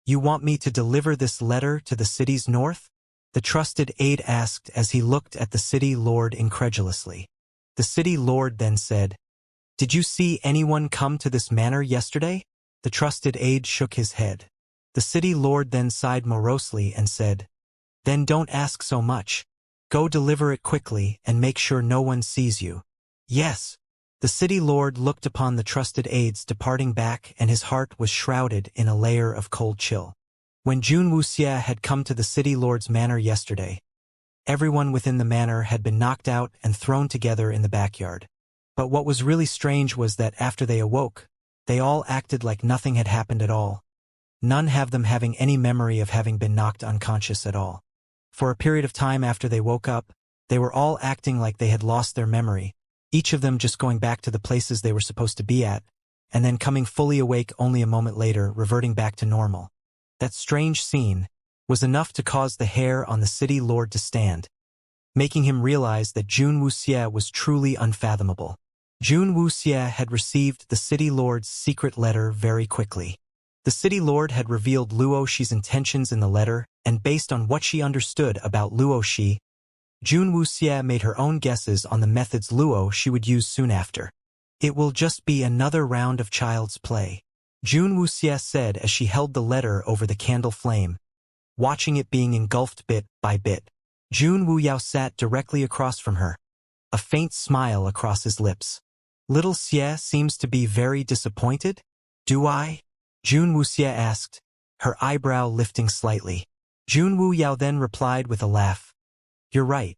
you want me to deliver this letter to the city's north? The trusted aide asked as he looked at the city lord incredulously. The city lord then said, Did you see anyone come to this manor yesterday? The trusted aide shook his head. The city lord then sighed morosely and said, Then don't ask so much. Go deliver it quickly and make sure no one sees you. Yes. The city lord looked upon the trusted aides departing back and his heart was shrouded in a layer of cold chill. When Jun Wuxia had come to the city lord's manor yesterday, everyone within the manor had been knocked out and thrown together in the backyard. But what was really strange was that after they awoke, they all acted like nothing had happened at all. None of them having any memory of having been knocked unconscious at all. For a period of time after they woke up, they were all acting like they had lost their memory, each of them just going back to the places they were supposed to be at, and then coming fully awake only a moment later, reverting back to normal. That strange scene was enough to cause the hair on the city lord to stand, making him realize that Jun Wuxia was truly unfathomable. Jun Wuxia had received the city lord's secret letter very quickly. The city lord had revealed Luo Shi's intentions in the letter, and based on what she understood about Luo Shi, Jun Wuxia made her own guesses on the methods Luo Shi would use soon after. It will just be another round of child's play, Jun Wuxia said as she held the letter over the candle flame, watching it being engulfed bit by bit. Jun Wuyao sat directly across from her, a faint smile across his lips. Little Xie seems to be very disappointed. Do I? Jun Wuxia asked, her eyebrow lifting slightly. Jun Wuyao then replied with a laugh. You're right.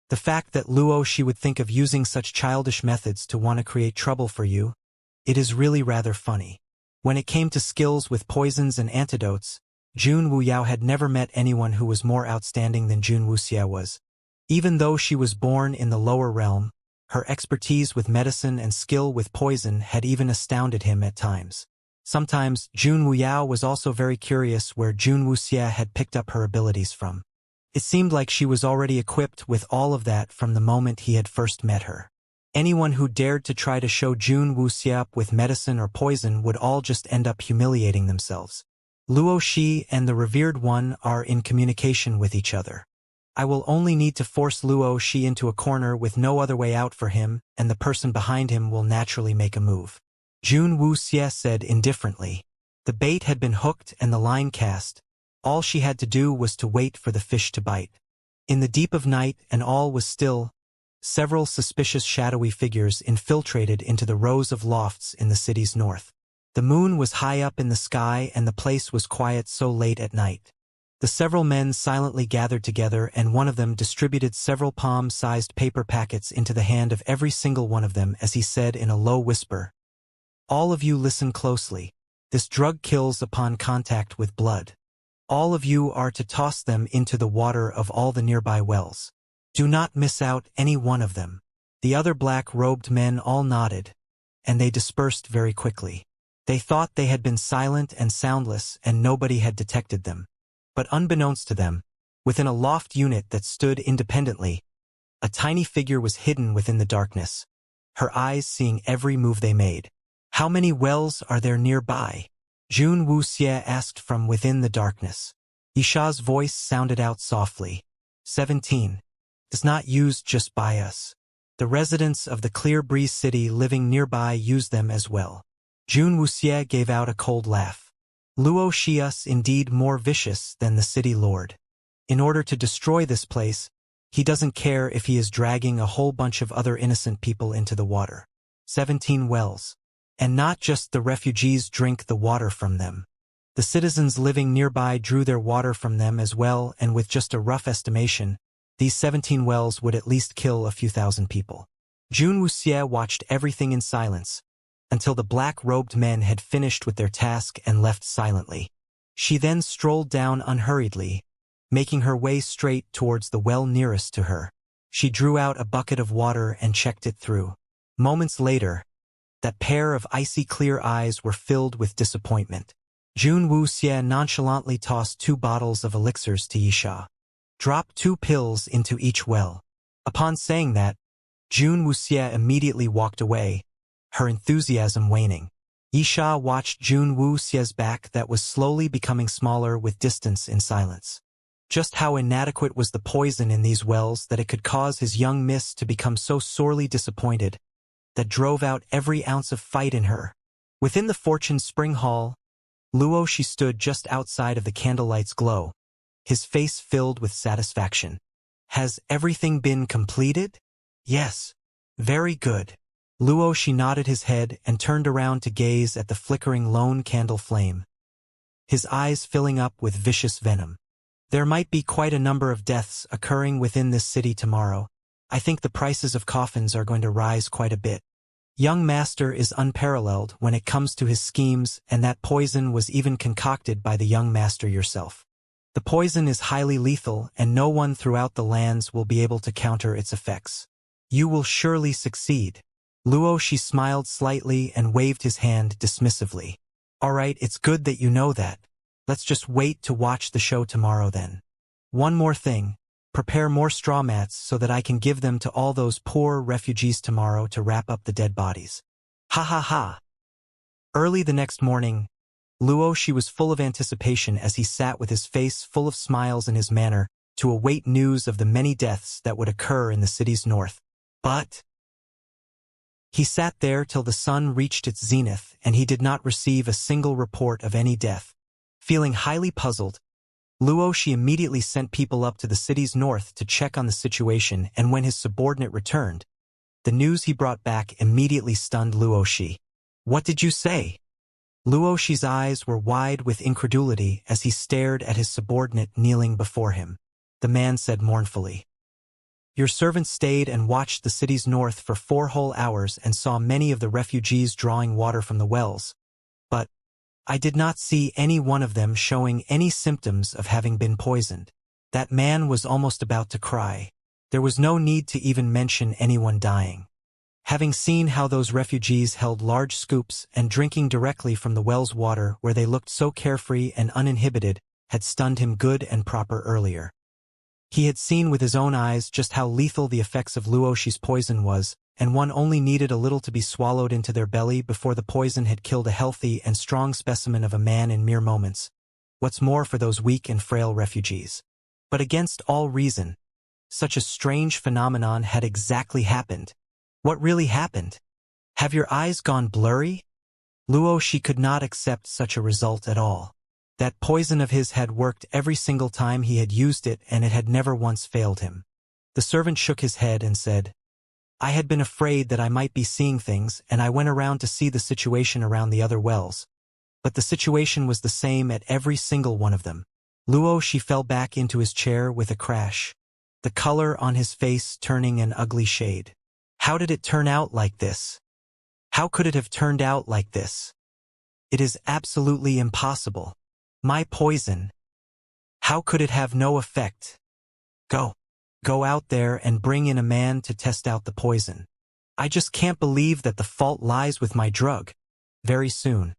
The fact that Luo Shi would think of using such childish methods to want to create trouble for you, it is really rather funny. When it came to skills with poisons and antidotes, Jun Wuyao had never met anyone who was more outstanding than Jun Wuxia was. Even though she was born in the lower realm, her expertise with medicine and skill with poison had even astounded him at times. Sometimes, Jun Wuyao was also very curious where Jun Wuxia had picked up her abilities from. It seemed like she was already equipped with all of that from the moment he had first met her. Anyone who dared to try to show Jun Wuxia up with medicine or poison would all just end up humiliating themselves. Luo Shi and the revered one are in communication with each other. I will only need to force Luo Shi into a corner with no other way out for him, and the person behind him will naturally make a move. Jun Wuxia said indifferently. The bait had been hooked and the line cast. All she had to do was to wait for the fish to bite. In the deep of night and all was still, several suspicious shadowy figures infiltrated into the rows of lofts in the city's north. The moon was high up in the sky and the place was quiet so late at night. The several men silently gathered together and one of them distributed several palm-sized paper packets into the hand of every single one of them as he said in a low whisper, All of you listen closely. This drug kills upon contact with blood. All of you are to toss them into the water of all the nearby wells. Do not miss out any one of them. The other black-robed men all nodded, and they dispersed very quickly. They thought they had been silent and soundless and nobody had detected them. But unbeknownst to them, within a loft unit that stood independently, a tiny figure was hidden within the darkness, her eyes seeing every move they made. How many wells are there nearby? Jun Wuxia asked from within the darkness. Yisha's voice sounded out softly. 17. Is not used just by us. The residents of the Clear Breeze City living nearby use them as well. Jun Wuxia gave out a cold laugh. Luo Shi's indeed more vicious than the city lord. In order to destroy this place, he doesn't care if he is dragging a whole bunch of other innocent people into the water. 17 wells. And not just the refugees drink the water from them. The citizens living nearby drew their water from them as well, and with just a rough estimation, These 17 wells would at least kill a few thousand people. Jun Wuxie watched everything in silence, until the black-robed men had finished with their task and left silently. She then strolled down unhurriedly, making her way straight towards the well nearest to her. She drew out a bucket of water and checked it through. Moments later, that pair of icy clear eyes were filled with disappointment. Jun Wuxie nonchalantly tossed 2 bottles of elixirs to Yisha. Drop 2 pills into each well. Upon saying that, Jun Wuxie immediately walked away, her enthusiasm waning. Yisha watched Jun Wuxie's back that was slowly becoming smaller with distance in silence. Just how inadequate was the poison in these wells that it could cause his young miss to become so sorely disappointed that drove out every ounce of fight in her. Within the Fortune Spring Hall, Luo Shi stood just outside of the candlelight's glow, his face filled with satisfaction. Has everything been completed? Yes. Very good. Luo Shi nodded his head and turned around to gaze at the flickering lone candle flame, his eyes filling up with vicious venom. There might be quite a number of deaths occurring within this city tomorrow. I think the prices of coffins are going to rise quite a bit. Young Master is unparalleled when it comes to his schemes, and that poison was even concocted by the young Master yourself. The poison is highly lethal, and no one throughout the lands will be able to counter its effects. You will surely succeed. Luo Shi smiled slightly and waved his hand dismissively. All right, it's good that you know that. Let's just wait to watch the show tomorrow then. One more thing. Prepare more straw mats so that I can give them to all those poor refugees tomorrow to wrap up the dead bodies. Ha ha ha. Early the next morning, Luo Shi was full of anticipation as he sat with his face full of smiles and his manner to await news of the many deaths that would occur in the city's north. But he sat there till the sun reached its zenith and he did not receive a single report of any death. Feeling highly puzzled, Luo Shi immediately sent people up to the city's north to check on the situation, and when his subordinate returned, the news he brought back immediately stunned Luo Shi. What did you say? Luo Shi's eyes were wide with incredulity as he stared at his subordinate kneeling before him. The man said mournfully, Your servant stayed and watched the city's north for 4 whole hours and saw many of the refugees drawing water from the wells. But I did not see any one of them showing any symptoms of having been poisoned. That man was almost about to cry. There was no need to even mention anyone dying. Having seen how those refugees held large scoops and drinking directly from the well's water where they looked so carefree and uninhibited had stunned him good and proper earlier. He had seen with his own eyes just how lethal the effects of Luo Shi's poison was, and one only needed a little to be swallowed into their belly before the poison had killed a healthy and strong specimen of a man in mere moments. What's more for those weak and frail refugees? But against all reason, such a strange phenomenon had exactly happened. What really happened? Have your eyes gone blurry? Luo Shi could not accept such a result at all. That poison of his had worked every single time he had used it, and it had never once failed him. The servant shook his head and said, I had been afraid that I might be seeing things, and I went around to see the situation around the other wells. But the situation was the same at every single one of them. Luo Shi fell back into his chair with a crash, the color on his face turning an ugly shade. How did it turn out like this? How could it have turned out like this? It is absolutely impossible. My poison. How could it have no effect? Go out there and bring in a man to test out the poison. I just can't believe that the fault lies with my drug. Very soon,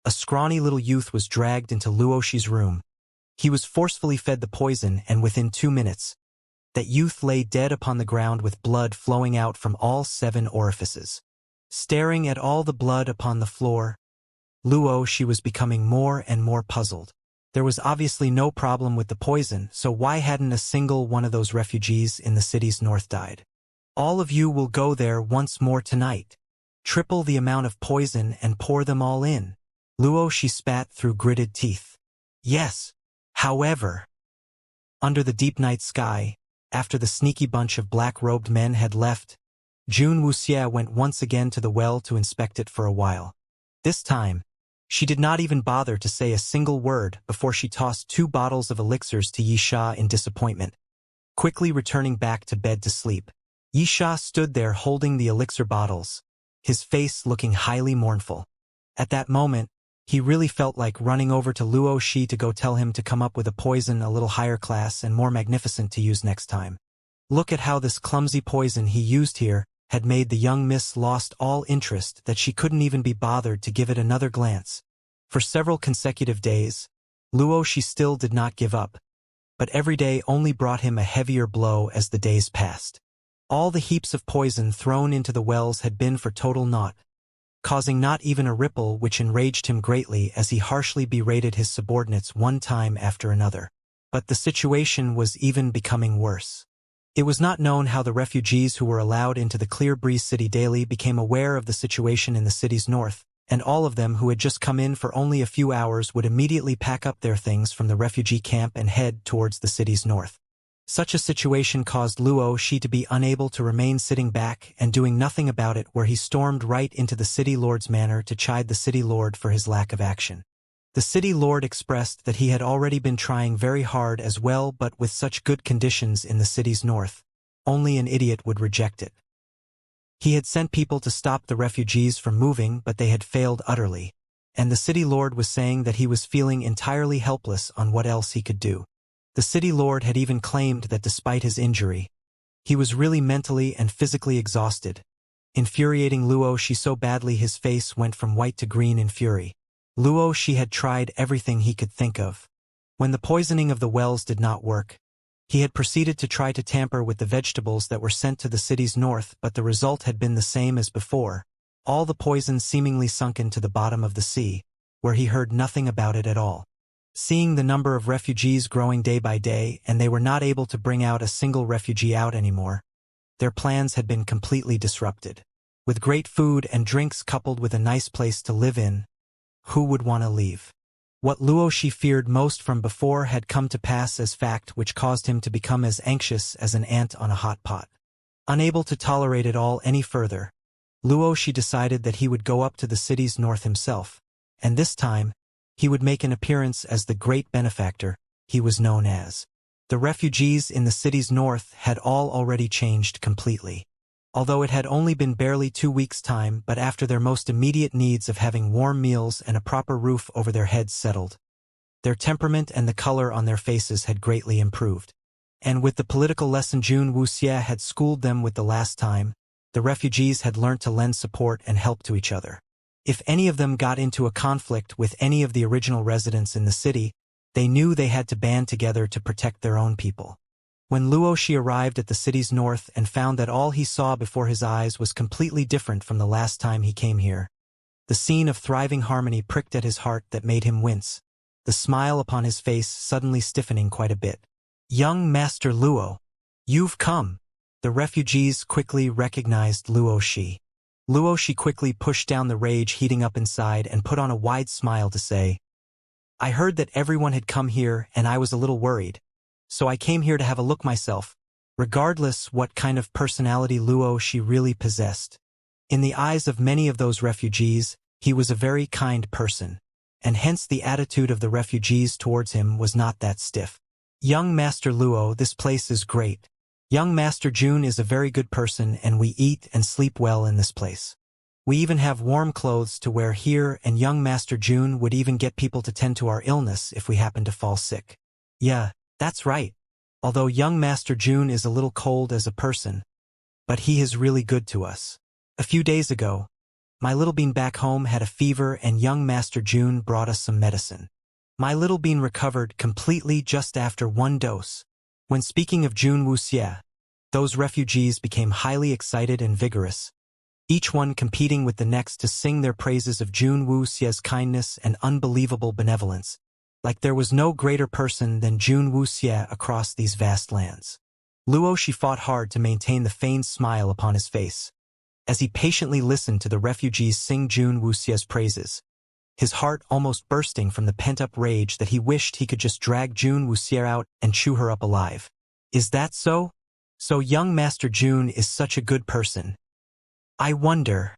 a scrawny little youth was dragged into Luo Shi's room. He was forcefully fed the poison, and within 2 minutes, that youth lay dead upon the ground with blood flowing out from all 7 orifices. Staring at all the blood upon the floor, Luo Shi was becoming more and more puzzled. There was obviously no problem with the poison, so why hadn't a single one of those refugees in the city's north died? All of you will go there once more tonight. Triple the amount of poison and pour them all in. Luo Shi spat through gritted teeth. Yes. However, under the deep night sky, after the sneaky bunch of black-robed men had left, Jun Wuxie went once again to the well to inspect it for a while. This time, she did not even bother to say a single word before she tossed 2 bottles of elixirs to Yisha in disappointment. quickly returning back to bed to sleep. Yisha stood there holding the elixir bottles, his face looking highly mournful. At that moment, he really felt like running over to Luo Shi to go tell him to come up with a poison a little higher class and more magnificent to use next time. Look at how this clumsy poison he used here had made the young miss lost all interest that she couldn't even be bothered to give it another glance. For several consecutive days, Luo Shi still did not give up, but every day only brought him a heavier blow as the days passed. All the heaps of poison thrown into the wells had been for total naught, causing not even a ripple, which enraged him greatly as he harshly berated his subordinates one time after another. But the situation was even becoming worse. It was not known how the refugees who were allowed into the Clear Breeze city daily became aware of the situation in the city's north, and all of them who had just come in for only a few hours would immediately pack up their things from the refugee camp and head towards the city's north. Such a situation caused Luo Shi to be unable to remain sitting back and doing nothing about it, where he stormed right into the city lord's manor to chide the city lord for his lack of action. The city lord expressed that he had already been trying very hard as well, but with such good conditions in the city's north, only an idiot would reject it. He had sent people to stop the refugees from moving, but they had failed utterly, and the city lord was saying that he was feeling entirely helpless on what else he could do. The city lord had even claimed that despite his injury, he was really mentally and physically exhausted, infuriating Luo Shi so badly his face went from white to green in fury. Luo Shi had tried everything he could think of. When the poisoning of the wells did not work, he had proceeded to try to tamper with the vegetables that were sent to the city's north, but the result had been the same as before. All the poison seemingly sunken to the bottom of the sea, where he heard nothing about it at all. Seeing the number of refugees growing day by day, and they were not able to bring out a single refugee out anymore, their plans had been completely disrupted. With great food and drinks coupled with a nice place to live in, who would want to leave? What Luo Shi feared most from before had come to pass as fact, which caused him to become as anxious as an ant on a hot pot. Unable to tolerate it all any further, Luo Shi decided that he would go up to the city's north himself, and this time, he would make an appearance as the great benefactor he was known as. The refugees in the city's north had all already changed completely. Although it had only been barely 2 weeks' time, but after their most immediate needs of having warm meals and a proper roof over their heads settled, their temperament and the color on their faces had greatly improved. And with the political lesson Jun Wuxie had schooled them with the last time, the refugees had learnt to lend support and help to each other. If any of them got into a conflict with any of the original residents in the city, they knew they had to band together to protect their own people. When Luo Shi arrived at the city's north and found that all he saw before his eyes was completely different from the last time he came here, the scene of thriving harmony pricked at his heart that made him wince, the smile upon his face suddenly stiffening quite a bit. "Young Master Luo, you've come." The refugees quickly recognized Luo Shi. Luo Shi quickly pushed down the rage heating up inside and put on a wide smile to say, "I heard that everyone had come here and I was a little worried, so I came here to have a look myself." Regardless what kind of personality Luo Shi really possessed, in the eyes of many of those refugees, he was a very kind person, and hence the attitude of the refugees towards him was not that stiff. "Young Master Luo, this place is great. Young Master Jun is a very good person and we eat and sleep well in this place. We even have warm clothes to wear here, and young Master Jun would even get people to tend to our illness if we happen to fall sick." "Yeah, that's right. Although young Master Jun is a little cold as a person, but he is really good to us. A few days ago, my little bean back home had a fever and young Master Jun brought us some medicine. My little bean recovered completely just after 1 dose." When speaking of Jun Wuxie, those refugees became highly excited and vigorous, each one competing with the next to sing their praises of Jun Wuxie's kindness and unbelievable benevolence, like there was no greater person than Jun Wuxie across these vast lands. Luo Shi fought hard to maintain the feigned smile upon his face, as he patiently listened to the refugees sing Jun Wuxie's praises, his heart almost bursting from the pent-up rage that he wished he could just drag Jun Wuxie out and chew her up alive. "Is that so? So young Master Jun is such a good person. I wonder,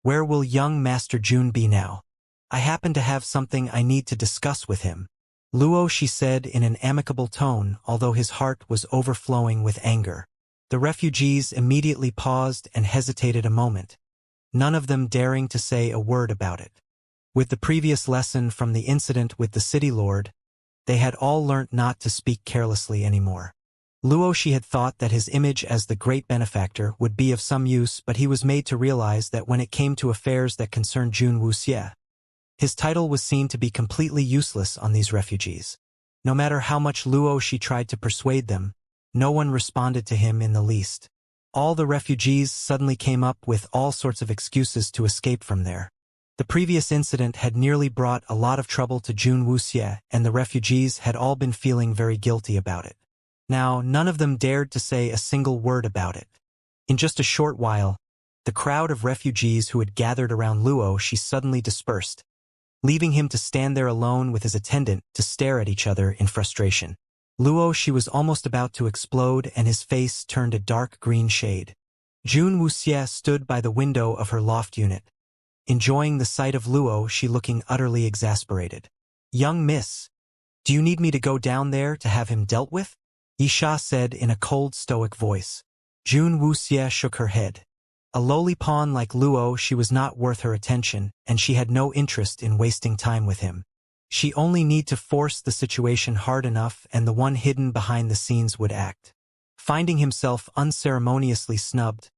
where will young Master Jun be now? I happen to have something I need to discuss with him." Luo, she said in an amicable tone, although his heart was overflowing with anger. The refugees immediately paused and hesitated a moment, none of them daring to say a word about it. With the previous lesson from the incident with the city lord, they had all learnt not to speak carelessly anymore. Luo, she had thought that his image as the great benefactor would be of some use, but he was made to realize that when it came to affairs that concerned Jun Wuxie, his title was seen to be completely useless on these refugees. No matter how much Luo she tried to persuade them, no one responded to him in the least. All the refugees suddenly came up with all sorts of excuses to escape from there. The previous incident had nearly brought a lot of trouble to Jun Wuxie, and the refugees had all been feeling very guilty about it. Now, none of them dared to say a single word about it. In just a short while, the crowd of refugees who had gathered around Luo she suddenly dispersed, leaving him to stand there alone with his attendant to stare at each other in frustration. Luo, she was almost about to explode, and his face turned a dark green shade. Jun Wuxie stood by the window of her loft unit, enjoying the sight of Luo, she looking utterly exasperated. "Young miss, do you need me to go down there to have him dealt with?" Isha said in a cold, stoic voice. Jun Wuxie shook her head. A lowly pawn like Luo, she was not worth her attention, and she had no interest in wasting time with him. She only need to force the situation hard enough, and the one hidden behind the scenes would act. Finding himself unceremoniously snubbed,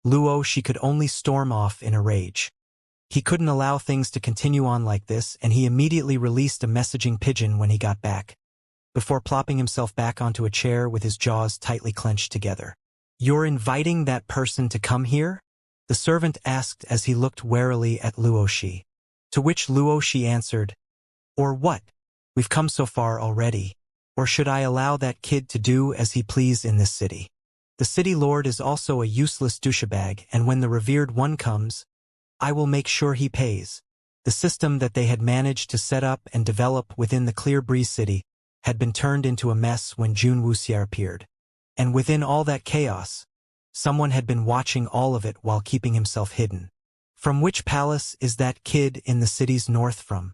Luo, she could only storm off in a rage. He couldn't allow things to continue on like this, and he immediately released a messaging pigeon when he got back, before plopping himself back onto a chair with his jaws tightly clenched together. "You're inviting that person to come here?" the servant asked as he looked warily at Luoshi. To which Luoshi answered, "Or what? We've come so far already. Or should I allow that kid to do as he please in this city? The city lord is also a useless douchebag, and when the revered one comes, I will make sure he pays." The system that they had managed to set up and develop within the Clear Breeze city had been turned into a mess when Jun Wuxie appeared. And within all that chaos, someone had been watching all of it while keeping himself hidden. "From which palace is that kid in the city's north from?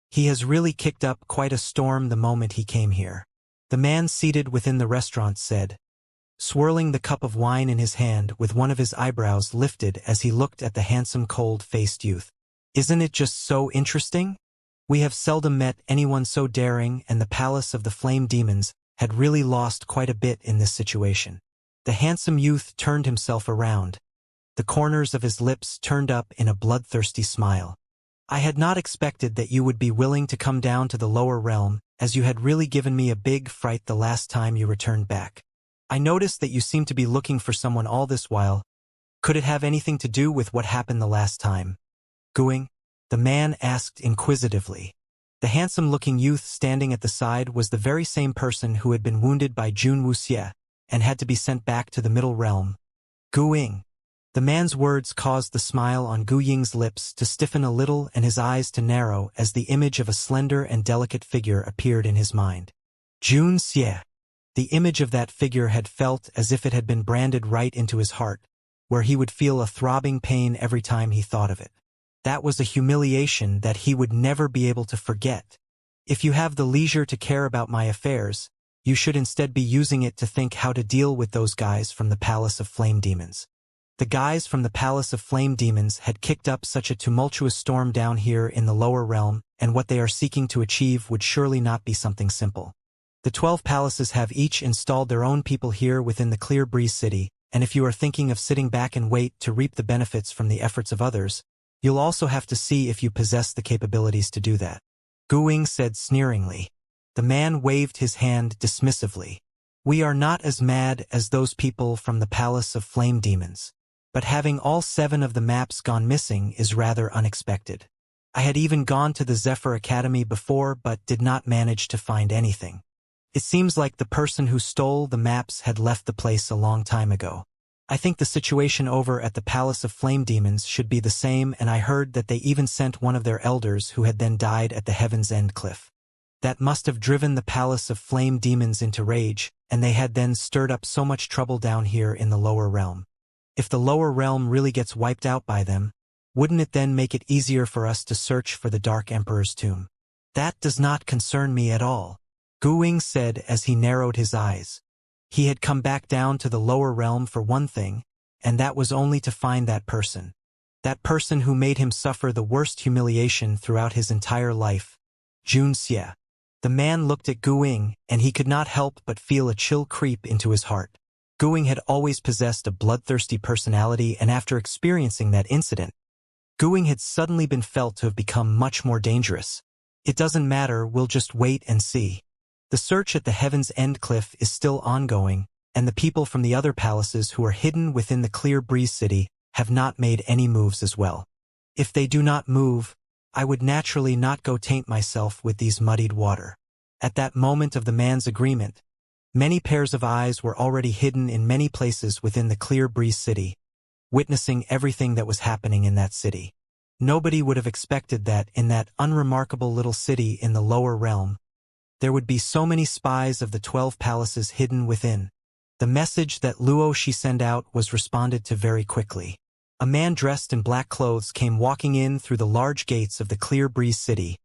He has really kicked up quite a storm the moment he came here," the man seated within the restaurant said, swirling the cup of wine in his hand with one of his eyebrows lifted as he looked at the handsome cold-faced youth. "Isn't it just so interesting? We have seldom met anyone so daring, and the palace of the flame demons had really lost quite a bit in this situation." The handsome youth turned himself around, the corners of his lips turned up in a bloodthirsty smile. "I had not expected that you would be willing to come down to the lower realm, as you had really given me a big fright the last time you returned back. I noticed that you seemed to be looking for someone all this while. Could it have anything to do with what happened the last time?" "Gooing?" the man asked inquisitively. The handsome-looking youth standing at the side was the very same person who had been wounded by Jun Wuxie and had to be sent back to the Middle Realm. "Gu Ying." The man's words caused the smile on Gu Ying's lips to stiffen a little and his eyes to narrow as the image of a slender and delicate figure appeared in his mind. Jun Xie. The image of that figure had felt as if it had been branded right into his heart, where he would feel a throbbing pain every time he thought of it. That was a humiliation that he would never be able to forget. "If you have the leisure to care about my affairs, you should instead be using it to think how to deal with those guys from the Palace of Flame Demons." The guys from the Palace of Flame Demons had kicked up such a tumultuous storm down here in the lower realm, and what they are seeking to achieve would surely not be something simple. The 12 palaces have each installed their own people here within the Clear Breeze city, and if you are thinking of sitting back and wait to reap the benefits from the efforts of others, you'll also have to see if you possess the capabilities to do that. Gu Ying said sneeringly. The man waved his hand dismissively. "We are not as mad as those people from the Palace of Flame Demons. But having all 7 of the maps gone missing is rather unexpected. I had even gone to the Zephyr Academy before but did not manage to find anything. It seems like the person who stole the maps had left the place a long time ago. I think the situation over at the Palace of Flame Demons should be the same, and I heard that they even sent one of their elders who had then died at the Heaven's End cliff. That must have driven the Palace of Flame Demons into rage, and they had then stirred up so much trouble down here in the lower realm. If the lower realm really gets wiped out by them, wouldn't it then make it easier for us to search for the Dark Emperor's tomb? That does not concern me at all, Guing said as he narrowed his eyes. He had come back down to the lower realm for one thing, and that was only to find that person. That person who made him suffer the worst humiliation throughout his entire life. Jun Xie. The man looked at Guing, and he could not help but feel a chill creep into his heart. Guing had always possessed a bloodthirsty personality, and after experiencing that incident, Guing had suddenly been felt to have become much more dangerous. It doesn't matter, we'll just wait and see. The search at the Heaven's End cliff is still ongoing, and the people from the other palaces who are hidden within the Clear Breeze City have not made any moves as well. If they do not move, I would naturally not go taint myself with these muddied water. At that moment of the man's agreement, many pairs of eyes were already hidden in many places within the Clear Breeze City, witnessing everything that was happening in that city. Nobody would have expected that in that unremarkable little city in the lower realm, there would be so many spies of the 12 palaces hidden within. The message that Luo Shi sent out was responded to very quickly. A man dressed in black clothes came walking in through the large gates of the Clear Breeze City,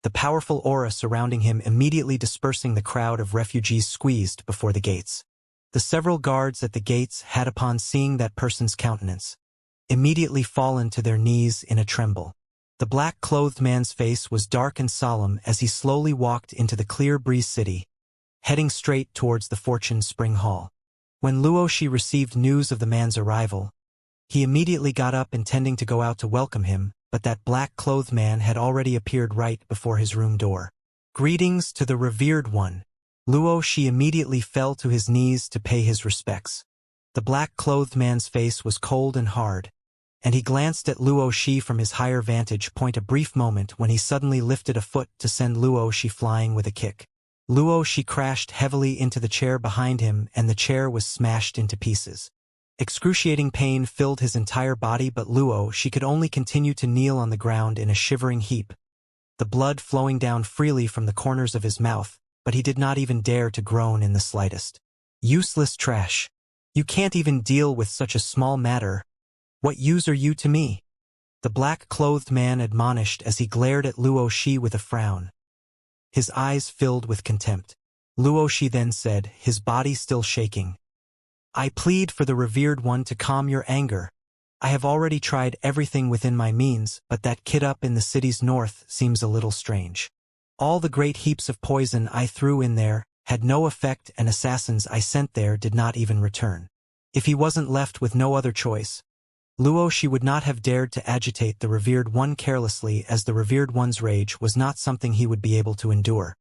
the powerful aura surrounding him immediately dispersing the crowd of refugees squeezed before the gates. The several guards at the gates had, upon seeing that person's countenance, immediately fallen to their knees in a tremble. The black-clothed man's face was dark and solemn as he slowly walked into the Clear Breeze City, heading straight towards the Fortune Spring Hall. When Luo Shi received news of the man's arrival, he immediately got up intending to go out to welcome him, but that black-clothed man had already appeared right before his room door. Greetings to the revered one. Luo Shi immediately fell to his knees to pay his respects. The black-clothed man's face was cold and hard, and he glanced at Luo Shi from his higher vantage point a brief moment when he suddenly lifted a foot to send Luo Shi flying with a kick. Luo Shi crashed heavily into the chair behind him, and the chair was smashed into pieces. Excruciating pain filled his entire body, but Luo Shi could only continue to kneel on the ground in a shivering heap, the blood flowing down freely from the corners of his mouth, but he did not even dare to groan in the slightest. Useless trash. You can't even deal with such a small matter. What use are you to me? The black-clothed man admonished as he glared at Luo Shi with a frown. His eyes filled with contempt. Luo Shi then said, his body still shaking, I plead for the revered one to calm your anger. I have already tried everything within my means, but that kid up in the city's north seems a little strange. All the great heaps of poison I threw in there had no effect, and assassins I sent there did not even return. If he wasn't left with no other choice, Luo Shi would not have dared to agitate the revered one carelessly, as the revered one's rage was not something he would be able to endure.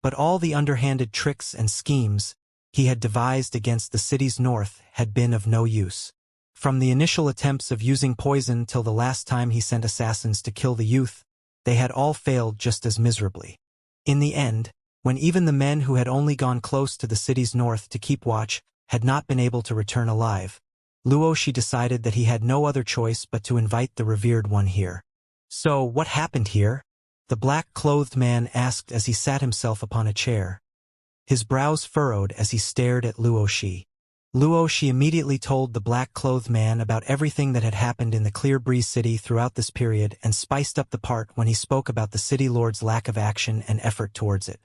But all the underhanded tricks and schemes he had devised against the city's north had been of no use. From the initial attempts of using poison till the last time he sent assassins to kill the youth, they had all failed just as miserably. In the end, when even the men who had only gone close to the city's north to keep watch had not been able to return alive, Luo Shi decided that he had no other choice but to invite the revered one here. So, what happened here? The black-clothed man asked as he sat himself upon a chair, his brows furrowed as he stared at Luo Shi. Luo Shi immediately told the black-clothed man about everything that had happened in the Clear Breeze City throughout this period, and spiced up the part when he spoke about the city lord's lack of action and effort towards it.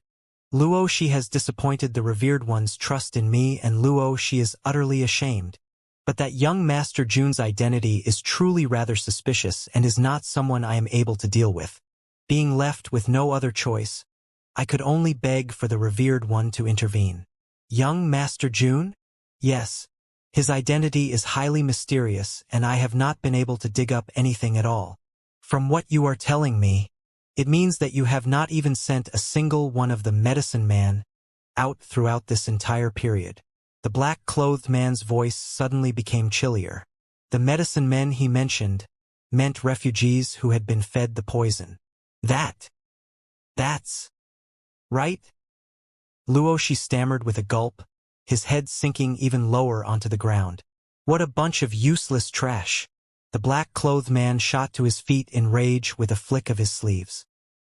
Luo Shi has disappointed the revered one's trust in me, and Luo Shi is utterly ashamed. But that young Master Jun's identity is truly rather suspicious and is not someone I am able to deal with. Being left with no other choice, I could only beg for the revered one to intervene. Young Master Jun? Yes. His identity is highly mysterious, and I have not been able to dig up anything at all. From what you are telling me, it means that you have not even sent a single one of the medicine man out throughout this entire period. The black-clothed man's voice suddenly became chillier. The medicine men he mentioned meant refugees who had been fed the poison. That's right? Luo Shi stammered with a gulp, his head sinking even lower onto the ground. What a bunch of useless trash. The black-clothed man shot to his feet in rage with a flick of his sleeves.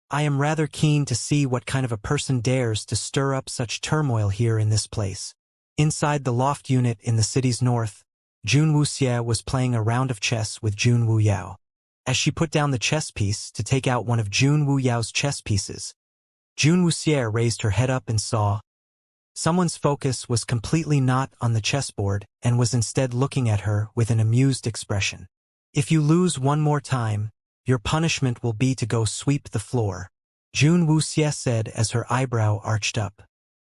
I am rather keen to see what kind of a person dares to stir up such turmoil here in this place. Inside the loft unit in the city's north, Jun Wuxie was playing a round of chess with Jun Wu Yao. As she put down the chess piece to take out one of Jun Wu Yao's chess pieces, June Wuxier raised her head up and saw. Someone's focus was completely not on the chessboard and was instead looking at her with an amused expression. If you lose one more time, your punishment will be to go sweep the floor, June Wuxie said as her eyebrow arched up.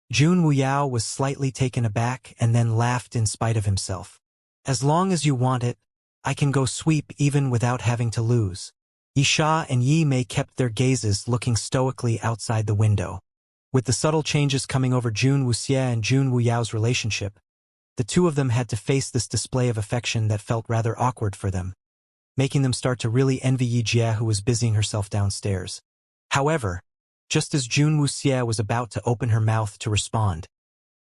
June Wuyao was slightly taken aback and then laughed in spite of himself. As long as you want it, I can go sweep even without having to lose. Yisha and Yi Mei kept their gazes looking stoically outside the window. With the subtle changes coming over June Wuxie and June Wuyao's relationship, the two of them had to face this display of affection that felt rather awkward for them, making them start to really envy Yi Jie, who was busying herself downstairs. However, just as June Wuxie was about to open her mouth to respond,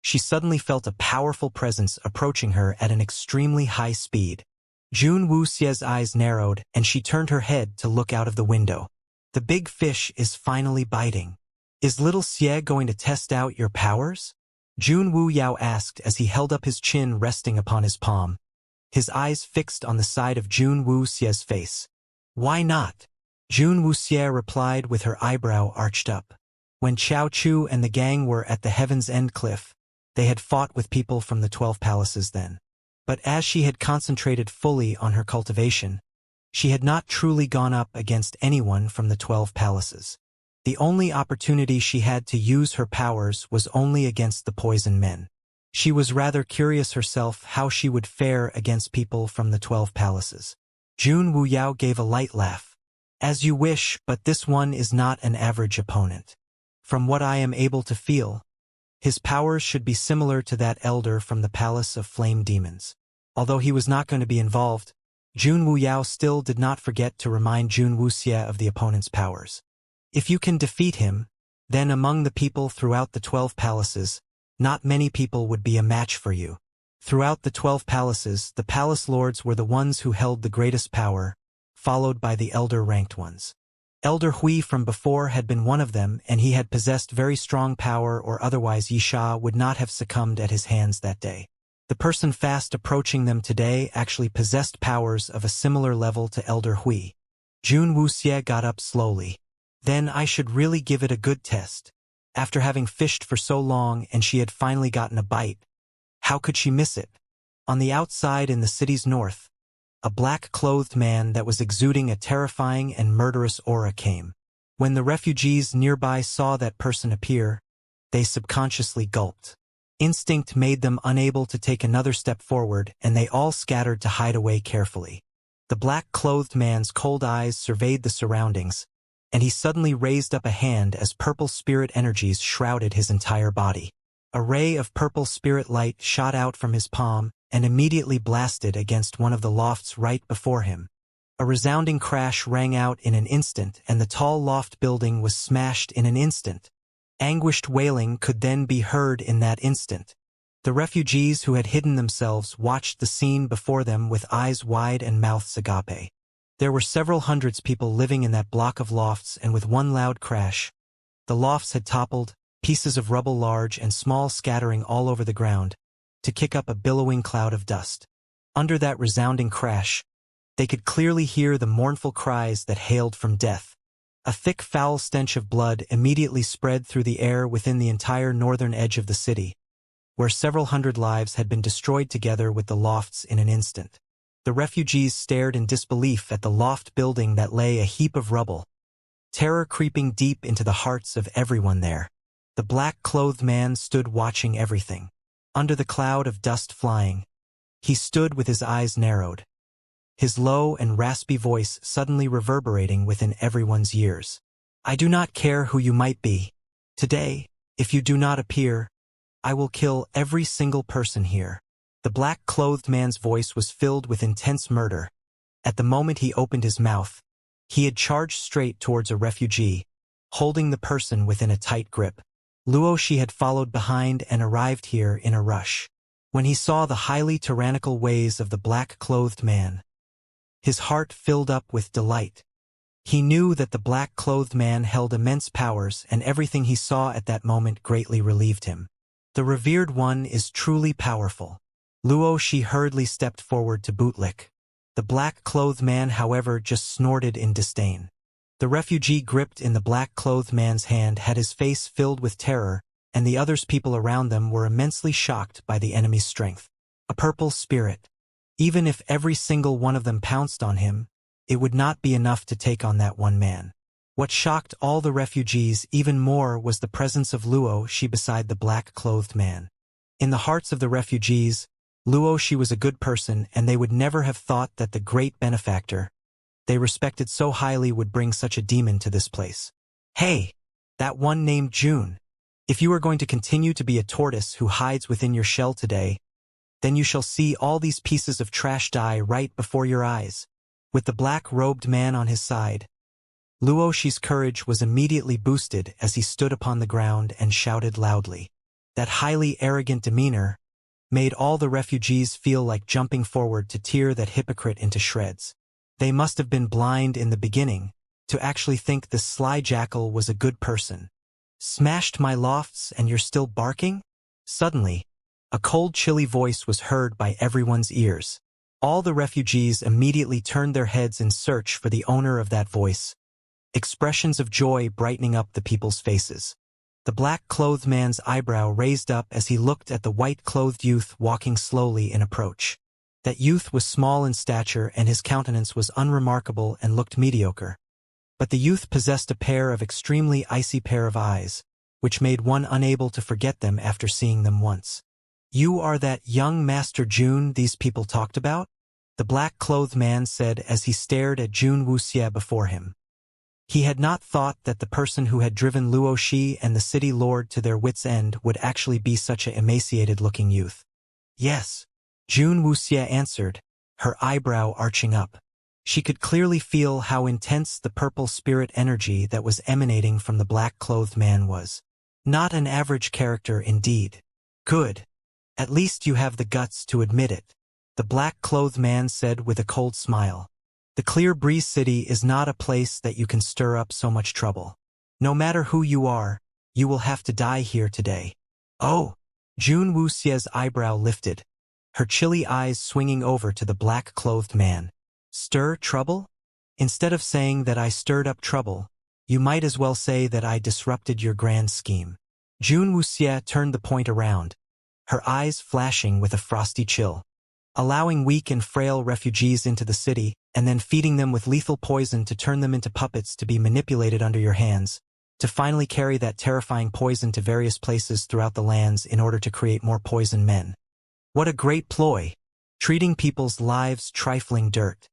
she suddenly felt a powerful presence approaching her at an extremely high speed. June Wuxie's eyes narrowed and she turned her head to look out of the window. The big fish is finally biting. Is little Xie going to test out your powers? June Wuyao asked as he held up his chin resting upon his palm, his eyes fixed on the side of June Wuxie's face. Why not? June Wuxie replied with her eyebrow arched up. When Qiao Chu and the gang were at the Heaven's End cliff, they had fought with people from the 12 palaces then. But as she had concentrated fully on her cultivation, she had not truly gone up against anyone from the 12 palaces. The only opportunity she had to use her powers was only against the poison men. She was rather curious herself how she would fare against people from the 12 palaces. June Wuyao gave a light laugh. As you wish, but this one is not an average opponent. From what I am able to feel, his powers should be similar to that elder from the Palace of Flame Demons. Although he was not going to be involved, June Wuyao still did not forget to remind June Wuxie of the opponent's powers. If you can defeat him, then among the people throughout the 12 palaces, not many people would be a match for you. Throughout the 12 palaces, the palace lords were the ones who held the greatest power, followed by the elder-ranked ones. Elder Hui from before had been one of them, and he had possessed very strong power, or otherwise Yisha would not have succumbed at his hands that day. The person fast approaching them today actually possessed powers of a similar level to Elder Hui. June Wuxie got up slowly. Then I should really give it a good test. After having fished for so long and she had finally gotten a bite, how could she miss it? On the outside in the city's north, a black-clothed man that was exuding a terrifying and murderous aura came. When the refugees nearby saw that person appear, they subconsciously gulped. Instinct made them unable to take another step forward, and they all scattered to hide away carefully. The black-clothed man's cold eyes surveyed the surroundings, and he suddenly raised up a hand as purple spirit energies shrouded his entire body. A ray of purple spirit light shot out from his palm and immediately blasted against one of the lofts right before him. A resounding crash rang out in an instant, and the tall loft building was smashed in an instant. Anguished wailing could then be heard in that instant. The refugees who had hidden themselves watched the scene before them with eyes wide and mouths agape. There were several hundreds people living in that block of lofts, and with one loud crash, the lofts had toppled, pieces of rubble large and small scattering all over the ground, to kick up a billowing cloud of dust. Under that resounding crash, they could clearly hear the mournful cries that hailed from death. A thick foul stench of blood immediately spread through the air within the entire northern edge of the city, where several hundred lives had been destroyed together with the lofts in an instant. The refugees stared in disbelief at the loft building that lay a heap of rubble, terror creeping deep into the hearts of everyone there. The black-clothed man stood watching everything. Under the cloud of dust flying, he stood with his eyes narrowed, his low and raspy voice suddenly reverberating within everyone's ears. I do not care who you might be. Today, if you do not appear, I will kill every single person here. The black-clothed man's voice was filled with intense murder. At the moment he opened his mouth, he had charged straight towards a refugee, holding the person within a tight grip. Luo Shi had followed behind and arrived here in a rush. When he saw the highly tyrannical ways of the black-clothed man, his heart filled up with delight. He knew that the black-clothed man held immense powers, and everything he saw at that moment greatly relieved him. The revered one is truly powerful. Luo Shi hurriedly stepped forward to bootlick. The black-clothed man, however, just snorted in disdain. The refugee gripped in the black-clothed man's hand had his face filled with terror, and the others people around them were immensely shocked by the enemy's strength. A purple spirit. Even if every single one of them pounced on him, it would not be enough to take on that one man. What shocked all the refugees even more was the presence of Luo Shi beside the black-clothed man. In the hearts of the refugees, Luo Shi was a good person, and they would never have thought that the great benefactor they respected so highly would bring such a demon to this place. Hey, that one named June. If you are going to continue to be a tortoise who hides within your shell today, then you shall see all these pieces of trash die right before your eyes. With the black-robed man on his side, Luo Shi's courage was immediately boosted as he stood upon the ground and shouted loudly. That highly arrogant demeanor made all the refugees feel like jumping forward to tear that hypocrite into shreds. They must have been blind in the beginning to actually think this sly jackal was a good person. Smashed my lofts and you're still barking? Suddenly, a cold, chilly voice was heard by everyone's ears. All the refugees immediately turned their heads in search for the owner of that voice, expressions of joy brightening up the people's faces. The black-clothed man's eyebrow raised up as he looked at the white-clothed youth walking slowly in approach. That youth was small in stature and his countenance was unremarkable and looked mediocre. But the youth possessed a pair of extremely icy pair of eyes, which made one unable to forget them after seeing them once. You are that young Master June these people talked about? The black-clothed man said as he stared at Jun Wuxie before him. He had not thought that the person who had driven Luo Shi and the city lord to their wits' end would actually be such a emaciated-looking youth. Yes, Jun Wuxie answered, her eyebrow arching up. She could clearly feel how intense the purple spirit energy that was emanating from the black-clothed man was. Not an average character indeed. Good. At least you have the guts to admit it, the black-clothed man said with a cold smile. The Clear Breeze City is not a place that you can stir up so much trouble. No matter who you are, you will have to die here today. Oh! Jun Wuxie's eyebrow lifted, her chilly eyes swinging over to the black-clothed man. Stir trouble? Instead of saying that I stirred up trouble, you might as well say that I disrupted your grand scheme. Jun Wuxie turned the point around, her eyes flashing with a frosty chill. Allowing weak and frail refugees into the city, and then feeding them with lethal poison to turn them into puppets to be manipulated under your hands, to finally carry that terrifying poison to various places throughout the lands in order to create more poison men. What a great ploy! Treating people's lives trifling dirt.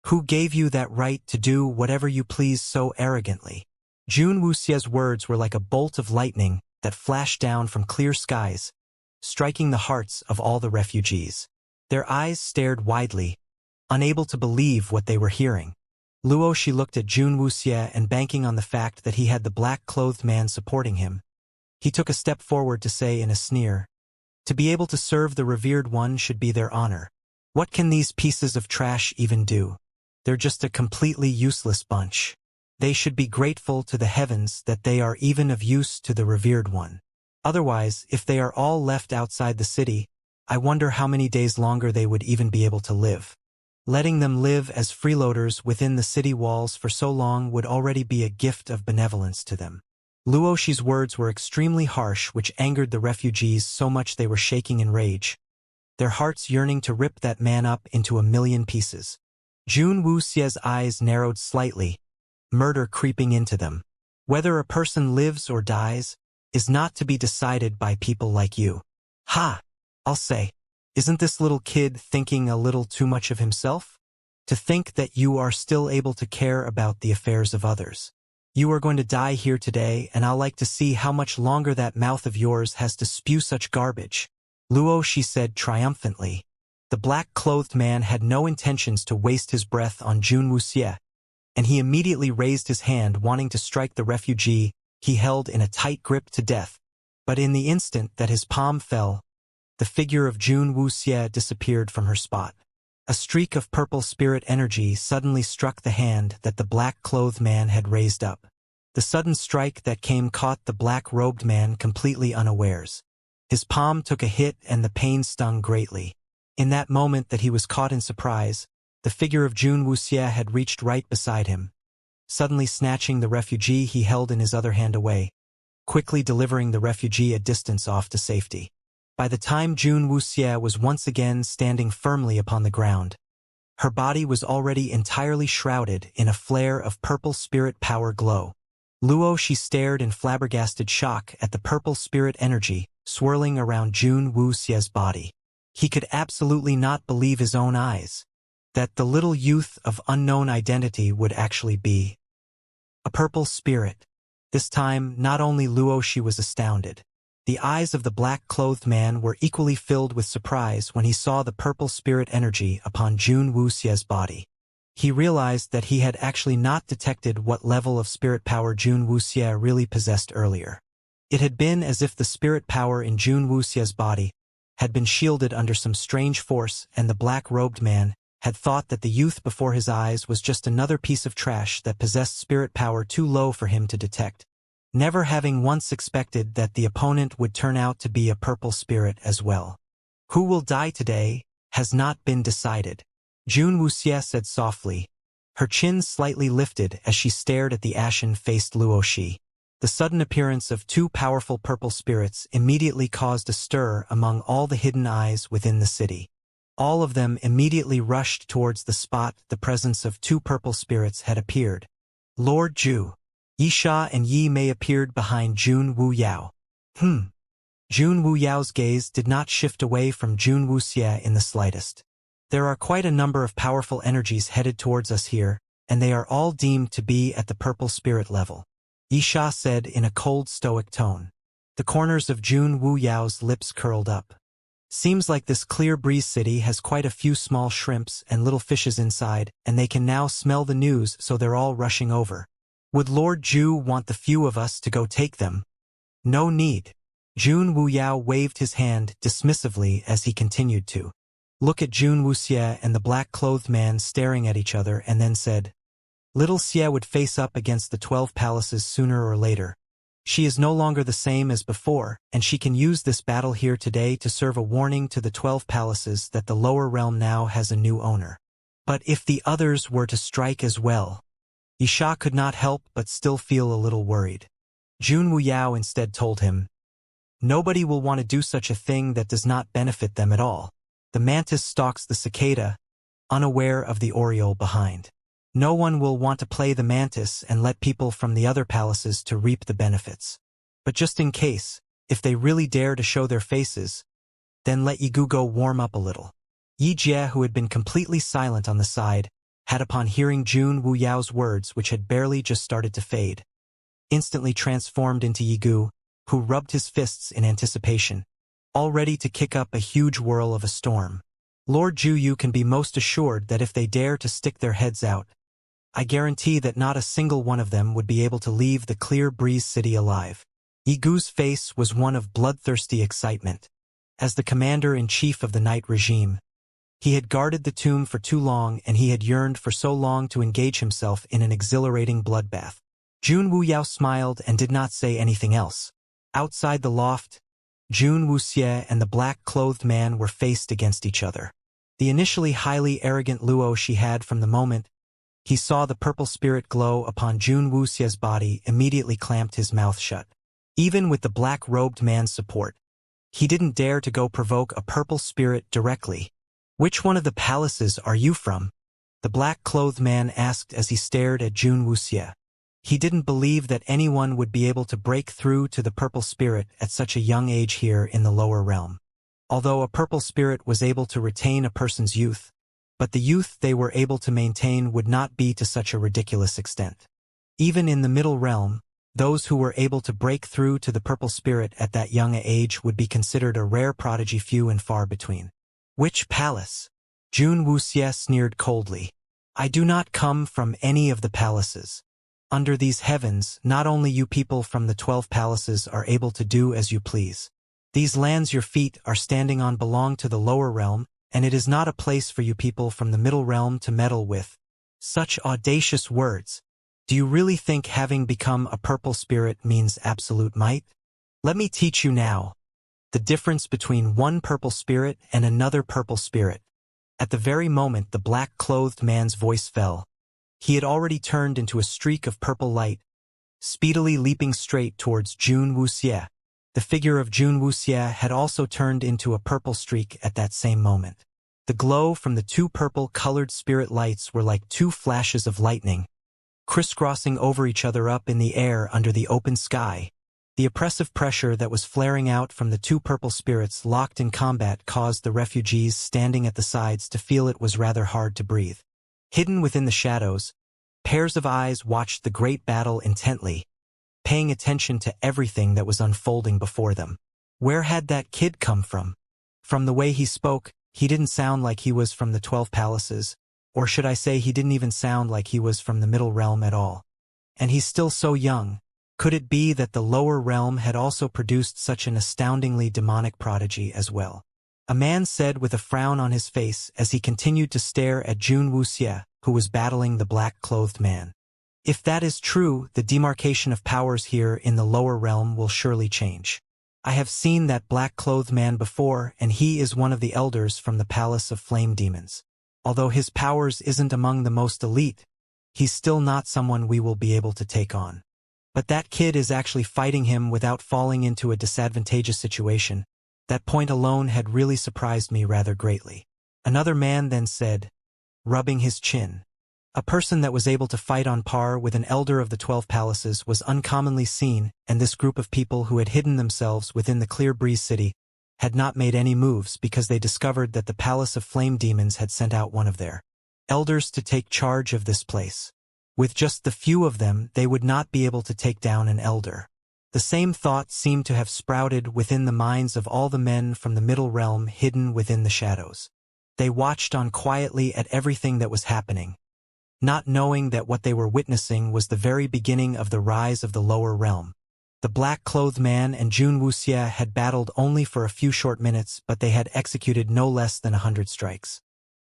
Who gave you that right to do whatever you please so arrogantly? Jun Wuxie's words were like a bolt of lightning that flashed down from clear skies, striking the hearts of all the refugees. Their eyes stared widely, unable to believe what they were hearing. Luo Shi looked at Jun Wuxie and banking on the fact that he had the black-clothed man supporting him. He took a step forward to say in a sneer, to be able to serve the revered one should be their honor. What can these pieces of trash even do? They're just a completely useless bunch. They should be grateful to the heavens that they are even of use to the revered one. Otherwise, if they are all left outside the city, I wonder how many days longer they would even be able to live. Letting them live as freeloaders within the city walls for so long would already be a gift of benevolence to them. Luo Shi's words were extremely harsh, which angered the refugees so much they were shaking in rage, their hearts yearning to rip that man up into a million pieces. Jun Wuxie's eyes narrowed slightly, murder creeping into them. Whether a person lives or dies is not to be decided by people like you. Ha! I'll say, isn't this little kid thinking a little too much of himself? To think that you are still able to care about the affairs of others. You are going to die here today, and I'll like to see how much longer that mouth of yours has to spew such garbage. Luo Shi said triumphantly. The black-clothed man had no intentions to waste his breath on Jun Wuxie, and he immediately raised his hand wanting to strike the refugee he held in a tight grip to death. But in the instant that his palm fell, the figure of Jun Wuxie disappeared from her spot. A streak of purple spirit energy suddenly struck the hand that the black-clothed man had raised up. The sudden strike that came caught the black-robed man completely unawares. His palm took a hit and the pain stung greatly. In that moment that he was caught in surprise, the figure of Jun Wuxie had reached right beside him, suddenly snatching the refugee he held in his other hand away, quickly delivering the refugee a distance off to safety. By the time Jun Wuxie was once again standing firmly upon the ground, her body was already entirely shrouded in a flare of purple spirit power glow. Luo she stared in flabbergasted shock at the purple spirit energy swirling around Jun Wuxie's body. He could absolutely not believe his own eyes, that the little youth of unknown identity would actually be a purple spirit. This time, not only Luo she was astounded. The eyes of the black-clothed man were equally filled with surprise when he saw the purple spirit energy upon Jun Wuxie's body. He realized that he had actually not detected what level of spirit power Jun Wuxie really possessed earlier. It had been as if the spirit power in Jun Wuxie's body had been shielded under some strange force, and the black-robed man had thought that the youth before his eyes was just another piece of trash that possessed spirit power too low for him to detect, never having once expected that the opponent would turn out to be a purple spirit as well. Who will die today has not been decided, Jun Wuxie said softly, her chin slightly lifted as she stared at the ashen-faced Luoshi. The sudden appearance of two powerful purple spirits immediately caused a stir among all the hidden eyes within the city. All of them immediately rushed towards the spot the presence of two purple spirits had appeared. Lord Zhu, Yisha and Yi Mei appeared behind Jun Wuyao. Jun Wuyao's gaze did not shift away from Jun Wuxie in the slightest. There are quite a number of powerful energies headed towards us here, and they are all deemed to be at the purple spirit level, Yisha said in a cold stoic tone. The corners of Jun Wuyao's lips curled up. Seems like this clear breeze city has quite a few small shrimps and little fishes inside, and they can now smell the news, so they're all rushing over. Would Lord Zhu want the few of us to go take them? No need. Jun Wuyao waved his hand dismissively as he continued to look at Jun Wuxie and the black-clothed man staring at each other, and then said, Little Xie would face up against the 12 palaces sooner or later. She is no longer the same as before, and she can use this battle here today to serve a warning to the 12 palaces that the lower realm now has a new owner. But if the others were to strike as well, Yisha could not help but still feel a little worried. Jun Wuyao instead told him, Nobody will want to do such a thing that does not benefit them at all. The mantis stalks the cicada, unaware of the oriole behind. No one will want to play the mantis and let people from the other palaces to reap the benefits. But just in case, if they really dare to show their faces, then let Yigu go warm up a little. Yi Jie, who had been completely silent on the side, had upon hearing Jun Wuyao's words, which had barely just started to fade, instantly transformed into Yigu, who rubbed his fists in anticipation, all ready to kick up a huge whirl of a storm. Lord Zhu, you can be most assured that if they dare to stick their heads out, I guarantee that not a single one of them would be able to leave the clear breeze city alive. Yigu's face was one of bloodthirsty excitement. As the commander-in-chief of the night regime, he had guarded the tomb for too long, and he had yearned for so long to engage himself in an exhilarating bloodbath. Jun Wuyao smiled and did not say anything else. Outside the loft, Jun Wuxie and the black-clothed man were faced against each other. The initially highly arrogant Luo she had from the moment he saw the purple spirit glow upon Jun Wuxie's body immediately clamped his mouth shut. Even with the black-robed man's support, he didn't dare to go provoke a purple spirit directly. Which one of the palaces are you from? The black-clothed man asked as he stared at Jun Wuxie. He didn't believe that anyone would be able to break through to the purple spirit at such a young age here in the lower realm. Although a purple spirit was able to retain a person's youth, but the youth they were able to maintain would not be to such a ridiculous extent. Even in the middle realm, those who were able to break through to the purple spirit at that young age would be considered a rare prodigy, few and far between. Which palace? Jun Wuxie sneered coldly. I do not come from any of the palaces. Under these heavens, not only you people from the 12 palaces are able to do as you please. These lands your feet are standing on belong to the lower realm, and it is not a place for you people from the middle realm to meddle with. Such audacious words. Do you really think having become a purple spirit means absolute might? Let me teach you now the difference between one purple spirit and another purple spirit. At the very moment the black-clothed man's voice fell, He had already turned into a streak of purple light, speedily leaping straight towards Jun Wuxie. The figure of Jun Wuxie had also turned into a purple streak at that same moment. The glow from the two purple-colored spirit lights were like two flashes of lightning, crisscrossing over each other up in the air under the open sky. The oppressive pressure that was flaring out from the two purple spirits locked in combat caused the refugees standing at the sides to feel it was rather hard to breathe. Hidden within the shadows, pairs of eyes watched the great battle intently, paying attention to everything that was unfolding before them. Where had that kid come from? From the way he spoke, he didn't sound like he was from the 12 palaces, or should I say he didn't even sound like he was from the middle realm at all. And he's still so young. Could it be that the lower realm had also produced such an astoundingly demonic prodigy as well? A man said with a frown on his face as he continued to stare at Jun Wuxie, who was battling the black-clothed man. If that is true, the demarcation of powers here in the lower realm will surely change. I have seen that black-clothed man before, and he is one of the elders from the Palace of Flame Demons. Although his powers isn't among the most elite, he's still not someone we will be able to take on. But that kid is actually fighting him without falling into a disadvantageous situation. That point alone had really surprised me rather greatly. Another man then said, rubbing his chin. A person that was able to fight on par with an elder of the 12 palaces was uncommonly seen, and this group of people who had hidden themselves within the Clear Breeze City had not made any moves because they discovered that the Palace of Flame Demons had sent out one of their elders to take charge of this place. With just the few of them, they would not be able to take down an elder. The same thought seemed to have sprouted within the minds of all the men from the middle realm hidden within the shadows. They watched on quietly at everything that was happening, not knowing that what they were witnessing was the very beginning of the rise of the lower realm. The black-clothed man and Jun Wuxie had battled only for a few short minutes, but they had executed no less than 100 strikes.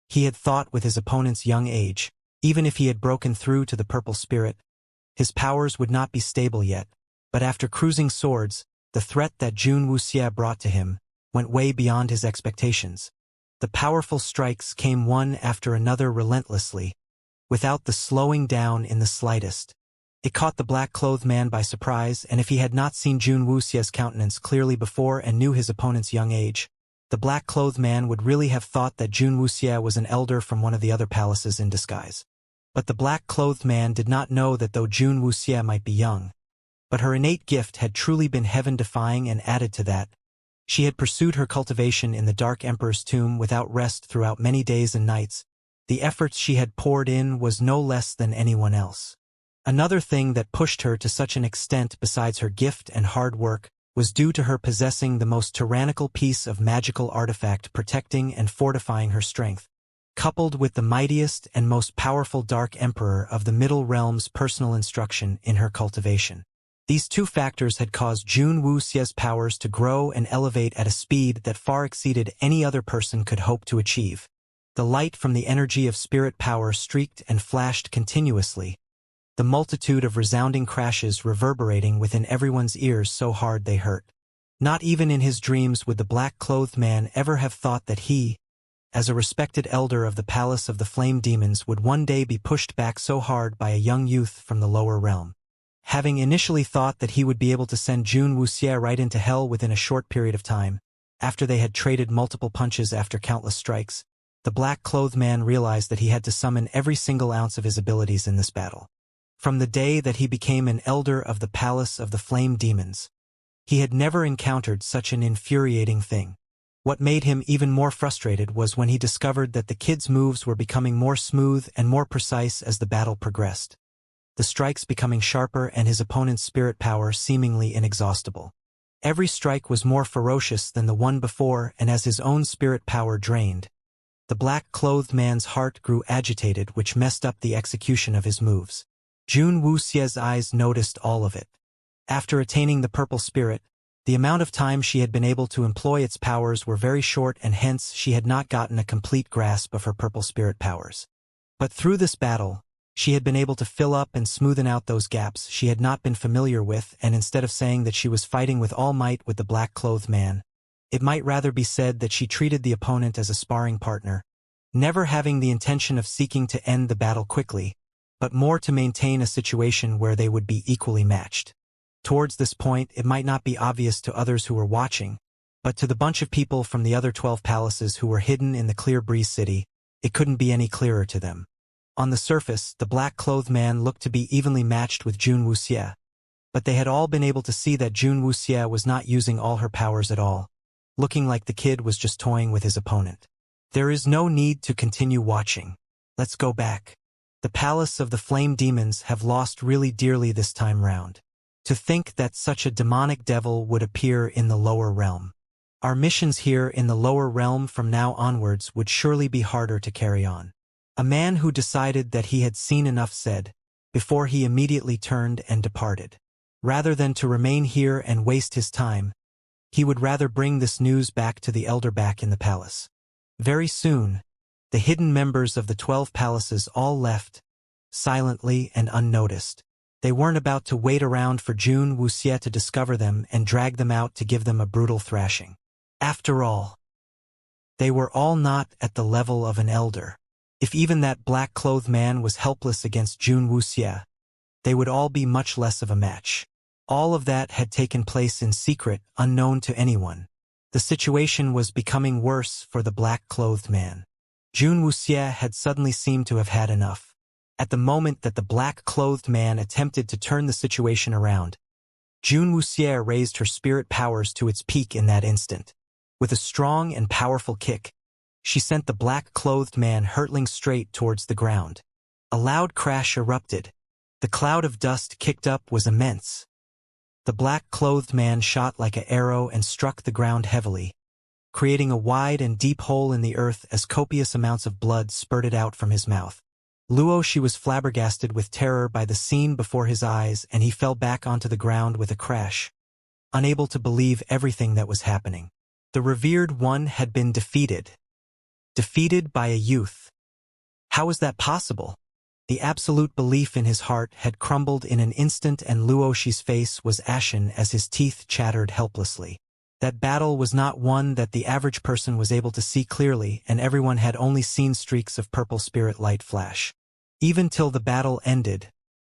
He had thought with his opponent's young age, even if he had broken through to the purple spirit, his powers would not be stable yet, but after cruising swords, the threat that Jun Wuxie brought to him went way beyond his expectations. The powerful strikes came one after another relentlessly, without the slowing down in the slightest. It caught the black-clothed man by surprise, and if he had not seen Jun Wuxie's countenance clearly before and knew his opponent's young age, the black-clothed man would really have thought that Jun Wuxie was an elder from one of the other palaces in disguise. But the black-clothed man did not know that though Jun Wuxie might be young, but her innate gift had truly been heaven-defying, and added to that, she had pursued her cultivation in the Dark Emperor's tomb without rest throughout many days and nights. The efforts she had poured in was no less than anyone else. Another thing that pushed her to such an extent besides her gift and hard work was due to her possessing the most tyrannical piece of magical artifact protecting and fortifying her strength, coupled with the mightiest and most powerful Dark Emperor of the Middle Realm's personal instruction in her cultivation. These two factors had caused Jun Wuxie's powers to grow and elevate at a speed that far exceeded any other person could hope to achieve. The light from the energy of spirit power streaked and flashed continuously, the multitude of resounding crashes reverberating within everyone's ears so hard they hurt. Not even in his dreams would the black-clothed man ever have thought that he, as a respected elder of the Palace of the Flame Demons, would one day be pushed back so hard by a young youth from the lower realm. Having initially thought that he would be able to send Jun Wuxie right into hell within a short period of time, after they had traded multiple punches after countless strikes, the black-clothed man realized that he had to summon every single ounce of his abilities in this battle. From the day that he became an elder of the Palace of the Flame Demons, he had never encountered such an infuriating thing. What made him even more frustrated was when he discovered that the kid's moves were becoming more smooth and more precise as the battle progressed, the strikes becoming sharper and his opponent's spirit power seemingly inexhaustible. Every strike was more ferocious than the one before, and as his own spirit power drained, the black-clothed man's heart grew agitated, which messed up the execution of his moves. Jun Wuxie's eyes noticed all of it. After attaining the purple spirit, the amount of time she had been able to employ its powers were very short, and hence she had not gotten a complete grasp of her purple spirit powers. But through this battle, she had been able to fill up and smoothen out those gaps she had not been familiar with, and instead of saying that she was fighting with all might with the black-clothed man, it might rather be said that she treated the opponent as a sparring partner, never having the intention of seeking to end the battle quickly, but more to maintain a situation where they would be equally matched. Towards this point, it might not be obvious to others who were watching, but to the bunch of people from the other 12 palaces who were hidden in the Clear Breeze City, it couldn't be any clearer to them. On the surface, the black-clothed man looked to be evenly matched with Jun Wuxie, but they had all been able to see that Jun Wuxie was not using all her powers at all, looking like the kid was just toying with his opponent. There is no need to continue watching. Let's go back. The Palace of the Flame Demons have lost really dearly this time round. To think that such a demonic devil would appear in the lower realm. Our missions here in the lower realm from now onwards would surely be harder to carry on. A man who decided that he had seen enough said, before he immediately turned and departed. Rather than to remain here and waste his time, he would rather bring this news back to the elder back in the palace. Very soon, the hidden members of the 12 palaces all left, silently and unnoticed. They weren't about to wait around for Jun Wuxie to discover them and drag them out to give them a brutal thrashing. After all, they were all not at the level of an elder. If even that black-clothed man was helpless against Jun Wuxie, they would all be much less of a match. All of that had taken place in secret, unknown to anyone. The situation was becoming worse for the black-clothed man. Jun Wuxie had suddenly seemed to have had enough. At the moment that the black-clothed man attempted to turn the situation around, Jun Wuxie raised her spirit powers to its peak in that instant. With a strong and powerful kick, she sent the black-clothed man hurtling straight towards the ground. A loud crash erupted. The cloud of dust kicked up was immense. The black-clothed man shot like an arrow and struck the ground heavily, creating a wide and deep hole in the earth as copious amounts of blood spurted out from his mouth. Luo was flabbergasted with terror by the scene before his eyes, and he fell back onto the ground with a crash, unable to believe everything that was happening. The revered one had been defeated. Defeated by a youth. How was that possible? The absolute belief in his heart had crumbled in an instant, and Luo's face was ashen as his teeth chattered helplessly. That battle was not one that the average person was able to see clearly, and everyone had only seen streaks of purple spirit light flash. Even till the battle ended,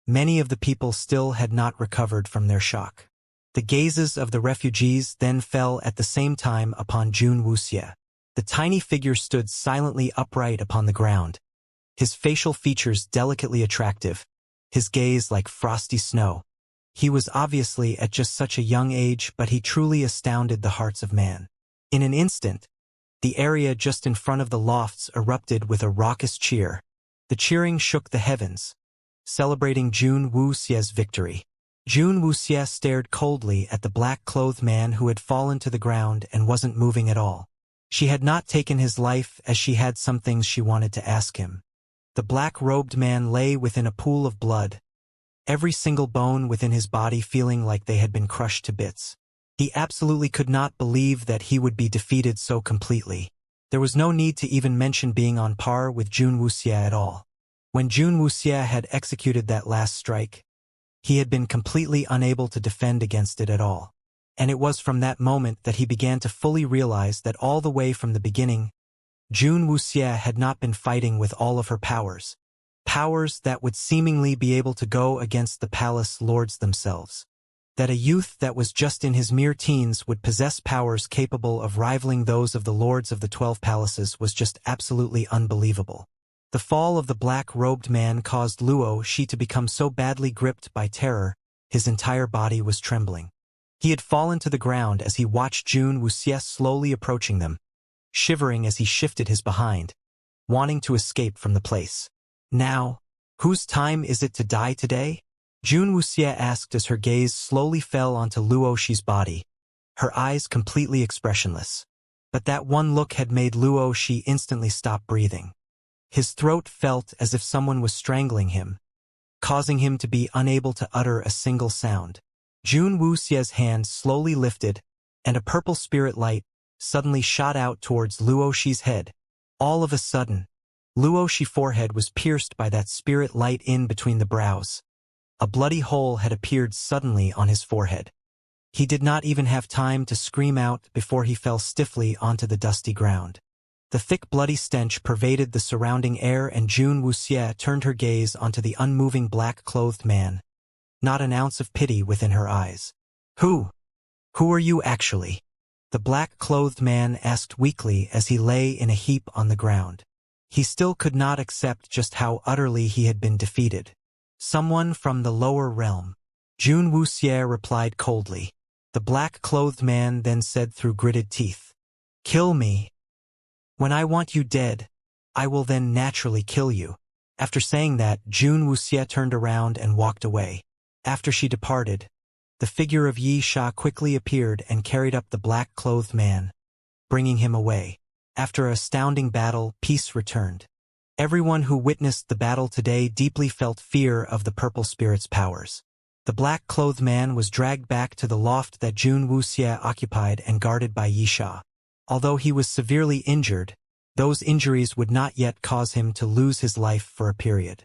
many of the people still had not recovered from their shock. The gazes of the refugees then fell at the same time upon Jun Wuxie. The tiny figure stood silently upright upon the ground, his facial features delicately attractive, his gaze like frosty snow. He was obviously at just such a young age, but he truly astounded the hearts of man. In an instant, the area just in front of the lofts erupted with a raucous cheer. The cheering shook the heavens, celebrating Jun Wuxie's victory. Jun Wuxie stared coldly at the black-clothed man who had fallen to the ground and wasn't moving at all. She had not taken his life, as she had some things she wanted to ask him. The black-robed man lay within a pool of blood, every single bone within his body feeling like they had been crushed to bits. He absolutely could not believe that he would be defeated so completely. There was no need to even mention being on par with Jun Wuxie at all. When Jun Wuxie had executed that last strike, he had been completely unable to defend against it at all. And it was from that moment that he began to fully realize that all the way from the beginning, Jun Wuxie had not been fighting with all of her powers. Powers that would seemingly be able to go against the palace lords themselves. That a youth that was just in his mere teens would possess powers capable of rivaling those of the lords of the 12 palaces was just absolutely unbelievable. The fall of the black-robed man caused Luo to become so badly gripped by terror, his entire body was trembling. He had fallen to the ground as he watched Jun Wuxie slowly approaching them, shivering as he shifted his behind, wanting to escape from the place. Now, whose time is it to die today? Jun Wuxie asked as her gaze slowly fell onto Luo's body, her eyes completely expressionless. But that one look had made Luo instantly stop breathing. His throat felt as if someone was strangling him, causing him to be unable to utter a single sound. Jun Wuxie's hand slowly lifted, and a purple spirit light suddenly shot out towards Luo's head. All of a sudden, Luo's forehead was pierced by that spirit light in between the brows. A bloody hole had appeared suddenly on his forehead. He did not even have time to scream out before he fell stiffly onto the dusty ground. The thick bloody stench pervaded the surrounding air, and Jun Wuxie turned her gaze onto the unmoving black-clothed man. Not an ounce of pity within her eyes. Who are you actually? The black-clothed man asked weakly as he lay in a heap on the ground. He still could not accept just how utterly he had been defeated. Someone from the lower realm. Jun Wuxie replied coldly. The black-clothed man then said through gritted teeth, "Kill me. When I want you dead, I will then naturally kill you." After saying that, Jun Wuxie turned around and walked away. After she departed, the figure of Yi Sha quickly appeared and carried up the black-clothed man, bringing him away. After an astounding battle, peace returned. Everyone who witnessed the battle today deeply felt fear of the purple spirit's powers. The black-clothed man was dragged back to the loft that Jun Wuxie occupied and guarded by Yi Sha. Although he was severely injured, those injuries would not yet cause him to lose his life for a period.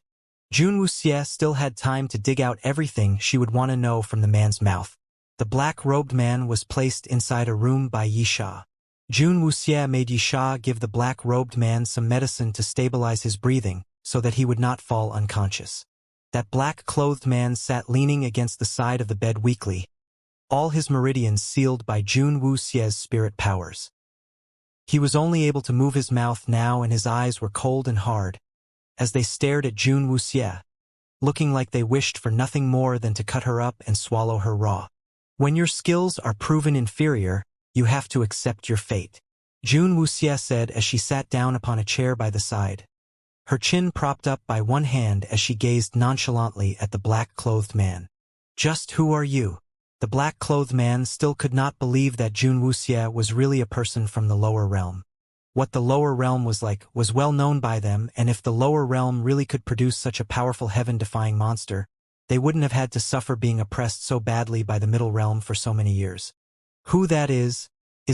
Jun Wuxie still had time to dig out everything she would want to know from the man's mouth. The black-robed man was placed inside a room by Yi Sha. Jun Wuxie made Yi Sha give the black-robed man some medicine to stabilize his breathing, so that he would not fall unconscious. That black-clothed man sat leaning against the side of the bed weakly, all his meridians sealed by Jun Wuxie's spirit powers. He was only able to move his mouth now, and his eyes were cold and hard, as they stared at Jun Wuxie, looking like they wished for nothing more than to cut her up and swallow her raw. When your skills are proven inferior, you have to accept your fate, Jun Wuxie said as she sat down upon a chair by the side, her chin propped up by one hand as she gazed nonchalantly at the black-clothed man. Just who are you? The black-clothed man still could not believe that Jun Wuxie was really a person from the lower realm. What the lower realm was like was well known by them, and if the lower realm really could produce such a powerful heaven-defying monster, they wouldn't have had to suffer being oppressed so badly by the middle realm for so many years. Who that is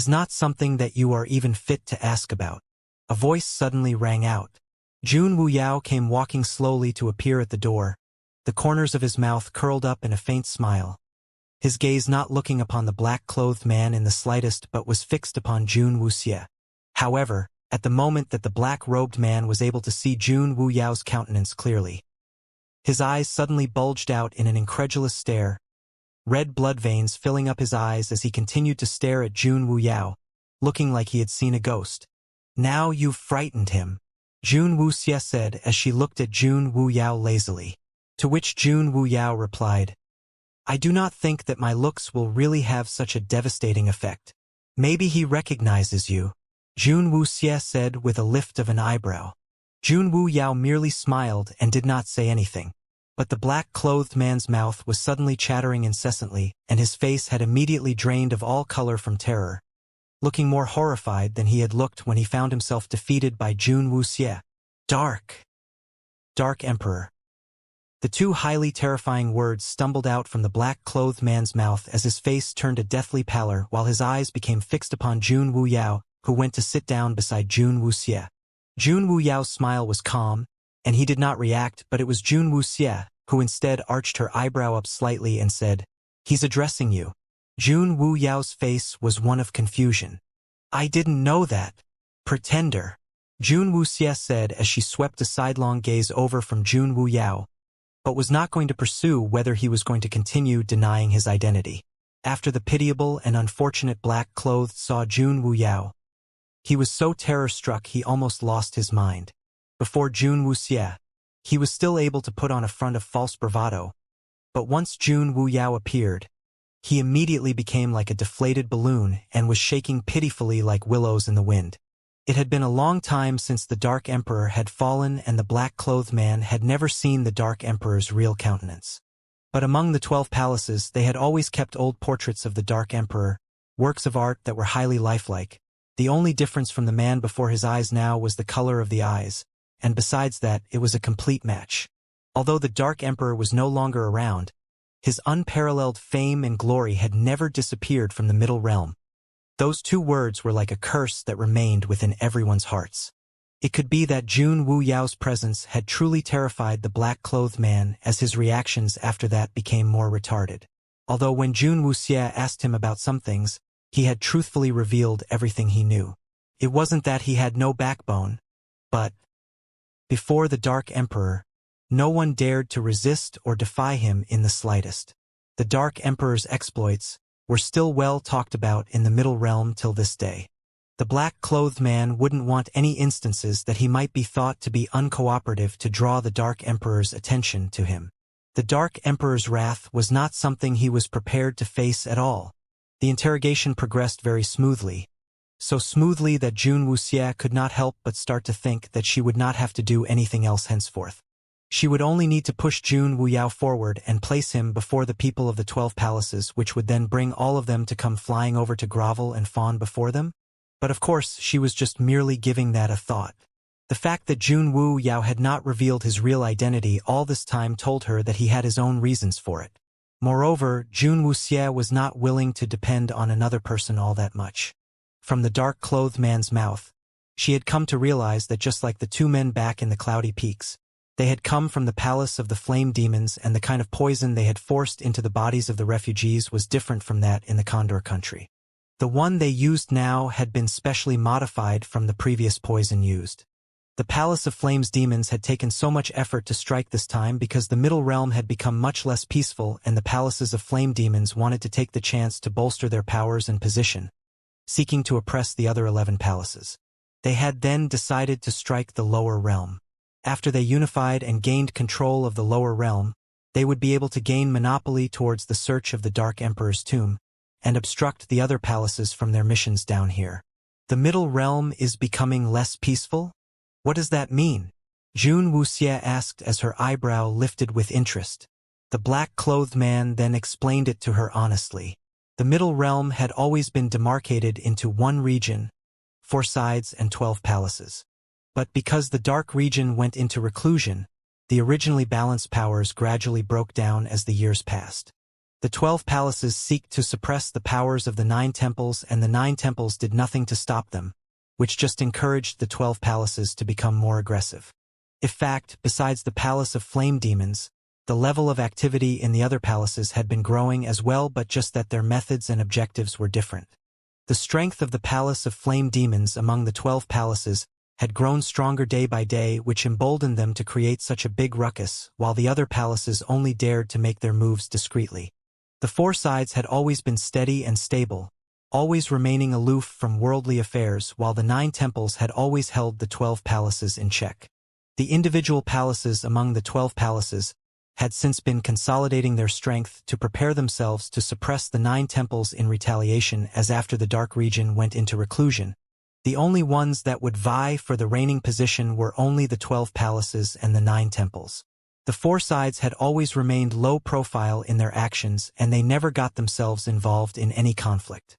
not something that you are even fit to ask about. A voice suddenly rang out. Jun Wuyao came walking slowly to appear at the door, the corners of his mouth curled up in a faint smile. His gaze not looking upon the black-clothed man in the slightest but was fixed upon Jun Wuxie. However, at the moment that the black-robed man was able to see Jun Wuyao's countenance clearly, his eyes suddenly bulged out in an incredulous stare, red blood veins filling up his eyes as he continued to stare at Jun Wuyao, looking like he had seen a ghost. "Now you've frightened him," Jun Wuxie said as she looked at Jun Wuyao lazily. To which Jun Wuyao replied, "I do not think that my looks will really have such a devastating effect. Maybe he recognizes you," Jun Wuxie said with a lift of an eyebrow. Jun Wuyao merely smiled and did not say anything. But the black-clothed man's mouth was suddenly chattering incessantly, and his face had immediately drained of all color from terror, looking more horrified than he had looked when he found himself defeated by Jun Wuxie. Dark Emperor. The two highly terrifying words stumbled out from the black-clothed man's mouth as his face turned a deathly pallor while his eyes became fixed upon Jun Wuyao, who went to sit down beside Jun Wuxie. Jun Wuyao's smile was calm, and he did not react, but it was Jun Wuxie who instead arched her eyebrow up slightly and said, "He's addressing you." Jun Wuyao's face was one of confusion. "I didn't know that. Pretender," Jun Wuxie said as she swept a sidelong gaze over from Jun Wuyao, but was not going to pursue whether he was going to continue denying his identity. After the pitiable and unfortunate black-clothed saw Jun Wuyao, he was so terror-struck he almost lost his mind. Before Jun Wuxie, he was still able to put on a front of false bravado, but once Jun Wuyao appeared, he immediately became like a deflated balloon and was shaking pitifully like willows in the wind. It had been a long time since the Dark Emperor had fallen, and the black-clothed man had never seen the Dark Emperor's real countenance. But among the 12 palaces they had always kept old portraits of the Dark Emperor, works of art that were highly lifelike. The only difference from the man before his eyes now was the color of the eyes, and besides that it was a complete match. Although the Dark Emperor was no longer around, his unparalleled fame and glory had never disappeared from the Middle Realm. Those two words were like a curse that remained within everyone's hearts. It could be that Jun Wuyao's presence had truly terrified the black-clothed man, as his reactions after that became more retarded. Although when Jun Wuxie asked him about some things, he had truthfully revealed everything he knew. It wasn't that he had no backbone, but before the Dark Emperor, no one dared to resist or defy him in the slightest. The Dark Emperor's exploits were still well talked about in the Middle Realm till this day. The black-clothed man wouldn't want any instances that he might be thought to be uncooperative to draw the Dark Emperor's attention to him. The Dark Emperor's wrath was not something he was prepared to face at all. The interrogation progressed very smoothly, so smoothly that Jun Wuxie could not help but start to think that she would not have to do anything else henceforth. She would only need to push Jun Wuyao forward and place him before the people of the 12 palaces, which would then bring all of them to come flying over to grovel and fawn before them. But of course, she was just merely giving that a thought. The fact that Jun Wuyao had not revealed his real identity all this time told her that he had his own reasons for it. Moreover, Jun Wuxie was not willing to depend on another person all that much. From the dark-clothed man's mouth, she had come to realize that just like the two men back in the cloudy peaks, they had come from the palace of the flame demons, and the kind of poison they had forced into the bodies of the refugees was different from that in the Condor country. The one they used now had been specially modified from the previous poison used. The Palace of Flame's demons had taken so much effort to strike this time because the Middle Realm had become much less peaceful, and the palaces of flame demons wanted to take the chance to bolster their powers and position, seeking to oppress the other 11 palaces. They had then decided to strike the lower realm. After they unified and gained control of the lower realm, they would be able to gain monopoly towards the search of the Dark Emperor's tomb, and obstruct the other palaces from their missions down here. The Middle Realm is becoming less peaceful? What does that mean? Jun Wuxie asked as her eyebrow lifted with interest. The black-clothed man then explained it to her honestly. The Middle Realm had always been demarcated into one region, 4 sides and 12 palaces. But because the Dark region went into reclusion, the originally balanced powers gradually broke down as the years passed. The 12 palaces seek to suppress the powers of the 9 temples, and the 9 temples did nothing to stop them, which just encouraged the 12 palaces to become more aggressive. In fact, besides the Palace of Flame Demons, the level of activity in the other palaces had been growing as well, but just that their methods and objectives were different. The strength of the Palace of Flame Demons among the 12 palaces had grown stronger day by day, which emboldened them to create such a big ruckus, while the other palaces only dared to make their moves discreetly. The 4 sides had always been steady and stable, always remaining aloof from worldly affairs, while the 9 temples had always held the 12 palaces in check. The individual palaces among the 12 palaces had since been consolidating their strength to prepare themselves to suppress the 9 temples in retaliation, as after the Dark region went into reclusion, the only ones that would vie for the reigning position were only the 12 palaces and the 9 temples. The 4 sides had always remained low profile in their actions, and they never got themselves involved in any conflict.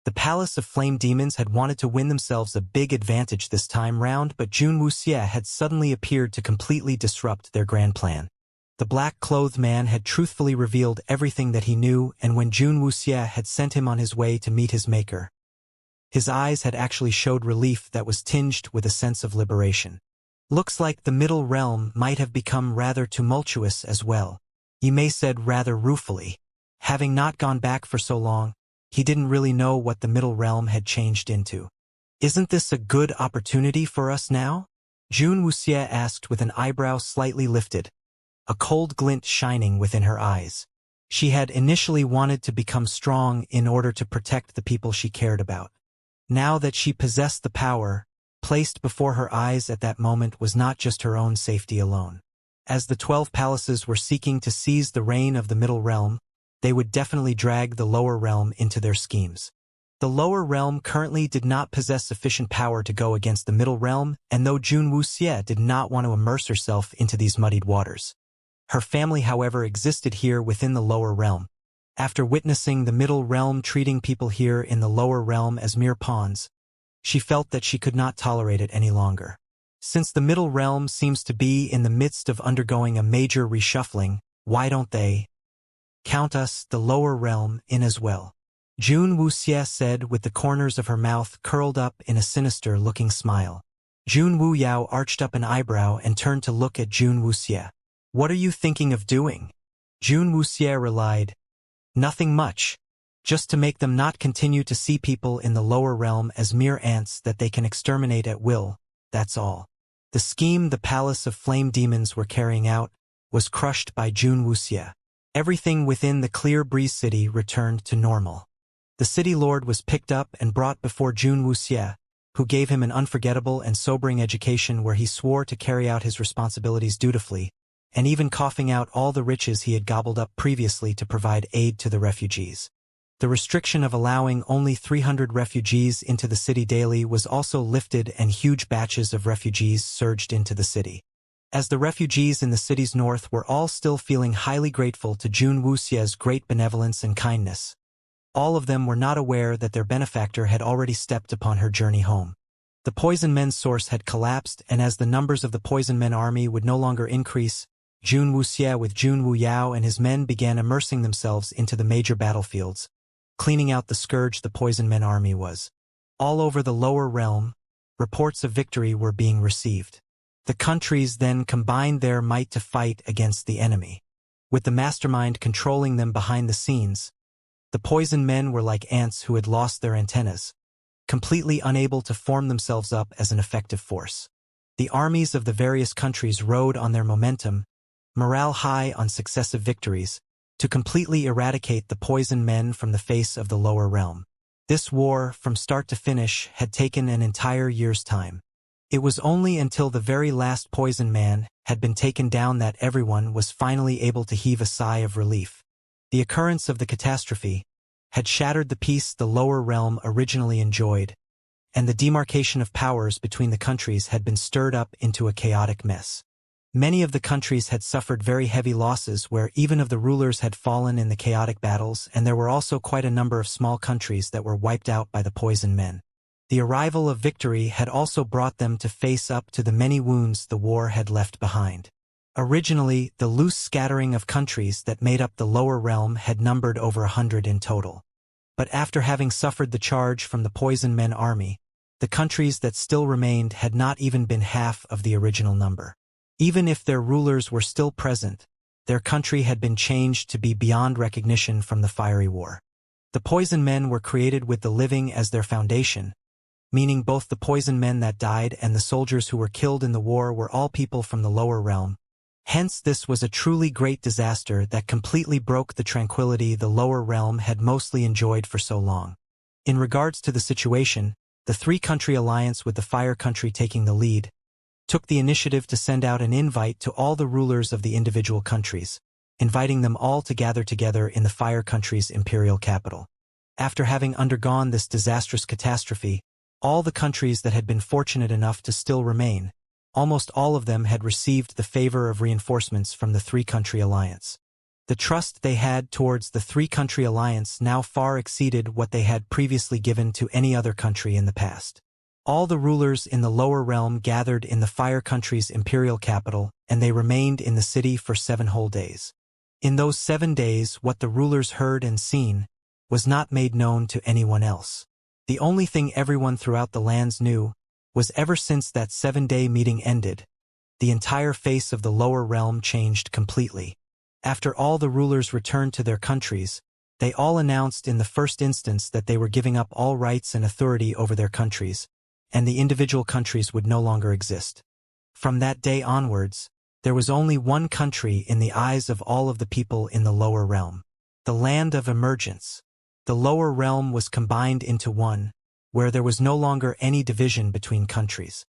The Palace of Flame Demons had wanted to win themselves a big advantage this time round, but Jun Wuxie had suddenly appeared to completely disrupt their grand plan. The black-clothed man had truthfully revealed everything that he knew, and when Jun Wuxie had sent him on his way to meet his maker, his eyes had actually showed relief that was tinged with a sense of liberation. Looks like the Middle Realm might have become rather tumultuous as well. Yimei said rather ruefully. Having not gone back for so long, he didn't really know what the Middle Realm had changed into. Isn't this a good opportunity for us now? Jun Wuxie asked with an eyebrow slightly lifted, a cold glint shining within her eyes. She had initially wanted to become strong in order to protect the people she cared about. Now that she possessed the power, placed before her eyes at that moment was not just her own safety alone. As the 12 palaces were seeking to seize the reign of the Middle Realm, they would definitely drag the lower realm into their schemes. The lower realm currently did not possess sufficient power to go against the Middle Realm, and though Jun Wuxie did not want to immerse herself into these muddied waters, her family, however, existed here within the lower realm. After witnessing the Middle Realm treating people here in the lower realm as mere pawns, she felt that she could not tolerate it any longer. Since the Middle Realm seems to be in the midst of undergoing a major reshuffling, why don't they count us, the lower realm, in as well? Jun Wuxie said with the corners of her mouth curled up in a sinister-looking smile. Jun Wuyao arched up an eyebrow and turned to look at Jun Wuxie. What are you thinking of doing? Jun Wuxie relied. Nothing much. just to make them not continue to see people in the lower realm as mere ants that they can exterminate at will, that's all. The scheme the Palace of Flame Demons were carrying out was crushed by Jun Wuxie. Everything within the Clear Breeze City returned to normal. The City Lord was picked up and brought before Jun Wuxie, who gave him an unforgettable and sobering education where he swore to carry out his responsibilities dutifully, and even coughing out all the riches he had gobbled up previously to provide aid to the refugees. The restriction of allowing only 300 refugees into the city daily was also lifted, and huge batches of refugees surged into the city. As the refugees in the city's north were all still feeling highly grateful to Jun Wuxie's great benevolence and kindness, all of them were not aware that their benefactor had already stepped upon her journey home. The Poison Men's source had collapsed, and as the numbers of the Poison Men army would no longer increase, Jun Wuxie with Jun Wuyao and his men began immersing themselves into the major battlefields, cleaning out the scourge the Poison Men army was. All over the lower realm, reports of victory were being received. The countries then combined their might to fight against the enemy. With the mastermind controlling them behind the scenes, the Poison Men were like ants who had lost their antennas, completely unable to form themselves up as an effective force. The armies of the various countries rode on their momentum, morale high on successive victories, to completely eradicate the Poison Men from the face of the lower realm. This war, from start to finish, had taken an entire year's time. It was only until the very last Poison Man had been taken down that everyone was finally able to heave a sigh of relief. The occurrence of the catastrophe had shattered the peace the lower realm originally enjoyed, and the demarcation of powers between the countries had been stirred up into a chaotic mess. Many of the countries had suffered very heavy losses where even of the rulers had fallen in the chaotic battles, and there were also quite a number of small countries that were wiped out by the Poison Men. The arrival of victory had also brought them to face up to the many wounds the war had left behind. Originally, the loose scattering of countries that made up the lower realm had numbered over 100 in total. But after having suffered the charge from the Poison Men army, the countries that still remained had not even been half of the original number. Even if their rulers were still present, their country had been changed to be beyond recognition from the fiery war. The Poison Men were created with the living as their foundation, meaning both the Poison Men that died and the soldiers who were killed in the war were all people from the lower realm. Hence this was a truly great disaster that completely broke the tranquility the lower realm had mostly enjoyed for so long. In regards to the situation, the three-country alliance with the Fire Country taking the lead, took the initiative to send out an invite to all the rulers of the individual countries, inviting them all to gather together in the Fire Country's imperial capital. After having undergone this disastrous catastrophe, all the countries that had been fortunate enough to still remain, almost all of them had received the favor of reinforcements from the three-country alliance. The trust they had towards the three-country alliance now far exceeded what they had previously given to any other country in the past. All the rulers in the lower realm gathered in the Fire Country's imperial capital, and they remained in the city for 7 whole days. In those 7 days, what the rulers heard and seen was not made known to anyone else. The only thing everyone throughout the lands knew was ever since that 7-day meeting ended, the entire face of the lower realm changed completely. After all the rulers returned to their countries, they all announced in the first instance that they were giving up all rights and authority over their countries, and the individual countries would no longer exist. From that day onwards, there was only one country in the eyes of all of the people in the lower realm: the land of emergence. The lower realm was combined into one, where there was no longer any division between countries.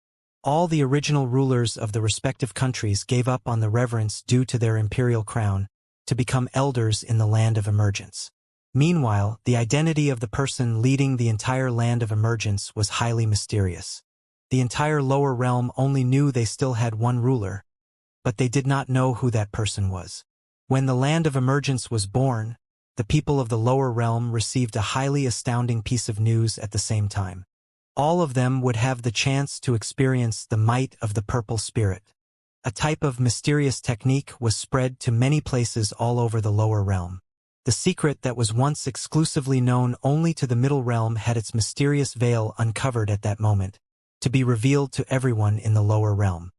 All the original rulers of the respective countries gave up on the reverence due to their imperial crown to become elders in the land of emergence. Meanwhile, the identity of the person leading the entire land of emergence was highly mysterious. The entire lower realm only knew they still had one ruler, but they did not know who that person was. When the land of emergence was born, the people of the lower realm received a highly astounding piece of news at the same time. All of them would have the chance to experience the might of the purple spirit. A type of mysterious technique was spread to many places all over the lower realm. The secret that was once exclusively known only to the middle realm had its mysterious veil uncovered at that moment, to be revealed to everyone in the lower realm.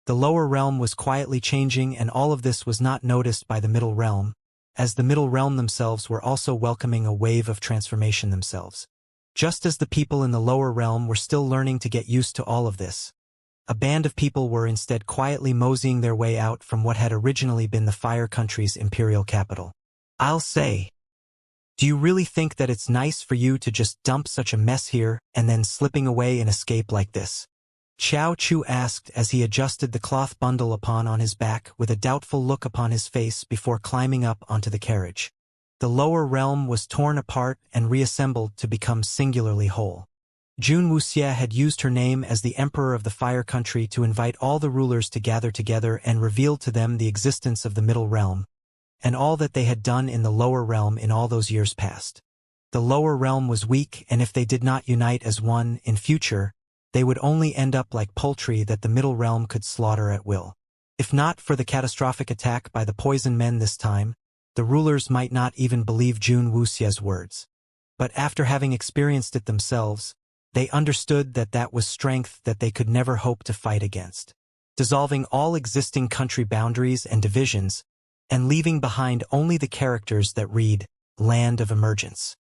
The lower realm was quietly changing, and all of this was not noticed by the middle realm, as the Middle Realm themselves were also welcoming a wave of transformation themselves. Just as the people in the lower realm were still learning to get used to all of this, a band of people were instead quietly moseying their way out from what had originally been the Fire Country's imperial capital. I'll say, do you really think that it's nice for you to just dump such a mess here and then slipping away and escape like this? Xiao Chu asked as he adjusted the cloth bundle on his back with a doubtful look upon his face before climbing up onto the carriage. The lower realm was torn apart and reassembled to become singularly whole. Jun Wuxia had used her name as the Emperor of the Fire Country to invite all the rulers to gather together and revealed to them the existence of the Middle Realm, and all that they had done in the lower realm in all those years past. The lower realm was weak, and if they did not unite as one in future, they would only end up like poultry that the Middle Realm could slaughter at will. If not for the catastrophic attack by the poison men this time, the rulers might not even believe Jun Wuxia's words. But after having experienced it themselves, they understood that that was strength that they could never hope to fight against. Dissolving all existing country boundaries and divisions, and leaving behind only the characters that read, Land of Emergence.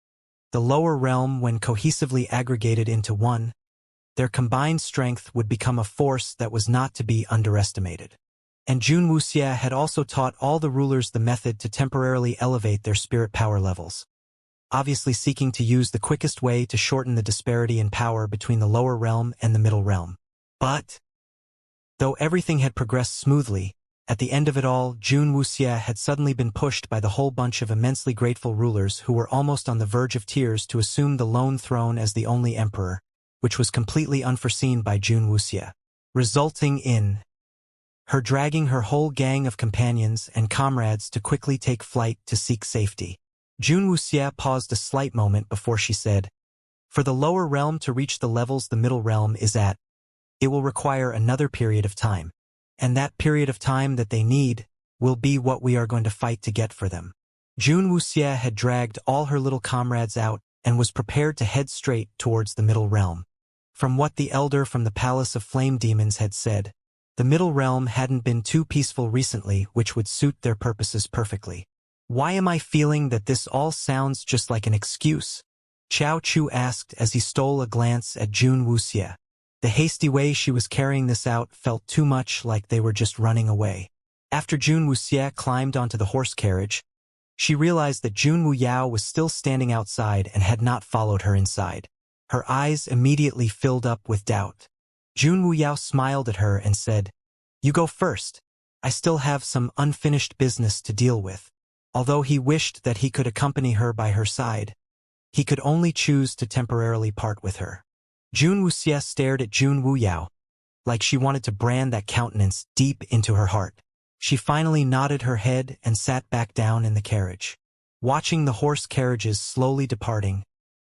The lower realm, when cohesively aggregated into one, their combined strength would become a force that was not to be underestimated. And Jun Wuxia had also taught all the rulers the method to temporarily elevate their spirit power levels, obviously seeking to use the quickest way to shorten the disparity in power between the lower realm and the middle realm. But, though everything had progressed smoothly, at the end of it all, Jun Wuxia had suddenly been pushed by the whole bunch of immensely grateful rulers who were almost on the verge of tears to assume the lone throne as the only emperor, which was completely unforeseen by Jun Wuxia, resulting in her dragging her whole gang of companions and comrades to quickly take flight to seek safety. Jun Wuxia paused a slight moment before she said, "For the lower realm to reach the levels the middle realm is at, it will require another period of time. And that period of time that they need will be what we are going to fight to get for them." Jun Wuxia had dragged all her little comrades out and was prepared to head straight towards the middle realm. From what the elder from the Palace of Flame Demons had said, the middle realm hadn't been too peaceful recently, which would suit their purposes perfectly. "Why am I feeling that this all sounds just like an excuse?" Xiao Chu asked as he stole a glance at Jun Wuxia. The hasty way she was carrying this out felt too much like they were just running away. After Jun Wuxia climbed onto the horse carriage, she realized that Jun Wuyao was still standing outside and had not followed her inside. Her eyes immediately filled up with doubt. Jun Wuyao smiled at her and said, "You go first. I still have some unfinished business to deal with." Although he wished that he could accompany her by her side, he could only choose to temporarily part with her. Jun Wuxia stared at Jun Wuyao, like she wanted to brand that countenance deep into her heart. She finally nodded her head and sat back down in the carriage. Watching the horse carriages slowly departing,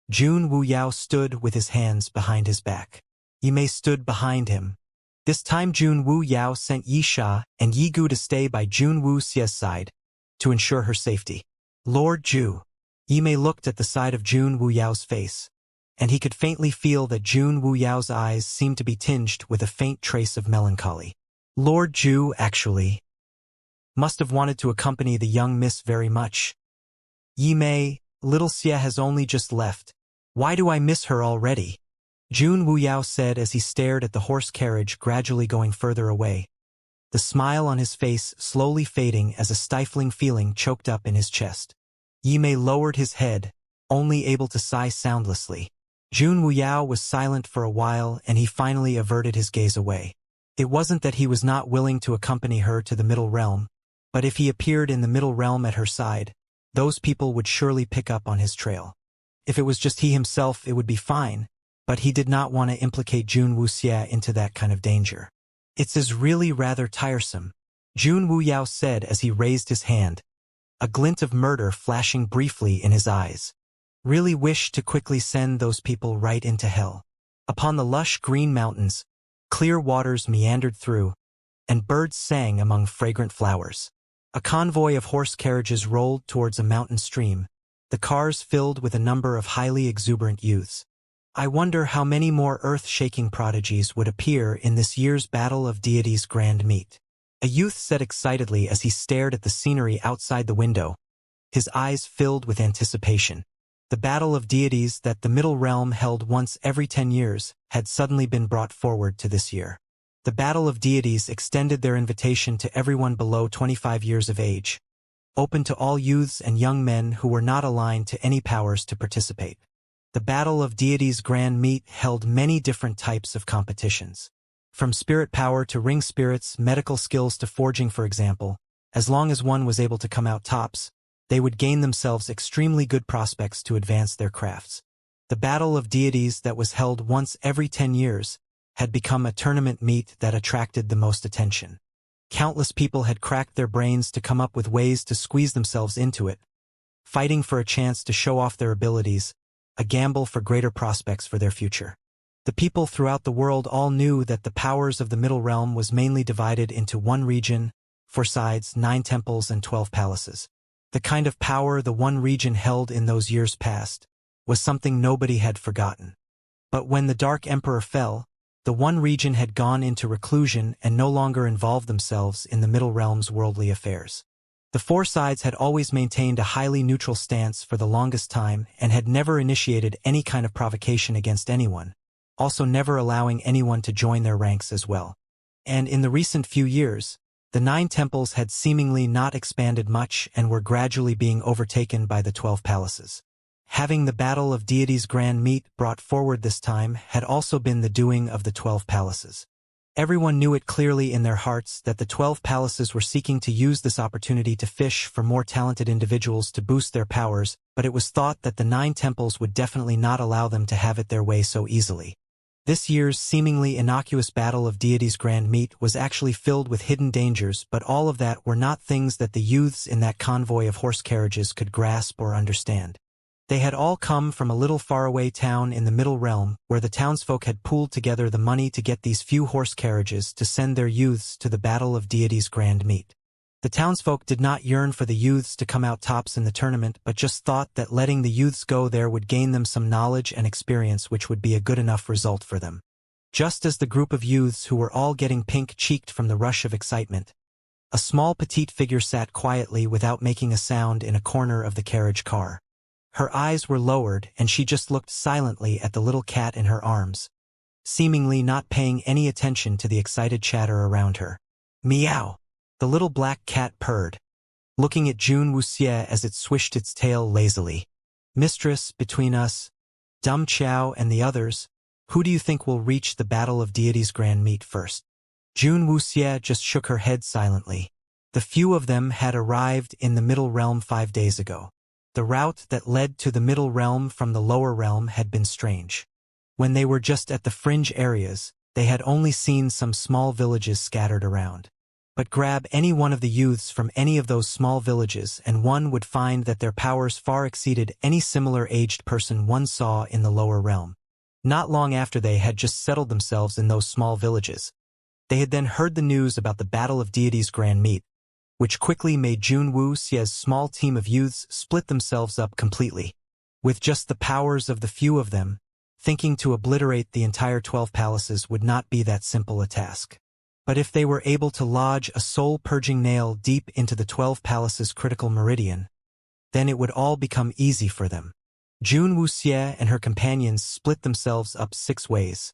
Jun Wuyao stood with his hands behind his back. Yimei stood behind him. This time Jun Wuyao sent Yisha and Yigu to stay by Jun Wuxia's side, to ensure her safety. "Lord Ju." Yimei looked at the side of Jun Wuyao's face, and he could faintly feel that Jun Wuyao's eyes seemed to be tinged with a faint trace of melancholy. Lord Ju actually must have wanted to accompany the young miss very much. "Yimei, little Xia has only just left. Why do I miss her already?" Jun Wuyao said as he stared at the horse carriage gradually going further away, the smile on his face slowly fading as a stifling feeling choked up in his chest. Yimei lowered his head, only able to sigh soundlessly. Jun Wuyao was silent for a while and he finally averted his gaze away. It wasn't that he was not willing to accompany her to the middle realm, but if he appeared in the middle realm at her side, those people would surely pick up on his trail. If it was just he himself, it would be fine, but he did not want to implicate Jun Wuxia into that kind of danger. "It's really rather tiresome," Jun Wuyao said as he raised his hand, a glint of murder flashing briefly in his eyes. "Really wish to quickly send those people right into hell." Upon the lush green mountains, clear waters meandered through, and birds sang among fragrant flowers. A convoy of horse carriages rolled towards a mountain stream, the cars filled with a number of highly exuberant youths. "I wonder how many more earth-shaking prodigies would appear in this year's Battle of Deities Grand Meet," a youth said excitedly as he stared at the scenery outside the window, his eyes filled with anticipation. The battle of deities that the Middle Realm held once every 10 years had suddenly been brought forward to this year. The battle of deities extended their invitation to everyone below 25 years of age, open to all youths and young men who were not aligned to any powers to participate. The Battle of Deities Grand Meet held many different types of competitions. From spirit power to ring spirits, medical skills to forging, for example. As long as one was able to come out tops, they would gain themselves extremely good prospects to advance their crafts. The Battle of Deities that was held once every 10 years had become a tournament meet that attracted the most attention. Countless people had cracked their brains to come up with ways to squeeze themselves into it, fighting for a chance to show off their abilities, a gamble for greater prospects for their future. The people throughout the world all knew that the powers of the Middle Realm was mainly divided into one region, 4 sides, 9 temples and 12 palaces. The kind of power the one region held in those years past was something nobody had forgotten. But when the Dark Emperor fell, the one region had gone into reclusion and no longer involved themselves in the Middle Realm's worldly affairs. The 4 sides had always maintained a highly neutral stance for the longest time and had never initiated any kind of provocation against anyone, also never allowing anyone to join their ranks as well. And in the recent few years, the 9 temples had seemingly not expanded much and were gradually being overtaken by the 12 palaces. Having the Battle of Deities Grand Meet brought forward this time had also been the doing of the 12 palaces. Everyone knew it clearly in their hearts that the 12 palaces were seeking to use this opportunity to fish for more talented individuals to boost their powers, but it was thought that the 9 temples would definitely not allow them to have it their way so easily. This year's seemingly innocuous Battle of Deities Grand Meet was actually filled with hidden dangers, but all of that were not things that the youths in that convoy of horse carriages could grasp or understand. They had all come from a little faraway town in the Middle Realm, where the townsfolk had pooled together the money to get these few horse carriages to send their youths to the Battle of Deities Grand Meet. The townsfolk did not yearn for the youths to come out tops in the tournament, but just thought that letting the youths go there would gain them some knowledge and experience, which would be a good enough result for them. Just as the group of youths who were all getting pink-cheeked from the rush of excitement, a small petite figure sat quietly without making a sound in a corner of the carriage car. Her eyes were lowered and she just looked silently at the little cat in her arms, seemingly not paying any attention to the excited chatter around her. Meow! The little black cat purred, looking at Jun Wuxie as it swished its tail lazily. Mistress, between us, Dum Chow and the others, who do you think will reach the Battle of Deities Grand Meet first? Jun Wuxie just shook her head silently. The few of them had arrived in the Middle Realm 5 days ago. The route that led to the Middle Realm from the Lower Realm had been strange. When they were just at the fringe areas, they had only seen some small villages scattered around. But grab any one of the youths from any of those small villages and one would find that their powers far exceeded any similar aged person one saw in the Lower Realm. Not long after they had just settled themselves in those small villages, they had then heard the news about the Battle of Deities Grand Meet, which quickly made Jun Wuxie's small team of youths split themselves up completely. With just the powers of the few of them, thinking to obliterate the entire 12 palaces would not be that simple a task. But if they were able to lodge a soul-purging nail deep into the 12 palaces' critical meridian, then it would all become easy for them. Jun Wuxie and her companions split themselves up 6 ways,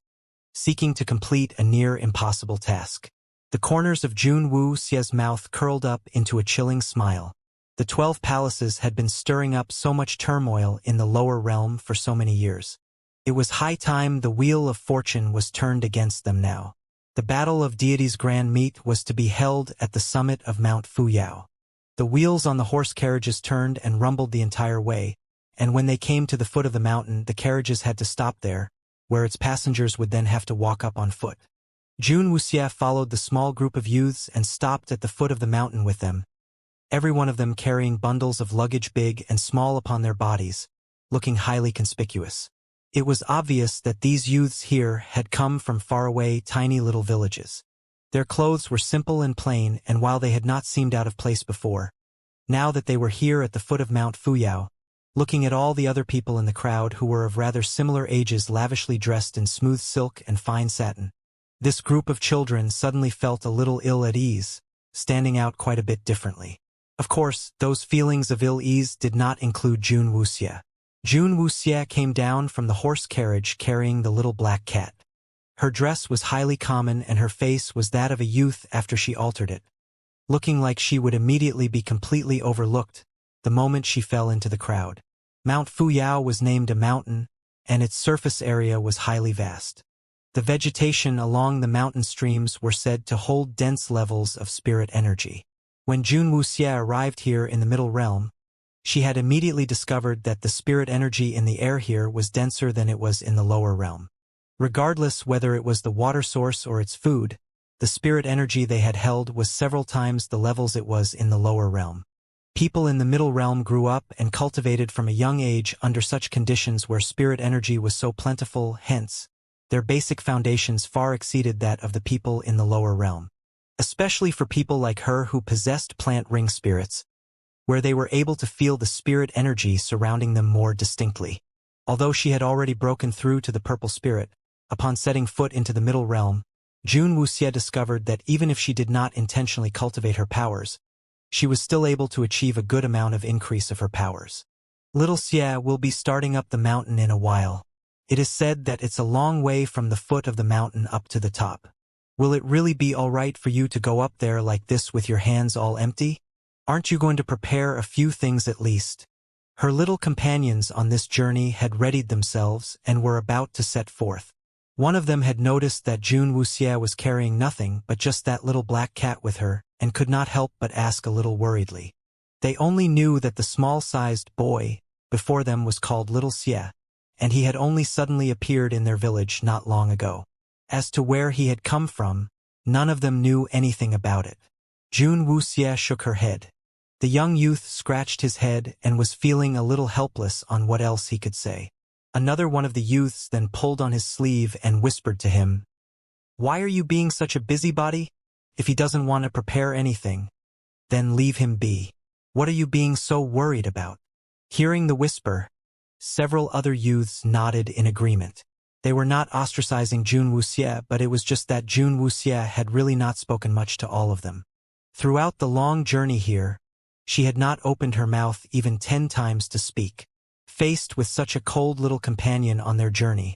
seeking to complete a near-impossible task. The corners of Jun Wuxie's mouth curled up into a chilling smile. The 12 palaces had been stirring up so much turmoil in the Lower Realm for so many years. It was high time the wheel of fortune was turned against them now. The Battle of Deities Grand Meet was to be held at the summit of Mount Fuyao. The wheels on the horse carriages turned and rumbled the entire way, and when they came to the foot of the mountain, the carriages had to stop there, where its passengers would then have to walk up on foot. Jun Wuxie followed the small group of youths and stopped at the foot of the mountain with them, every one of them carrying bundles of luggage big and small upon their bodies, looking highly conspicuous. It was obvious that these youths here had come from faraway, tiny little villages. Their clothes were simple and plain, and while they had not seemed out of place before, now that they were here at the foot of Mount Fuyao, looking at all the other people in the crowd who were of rather similar ages lavishly dressed in smooth silk and fine satin, this group of children suddenly felt a little ill at ease, standing out quite a bit differently. Of course, those feelings of ill-ease did not include Jun Wuxie. Jun Wuxie came down from the horse carriage carrying the little black cat. Her dress was highly common and her face was that of a youth after she altered it, looking like she would immediately be completely overlooked the moment she fell into the crowd. Mount Fuyao was named a mountain, and its surface area was highly vast. The vegetation along the mountain streams were said to hold dense levels of spirit energy. When Jun Wuxie arrived here in the Middle Realm, she had immediately discovered that the spirit energy in the air here was denser than it was in the lower realm. Regardless whether it was the water source or its food, the spirit energy they had held was several times the levels it was in the lower realm. People in the Middle Realm grew up and cultivated from a young age under such conditions where spirit energy was so plentiful, hence, their basic foundations far exceeded that of the people in the lower realm. Especially for people like her who possessed plant ring spirits, where they were able to feel the spirit energy surrounding them more distinctly. Although she had already broken through to the purple spirit, upon setting foot into the Middle Realm, Jun Wuxie discovered that even if she did not intentionally cultivate her powers, she was still able to achieve a good amount of increase of her powers. Little Xie will be starting up the mountain in a while. It is said that it's a long way from the foot of the mountain up to the top. Will it really be all right for you to go up there like this with your hands all empty? Aren't you going to prepare a few things at least? Her little companions on this journey had readied themselves and were about to set forth. One of them had noticed that Jun Wuxie was carrying nothing but just that little black cat with her, and could not help but ask a little worriedly. They only knew that the small-sized boy before them was called Little Xie, and he had only suddenly appeared in their village not long ago. As to where he had come from, none of them knew anything about it. Jun Wuxie shook her head. The young youth scratched his head and was feeling a little helpless on what else he could say. Another one of the youths then pulled on his sleeve and whispered to him, "Why are you being such a busybody? If he doesn't want to prepare anything, then leave him be. What are you being so worried about?" Hearing the whisper, several other youths nodded in agreement. They were not ostracizing Jun Wuxie, but it was just that Jun Wuxie had really not spoken much to all of them. Throughout the long journey here, she had not opened her mouth even 10 times to speak. Faced with such a cold little companion on their journey,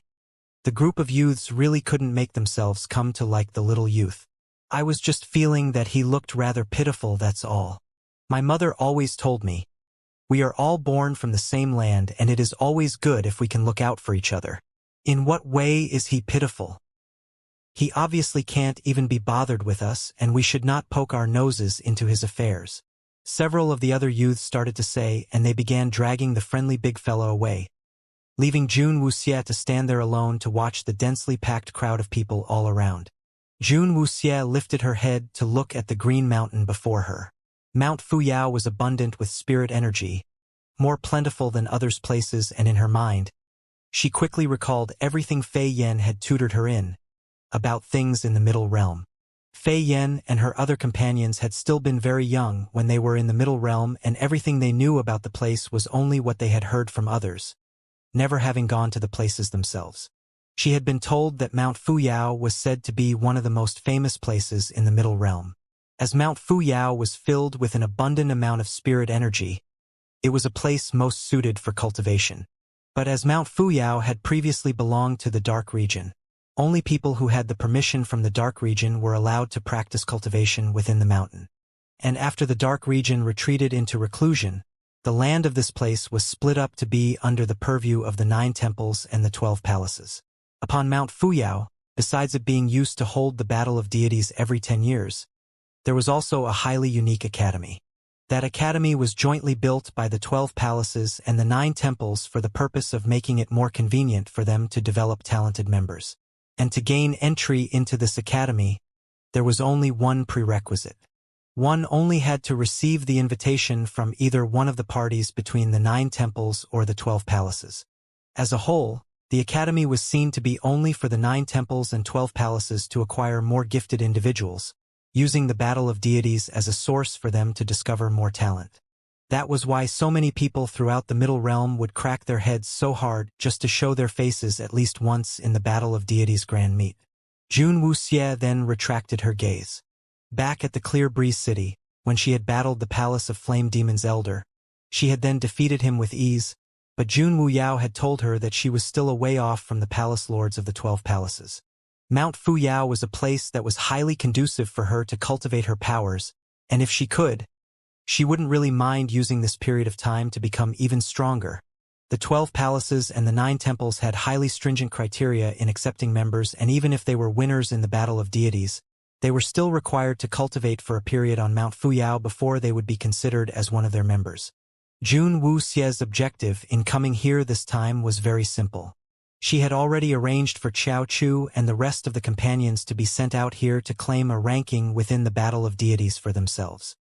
the group of youths really couldn't make themselves come to like the little youth. "I was just feeling that he looked rather pitiful, that's all. My mother always told me, we are all born from the same land and it is always good if we can look out for each other. In what way is he pitiful? He obviously can't even be bothered with us and we should not poke our noses into his affairs." Several of the other youths started to say, and they began dragging the friendly big fellow away, leaving Jun Wuxie to stand there alone to watch the densely packed crowd of people all around. Jun Wuxie lifted her head to look at the green mountain before her. Mount Fuyao was abundant with spirit energy, more plentiful than others' places, and in her mind, she quickly recalled everything Fei Yan had tutored her in, about things in the Middle Realm. Fei Yan and her other companions had still been very young when they were in the Middle Realm, and everything they knew about the place was only what they had heard from others, never having gone to the places themselves. She had been told that Mount Fuyao was said to be one of the most famous places in the Middle Realm. As Mount Fuyao was filled with an abundant amount of spirit energy, it was a place most suited for cultivation. But as Mount Fuyao had previously belonged to the Dark Region, only people who had the permission from the Dark Region were allowed to practice cultivation within the mountain. And after the Dark Region retreated into reclusion, the land of this place was split up to be under the purview of the 9 temples and the 12 palaces. Upon Mount Fuyao, besides it being used to hold the battle of deities every 10 years, there was also a highly unique academy. That academy was jointly built by the 12 palaces and the 9 temples for the purpose of making it more convenient for them to develop talented members. And to gain entry into this academy, there was only one prerequisite. One only had to receive the invitation from either one of the parties between the 9 temples or the 12 palaces. As a whole, the academy was seen to be only for the 9 temples and 12 palaces to acquire more gifted individuals, using the battle of deities as a source for them to discover more talent. That was why so many people throughout the Middle Realm would crack their heads so hard just to show their faces at least once in the Battle of Deities Grand Meet. Jun Wuxie then retracted her gaze. Back at the Clear Breeze City, when she had battled the palace of Flame Demon's elder. She had then defeated him with ease, but Jun Wuyao had told her that she was still a way off from the palace lords of the 12 palaces. Mount Fuyao was a place that was highly conducive for her to cultivate her powers, and if she could, she wouldn't really mind using this period of time to become even stronger. The 12 palaces and the 9 temples had highly stringent criteria in accepting members, and even if they were winners in the battle of deities, they were still required to cultivate for a period on Mount Fuyao before they would be considered as one of their members. Jun Wuxie's objective in coming here this time was very simple. She had already arranged for Qiao Chu and the rest of the companions to be sent out here to claim a ranking within the battle of deities for themselves.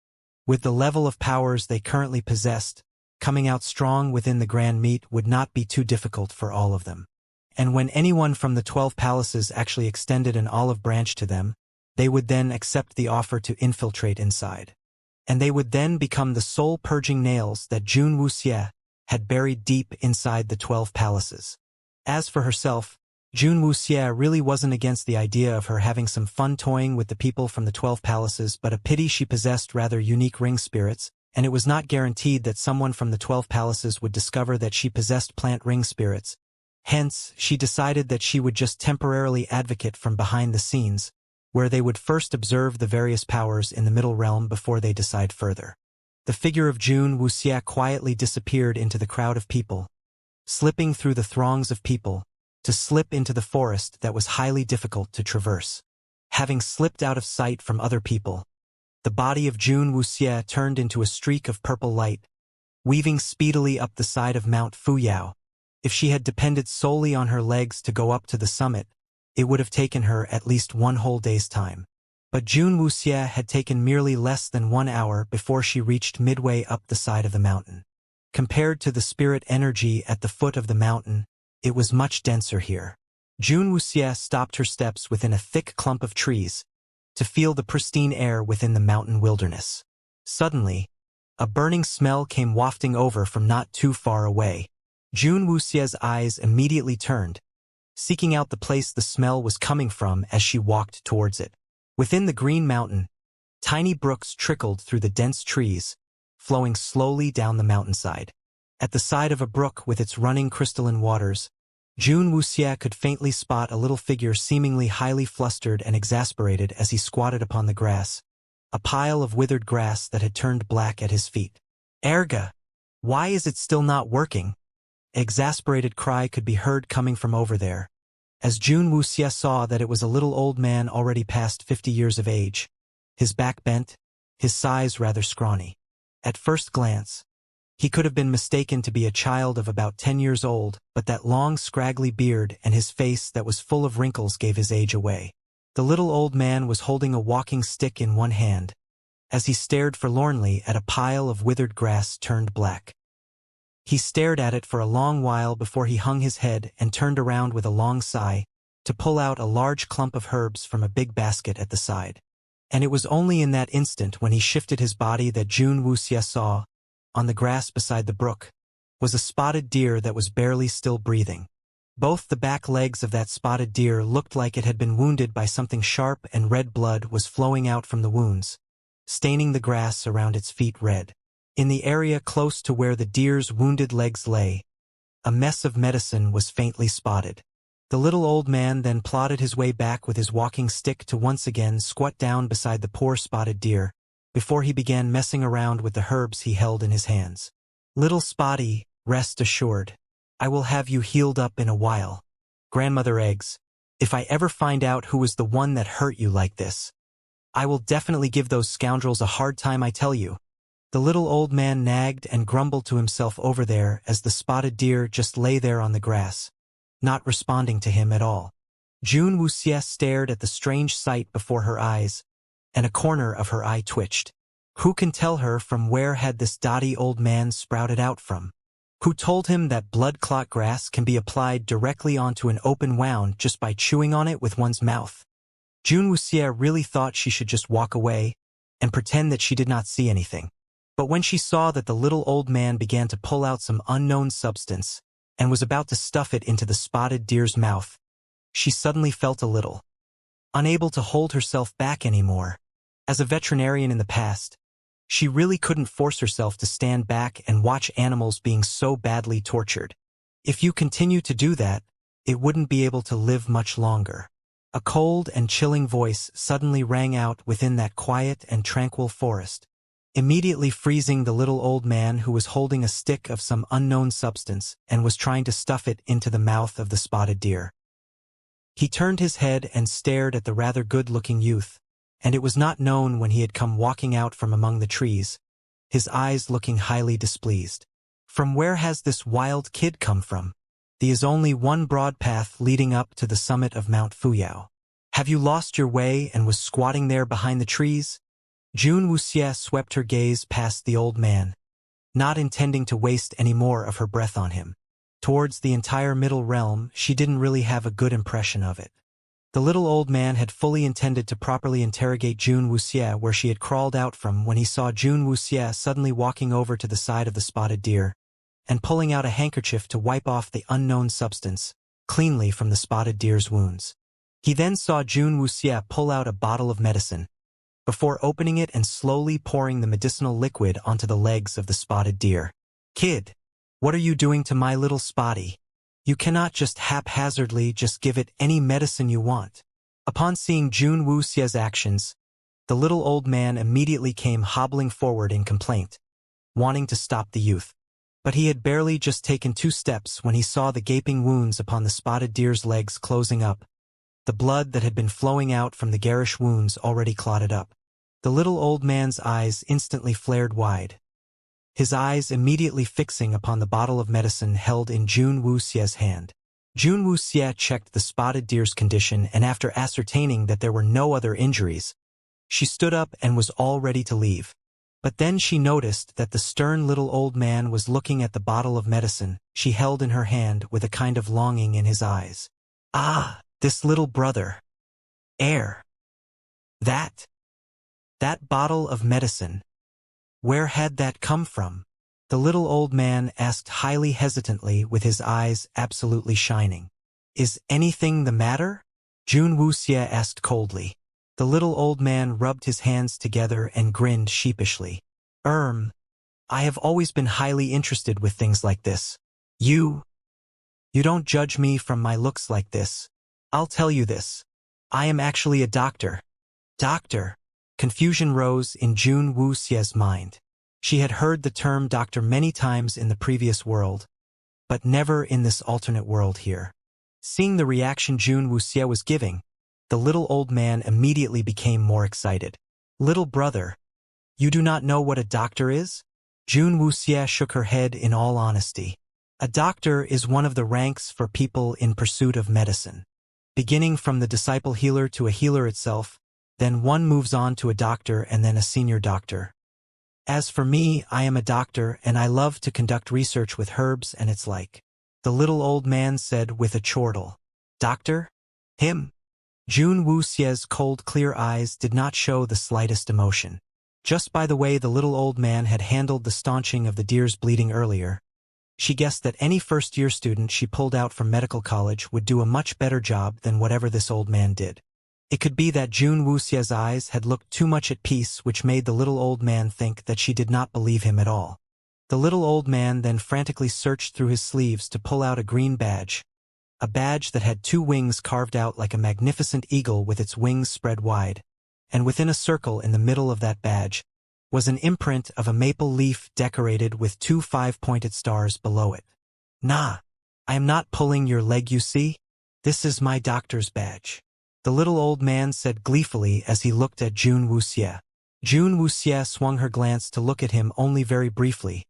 With the level of powers they currently possessed, coming out strong within the grand meet would not be too difficult for all of them. And when anyone from the 12 palaces actually extended an olive branch to them, they would then accept the offer to infiltrate inside. And they would then become the soul-purging nails that Jun Wuxie had buried deep inside the 12 palaces. As for herself, Jun Wuxie really wasn't against the idea of her having some fun toying with the people from the 12 palaces, but a pity she possessed rather unique ring spirits, and it was not guaranteed that someone from the 12 palaces would discover that she possessed plant ring spirits. Hence, she decided that she would just temporarily advocate from behind the scenes, where they would first observe the various powers in the middle realm before they decide further. The figure of Jun Wuxie quietly disappeared into the crowd of people, slipping through the throngs of people, to slip into the forest that was highly difficult to traverse. Having slipped out of sight from other people, the body of Jun Wuxie turned into a streak of purple light, weaving speedily up the side of Mount Fuyao. If she had depended solely on her legs to go up to the summit, it would have taken her at least one whole day's time. But Jun Wuxie had taken merely less than 1 hour before she reached midway up the side of the mountain. Compared to the spirit energy at the foot of the mountain, it was much denser here. Jun Wuxie stopped her steps within a thick clump of trees, to feel the pristine air within the mountain wilderness. Suddenly, a burning smell came wafting over from not too far away. Jun Wuxie's eyes immediately turned, seeking out the place the smell was coming from as she walked towards it. Within the green mountain, tiny brooks trickled through the dense trees, flowing slowly down the mountainside. At the side of a brook with its running crystalline waters, Jun Wuxie could faintly spot a little figure seemingly highly flustered and exasperated as he squatted upon the grass, a pile of withered grass that had turned black at his feet. "Erga! Why is it still not working?" An exasperated cry could be heard coming from over there, as Jun Wuxie saw that it was a little old man already past 50 years of age, his back bent, his size rather scrawny. At first glance, he could have been mistaken to be a child of about 10 years old, but that long scraggly beard and his face that was full of wrinkles gave his age away. The little old man was holding a walking stick in one hand, as he stared forlornly at a pile of withered grass turned black. He stared at it for a long while before he hung his head and turned around with a long sigh, to pull out a large clump of herbs from a big basket at the side. And it was only in that instant when he shifted his body that Jun Wuxie saw, on the grass beside the brook, was a spotted deer that was barely still breathing. Both the back legs of that spotted deer looked like it had been wounded by something sharp, and red blood was flowing out from the wounds, staining the grass around its feet red. In the area close to where the deer's wounded legs lay, a mess of medicine was faintly spotted. The little old man then plodded his way back with his walking stick to once again squat down beside the poor spotted deer, before he began messing around with the herbs he held in his hands. "Little Spotty, rest assured. I will have you healed up in a while. Grandmother Eggs, if I ever find out who was the one that hurt you like this, I will definitely give those scoundrels a hard time, I tell you." The little old man nagged and grumbled to himself over there as the spotted deer just lay there on the grass, not responding to him at all. Jun Wuxie stared at the strange sight before her eyes, and a corner of her eye twitched. Who can tell her from where had this dotty old man sprouted out from? Who told him that blood clot grass can be applied directly onto an open wound just by chewing on it with one's mouth? Jun Wuxie really thought she should just walk away and pretend that she did not see anything. But when she saw that the little old man began to pull out some unknown substance and was about to stuff it into the spotted deer's mouth, she suddenly felt a little unable to hold herself back anymore. As a veterinarian in the past, She really couldn't force herself to stand back and watch animals being so badly tortured. If you continue to do that, it wouldn't be able to live much longer. A cold and chilling voice suddenly rang out within that quiet and tranquil forest, immediately freezing the little old man who was holding a stick of some unknown substance and was trying to stuff it into the mouth of the spotted deer. He turned his head and stared at the rather good-looking youth, and it was not known when he had come walking out from among the trees, his eyes looking highly displeased. From where has this wild kid come from? There is only one broad path leading up to the summit of Mount Fuyao. Have you lost your way and was squatting there behind the trees? Jun Wuxie swept her gaze past the old man, not intending to waste any more of her breath on him. Towards the entire middle realm, she didn't really have a good impression of it. The little old man had fully intended to properly interrogate Jun Wuxie where she had crawled out from when he saw Jun Wuxie suddenly walking over to the side of the spotted deer and pulling out a handkerchief to wipe off the unknown substance cleanly from the spotted deer's wounds. He then saw Jun Wuxie pull out a bottle of medicine, before opening it and slowly pouring the medicinal liquid onto the legs of the spotted deer. Kid, what are you doing to my little spotty? You cannot just haphazardly just give it any medicine you want. Upon seeing Jun Wuxie's actions, the little old man immediately came hobbling forward in complaint, wanting to stop the youth. But he had barely just taken 2 steps when he saw the gaping wounds upon the spotted deer's legs closing up, the blood that had been flowing out from the garish wounds already clotted up. The little old man's eyes instantly flared wide, his eyes immediately fixing upon the bottle of medicine held in Jun Wuxie's hand. Jun Wuxie checked the spotted deer's condition, and after ascertaining that there were no other injuries, she stood up and was all ready to leave. But then she noticed that the stern little old man was looking at the bottle of medicine she held in her hand with a kind of longing in his eyes. Ah, this little brother. That bottle of medicine. Where had that come from? The little old man asked highly hesitantly with his eyes absolutely shining. Is anything the matter? Jun Wuxie asked coldly. The little old man rubbed his hands together and grinned sheepishly. I have always been highly interested with things like this. You don't judge me from my looks like this. I'll tell you this. I am actually a doctor. Doctor. Confusion rose in Jun Wuxie's mind. She had heard the term doctor many times in the previous world, but never in this alternate world here. Seeing the reaction Jun Wuxie was giving, the little old man immediately became more excited. Little brother, you do not know what a doctor is? Jun Wuxie shook her head in all honesty. A doctor is one of the ranks for people in pursuit of medicine. Beginning from the disciple healer to a healer itself, then one moves on to a doctor and then a senior doctor. As for me, I am a doctor and I love to conduct research with herbs and its like. The little old man said with a chortle. Doctor? Him? Jun Wuxie's cold, clear eyes did not show the slightest emotion. Just by the way the little old man had handled the staunching of the deer's bleeding earlier, she guessed that any first-year student she pulled out from medical college would do a much better job than whatever this old man did. It could be that Jun Wuxie's eyes had looked too much at peace, which made the little old man think that she did not believe him at all. The little old man then frantically searched through his sleeves to pull out a green badge, a badge that had 2 wings carved out like a magnificent eagle with its wings spread wide, and within a circle in the middle of that badge was an imprint of a maple leaf decorated with 2 5-pointed stars below it. Nah, I am not pulling your leg, you see? This is my doctor's badge. The little old man said gleefully as he looked at Jun Wuxie. Jun Wuxie swung her glance to look at him only very briefly,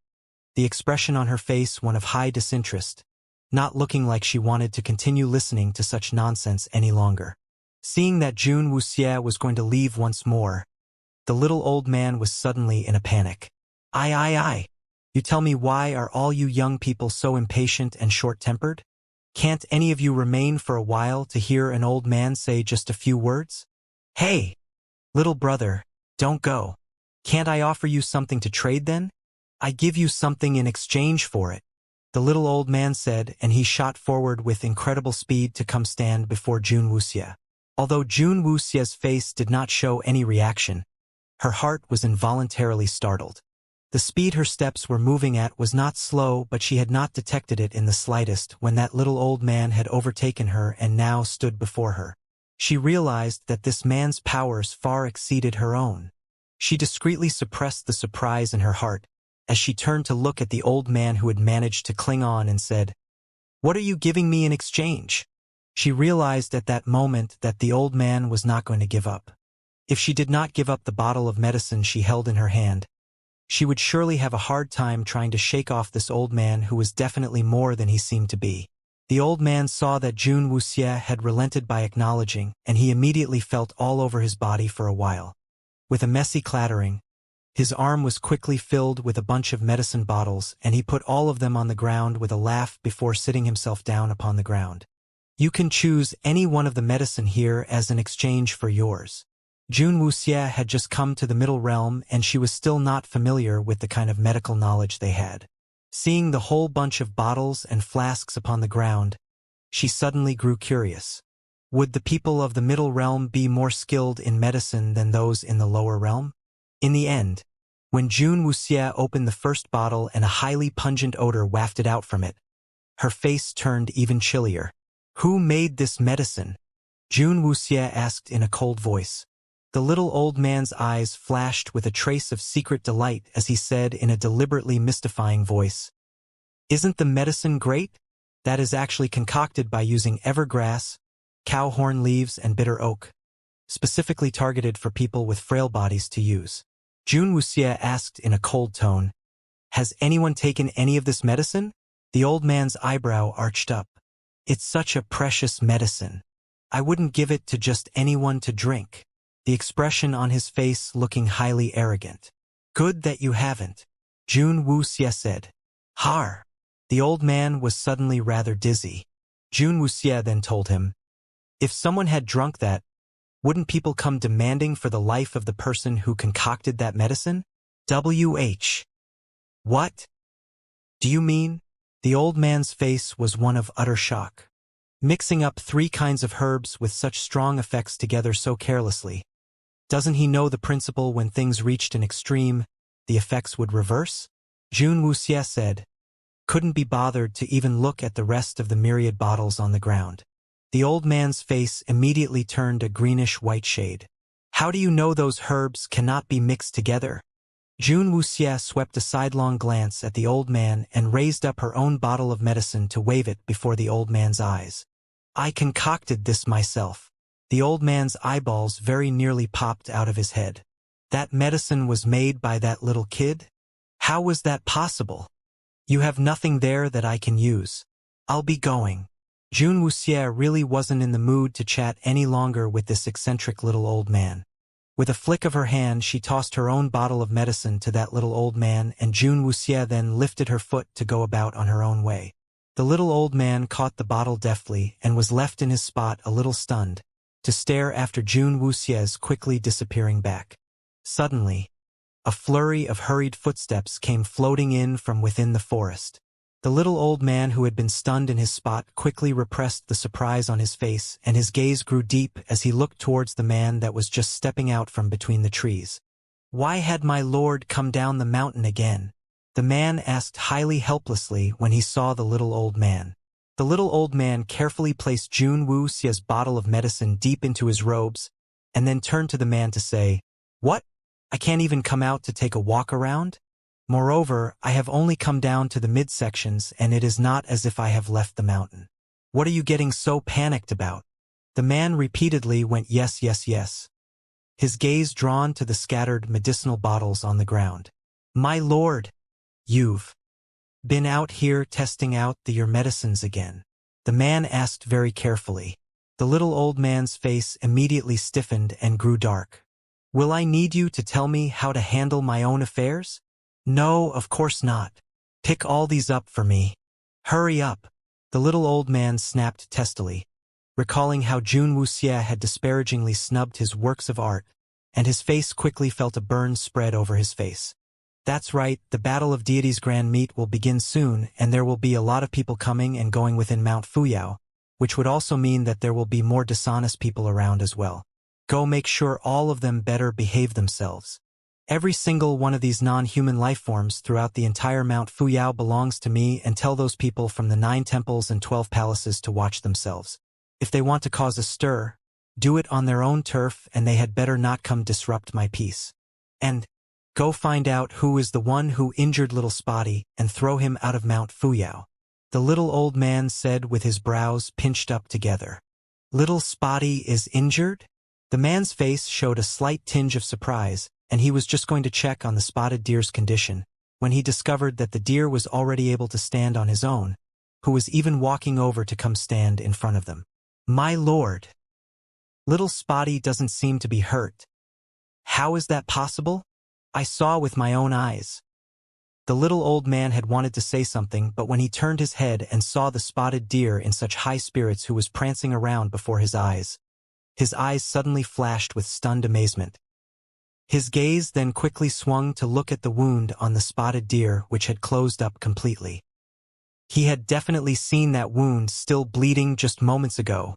the expression on her face one of high disinterest, not looking like she wanted to continue listening to such nonsense any longer. Seeing that Jun Wuxie was going to leave once more, the little old man was suddenly in a panic. I. You tell me, why are all you young people so impatient and short-tempered? Can't any of you remain for a while to hear an old man say just a few words? Hey, little brother, don't go. Can't I offer you something to trade then? I give you something in exchange for it, the little old man said, and he shot forward with incredible speed to come stand before Jun Wuxie. Although Jun Wuxie's face did not show any reaction, Her heart was involuntarily startled. The speed her steps were moving at was not slow, but she had not detected it in the slightest when that little old man had overtaken her and now stood before her. She realized that this man's powers far exceeded her own. She discreetly suppressed the surprise in her heart as she turned to look at the old man who had managed to cling on and said, "What are you giving me in exchange?" She realized at that moment that the old man was not going to give up. If she did not give up the bottle of medicine she held in her hand, she would surely have a hard time trying to shake off this old man who was definitely more than he seemed to be. The old man saw that Jun Wuxie had relented by acknowledging, and he immediately felt all over his body for a while. With a messy clattering, his arm was quickly filled with a bunch of medicine bottles, and he put all of them on the ground with a laugh before sitting himself down upon the ground. "You can choose any one of the medicine here as an exchange for yours." Jun Wuxie had just come to the Middle Realm, and she was still not familiar with the kind of medical knowledge they had. Seeing the whole bunch of bottles and flasks upon the ground, she suddenly grew curious. Would the people of the Middle Realm be more skilled in medicine than those in the Lower Realm? In the end, when Jun Wuxie opened the first bottle and a highly pungent odor wafted out from it, her face turned even chillier. "Who made this medicine?" Jun Wuxie asked in a cold voice. The little old man's eyes flashed with a trace of secret delight as he said in a deliberately mystifying voice, "Isn't the medicine great? That is actually concocted by using evergrass, cow horn leaves, and bitter oak, specifically targeted for people with frail bodies to use." Jun Wuxie asked in a cold tone, "Has anyone taken any of this medicine?" The old man's eyebrow arched up. "It's such a precious medicine. I wouldn't give it to just anyone to drink." The expression on his face looking highly arrogant. "Good that you haven't," Jun Wuxie said. "Har." The old man was suddenly rather dizzy. Jun Wuxie then told him, "If someone had drunk that, wouldn't people come demanding for the life of the person who concocted that medicine?" "WH. What do you mean?" The old man's face was one of utter shock. Mixing up 3 kinds of herbs with such strong effects together so carelessly. Doesn't he know the principle when things reached an extreme, the effects would reverse? Jun Wuxie said, couldn't be bothered to even look at the rest of the myriad bottles on the ground. The old man's face immediately turned a greenish-white shade. "How do you know those herbs cannot be mixed together?" Jun Wuxie swept a sidelong glance at the old man and raised up her own bottle of medicine to wave it before the old man's eyes. "I concocted this myself." The old man's eyeballs very nearly popped out of his head. "That medicine was made by that little kid? How was that possible? You have nothing there that I can use. I'll be going." Jun Wuxie really wasn't in the mood to chat any longer with this eccentric little old man. With a flick of her hand, she tossed her own bottle of medicine to that little old man, and Jun Wuxie then lifted her foot to go about on her own way. The little old man caught the bottle deftly and was left in his spot a little stunned, to stare after Jun Wuxie's quickly disappearing back. Suddenly, a flurry of hurried footsteps came floating in from within the forest. The little old man who had been stunned in his spot quickly repressed the surprise on his face, and his gaze grew deep as he looked towards the man that was just stepping out from between the trees. "Why had my lord come down the mountain again?" the man asked highly helplessly when he saw the little old man. The little old man carefully placed Jun Wuxie's bottle of medicine deep into his robes, and then turned to the man to say, "What? I can't even come out to take a walk around? Moreover, I have only come down to the midsections, and it is not as if I have left the mountain. What are you getting so panicked about?" The man repeatedly went yes, yes, yes, his gaze drawn to the scattered medicinal bottles on the ground. "My lord, you've been out here testing out your medicines again?" the man asked very carefully. The little old man's face immediately stiffened and grew dark. "Will I need you to tell me how to handle my own affairs?" "No, of course not. Pick all these up for me. Hurry up," the little old man snapped testily, recalling how Jun Wuxie had disparagingly snubbed his works of art, and his face quickly felt a burn spread over his face. "That's right, the Battle of Deities Grand Meet will begin soon, and there will be a lot of people coming and going within Mount Fuyao, which would also mean that there will be more dishonest people around as well. Go make sure all of them better behave themselves." Every single one of these non-human life forms throughout the entire Mount Fuyao belongs to me, and tell those people from the 9 temples and 12 palaces to watch themselves. If they want to cause a stir, do it on their own turf, and they had better not come disrupt my peace. And go find out who is the one who injured little Spotty and throw him out of Mount Fuyao. The little old man said with his brows pinched up together. Little Spotty is injured? The man's face showed a slight tinge of surprise, and he was just going to check on the spotted deer's condition, when he discovered that the deer was already able to stand on his own, who was even walking over to come stand in front of them. My lord! Little Spotty doesn't seem to be hurt. How is that possible? I saw with my own eyes. The little old man had wanted to say something, but when he turned his head and saw the spotted deer in such high spirits who was prancing around before his eyes suddenly flashed with stunned amazement. His gaze then quickly swung to look at the wound on the spotted deer, which had closed up completely. He had definitely seen that wound still bleeding just moments ago.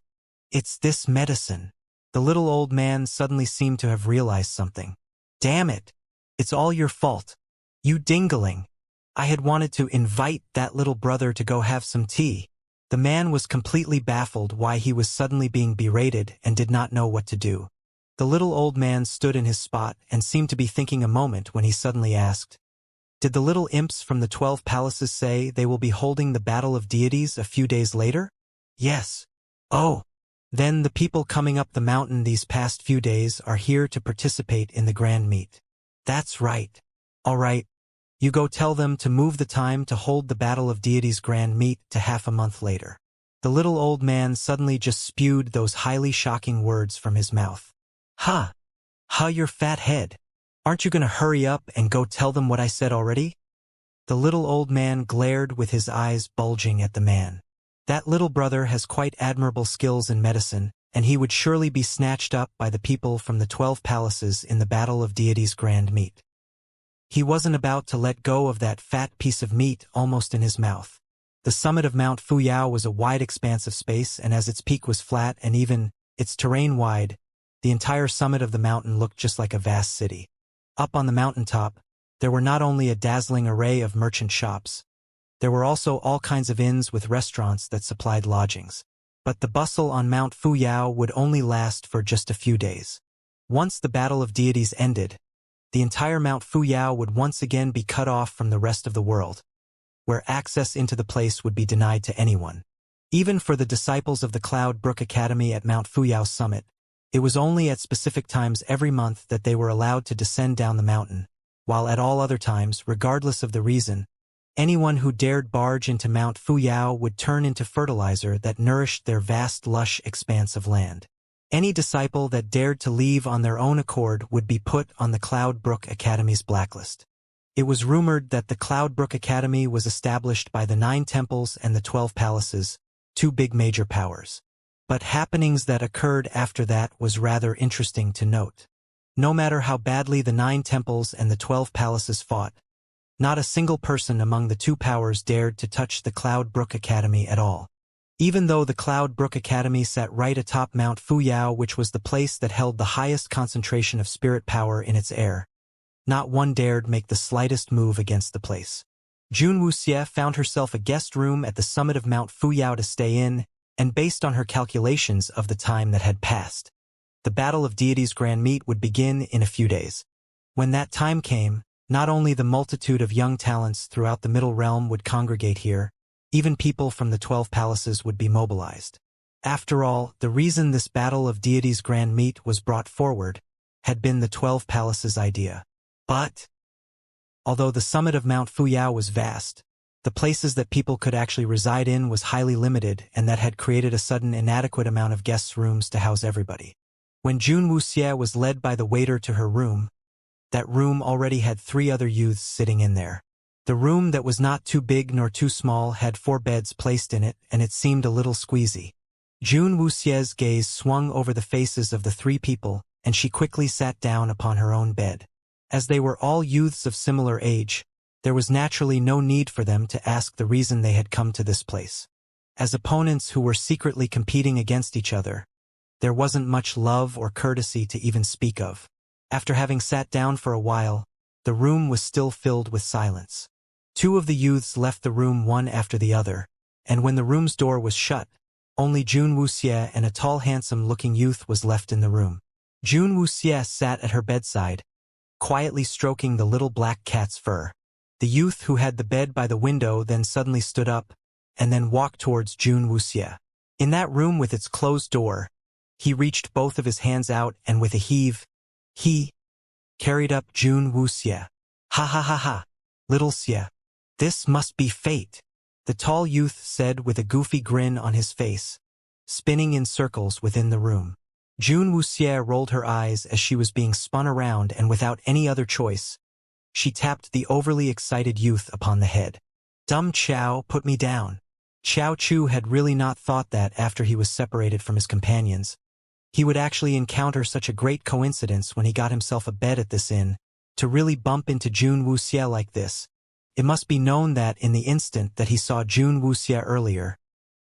It's this medicine. The little old man suddenly seemed to have realized something. Damn it! It's all your fault. You dingaling. I had wanted to invite that little brother to go have some tea. The man was completely baffled why he was suddenly being berated and did not know what to do. The little old man stood in his spot and seemed to be thinking a moment when he suddenly asked, Did the little imps from the 12 palaces say they will be holding the battle of deities a few days later? Yes. Oh. Then the people coming up the mountain these past few days are here to participate in the grand meet. That's right. All right. You go tell them to move the time to hold the Battle of Deities grand meet to half a month later. The little old man suddenly just spewed those highly shocking words from his mouth. Ha! Ha, your fat head. Aren't you going to hurry up and go tell them what I said already? The little old man glared with his eyes bulging at the man. That little brother has quite admirable skills in medicine, and he would surely be snatched up by the people from the 12 palaces in the Battle of Deities grand meet. He wasn't about to let go of that fat piece of meat almost in his mouth. The summit of Mount Fuyao was a wide expanse of space, and as its peak was flat and even its terrain wide, the entire summit of the mountain looked just like a vast city. Up on the mountaintop, there were not only a dazzling array of merchant shops, there were also all kinds of inns with restaurants that supplied lodgings. But the bustle on Mount Fuyao would only last for just a few days. Once the Battle of Deities ended, the entire Mount Fuyao would once again be cut off from the rest of the world, where access into the place would be denied to anyone. Even for the disciples of the Cloud Brook Academy at Mount Fuyao's summit, it was only at specific times every month that they were allowed to descend down the mountain, while at all other times, regardless of the reason, anyone who dared barge into Mount Fuyao would turn into fertilizer that nourished their vast lush expanse of land. Any disciple that dared to leave on their own accord would be put on the Cloud Brook Academy's blacklist. It was rumored that the Cloud Brook Academy was established by the 9 temples and the 12 palaces, 2 big major powers. But happenings that occurred after that was rather interesting to note. No matter how badly the 9 temples and the 12 palaces fought, not a single person among the 2 powers dared to touch the Cloud Brook Academy at all. Even though the Cloud Brook Academy sat right atop Mount Fuyao, which was the place that held the highest concentration of spirit power in its air, not one dared make the slightest move against the place. Jun Wuxie found herself a guest room at the summit of Mount Fuyao to stay in, and based on her calculations of the time that had passed, the Battle of Deities grand meet would begin in a few days. When that time came, not only the multitude of young talents throughout the Middle Realm would congregate here, even people from the 12 palaces would be mobilized. After all, the reason this Battle of Deities grand meet was brought forward had been the 12 palaces' idea. But, although the summit of Mount Fuyao was vast, the places that people could actually reside in was highly limited, and that had created a sudden inadequate amount of guest rooms to house everybody. When Jun Wuxie was led by the waiter to her room, that room already had 3 other youths sitting in there. The room that was not too big nor too small had 4 beds placed in it, and it seemed a little squeezy. Jun Wuxie's gaze swung over the faces of the 3 people, and she quickly sat down upon her own bed. As they were all youths of similar age, there was naturally no need for them to ask the reason they had come to this place. As opponents who were secretly competing against each other, there wasn't much love or courtesy to even speak of. After having sat down for a while, the room was still filled with silence. Two of the youths left the room one after the other, and when the room's door was shut, only Jun Wuxie and a tall handsome-looking youth was left in the room. Jun Wuxie sat at her bedside, quietly stroking the little black cat's fur. The youth who had the bed by the window then suddenly stood up, and then walked towards Jun Wuxie. In that room with its closed door, he reached both of his hands out and with a heave, he carried up Jun Wuxie. Ha ha ha ha, little Xie. This must be fate, the tall youth said with a goofy grin on his face, spinning in circles within the room. Jun Wuxie rolled her eyes as she was being spun around, and without any other choice, she tapped the overly excited youth upon the head. Dumb Chao, put me down. Chao Chu had really not thought that after he was separated from his companions, he would actually encounter such a great coincidence when he got himself a bed at this inn, to really bump into Jun Wuxie like this. It must be known that in the instant that he saw Jun Wuxie earlier,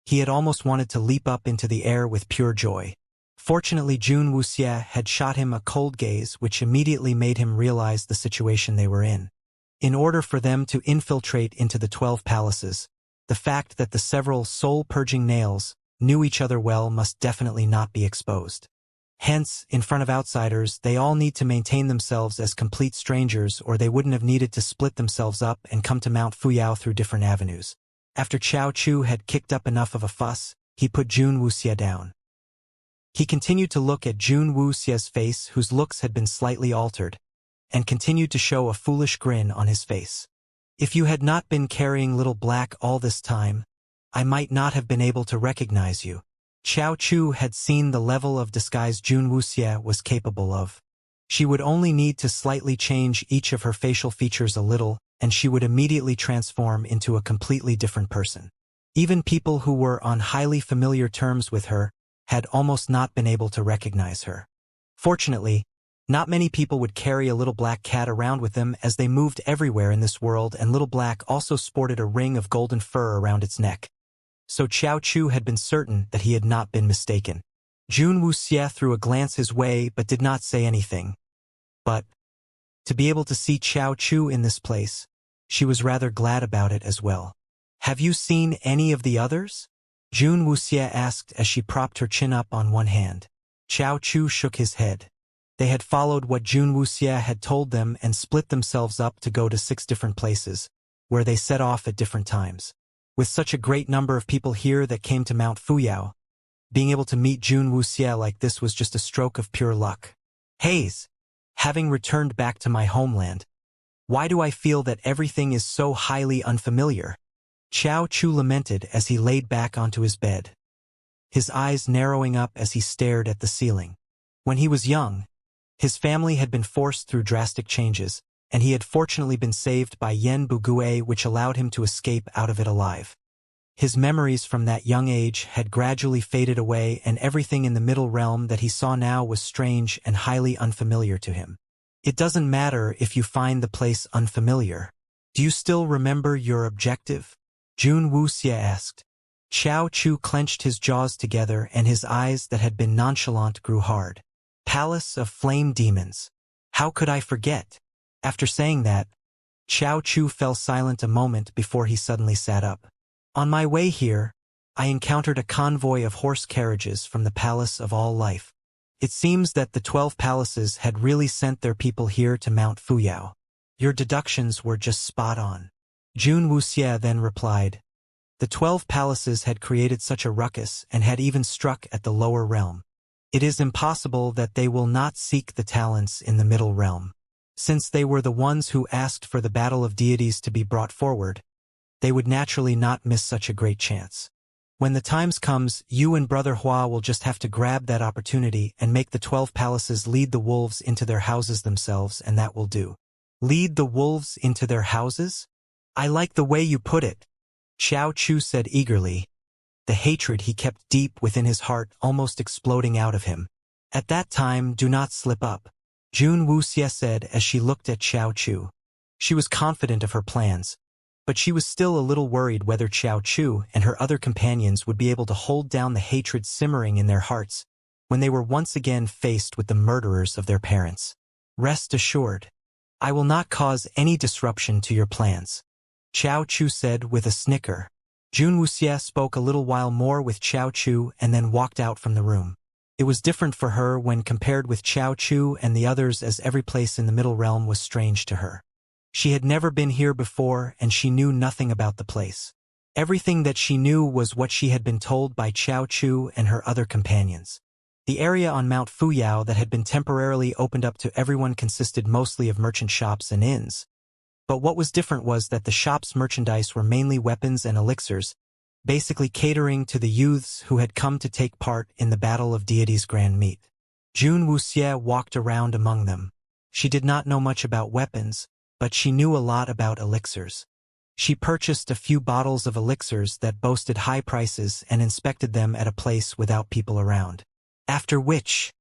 he had almost wanted to leap up into the air with pure joy. Fortunately, Jun Wuxie had shot him a cold gaze which immediately made him realize the situation they were in. In order for them to infiltrate into the 12 palaces, the fact that the several soul-purging nails knew each other well must definitely not be exposed. Hence, in front of outsiders, they all need to maintain themselves as complete strangers, or they wouldn't have needed to split themselves up and come to Mount Fuyao through different avenues. After Chao Chu had kicked up enough of a fuss, he put Jun Wuxie down. He continued to look at Jun Wuxie's face, whose looks had been slightly altered, and continued to show a foolish grin on his face. If you had not been carrying Little Black all this time, I might not have been able to recognize you. Chao Chu had seen the level of disguise Jun Wuxie was capable of. She would only need to slightly change each of her facial features a little, and she would immediately transform into a completely different person. Even people who were on highly familiar terms with her had almost not been able to recognize her. Fortunately, not many people would carry a little black cat around with them, as they moved everywhere in this world, and Little Black also sported a ring of golden fur around its neck. So Chao Chu had been certain that he had not been mistaken. Jun Wuxie threw a glance his way but did not say anything. But, to be able to see Chao Chu in this place, she was rather glad about it as well. Have you seen any of the others? Jun Wuxie asked as she propped her chin up on one hand. Chao Chu shook his head. They had followed what Jun Wuxie had told them and split themselves up to go to 6 different places, where they set off at different times. With such a great number of people here that came to Mount Fuyao, being able to meet Jun Wuxie like this was just a stroke of pure luck. Haze, having returned back to my homeland, why do I feel that everything is so highly unfamiliar? Chao Chu lamented as he laid back onto his bed, his eyes narrowing up as he stared at the ceiling. When he was young, his family had been forced through drastic changes, and he had fortunately been saved by Yen Bugue, which allowed him to escape out of it alive. His memories from that young age had gradually faded away, and everything in the middle realm that he saw now was strange and highly unfamiliar to him. It doesn't matter if you find the place unfamiliar. Do you still remember your objective? Jun Wuxie asked. Chao Chu clenched his jaws together, and his eyes that had been nonchalant grew hard. Palace of Flame Demons. How could I forget? After saying that, Chao Chu fell silent a moment before he suddenly sat up. On my way here, I encountered a convoy of horse carriages from the Palace of All Life. It seems that the 12 palaces had really sent their people here to Mount Fuyao. Your deductions were just spot on. Jun Wuxie then replied. The 12 palaces had created such a ruckus and had even struck at the lower realm. It is impossible that they will not seek the talents in the middle realm. Since they were the ones who asked for the battle of deities to be brought forward, they would naturally not miss such a great chance. When the times comes, you and Brother Hua will just have to grab that opportunity and make the 12 palaces lead the wolves into their houses themselves, and that will do. Lead the wolves into their houses? I like the way you put it, Chao Chu said eagerly, the hatred he kept deep within his heart almost exploding out of him. At that time, do not slip up, Jun Wuxie said as she looked at Chao Chu. She was confident of her plans, but she was still a little worried whether Chao Chu and her other companions would be able to hold down the hatred simmering in their hearts when they were once again faced with the murderers of their parents. Rest assured. I will not cause any disruption to your plans. Xiao Chu said with a snicker. Jun Wuxie spoke a little while more with Xiao Chu and then walked out from the room. It was different for her when compared with Xiao Chu and the others, as every place in the Middle Realm was strange to her. She had never been here before and she knew nothing about the place. Everything that she knew was what she had been told by Xiao Chu and her other companions. The area on Mount Fuyao that had been temporarily opened up to everyone consisted mostly of merchant shops and inns. But what was different was that the shop's merchandise were mainly weapons and elixirs, basically catering to the youths who had come to take part in the Battle of Deities Grand Meet. Jun Wuxie walked around among them. She did not know much about weapons, but she knew a lot about elixirs. She purchased a few bottles of elixirs that boasted high prices and inspected them at a place without people around. After which,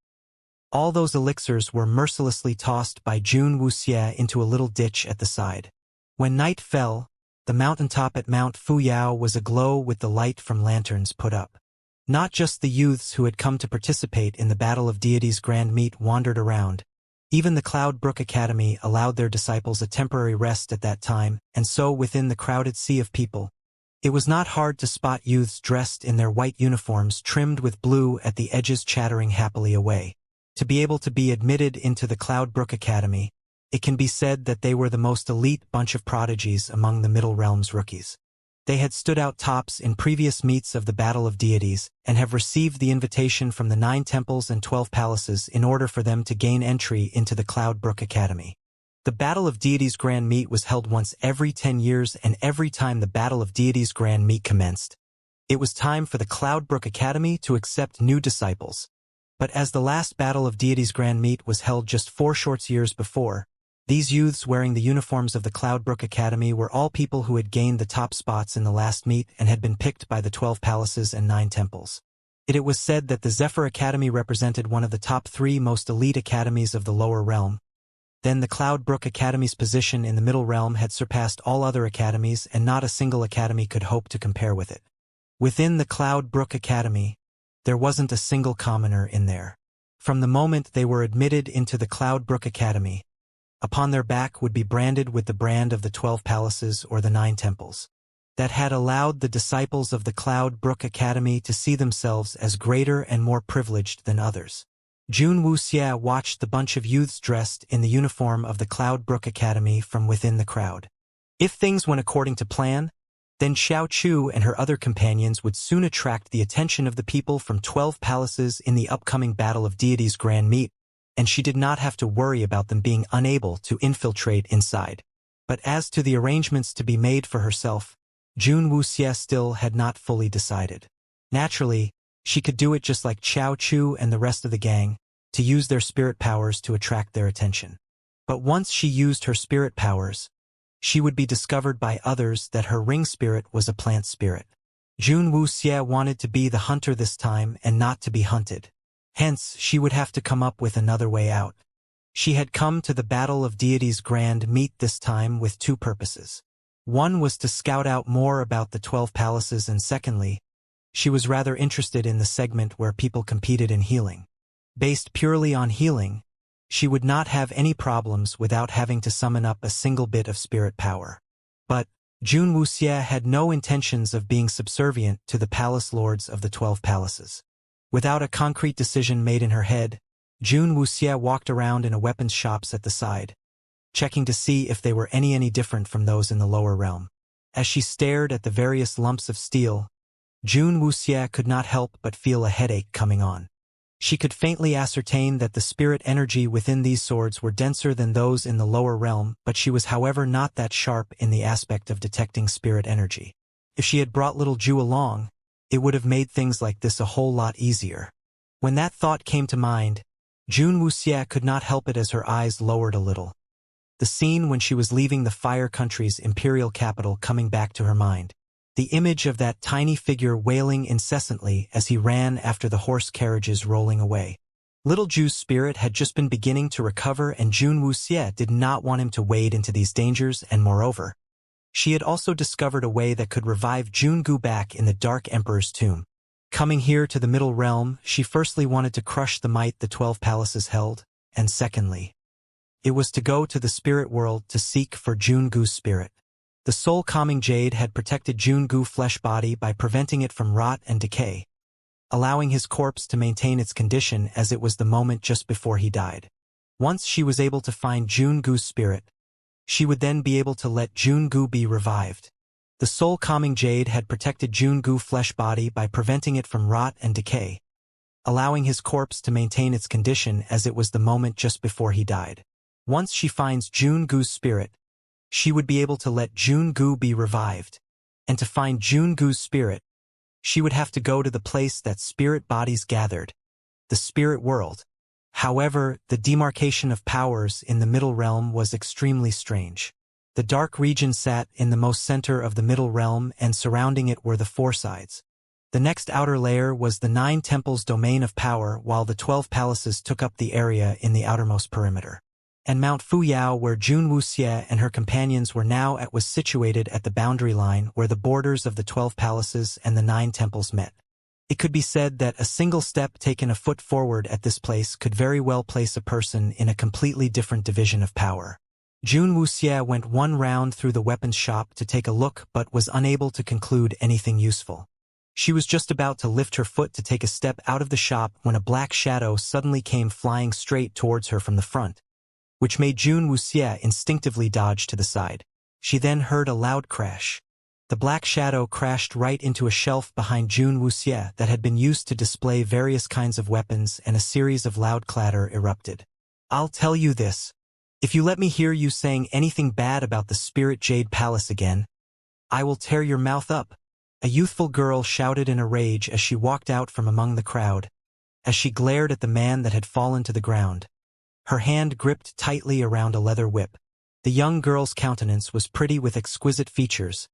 all those elixirs were mercilessly tossed by Jun Wuxie into a little ditch at the side. When night fell, the mountaintop at Mount Fuyao was aglow with the light from lanterns put up. Not just the youths who had come to participate in the Battle of Deities Grand Meet wandered around. Even the Cloudbrook Academy allowed their disciples a temporary rest at that time, and so within the crowded sea of people, it was not hard to spot youths dressed in their white uniforms trimmed with blue at the edges chattering happily away. To be able to be admitted into the Cloudbrook Academy, it can be said that they were the most elite bunch of prodigies among the Middle Realms rookies. They had stood out tops in previous meets of the Battle of Deities and have received the invitation from the 9 temples and 12 palaces in order for them to gain entry into the Cloudbrook Academy. The Battle of Deities Grand Meet was held once every 10 years, and every time the Battle of Deities Grand Meet commenced, it was time for the Cloudbrook Academy to accept new disciples. But as the last Battle of Deities Grand Meet was held just 4 short years before, these youths wearing the uniforms of the Cloudbrook Academy were all people who had gained the top spots in the last meet and had been picked by the 12 palaces and 9 temples. It was said that the Zephyr Academy represented one of the top 3 most elite academies of the lower realm. Then the Cloudbrook Academy's position in the middle realm had surpassed all other academies, and not a single academy could hope to compare with it. Within the Cloudbrook Academy, there wasn't a single commoner in there. From the moment they were admitted into the Cloudbrook Academy, upon their back would be branded with the brand of the 12 palaces or the 9 temples. That had allowed the disciples of the Cloudbrook Academy to see themselves as greater and more privileged than others. Jun Wuxie watched the bunch of youths dressed in the uniform of the Cloudbrook Academy from within the crowd. If things went according to plan, then Xiao Chu and her other companions would soon attract the attention of the people from 12 palaces in the upcoming Battle of Deities Grand Meet, and she did not have to worry about them being unable to infiltrate inside. But as to the arrangements to be made for herself, Jun Wuxie still had not fully decided. Naturally, she could do it just like Xiao Chu and the rest of the gang, to use their spirit powers to attract their attention. But once she used her spirit powers, she would be discovered by others that her ring spirit was a plant spirit. Jun Wuxie wanted to be the hunter this time and not to be hunted. Hence, she would have to come up with another way out. She had come to the Battle of Deities Grand Meet this time with 2 purposes. One was to scout out more about the 12 palaces, and secondly, she was rather interested in the segment where people competed in healing. Based purely on healing, she would not have any problems without having to summon up a single bit of spirit power. But Jun Wuxie had no intentions of being subservient to the palace lords of the 12 palaces. Without a concrete decision made in her head, Jun Wuxie walked around in a weapons shops at the side, checking to see if they were any different from those in the lower realm. As she stared at the various lumps of steel, Jun Wuxie could not help but feel a headache coming on. She could faintly ascertain that the spirit energy within these swords were denser than those in the lower realm, but she was however not that sharp in the aspect of detecting spirit energy. If she had brought little Ju along, it would have made things like this a whole lot easier. When that thought came to mind, Jun Wuxie could not help it as her eyes lowered a little. The scene when she was leaving the Fire Country's imperial capital coming back to her mind. The image of that tiny figure wailing incessantly as he ran after the horse carriages rolling away. Little Ju's spirit had just been beginning to recover, and Jun Wuxie did not want him to wade into these dangers, and moreover, she had also discovered a way that could revive Jungu back in the Dark Emperor's tomb. Coming here to the Middle Realm, she firstly wanted to crush the might the 12 palaces held, and secondly, It was to go to the spirit world to seek for Jungu's spirit. The soul-calming jade had protected Jungu's flesh body by preventing it from rot and decay, allowing his corpse to maintain its condition as it was the moment just before he died. Once she was able to find Jungu's spirit, she would then be able to let Jungu be revived. The soul-calming jade had protected Jungu's flesh body by preventing it from rot and decay, allowing his corpse to maintain its condition as it was the moment just before he died. Once she finds Jungu's spirit, she would be able to let Jungu be revived. And to find Jungu's spirit, she would have to go to the place that spirit bodies gathered, the spirit world. However, the demarcation of powers in the middle realm was extremely strange. The dark region sat in the most center of the middle realm, and surrounding it were the four sides. The next outer layer was the 9 temples' domain of power, while the 12 palaces took up the area in the outermost perimeter. And Mount Fuyao, where Jun Wuxie and her companions were now at, was situated at the boundary line where the borders of the 12 palaces and the 9 temples met. It could be said that a single step taken a foot forward at this place could very well place a person in a completely different division of power. Jun Wuxie went one round through the weapons shop to take a look but was unable to conclude anything useful. She was just about to lift her foot to take a step out of the shop when a black shadow suddenly came flying straight towards her from the front, which made Jun Wuxie instinctively dodge to the side. She then heard a loud crash. The black shadow crashed right into a shelf behind Jun Wuxie that had been used to display various kinds of weapons, and a series of loud clatter erupted. "I'll tell you this. If you let me hear you saying anything bad about the Spirit Jade Palace again, I will tear your mouth up," a youthful girl shouted in a rage as she walked out from among the crowd. As she glared at the man that had fallen to the ground, her hand gripped tightly around a leather whip. The young girl's countenance was pretty with exquisite features,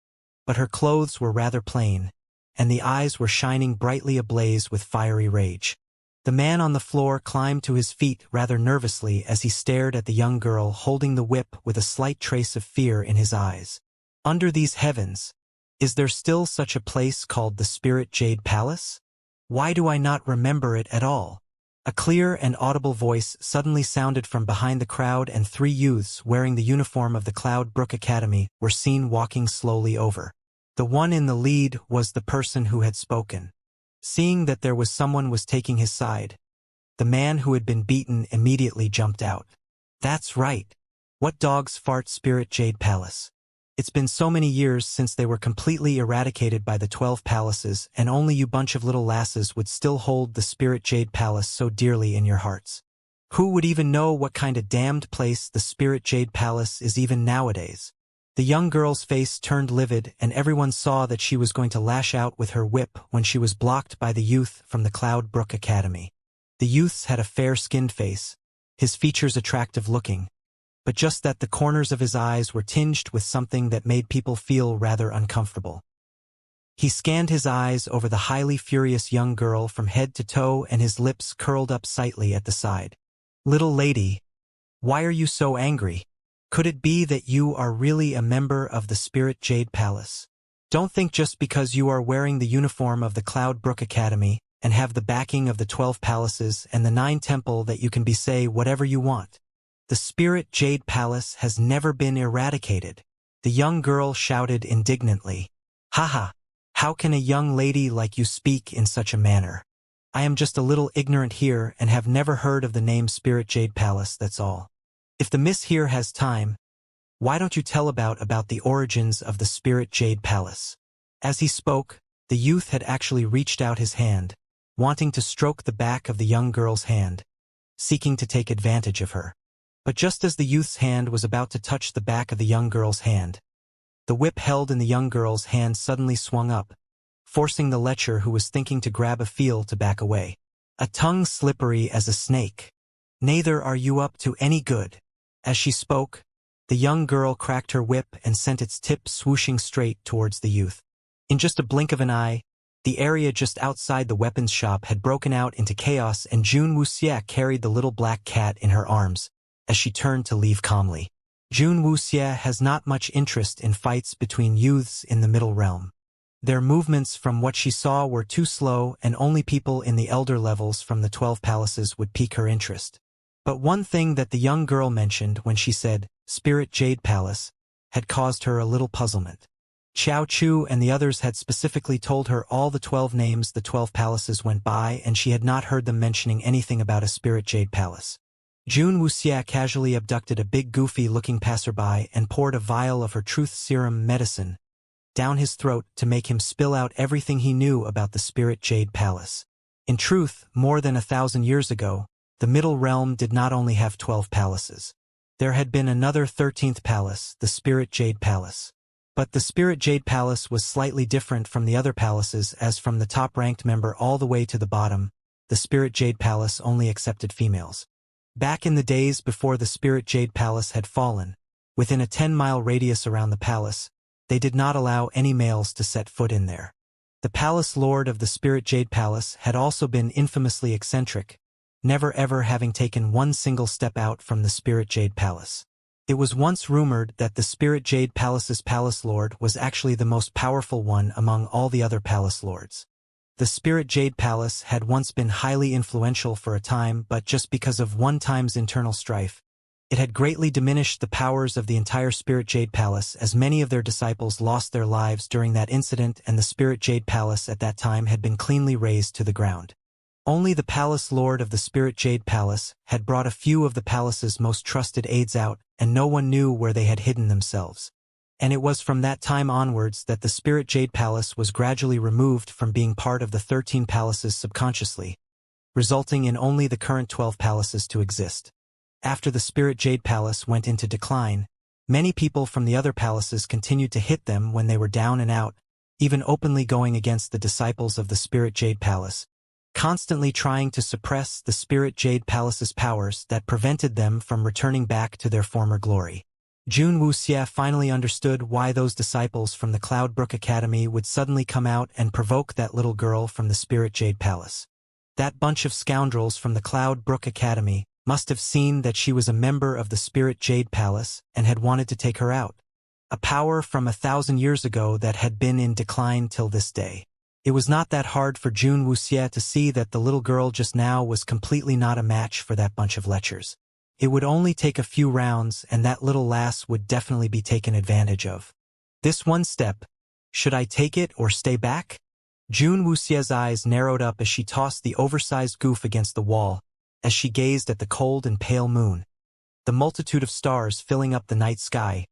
but her clothes were rather plain, and the eyes were shining brightly ablaze with fiery rage. The man on the floor climbed to his feet rather nervously as he stared at the young girl holding the whip with a slight trace of fear in his eyes. "Under these heavens, is there still such a place called the Spirit Jade Palace? Why do I not remember it at all?" A clear and audible voice suddenly sounded from behind the crowd, and 3 youths wearing the uniform of the Cloud Brook Academy were seen walking slowly over. The one in the lead was the person who had spoken. Seeing that there was someone was taking his side, the man who had been beaten immediately jumped out. "That's right. What dogs fart Spirit Jade Palace? It's been so many years since they were completely eradicated by the 12 palaces, and only you bunch of little lasses would still hold the Spirit Jade Palace so dearly in your hearts. Who would even know what kind of damned place the Spirit Jade Palace is even nowadays?" The young girl's face turned livid, and everyone saw that she was going to lash out with her whip when she was blocked by the youth from the Cloud Brook Academy. The youth had a fair-skinned face, his features attractive-looking, but just that the corners of his eyes were tinged with something that made people feel rather uncomfortable. He scanned his eyes over the highly furious young girl from head to toe, and his lips curled up slightly at the side. "Little lady, why are you so angry? Could it be that you are really a member of the Spirit Jade Palace? Don't think just because you are wearing the uniform of the Cloud Brook Academy and have the backing of the 12 palaces and the 9 temple that you can be say whatever you want. The Spirit Jade Palace has never been eradicated," the young girl shouted indignantly. "Haha, how can a young lady like you speak in such a manner? I am just a little ignorant here and have never heard of the name Spirit Jade Palace, that's all. If the miss here has time, why don't you tell about the origins of the Spirit Jade Palace?" As he spoke, the youth had actually reached out his hand, wanting to stroke the back of the young girl's hand, seeking to take advantage of her. But just as the youth's hand was about to touch the back of the young girl's hand, the whip held in the young girl's hand suddenly swung up, forcing the lecher who was thinking to grab a feel to back away. "A tongue slippery as a snake. Neither are you up to any good." As she spoke, the young girl cracked her whip and sent its tip swooshing straight towards the youth. In just a blink of an eye, the area just outside the weapons shop had broken out into chaos, and Jun Wuxie carried the little black cat in her arms as she turned to leave calmly. Jun Wuxie has not much interest in fights between youths in the middle realm. Their movements from what she saw were too slow, and only people in the elder levels from the 12 palaces would pique her interest. But one thing that the young girl mentioned when she said, Spirit Jade Palace, had caused her a little puzzlement. Xiao Chu and the others had specifically told her all the 12 names the 12 palaces went by, and she had not heard them mentioning anything about a Spirit Jade Palace. Jun Wuxia casually abducted a big goofy-looking passerby and poured a vial of her truth serum medicine down his throat to make him spill out everything he knew about the Spirit Jade Palace. In truth, more than 1,000 years ago, the Middle Realm did not only have 12 palaces. There had been another 13th palace, the Spirit Jade Palace. But the Spirit Jade Palace was slightly different from the other palaces, as from the top-ranked member all the way to the bottom, the Spirit Jade Palace only accepted females. Back in the days before the Spirit Jade Palace had fallen, within a 10-mile radius around the palace, they did not allow any males to set foot in there. The palace lord of the Spirit Jade Palace had also been infamously eccentric, never ever having taken one single step out from the Spirit Jade Palace. It was once rumored that the Spirit Jade Palace's palace lord was actually the most powerful one among all the other palace lords. The Spirit Jade Palace had once been highly influential for a time, but just because of one time's internal strife, it had greatly diminished the powers of the entire Spirit Jade Palace, as many of their disciples lost their lives during that incident, and the Spirit Jade Palace at that time had been cleanly razed to the ground. Only the palace lord of the Spirit Jade Palace had brought a few of the palace's most trusted aides out, and no one knew where they had hidden themselves. And it was from that time onwards that the Spirit Jade Palace was gradually removed from being part of the 13 palaces subconsciously, resulting in only the current 12 palaces to exist. After the Spirit Jade Palace went into decline, many people from the other palaces continued to hit them when they were down and out, even openly going against the disciples of the Spirit Jade Palace, constantly trying to suppress the Spirit Jade Palace's powers that prevented them from returning back to their former glory. Jun Wuxia finally understood why those disciples from the Cloudbrook Academy would suddenly come out and provoke that little girl from the Spirit Jade Palace. That bunch of scoundrels from the Cloudbrook Academy must have seen that she was a member of the Spirit Jade Palace and had wanted to take her out. A power from 1,000 years ago that had been in decline till this day. It was not that hard for Jun Wuxia to see that the little girl just now was completely not a match for that bunch of lechers. It would only take a few rounds, and that little lass would definitely be taken advantage of. This one step, should I take it or stay back? Jun Wuxia's eyes narrowed up as she tossed the oversized goof against the wall, as she gazed at the cold and pale moon, the multitude of stars filling up the night sky,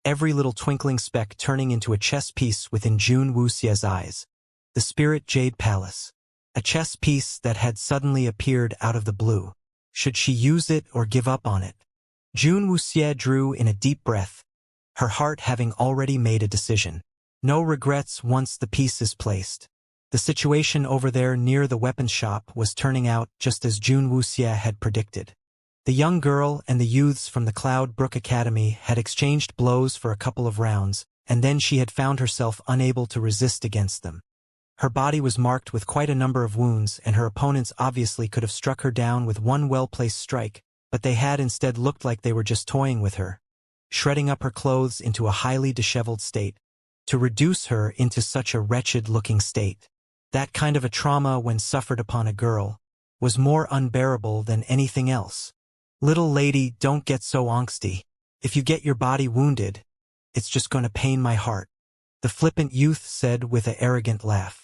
every little twinkling speck turning into a chess piece within Jun Wuxia's eyes. The Spirit Jade Palace. A chess piece that had suddenly appeared out of the blue. Should she use it or give up on it? Jun Wuxia drew in a deep breath, her heart having already made a decision. No regrets once the piece is placed. The situation over there near the weapons shop was turning out just as Jun Wuxia had predicted. The young girl and the youths from the Cloudbrook Academy had exchanged blows for a couple of rounds, and then she had found herself unable to resist against them. Her body was marked with quite a number of wounds, and her opponents obviously could have struck her down with one well-placed strike, but they had instead looked like they were just toying with her, shredding up her clothes into a highly disheveled state, to reduce her into such a wretched-looking state. That kind of a trauma, when suffered upon a girl, was more unbearable than anything else. Little lady, don't get so angsty. If you get your body wounded, it's just going to pain my heart, the flippant youth said with an arrogant laugh.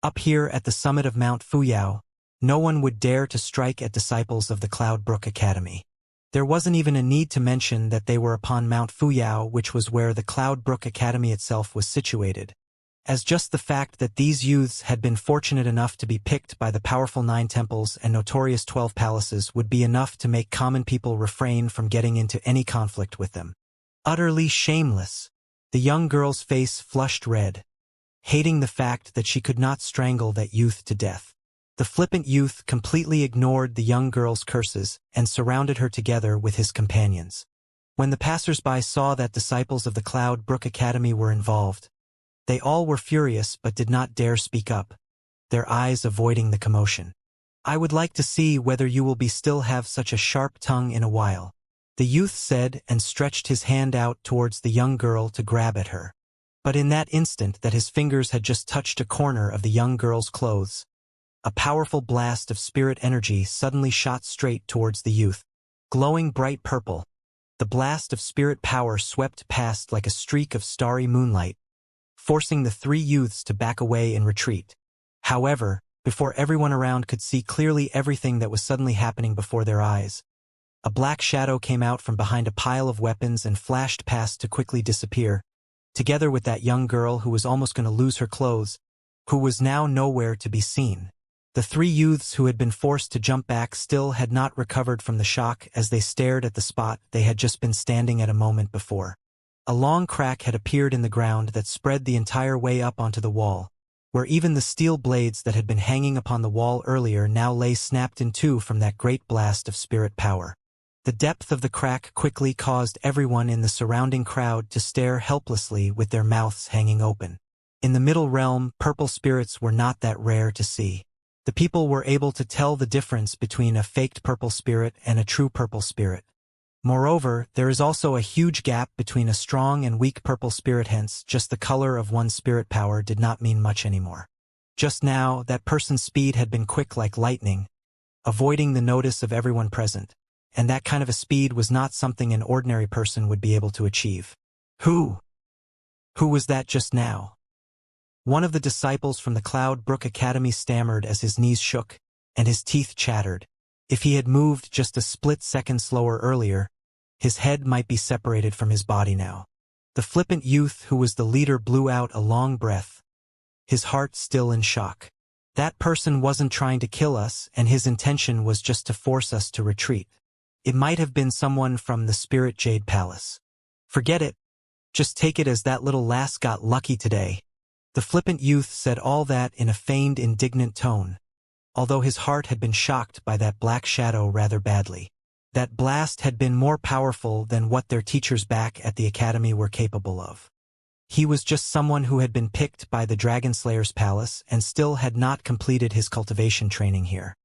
Up here at the summit of Mount Fuyao, no one would dare to strike at disciples of the Cloudbrook Academy. There wasn't even a need to mention that they were upon Mount Fuyao, which was where the Cloudbrook Academy itself was situated, as just the fact that these youths had been fortunate enough to be picked by the powerful 9 temples and notorious 12 palaces would be enough to make common people refrain from getting into any conflict with them. Utterly shameless. The young girl's face flushed red, hating the fact that she could not strangle that youth to death. The flippant youth completely ignored the young girl's curses and surrounded her together with his companions. When the passers-by saw that disciples of the Cloudbrook Academy were involved, they all were furious but did not dare speak up, their eyes avoiding the commotion. I would like to see whether you will be still have such a sharp tongue in a while, the youth said, and stretched his hand out towards the young girl to grab at her. But in that instant that his fingers had just touched a corner of the young girl's clothes, a powerful blast of spirit energy suddenly shot straight towards the youth, Glowing bright purple, the blast of spirit power swept past like a streak of starry moonlight, forcing the three youths to back away in retreat. However, before everyone around could see clearly everything that was suddenly happening before their eyes, a black shadow came out from behind a pile of weapons and flashed past to quickly disappear, together with that young girl who was almost going to lose her clothes, who was now nowhere to be seen. The three youths who had been forced to jump back still had not recovered from the shock as they stared at the spot they had just been standing at a moment before. A long crack had appeared in the ground that spread the entire way up onto the wall, where even the steel blades that had been hanging upon the wall earlier now lay snapped in two from that great blast of spirit power. The depth of the crack quickly caused everyone in the surrounding crowd to stare helplessly with their mouths hanging open. In the middle realm, purple spirits were not that rare to see. The people were able to tell the difference between a faked purple spirit and a true purple spirit. Moreover, there is also a huge gap between a strong and weak purple spirit, hence just the color of one's spirit power did not mean much anymore. Just now, that person's speed had been quick like lightning, avoiding the notice of everyone present, and that kind of a speed was not something an ordinary person would be able to achieve. Who was that just now? One of the disciples from the Cloud Brook Academy stammered as his knees shook, and his teeth chattered. If he had moved just a split second slower earlier, his head might be separated from his body now. The flippant youth who was the leader blew out a long breath, his heart still in shock. That person wasn't trying to kill us, and his intention was just to force us to retreat. It might have been someone from the Spirit Jade Palace. Forget it. Just take it as that little lass got lucky today. The flippant youth said all that in a feigned indignant tone, although his heart had been shocked by that black shadow rather badly. That blast had been more powerful than what their teachers back at the academy were capable of. He was just someone who had been picked by the Dragon Slayer's palace and still had not completed his cultivation training here.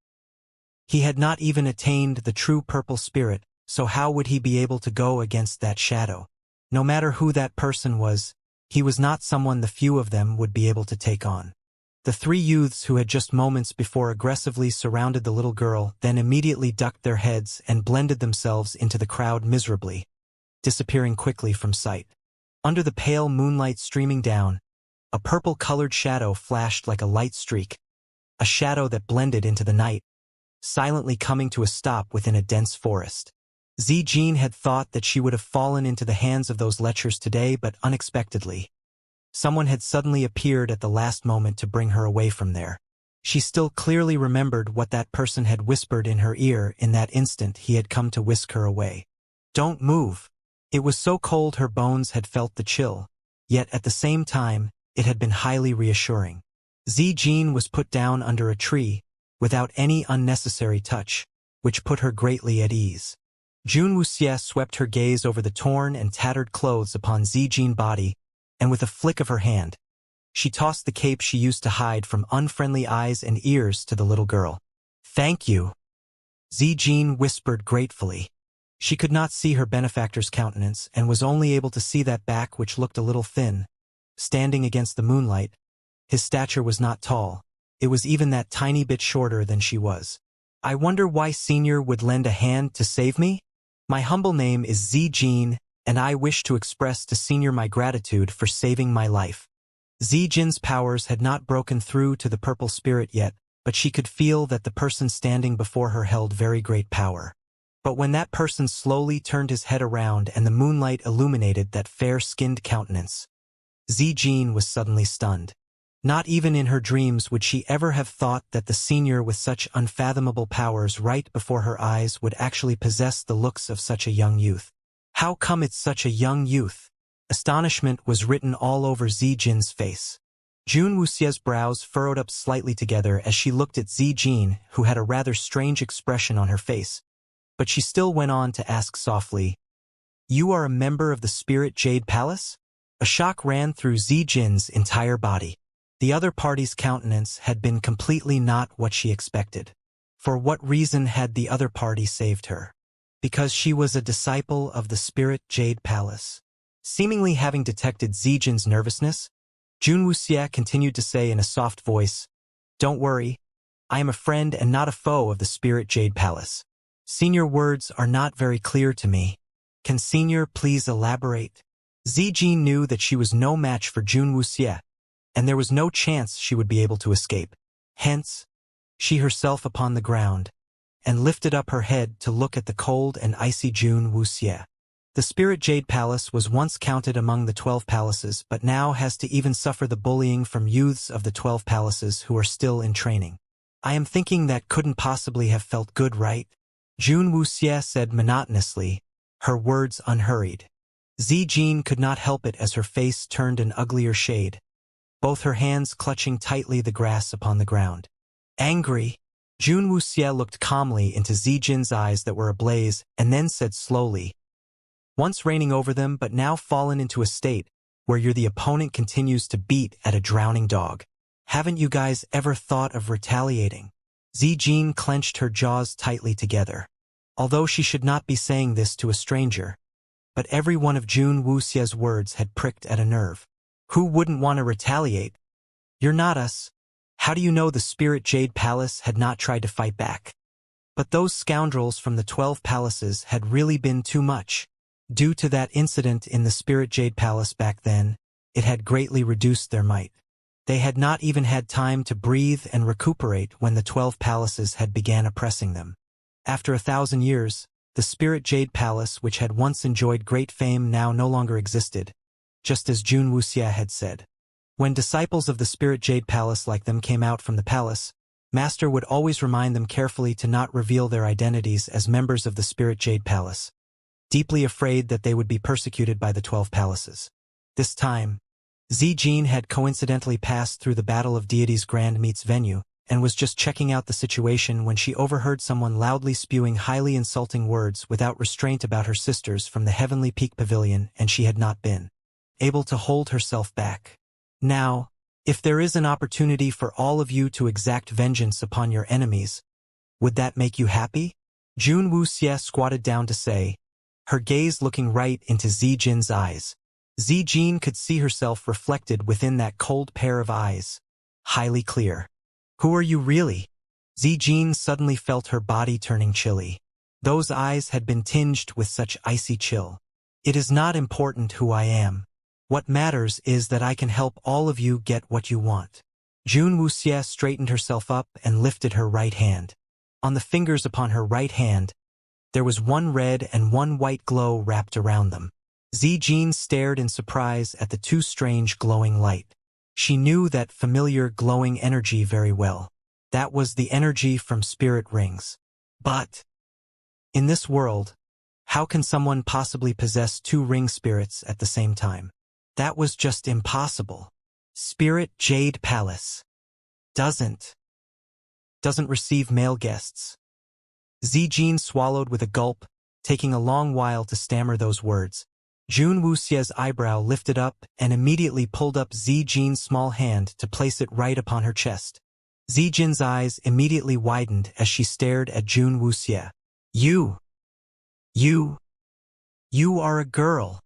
He had not even attained the true purple spirit, so how would he be able to go against that shadow? No matter who that person was, he was not someone the few of them would be able to take on. The three youths who had just moments before aggressively surrounded the little girl then immediately ducked their heads and blended themselves into the crowd miserably, disappearing quickly from sight. Under the pale moonlight streaming down, a purple-colored shadow flashed like a light streak, a shadow that blended into the night, silently coming to a stop within a dense forest. Jean had thought that she would have fallen into the hands of those lechers today, but unexpectedly, someone had suddenly appeared at the last moment to bring her away from there. She still clearly remembered what that person had whispered in her ear in that instant he had come to whisk her away. "Don't move." It was so cold her bones had felt the chill, yet at the same time, it had been highly reassuring. Jean was put down under a tree, without any unnecessary touch, which put her greatly at ease. Jun Wuxie swept her gaze over the torn and tattered clothes upon Jean's body, and with a flick of her hand, she tossed the cape she used to hide from unfriendly eyes and ears to the little girl. "Thank you," Jean whispered gratefully. She could not see her benefactor's countenance and was only able to see that back which looked a little thin, standing against the moonlight. His stature was not tall. It was even that tiny bit shorter than she was. "I wonder why Senior would lend a hand to save me? My humble name is Jean, and I wish to express to Senior my gratitude for saving my life." Jin's powers had not broken through to the purple spirit yet, but she could feel that the person standing before her held very great power. But when that person slowly turned his head around and the moonlight illuminated that fair-skinned countenance, Jean was suddenly stunned. Not even in her dreams would she ever have thought that the senior with such unfathomable powers right before her eyes would actually possess the looks of such a young youth. How come it's such a young youth? Astonishment was written all over Jin's face. Jun Wuxie's brows furrowed up slightly together as she looked at Jean, who had a rather strange expression on her face. But she still went on to ask softly, "You are a member of the Spirit Jade Palace?" A shock ran through Jin's entire body. The other party's countenance had been completely not what she expected. For what reason had the other party saved her? Because she was a disciple of the Spirit Jade Palace. Seemingly having detected Jin's nervousness, Jun Wuxie continued to say in a soft voice, "Don't worry, I am a friend and not a foe of the Spirit Jade Palace. Senior, words are not very clear to me. Can Senior please elaborate? Zijin knew that she was no match for Jun Wuxie, and there was no chance she would be able to escape. Hence, she herself upon the ground, and lifted up her head to look at the cold and icy Jun Wuxie. The Spirit Jade Palace was once counted among the 12 palaces, but now has to even suffer the bullying from youths of the 12 palaces who are still in training. I am thinking that couldn't possibly have felt good, right? Jun Wuxie said monotonously, her words unhurried. Zijin could not help it as her face turned an uglier shade, both her hands clutching tightly the grass upon the ground. Angry, Jun Wuxie looked calmly into Zijin's eyes that were ablaze and then said slowly, once reigning over them but now fallen into a state where the opponent continues to beat at a drowning dog. Haven't you guys ever thought of retaliating? Zijin clenched her jaws tightly together. Although she should not be saying this to a stranger, but every one of Jun Wuxie's words had pricked at a nerve. Who wouldn't want to retaliate? You're not us. How do you know the Spirit Jade Palace had not tried to fight back? But those scoundrels from the 12 palaces had really been too much. Due to that incident in the Spirit Jade Palace back then, it had greatly reduced their might. They had not even had time to breathe and recuperate when the 12 palaces had began oppressing them. After 1,000 years, the Spirit Jade Palace, which had once enjoyed great fame, now no longer existed, just as Jun Wuxie had said. When disciples of the Spirit Jade Palace like them came out from the palace, Master would always remind them carefully to not reveal their identities as members of the Spirit Jade Palace, deeply afraid that they would be persecuted by the 12 palaces. This time, Zijin had coincidentally passed through the Battle of Deities Grand Meets venue and was just checking out the situation when she overheard someone loudly spewing highly insulting words without restraint about her sisters from the Heavenly Peak Pavilion, and she had not been able to hold herself back. Now, if there is an opportunity for all of you to exact vengeance upon your enemies, would that make you happy? Jun Wuxie squatted down to say, her gaze looking right into Zijin's eyes. Zijin could see herself reflected within that cold pair of eyes, highly clear. Who are you really? Zijin suddenly felt her body turning chilly. Those eyes had been tinged with such icy chill. It is not important who I am. What matters is that I can help all of you get what you want. Jun Wuxie straightened herself up and lifted her right hand. On the fingers upon her right hand, there was one red and one white glow wrapped around them. Zijin stared in surprise at the two strange glowing light. She knew that familiar glowing energy very well. That was the energy from spirit rings. But in this world, how can someone possibly possess two ring spirits at the same time? That was just impossible. Spirit Jade Palace doesn't receive male guests. Zijin swallowed with a gulp, taking a long while to stammer those words. Jun Wuxie's eyebrow lifted up and immediately pulled up Zijin's small hand to place it right upon her chest. Zijin's eyes immediately widened as she stared at Jun Wuxie. You are a girl.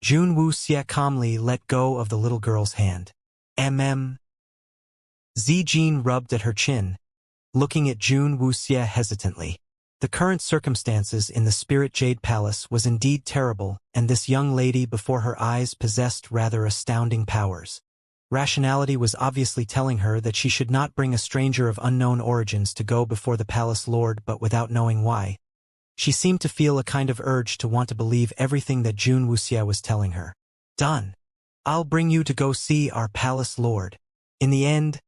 Jun Wuxie calmly let go of the little girl's hand. Zijin rubbed at her chin, looking at Jun Wuxie hesitantly. The current circumstances in the Spirit Jade Palace was indeed terrible, and this young lady before her eyes possessed rather astounding powers. Rationality was obviously telling her that she should not bring a stranger of unknown origins to go before the palace lord, but without knowing why, she seemed to feel a kind of urge to want to believe everything that Jun Wuxie was telling her. Done. I'll bring you to go see our palace lord. In the end,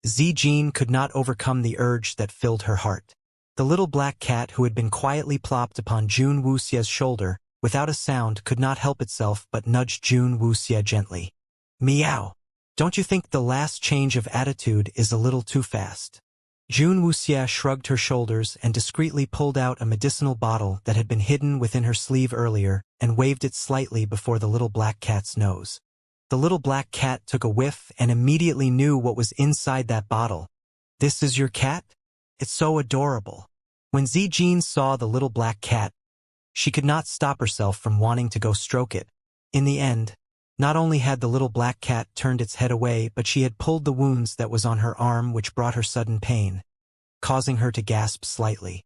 Zijin could not overcome the urge that filled her heart. The little black cat who had been quietly plopped upon Jun Wuxie's shoulder, without a sound, could not help itself but nudge Jun Wuxie gently. Meow. Don't you think the last change of attitude is a little too fast? Jun Wuxie shrugged her shoulders and discreetly pulled out a medicinal bottle that had been hidden within her sleeve earlier and waved it slightly before the little black cat's nose. The little black cat took a whiff and immediately knew what was inside that bottle. This is your cat? It's so adorable. When Zijin saw the little black cat, she could not stop herself from wanting to go stroke it. In the end, not only had the little black cat turned its head away, but she had pulled the wounds that was on her arm, which brought her sudden pain, causing her to gasp slightly.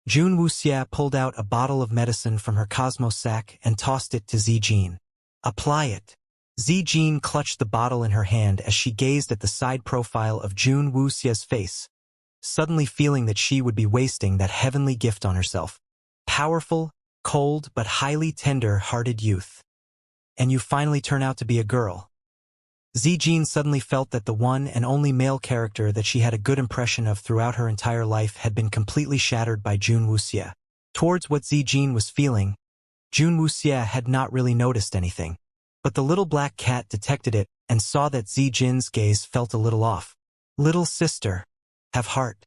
Jun Wuxia pulled out a bottle of medicine from her cosmos sack and tossed it to Zijin. Apply it. Zijin clutched the bottle in her hand as she gazed at the side profile of Jun Wuxia's face, suddenly feeling that she would be wasting that heavenly gift on herself. Powerful, cold, but highly tender-hearted youth. And you finally turn out to be a girl. Zijin suddenly felt that the one and only male character that she had a good impression of throughout her entire life had been completely shattered by Jun Wuxia. Towards what Zijin was feeling, Jun Wuxia had not really noticed anything. But the little black cat detected it and saw that Zijin's gaze felt a little off. Little sister, have heart.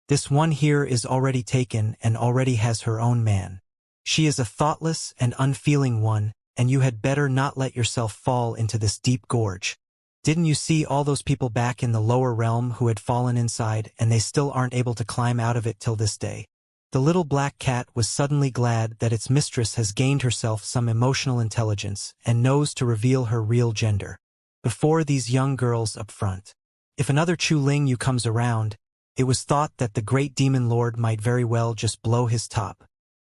This one here is already taken and already has her own man. She is a thoughtless and unfeeling one, and you had better not let yourself fall into this deep gorge. Didn't you see all those people back in the lower realm who had fallen inside and they still aren't able to climb out of it till this day? The little black cat was suddenly glad that its mistress has gained herself some emotional intelligence and knows to reveal her real gender before these young girls up front. If another Chu Ling comes around, it was thought that the great demon lord might very well just blow his top.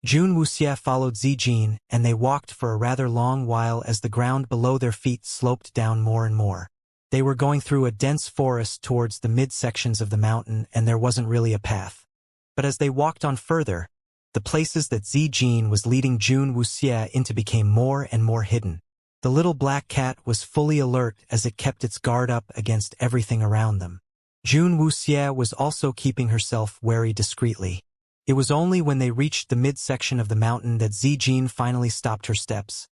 Jun Wuxia followed Zijin, and they walked for a rather long while as the ground below their feet sloped down more and more. They were going through a dense forest towards the mid-sections of the mountain, and there wasn't really a path. But as they walked on further, the places that Zijin was leading Jun Wuxia into became more and more hidden. The little black cat was fully alert as it kept its guard up against everything around them. Jun Wuxia was also keeping herself wary discreetly. It was only when they reached the mid-section of the mountain that Zijin finally stopped her steps,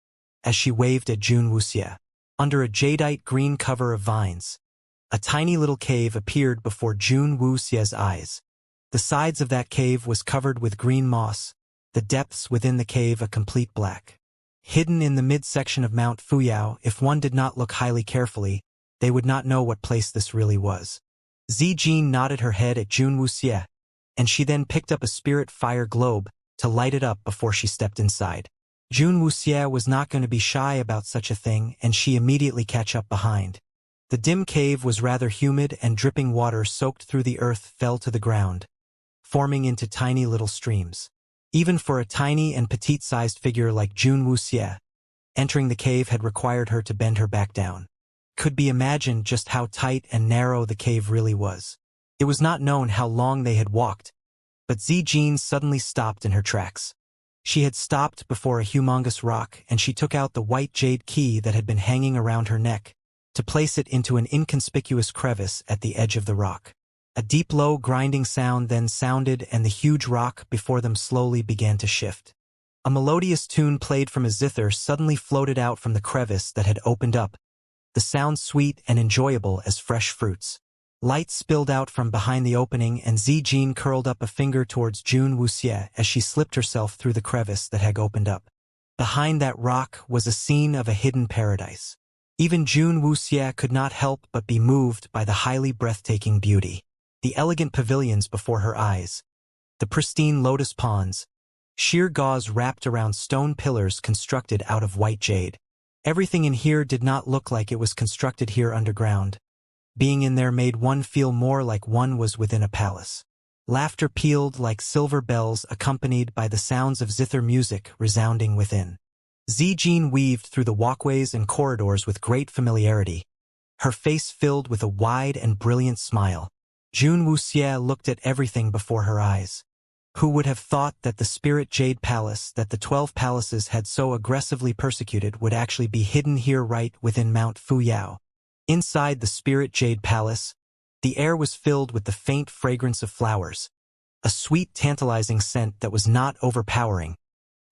as she waved at Jun Wuxia. Under a jadeite green cover of vines, a tiny little cave appeared before Jun Wuxia's eyes. The sides of that cave was covered with green moss, the depths within the cave a complete black. Hidden in the mid-section of Mount Fuyao, if one did not look highly carefully, they would not know what place this really was. Zijin nodded her head at Jun Wuxia, and she then picked up a spirit fire globe to light it up before she stepped inside. Jun Wuxia was not going to be shy about such a thing, and she immediately catch up behind. The dim cave was rather humid, and dripping water soaked through the earth fell to the ground, forming into tiny little streams. Even for a tiny and petite-sized figure like Jun Wuxia, entering the cave had required her to bend her back down. Could be imagined just how tight and narrow the cave really was. It was not known how long they had walked, but Zijin suddenly stopped in her tracks. She had stopped before a humongous rock, and she took out the white jade key that had been hanging around her neck, to place it into an inconspicuous crevice at the edge of the rock. A deep low grinding sound then sounded, and the huge rock before them slowly began to shift. A melodious tune played from a zither suddenly floated out from the crevice that had opened up, the sound sweet and enjoyable as fresh fruits. Light spilled out from behind the opening, and Zijin curled up a finger towards Jun Wuxia as she slipped herself through the crevice that had opened up. Behind that rock was a scene of a hidden paradise. Even Jun Wuxia could not help but be moved by the highly breathtaking beauty. The elegant pavilions before her eyes, the pristine lotus ponds, sheer gauze wrapped around stone pillars constructed out of white jade. Everything in here did not look like it was constructed here underground. Being in there made one feel more like one was within a palace. Laughter pealed like silver bells, accompanied by the sounds of zither music resounding within. Zijin weaved through the walkways and corridors with great familiarity, her face filled with a wide and brilliant smile. Jun Wuxia looked at everything before her eyes. Who would have thought that the Spirit Jade Palace that the 12 palaces had so aggressively persecuted would actually be hidden here right within Mount Fuyao? Inside the Spirit Jade Palace, the air was filled with the faint fragrance of flowers, a sweet, tantalizing scent that was not overpowering,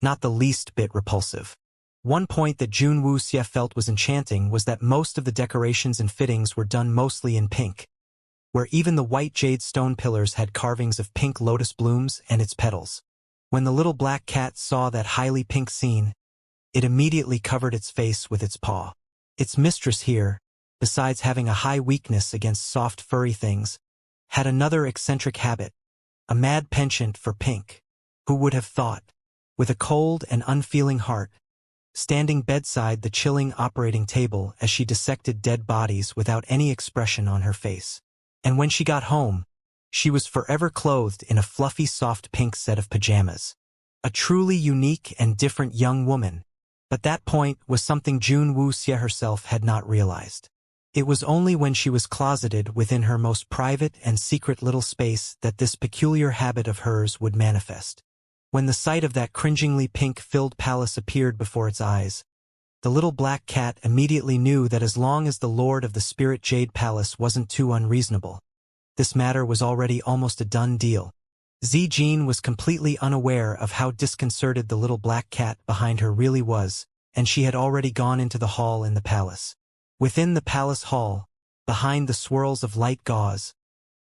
not the least bit repulsive. One point that Jun Wuxia felt was enchanting was that most of the decorations and fittings were done mostly in pink, where even the white jade stone pillars had carvings of pink lotus blooms and its petals. When the little black cat saw that highly pink scene, it immediately covered its face with its paw. Its mistress here, besides having a high weakness against soft furry things, had another eccentric habit, a mad penchant for pink. Who would have thought? With a cold and unfeeling heart, standing bedside the chilling operating table as she dissected dead bodies without any expression on her face. And when she got home, She was forever clothed in a fluffy soft pink set of pajamas. A truly unique and different young woman. But that point was something Jun Wuxie herself had not realized. It was only when she was closeted within her most private and secret little space that this peculiar habit of hers would manifest. When the sight of that cringingly pink-filled palace appeared before its eyes, the little black cat immediately knew that as long as the Lord of the Spirit Jade Palace wasn't too unreasonable, this matter was already almost a done deal. Zijin was completely unaware of how disconcerted the little black cat behind her really was, and she had already gone into the hall in the palace. Within the palace hall, behind the swirls of light gauze,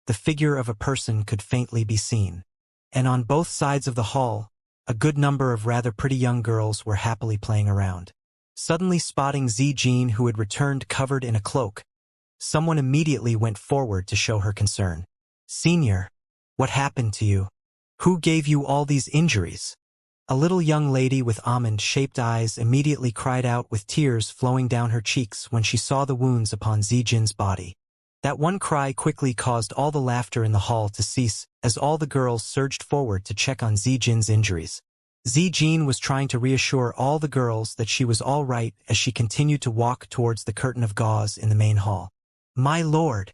the figure of a person could faintly be seen. And on both sides of the hall, a good number of rather pretty young girls were happily playing around. Suddenly spotting Zijin, who had returned covered in a cloak, someone immediately went forward to show her concern. "Senior, what happened to you? Who gave you all these injuries?" A little young lady with almond-shaped eyes immediately cried out with tears flowing down her cheeks when she saw the wounds upon Zijin's body. That one cry quickly caused all the laughter in the hall to cease as all the girls surged forward to check on Zijin's injuries. Zijin was trying to reassure all the girls that she was all right as she continued to walk towards the curtain of gauze in the main hall. "My lord,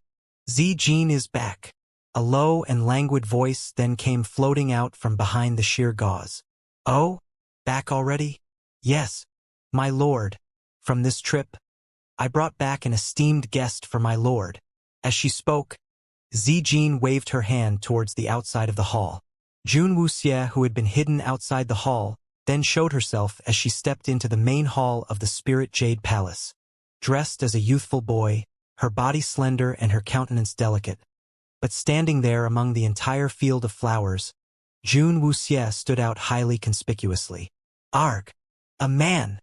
Zijin is back." A low and languid voice then came floating out from behind the sheer gauze. "Oh, back already?" "Yes, my lord. From this trip, I brought back an esteemed guest for my lord." As she spoke, Zijin waved her hand towards the outside of the hall. Jun Wuxie, who had been hidden outside the hall, then showed herself as she stepped into the main hall of the Spirit Jade Palace. Dressed as a youthful boy, her body slender and her countenance delicate. But standing there among the entire field of flowers, Jun Wuxie stood out highly conspicuously. "Arg! A man!"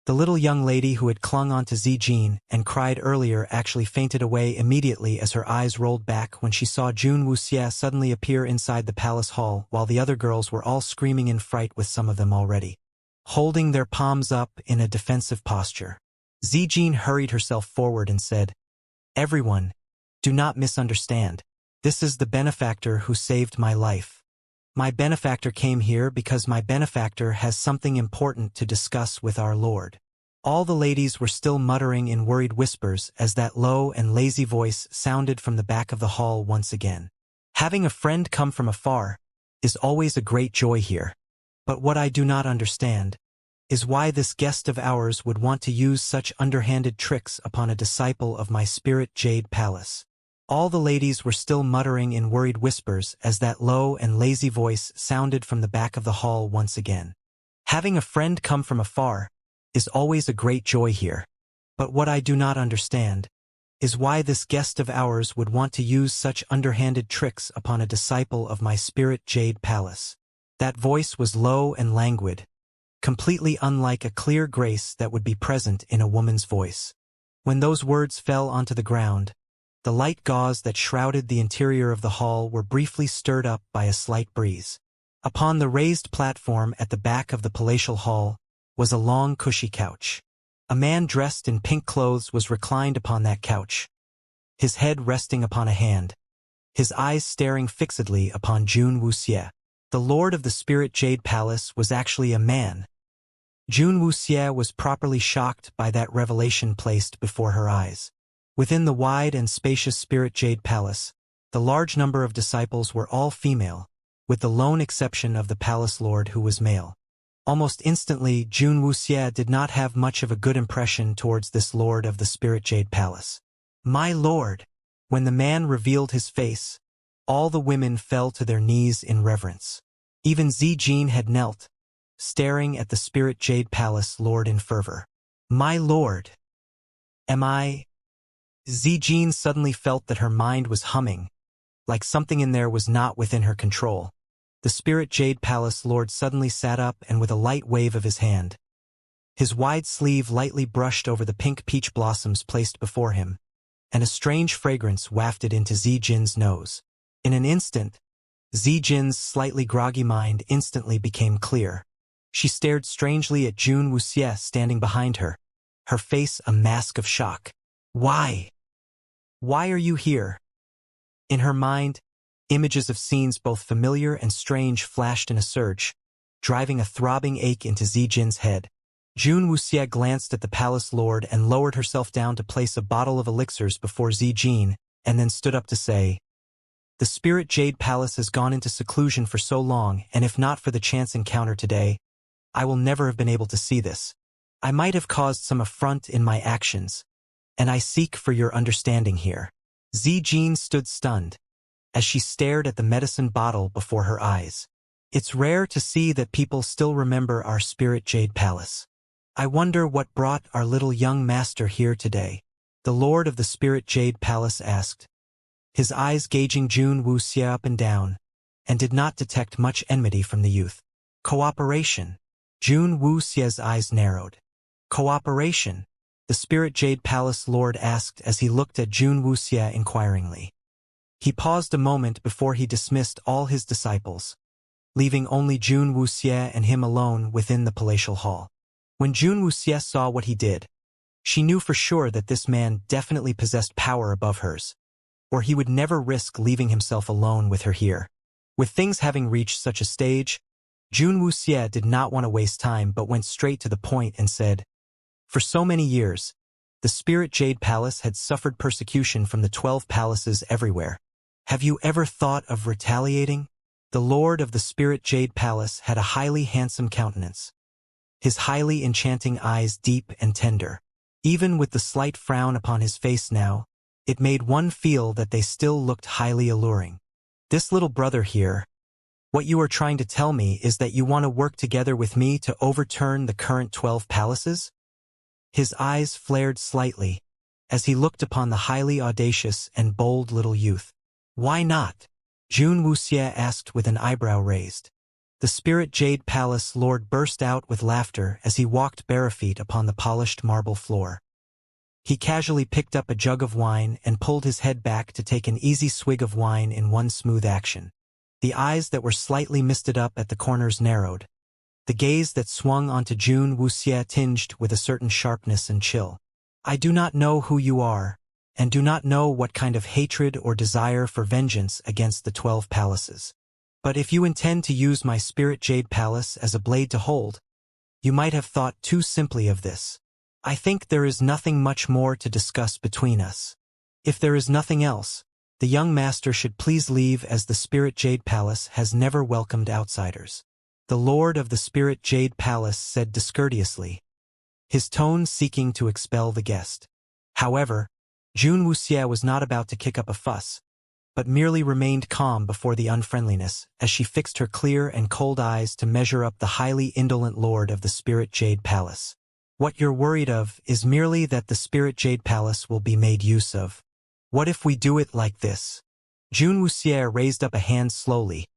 The little young lady who had clung onto Zijin and cried earlier actually fainted away immediately as her eyes rolled back when she saw Jun Wuxie suddenly appear inside the palace hall while the other girls were all screaming in fright, with some of them already holding their palms up in a defensive posture. Zijin hurried herself forward and said, "Everyone, do not misunderstand. This is the benefactor who saved my life. My benefactor came here because my benefactor has something important to discuss with our Lord." All the ladies were still muttering in worried whispers as that low and lazy voice sounded from the back of the hall once again. "Having a friend come from afar is always a great joy here. But what I do not understand is why this guest of ours would want to use such underhanded tricks upon a disciple of my Spirit Jade Palace." All the ladies were still muttering in worried whispers as that low and lazy voice sounded from the back of the hall once again. "Having a friend come from afar is always a great joy here. But what I do not understand is why this guest of ours would want to use such underhanded tricks upon a disciple of my Spirit Jade Palace." That voice was low and languid, completely unlike a clear grace that would be present in a woman's voice. When those words fell onto the ground, the light gauze that shrouded the interior of the hall were briefly stirred up by a slight breeze. Upon the raised platform at the back of the palatial hall was a long cushy couch. A man dressed in pink clothes was reclined upon that couch, his head resting upon a hand, his eyes staring fixedly upon Jun Wuxie. The Lord of the Spirit Jade Palace was actually a man. Jun Wuxie was properly shocked by that revelation placed before her eyes. Within the wide and spacious Spirit Jade Palace, the large number of disciples were all female, with the lone exception of the palace lord who was male. Almost instantly, Jun Wuxie did not have much of a good impression towards this lord of the Spirit Jade Palace. "My lord!" When the man revealed his face, all the women fell to their knees in reverence. Even Zijin had knelt, staring at the Spirit Jade Palace lord in fervor. "My lord! Am I—" Zijin suddenly felt that her mind was humming, like something in there was not within her control. The Spirit Jade Palace lord suddenly sat up and with a light wave of his hand, his wide sleeve lightly brushed over the pink peach blossoms placed before him, and a strange fragrance wafted into Zijin's nose. In an instant, Zijin's slightly groggy mind instantly became clear. She stared strangely at Jun Wuxie standing behind her, her face a mask of shock. "Why? Why are you here?" In her mind, Images of scenes both familiar and strange flashed in a surge, driving a throbbing ache into Zijin's head. Jun Wuxie glanced at the palace lord and lowered herself down to place a bottle of elixirs before Zijin, and then stood up to say, "The Spirit Jade Palace has gone into seclusion for so long, and if not for the chance encounter today, I will never have been able to see this. I might have caused some affront in my actions, and I seek for your understanding here." Zijin stood stunned, as she stared at the medicine bottle before her eyes. "It's rare to see that people still remember our Spirit Jade Palace. I wonder what brought our little young master here today," the Lord of the Spirit Jade Palace asked, his eyes gauging Jun Wuxie up and down, and did not detect much enmity from the youth. "Cooperation." Jun Wuxie's eyes narrowed. "Cooperation?" the Spirit Jade Palace Lord asked as he looked at Jun Wuxie inquiringly. He paused a moment before he dismissed all his disciples, leaving only Jun Wuxie and him alone within the palatial hall. When Jun Wuxie saw what he did, she knew for sure that this man definitely possessed power above hers, or he would never risk leaving himself alone with her here. With things having reached such a stage, Jun Wuxie did not want to waste time but went straight to the point and said, "For so many years, the Spirit Jade Palace had suffered persecution from the 12 palaces everywhere. Have you ever thought of retaliating?" The Lord of the Spirit Jade Palace had a highly handsome countenance, his highly enchanting eyes deep and tender. Even with the slight frown upon his face now, it made one feel that they still looked highly alluring. "This little brother here, what you are trying to tell me is that you want to work together with me to overturn the current 12 palaces?" His eyes flared slightly as he looked upon the highly audacious and bold little youth. "Why not?" Jun Wuxie asked with an eyebrow raised. The Spirit Jade Palace Lord burst out with laughter as he walked barefeet upon the polished marble floor. He casually picked up a jug of wine and pulled his head back to take an easy swig of wine in one smooth action. The eyes that were slightly misted up at the corners narrowed, the gaze that swung onto Jun Wuxie tinged with a certain sharpness and chill. "I do not know who you are, and do not know what kind of hatred or desire for vengeance against the 12 palaces. But if you intend to use my Spirit Jade Palace as a blade to hold, you might have thought too simply of this. I think there is nothing much more to discuss between us. If there is nothing else, the young master should please leave, as the Spirit Jade Palace has never welcomed outsiders." The Lord of the Spirit Jade Palace said discourteously, his tone seeking to expel the guest. However, Jun Wuxie was not about to kick up a fuss, but merely remained calm before the unfriendliness as she fixed her clear and cold eyes to measure up the highly indolent Lord of the Spirit Jade Palace. "What you're worried of is merely that the Spirit Jade Palace will be made use of. What if we do it like this?" Jun Wuxie raised up a hand slowly,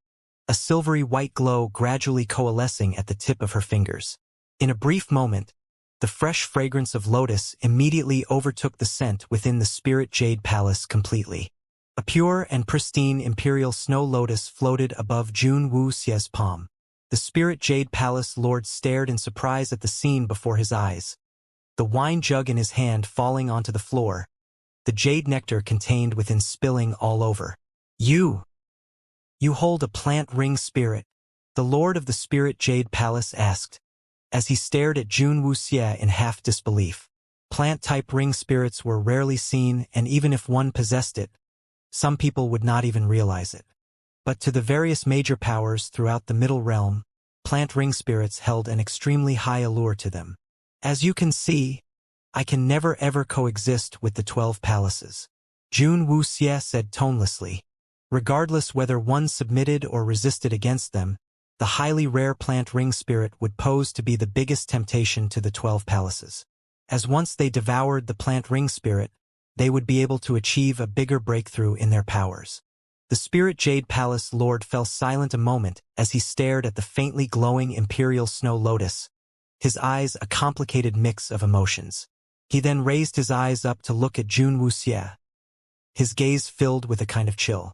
a silvery white glow gradually coalescing at the tip of her fingers. In a brief moment, the fresh fragrance of lotus immediately overtook the scent within the Spirit Jade Palace completely. A pure and pristine imperial snow lotus floated above Jun Wuxie's palm. The Spirit Jade Palace Lord stared in surprise at the scene before his eyes, the wine jug in his hand falling onto the floor, the jade nectar contained within spilling all over. You hold a plant ring spirit?" the Lord of the Spirit Jade Palace asked, as he stared at Jun Wuxie in half disbelief. Plant-type ring spirits were rarely seen, and even if one possessed it, some people would not even realize it. But to the various major powers throughout the Middle Realm, plant ring spirits held an extremely high allure to them. "As you can see, I can never ever coexist with the 12 palaces," Jun Wuxie said tonelessly. Regardless whether one submitted or resisted against them, the highly rare plant ring spirit would pose to be the biggest temptation to the 12 palaces. As once they devoured the plant ring spirit, they would be able to achieve a bigger breakthrough in their powers. The Spirit Jade Palace Lord fell silent a moment as he stared at the faintly glowing imperial snow lotus, his eyes a complicated mix of emotions. He then raised his eyes up to look at Jun Wuxie, his gaze filled with a kind of chill.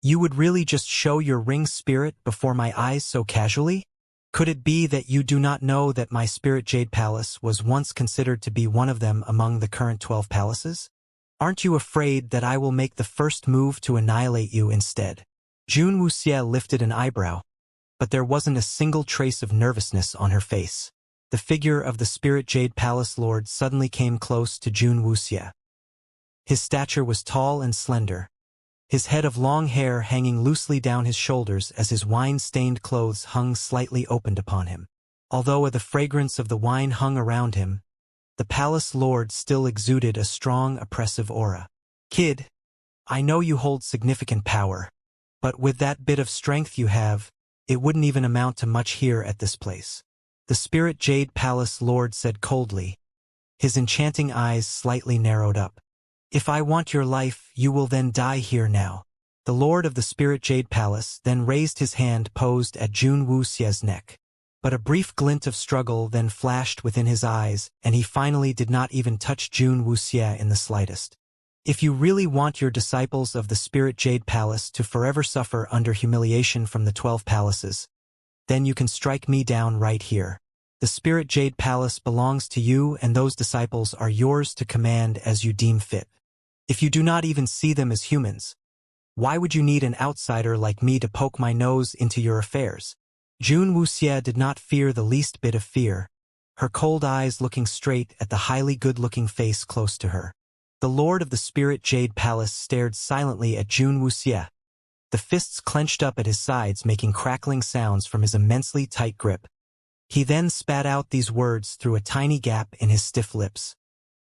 "You would really just show your ring spirit before my eyes so casually? Could it be that you do not know that my Spirit Jade Palace was once considered to be one of them among the current 12 palaces? Aren't you afraid that I will make the first move to annihilate you instead?" Jun Wuxie lifted an eyebrow, but there wasn't a single trace of nervousness on her face. The figure of the Spirit Jade Palace Lord suddenly came close to Jun Wuxie. His stature was tall and slender, his head of long hair hanging loosely down his shoulders as his wine-stained clothes hung slightly opened upon him. Although the fragrance of the wine hung around him, the palace lord still exuded a strong, oppressive aura. Kid, I know you hold significant power, but with that bit of strength you have, it wouldn't even amount to much here at this place. The Spirit Jade Palace Lord said coldly, his enchanting eyes slightly narrowed up. If I want your life, you will then die here now. The Lord of the Spirit Jade Palace then raised his hand posed at Jun Wuxie's neck. But a brief glint of struggle then flashed within his eyes, and he finally did not even touch Jun Wuxie in the slightest. If you really want your disciples of the Spirit Jade Palace to forever suffer under humiliation from the 12 palaces, then you can strike me down right here. The Spirit Jade Palace belongs to you, and those disciples are yours to command as you deem fit. If you do not even see them as humans, why would you need an outsider like me to poke my nose into your affairs? Jun Wuxie did not fear the least bit of fear, her cold eyes looking straight at the highly good-looking face close to her. The Lord of the Spirit Jade Palace stared silently at Jun Wuxie, the fists clenched up at his sides making crackling sounds from his immensely tight grip. He then spat out these words through a tiny gap in his stiff lips.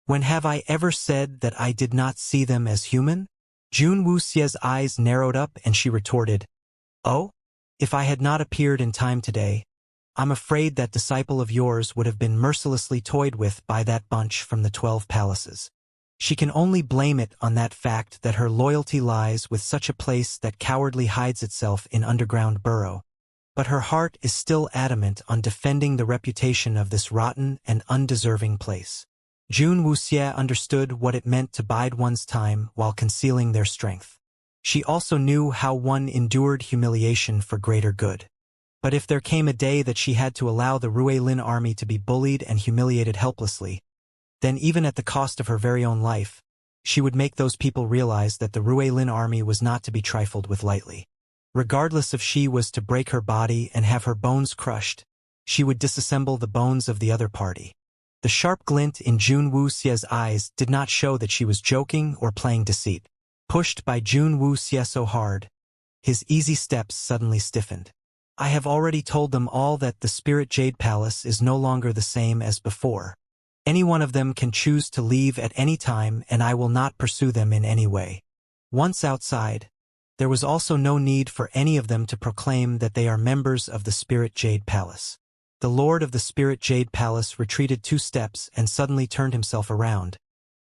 When have I ever said that I did not see them as human? Jun Wuxie's eyes narrowed up and she retorted, Oh? If I had not appeared in time today, I'm afraid that disciple of yours would have been mercilessly toyed with by that bunch from the 12 palaces. She can only blame it on that fact that her loyalty lies with such a place that cowardly hides itself in underground burrow. But her heart is still adamant on defending the reputation of this rotten and undeserving place. Jun Wuxie understood what it meant to bide one's time while concealing their strength. She also knew how one endured humiliation for greater good. But if there came a day that she had to allow the Ruelin army to be bullied and humiliated helplessly, then even at the cost of her very own life, she would make those people realize that the Ruelin army was not to be trifled with lightly. Regardless if she was to break her body and have her bones crushed, she would disassemble the bones of the other party. The sharp glint in Jun Wuxie's eyes did not show that she was joking or playing deceit. Pushed by Jun Wuxie so hard, his easy steps suddenly stiffened. I have already told them all that the Spirit Jade Palace is no longer the same as before. Any one of them can choose to leave at any time, and I will not pursue them in any way. Once outside, there was also no need for any of them to proclaim that they are members of the Spirit Jade Palace. The Lord of the Spirit Jade Palace retreated 2 steps and suddenly turned himself around,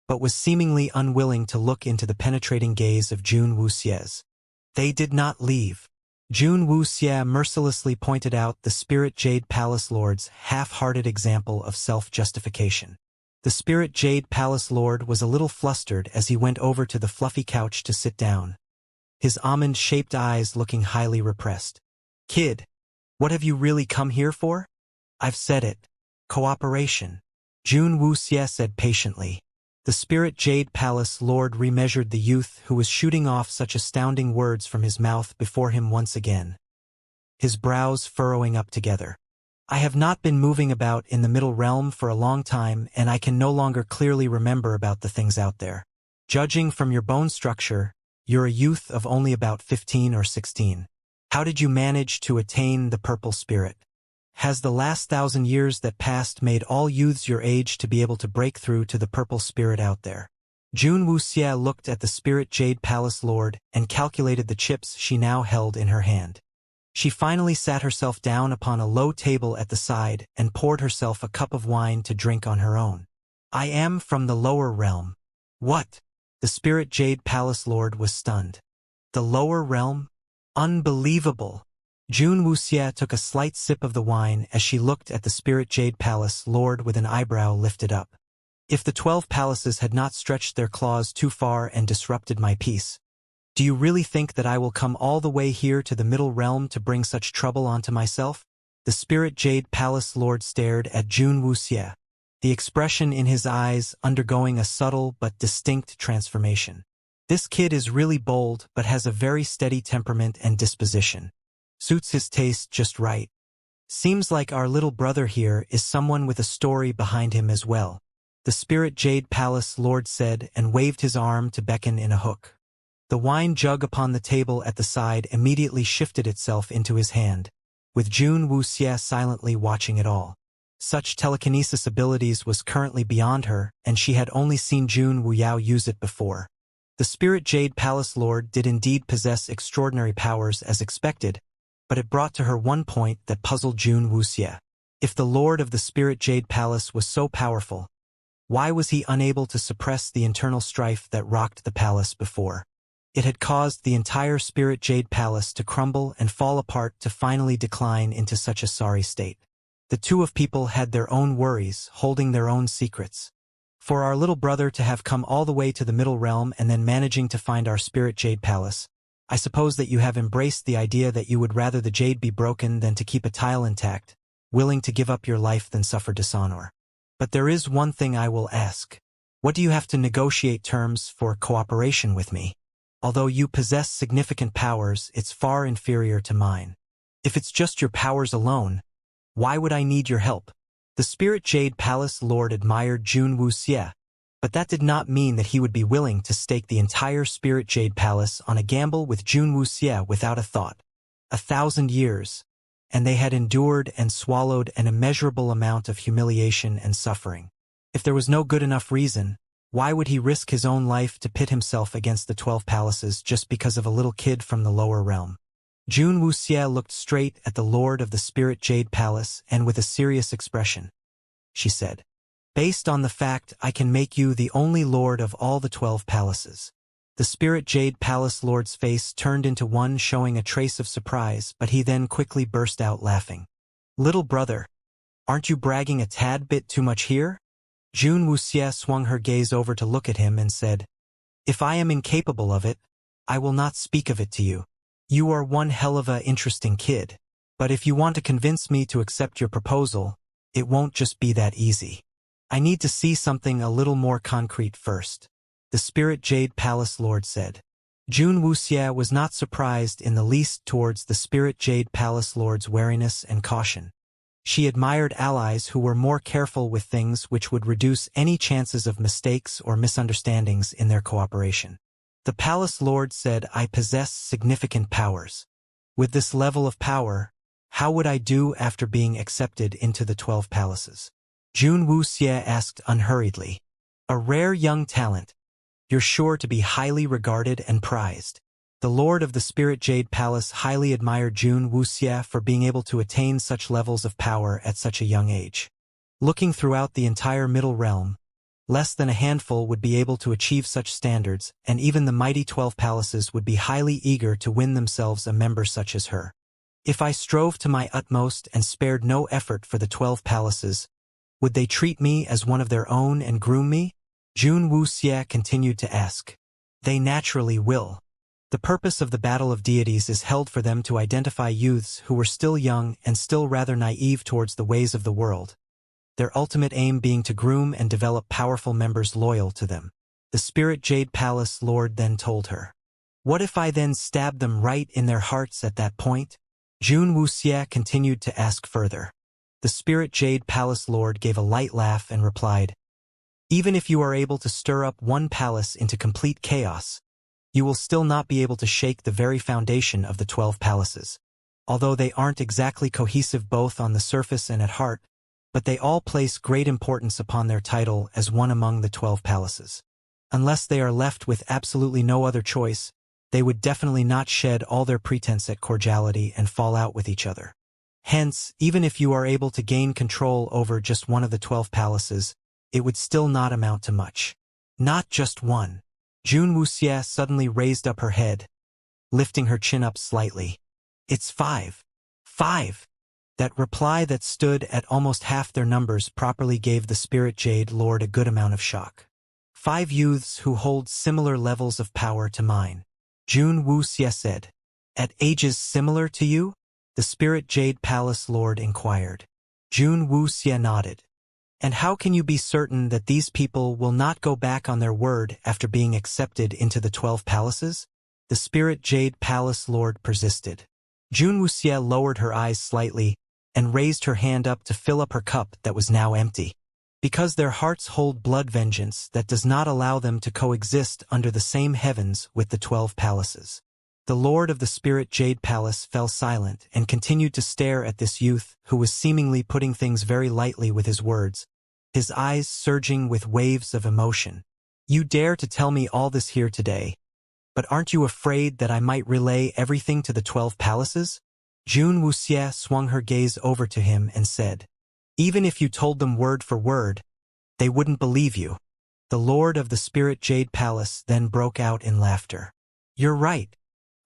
but was seemingly unwilling to look into the penetrating gaze of Jun Wuxie's. They did not leave. Jun Wuxie mercilessly pointed out the Spirit Jade Palace Lord's half-hearted example of self-justification. The Spirit Jade Palace Lord was a little flustered as he went over to the fluffy couch to sit down, his almond-shaped eyes looking highly repressed. Kid, what have you really come here for? I've said it. Cooperation. Jun Wuxie said patiently. The Spirit Jade Palace Lord remeasured the youth who was shooting off such astounding words from his mouth before him once again, his brows furrowing up together. I have not been moving about in the Middle Realm for a long time, and I can no longer clearly remember about the things out there. Judging from your bone structure, you're a youth of only about 15 or 16. How did you manage to attain the purple spirit? Has the last 1,000 years that passed made all youths your age to be able to break through to the purple spirit out there? Jun Wuxie looked at the Spirit Jade Palace Lord and calculated the chips she now held in her hand. She finally sat herself down upon a low table at the side and poured herself a cup of wine to drink on her own. I am from the lower realm. What? The Spirit Jade Palace Lord was stunned. The lower realm? Unbelievable! Jun Wuxie took a slight sip of the wine as she looked at the Spirit Jade Palace Lord with an eyebrow lifted up. If the 12 palaces had not stretched their claws too far and disrupted my peace, do you really think that I will come all the way here to the Middle Realm to bring such trouble onto myself? The Spirit Jade Palace Lord stared at Jun Wuxie, the expression in his eyes undergoing a subtle but distinct transformation. This kid is really bold but has a very steady temperament and disposition. Suits his taste just right. Seems like our little brother here is someone with a story behind him as well, the Spirit Jade Palace Lord said and waved his arm to beckon in a hook. The wine jug upon the table at the side immediately shifted itself into his hand, with Jun Wuxie silently watching it all. Such telekinesis abilities was currently beyond her, and she had only seen Jun Wuyao use it before. The Spirit Jade Palace Lord did indeed possess extraordinary powers as expected, but it brought to her one point that puzzled Jun Wuxie. If the Lord of the Spirit Jade Palace was so powerful, why was he unable to suppress the internal strife that rocked the palace before? It had caused the entire Spirit Jade Palace to crumble and fall apart to finally decline into such a sorry state. The two of people had their own worries, holding their own secrets. For our little brother to have come all the way to the Middle Realm and then managing to find our Spirit Jade Palace, I suppose that you have embraced the idea that you would rather the jade be broken than to keep a tile intact, willing to give up your life than suffer dishonor. But there is one thing I will ask. What do you have to negotiate terms for cooperation with me? Although you possess significant powers, it's far inferior to mine. If it's just your powers alone, why would I need your help? The Spirit Jade Palace Lord admired Jun Wuxie, but that did not mean that he would be willing to stake the entire Spirit Jade Palace on a gamble with Jun Wuxie without a thought. 1,000 years, and they had endured and swallowed an immeasurable amount of humiliation and suffering. If there was no good enough reason, why would he risk his own life to pit himself against the 12 palaces just because of a little kid from the lower realm? Jun Wuxie looked straight at the Lord of the Spirit Jade Palace and with a serious expression. She said, "Based on the fact I can make you the only lord of all the 12 palaces." The Spirit Jade Palace Lord's face turned into one showing a trace of surprise, but he then quickly burst out laughing. "Little brother, aren't you bragging a tad bit too much here?" Jun Wuxie swung her gaze over to look at him and said, "If I am incapable of it, I will not speak of it to you. You are one hell of a interesting kid, but if you want to convince me to accept your proposal, it won't just be that easy. I need to see something a little more concrete first," the Spirit Jade Palace Lord said. Jun Wuxie was not surprised in the least towards the Spirit Jade Palace Lord's wariness and caution. She admired allies who were more careful with things which would reduce any chances of mistakes or misunderstandings in their cooperation. The Palace Lord said, "I possess significant powers. With this level of power, how would I do after being accepted into the 12 palaces?" Jun Wuxie asked unhurriedly. "A rare young talent. You're sure to be highly regarded and prized." The Lord of the Spirit Jade Palace highly admired Jun Wuxie for being able to attain such levels of power at such a young age. Looking throughout the entire Middle Realm, less than a handful would be able to achieve such standards, and even the mighty 12 palaces would be highly eager to win themselves a member such as her. If I strove to my utmost and spared no effort for the 12 palaces, would they treat me as one of their own and groom me? Jun Wuxie continued to ask. They naturally will. The purpose of the Battle of Deities is held for them to identify youths who were still young and still rather naive towards the ways of the world, their ultimate aim being to groom and develop powerful members loyal to them. The Spirit Jade Palace Lord then told her. "What if I then stabbed them right in their hearts at that point?" Jun Wuxie continued to ask further. The Spirit Jade Palace Lord gave a light laugh and replied, "Even if you are able to stir up one palace into complete chaos, you will still not be able to shake the very foundation of the 12 palaces. Although they aren't exactly cohesive both on the surface and at heart, but they all place great importance upon their title as one among the 12 palaces. Unless they are left with absolutely no other choice, they would definitely not shed all their pretense at cordiality and fall out with each other. Hence, even if you are able to gain control over just one of the 12 palaces, it would still not amount to much. Not just one." Jun Wuxie suddenly raised up her head, lifting her chin up slightly. "It's 5. 5. That reply that stood at almost half their numbers properly gave the Spirit Jade Lord a good amount of shock. 5 youths who hold similar levels of power to mine," Jun Wuxie said. "At ages similar to you?" the Spirit Jade Palace Lord inquired. Jun Wuxie nodded. And how can you be certain that these people will not go back on their word after being accepted into the 12 palaces? The Spirit Jade Palace Lord persisted. Jun Wuxie lowered her eyes slightly and raised her hand up to fill up her cup that was now empty. Because their hearts hold blood vengeance that does not allow them to coexist under the same heavens with the 12 palaces. The Lord of the Spirit Jade Palace fell silent and continued to stare at this youth who was seemingly putting things very lightly with his words, his eyes surging with waves of emotion. You dare to tell me all this here today, but aren't you afraid that I might relay everything to the 12 palaces? Jun Wuxie swung her gaze over to him and said, even if you told them word for word, they wouldn't believe you. The Lord of the Spirit Jade Palace then broke out in laughter. You're right.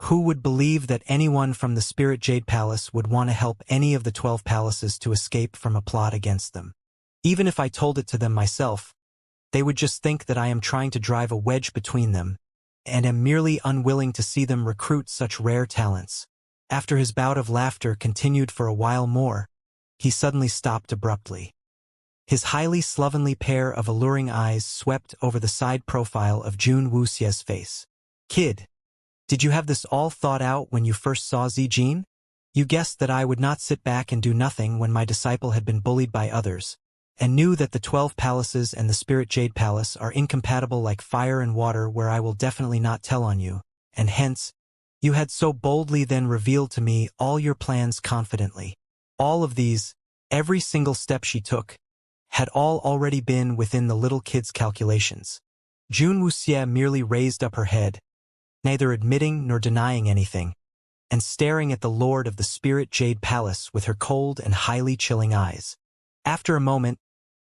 Who would believe that anyone from the Spirit Jade Palace would want to help any of the 12 palaces to escape from a plot against them? Even if I told it to them myself, they would just think that I am trying to drive a wedge between them, and am merely unwilling to see them recruit such rare talents. After his bout of laughter continued for a while more, he suddenly stopped abruptly. His highly slovenly pair of alluring eyes swept over the side profile of Jun Wuxie's face. Kid, did you have this all thought out when you first saw Zijin? You guessed that I would not sit back and do nothing when my disciple had been bullied by others, and knew that the 12 palaces and the Spirit Jade Palace are incompatible like fire and water, where I will definitely not tell on you, and hence, you had so boldly then revealed to me all your plans confidently. All of these, every single step she took, had all already been within the little kid's calculations. Jun Wuxie merely raised up her head, neither admitting nor denying anything, and staring at the Lord of the Spirit Jade Palace with her cold and highly chilling eyes. After a moment,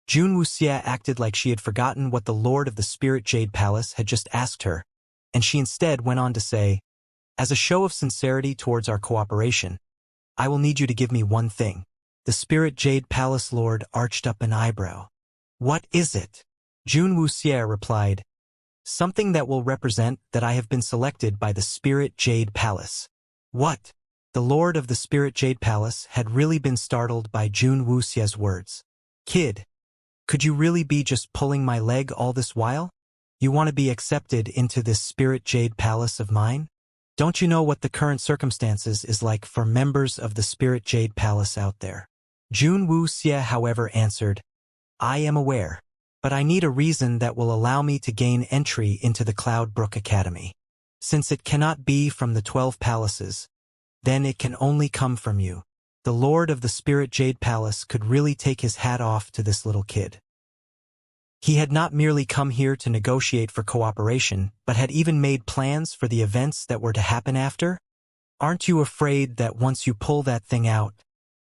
Jun Wuxie acted like she had forgotten what the Lord of the Spirit Jade Palace had just asked her, and she instead went on to say, as a show of sincerity towards our cooperation, I will need you to give me one thing. The Spirit Jade Palace Lord arched up an eyebrow. What is it? Jun Wuxie replied, something that will represent that I have been selected by the Spirit Jade Palace. What? The Lord of the Spirit Jade Palace had really been startled by Jun Wuxie's words. Kid, could you really be just pulling my leg all this while? You want to be accepted into this Spirit Jade Palace of mine? Don't you know what the current circumstances is like for members of the Spirit Jade Palace out there? Jun Wuxie, however, answered, I am aware, but I need a reason that will allow me to gain entry into the Cloudbrook Academy. Since it cannot be from the 12 palaces, then it can only come from you. The Lord of the Spirit Jade Palace could really take his hat off to this little kid. He had not merely come here to negotiate for cooperation, but had even made plans for the events that were to happen after? Aren't you afraid that once you pull that thing out,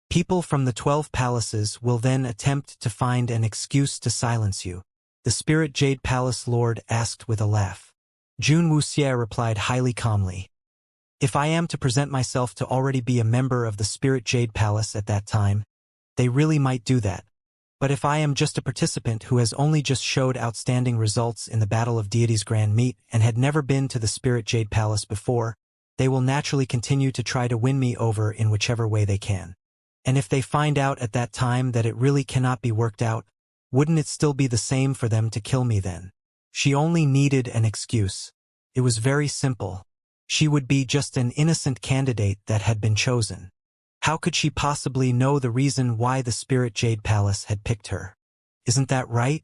people from the 12 palaces will then attempt to find an excuse to silence you? The Spirit Jade Palace Lord asked with a laugh. Jun Wuxie replied highly calmly. If I am to present myself to already be a member of the Spirit Jade Palace at that time, they really might do that. But if I am just a participant who has only just showed outstanding results in the Battle of Deities Grand Meet and had never been to the Spirit Jade Palace before, they will naturally continue to try to win me over in whichever way they can. And if they find out at that time that it really cannot be worked out, wouldn't it still be the same for them to kill me then? She only needed an excuse. It was very simple. She would be just an innocent candidate that had been chosen. How could she possibly know the reason why the Spirit Jade Palace had picked her? Isn't that right?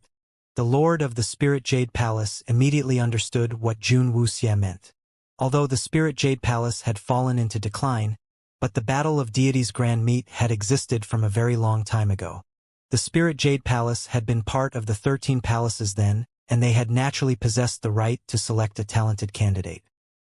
The Lord of the Spirit Jade Palace immediately understood what Jun Wuxie meant. Although the Spirit Jade Palace had fallen into decline, but the Battle of Deities Grand Meet had existed from a very long time ago. The Spirit Jade Palace had been part of the 13 palaces then, and they had naturally possessed the right to select a talented candidate.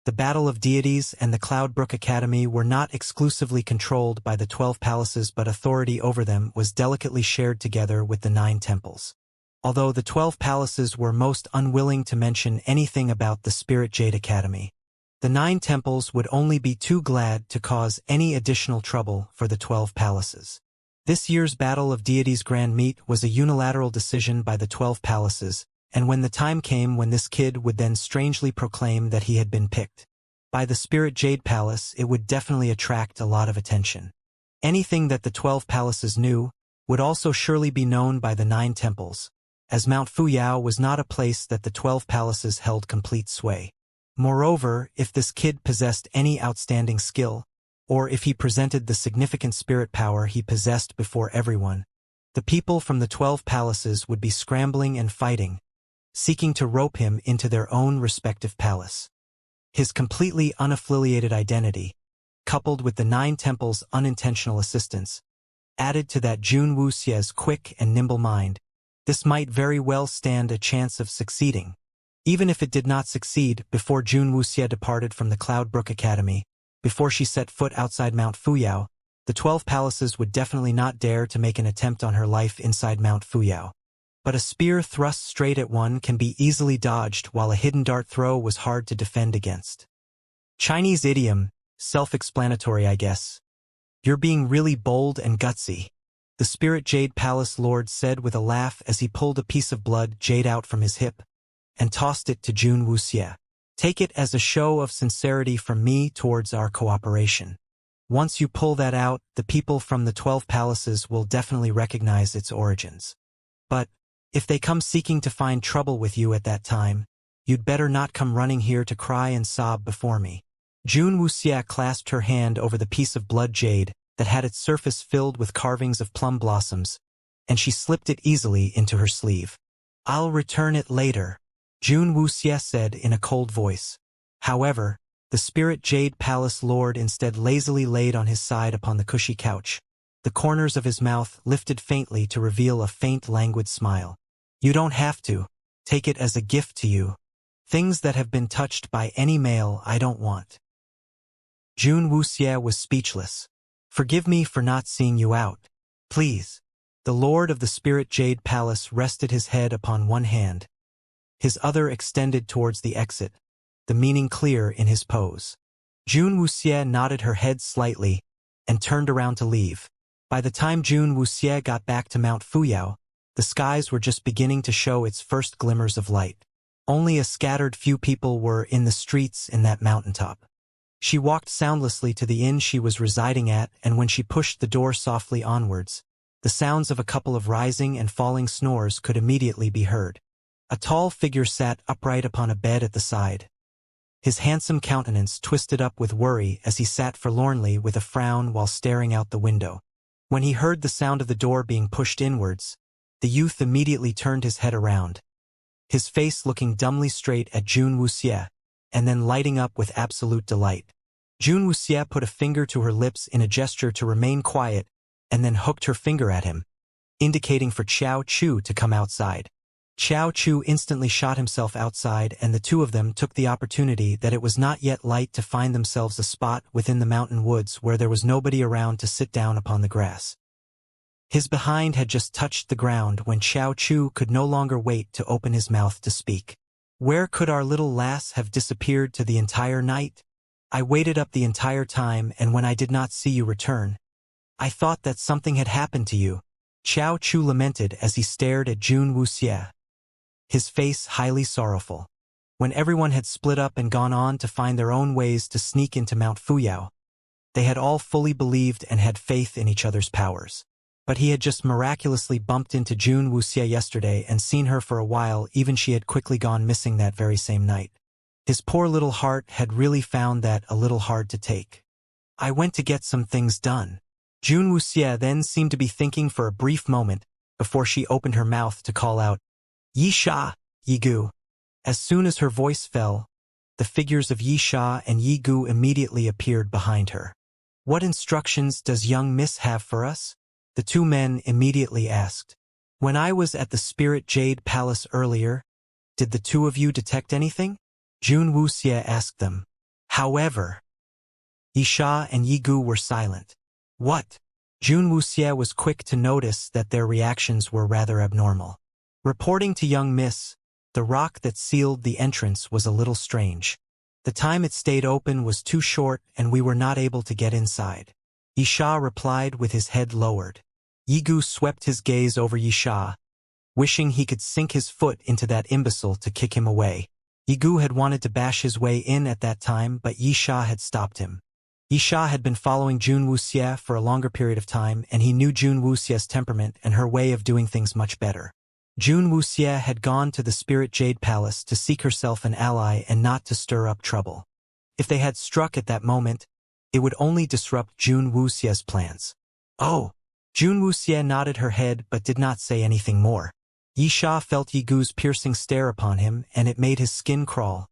The Battle of Deities and the Cloudbrook Academy were not exclusively controlled by the 12 palaces, but authority over them was delicately shared together with the 9 temples. Although the 12 palaces were most unwilling to mention anything about the Spirit Jade Academy, the 9 temples would only be too glad to cause any additional trouble for the 12 palaces. This year's Battle of Deities Grand Meet was a unilateral decision by the 12 palaces, and when the time came when this kid would then strangely proclaim that he had been picked by the Spirit Jade Palace, it would definitely attract a lot of attention. Anything that the 12 palaces knew would also surely be known by the 9 temples, as Mount Fuyao was not a place that the 12 palaces held complete sway. Moreover, if this kid possessed any outstanding skill, or if he presented the significant spirit power he possessed before everyone, the people from the 12 palaces would be scrambling and fighting, seeking to rope him into their own respective palace. His completely unaffiliated identity, coupled with the 9 temples' unintentional assistance, added to that Jun Wuxie's quick and nimble mind, this might very well stand a chance of succeeding. Even if it did not succeed before Jun Wuxie departed from the Cloudbrook Academy, before she set foot outside Mount Fuyao, the 12 palaces would definitely not dare to make an attempt on her life inside Mount Fuyao. But a spear thrust straight at one can be easily dodged, while a hidden dart throw was hard to defend against. Chinese idiom, self-explanatory I guess. You're being really bold and gutsy, the Spirit Jade Palace Lord said with a laugh as he pulled a piece of blood jade out from his hip and tossed it to Jun Wuxie. Take it as a show of sincerity from me towards our cooperation. Once you pull that out, the people from the 12 palaces will definitely recognize its origins. But if they come seeking to find trouble with you at that time, you'd better not come running here to cry and sob before me. Jun Wuxie clasped her hand over the piece of blood jade that had its surface filled with carvings of plum blossoms, and she slipped it easily into her sleeve. I'll return it later, Jun Wuxie said in a cold voice. However, the Spirit Jade Palace Lord instead lazily laid on his side upon the cushy couch, the corners of his mouth lifted faintly to reveal a faint languid smile. You don't have to. Take it as a gift to you. Things that have been touched by any male I don't want. Jun Wuxie was speechless. Forgive me for not seeing you out. Please. The Lord of the Spirit Jade Palace rested his head upon one hand, his other extended towards the exit, the meaning clear in his pose. Jun Wuxie nodded her head slightly and turned around to leave. By the time Jun Wuxie got back to Mount Fuyao, the skies were just beginning to show its first glimmers of light. Only a scattered few people were in the streets in that mountaintop. She walked soundlessly to the inn she was residing at, and when she pushed the door softly onwards, the sounds of a couple of rising and falling snores could immediately be heard. A tall figure sat upright upon a bed at the side, his handsome countenance twisted up with worry as he sat forlornly with a frown while staring out the window. When he heard the sound of the door being pushed inwards, the youth immediately turned his head around, his face looking dumbly straight at Jun Wuxie, and then lighting up with absolute delight. Jun Wuxie put a finger to her lips in a gesture to remain quiet, and then hooked her finger at him, indicating for Xiao Chu to come outside. Xiao Chu instantly shot himself outside, and the two of them took the opportunity that it was not yet light to find themselves a spot within the mountain woods where there was nobody around to sit down upon the grass. His behind had just touched the ground when Xiao Chu could no longer wait to open his mouth to speak. Where could our little lass have disappeared to the entire night? I waited up the entire time, and when I did not see you return, I thought that something had happened to you, Xiao Chu lamented as he stared at Jun Wuxie, his face highly sorrowful. When everyone had split up and gone on to find their own ways to sneak into Mount Fuyao, they had all fully believed and had faith in each other's powers. But he had just miraculously bumped into Jun Wuxie yesterday and seen her for a while, even she had quickly gone missing that very same night. His poor little heart had really found that a little hard to take. I went to get some things done. Jun Wuxie then seemed to be thinking for a brief moment before she opened her mouth to call out, Yi Sha, Yi Gu. As soon as her voice fell, the figures of Yi Sha and Yi Gu immediately appeared behind her. What instructions does young Miss have for us? The two men immediately asked. When I was at the Spirit Jade Palace earlier, did the two of you detect anything? Jun Wuxie asked them. However, Yi Sha and Yi Gu were silent. What? Jun Wuxie was quick to notice that their reactions were rather abnormal. Reporting to young Miss, the rock that sealed the entrance was a little strange. The time it stayed open was too short and we were not able to get inside. Yi Sha replied with his head lowered. Yi Gu swept his gaze over Yi Sha, wishing he could sink his foot into that imbecile to kick him away. Yi Gu had wanted to bash his way in at that time, but Yi Sha had stopped him. Yisha had been following Jun Wuxie for a longer period of time, and he knew Jun Wuxie's temperament and her way of doing things much better. Jun Wuxie had gone to the Spirit Jade Palace to seek herself an ally and not to stir up trouble. If they had struck at that moment, it would only disrupt Jun Wuxie's plans. Oh! Jun Wuxie nodded her head but did not say anything more. Yisha felt Yigu's piercing stare upon him, and it made his skin crawl,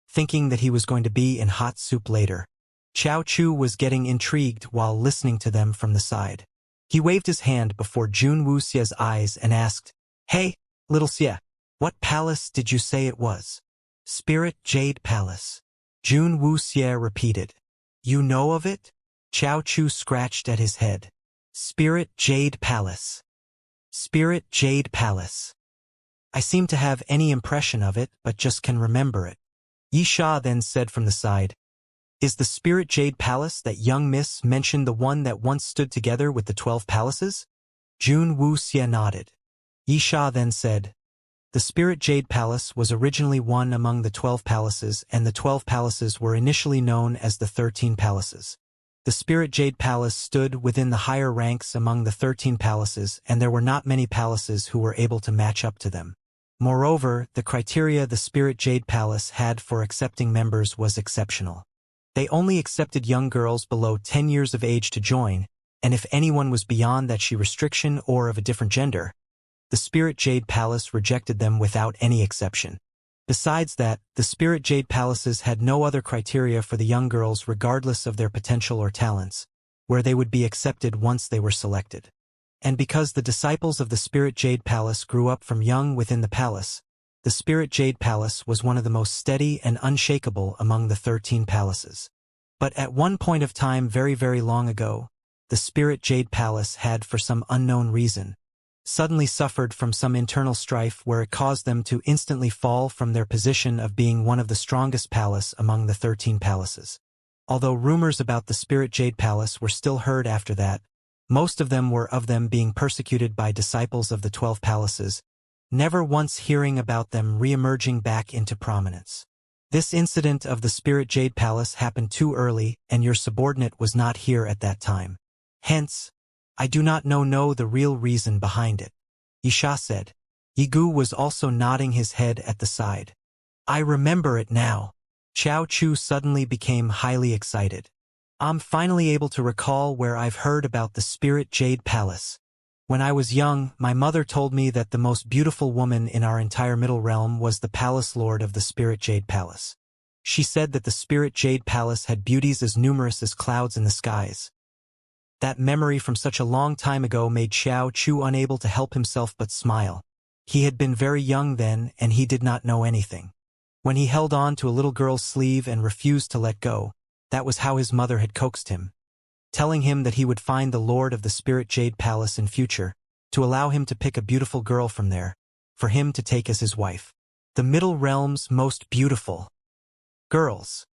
thinking that he was going to be in hot soup later. Chao Chu was getting intrigued while listening to them from the side. He waved his hand before Jun Wuxie's eyes and asked, "Hey, little Xie, what palace did you say it was?" "Spirit Jade Palace." Jun Wuxie repeated. "You know of it?" Chao Chu scratched at his head. "Spirit Jade Palace. Spirit Jade Palace. I seem to have any impression of it, but just can remember it." Yisha then said from the side, "Is the Spirit Jade Palace that young miss mentioned the one that once stood together with the 12 palaces?" Jun Wuxie nodded. Yisha then said, "The Spirit Jade Palace was originally one among the 12 palaces, and the 12 palaces were initially known as the 13 palaces. The Spirit Jade Palace stood within the higher ranks among the 13 palaces, and there were not many palaces who were able to match up to them. Moreover, the criteria the Spirit Jade Palace had for accepting members was exceptional. They only accepted young girls below 10 years of age to join, and if anyone was beyond that restriction or of a different gender, the Spirit Jade Palace rejected them without any exception. Besides that, the Spirit Jade Palaces had no other criteria for the young girls regardless of their potential or talents, where they would be accepted once they were selected. And because the disciples of the Spirit Jade Palace grew up from young within the palace, the Spirit Jade Palace was one of the most steady and unshakable among the 13 palaces. But at one point of time very long ago, the Spirit Jade Palace had, for some unknown reason, suddenly suffered from some internal strife where it caused them to instantly fall from their position of being one of the strongest palace among the 13 palaces. Although rumors about the Spirit Jade Palace were still heard after that, most of them were of them being persecuted by disciples of the 12 palaces, never once hearing about them re-emerging back into prominence. This incident of the Spirit Jade Palace happened too early, and your subordinate was not here at that time. Hence, I do not know the real reason behind it," Yisha said. Yigu was also nodding his head at the side. "I remember it now." Chao Chu suddenly became highly excited. "I'm finally able to recall where I've heard about the Spirit Jade Palace. When I was young, my mother told me that the most beautiful woman in our entire Middle Realm was the Palace Lord of the Spirit Jade Palace. She said that the Spirit Jade Palace had beauties as numerous as clouds in the skies." That memory from such a long time ago made Chao Chu unable to help himself but smile. He had been very young then, and he did not know anything. When he held on to a little girl's sleeve and refused to let go, that was how his mother had coaxed him, telling him that he would find the Lord of the Spirit Jade Palace in future, to allow him to pick a beautiful girl from there, for him to take as his wife. The Middle Realm's most beautiful girls.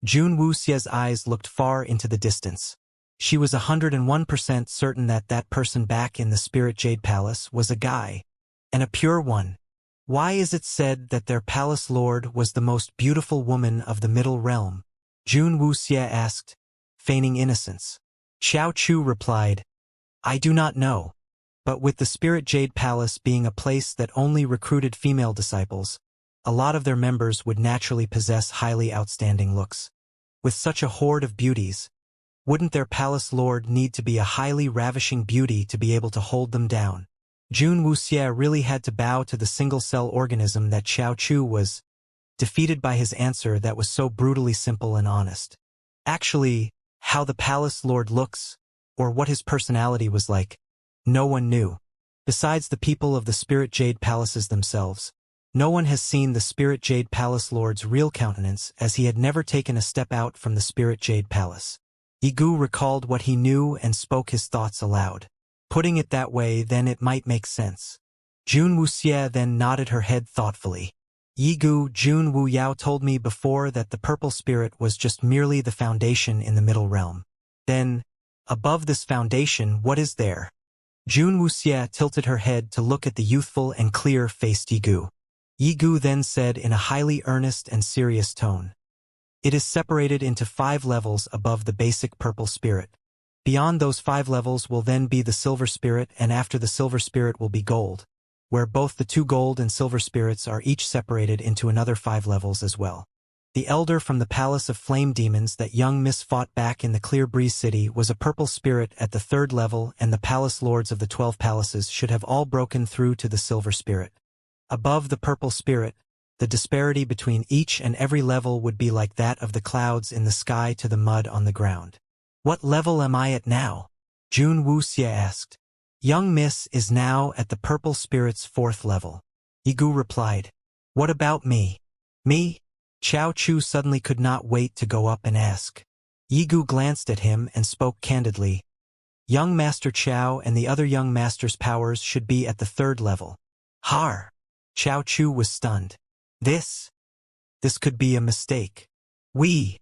Jun Wuxie's eyes looked far into the distance. She was 101% certain that that person back in the Spirit Jade Palace was a guy, and a pure one. Why is it said that their palace lord was the most beautiful woman of the Middle Realm? Jun Wuxie asked, feigning innocence. Chao Chu replied, "I do not know. But with the Spirit Jade Palace being a place that only recruited female disciples, a lot of their members would naturally possess highly outstanding looks. With such a horde of beauties, wouldn't their palace lord need to be a highly ravishing beauty to be able to hold them down?" Jun Wuxie really had to bow to the single-cell organism that Chao Chu was, defeated by his answer that was so brutally simple and honest. Actually, how the palace lord looks, or what his personality was like, no one knew. Besides the people of the Spirit Jade Palaces themselves, no one has seen the Spirit Jade Palace lord's real countenance, as he had never taken a step out from the Spirit Jade Palace. Yigu recalled what he knew and spoke his thoughts aloud. Putting it that way, then it might make sense. Jun Wuxie then nodded her head thoughtfully. Yigu, Jun Wu Yao told me before that the purple spirit was just merely the foundation in the Middle Realm. Then, above this foundation, what is there? Jun Wuxie tilted her head to look at the youthful and clear-faced Yigu. Yigu then said in a highly earnest and serious tone, It is separated into 5 levels above the basic purple spirit. Beyond those 5 levels will then be the silver spirit, and after the silver spirit will be gold, where both the 2 gold and silver spirits are each separated into another 5 levels as well. The elder from the palace of flame demons that young Miss fought back in the Clear Breeze City was a purple spirit at the 3rd level, and the palace lords of the 12 palaces should have all broken through to the silver spirit. Above the purple spirit, the disparity between each and every level would be like that of the clouds in the sky to the mud on the ground. What level am I at now? Jun Wuxia asked. Young Miss is now at the purple spirit's 4th level. Yigu replied. What about me? Me? Chao Chu suddenly could not wait to go up and ask. Yigu glanced at him and spoke candidly. Young Master Chao and the other young master's powers should be at the 3rd level. Har! Chao Chu was stunned. This could be a mistake. We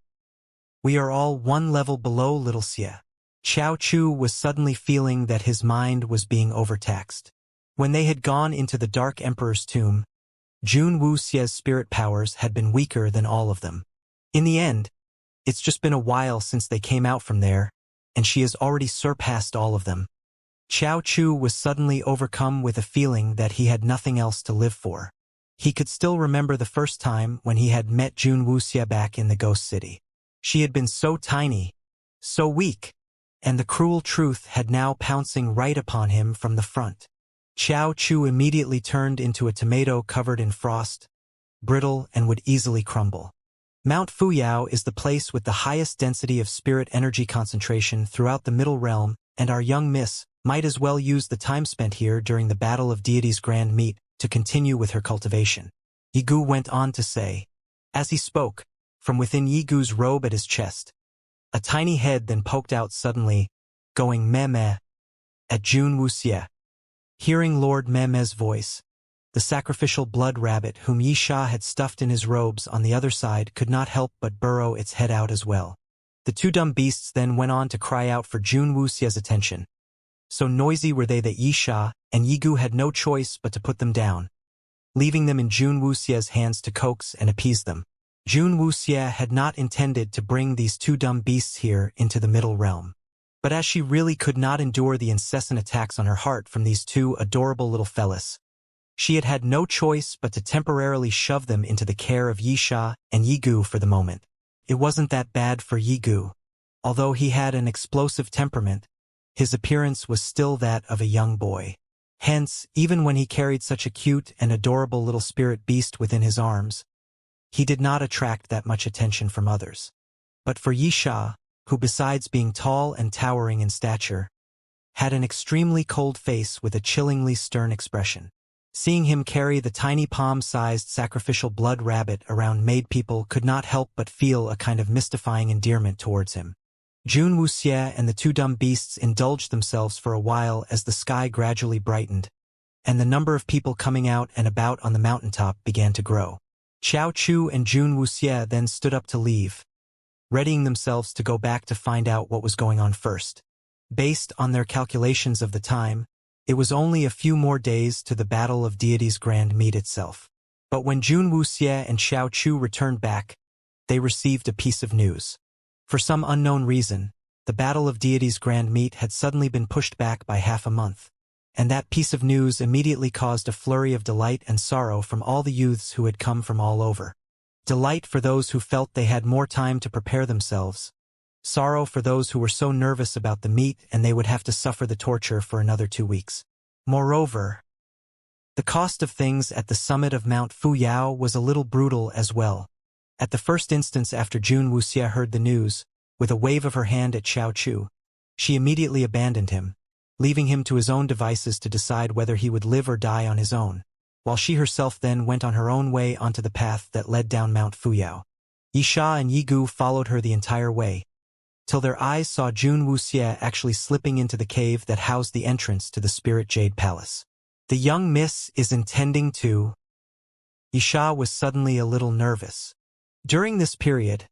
are all 1 level below Little Xie. Chao Chu was suddenly feeling that his mind was being overtaxed. When they had gone into the Dark Emperor's tomb, Jun Wuxie's spirit powers had been weaker than all of them. In the end, it's just been a while since they came out from there, and she has already surpassed all of them. Chao Chu was suddenly overcome with a feeling that he had nothing else to live for. He could still remember the first time when he had met Jun Wuxie back in the Ghost City. She had been so tiny, so weak, and the cruel truth had now pouncing right upon him from the front. Chao Chu immediately turned into a tomato covered in frost, brittle and would easily crumble. Mount Fuyao is the place with the highest density of spirit energy concentration throughout the Middle Realm, and our young Miss might as well use the time spent here during the Battle of Deities Grand Meet to continue with her cultivation. Yigu went on to say. As he spoke, from within Yigu's robe at his chest, a tiny head then poked out suddenly, going meh at Jun Wuxie. Hearing Lord Meh's voice, the sacrificial blood rabbit whom Yi Sha had stuffed in his robes on the other side could not help but burrow its head out as well. The 2 dumb beasts then went on to cry out for Jun Wuxie's attention. So noisy were they that Yi Sha and Yigu had no choice but to put them down, leaving them in Jun Wuxie's hands to coax and appease them. Jun Wuxie had not intended to bring these 2 dumb beasts here into the Middle Realm. But as she really could not endure the incessant attacks on her heart from these 2 adorable little fellas, she had had no choice but to temporarily shove them into the care of Yi Sha and Yigu for the moment. It wasn't that bad for Yigu. Although he had an explosive temperament, his appearance was still that of a young boy. Hence, even when he carried such a cute and adorable little spirit beast within his arms, he did not attract that much attention from others. But for Yi Sha, who besides being tall and towering in stature, had an extremely cold face with a chillingly stern expression. Seeing him carry the tiny palm-sized sacrificial blood rabbit around made people could not help but feel a kind of mystifying endearment towards him. Jun Wuxie and the 2 dumb beasts indulged themselves for a while as the sky gradually brightened, and the number of people coming out and about on the mountaintop began to grow. Chao Chu and Jun Wuxie then stood up to leave, readying themselves to go back to find out what was going on first. Based on their calculations of the time, it was only a few more days to the Battle of Deities Grand Meet itself. But when Jun Wuxie and Chao Chu returned back, they received a piece of news. For some unknown reason, the Battle of Deities Grand Meet had suddenly been pushed back by half a month, and that piece of news immediately caused a flurry of delight and sorrow from all the youths who had come from all over. Delight for those who felt they had more time to prepare themselves. Sorrow for those who were so nervous about the meet and they would have to suffer the torture for another 2 weeks. Moreover, the cost of things at the summit of Mount Fuyao was a little brutal as well. At the first instance after Jun Wuxie heard the news, with a wave of her hand at Chao Chu, she immediately abandoned him, leaving him to his own devices to decide whether he would live or die on his own, while she herself then went on her own way onto the path that led down Mount Fuyao. Yi Sha and Yigu followed her the entire way, till their eyes saw Jun Wuxie actually slipping into the cave that housed the entrance to the Spirit Jade Palace. The young miss is intending to... Yi Sha was suddenly a little nervous. During this period,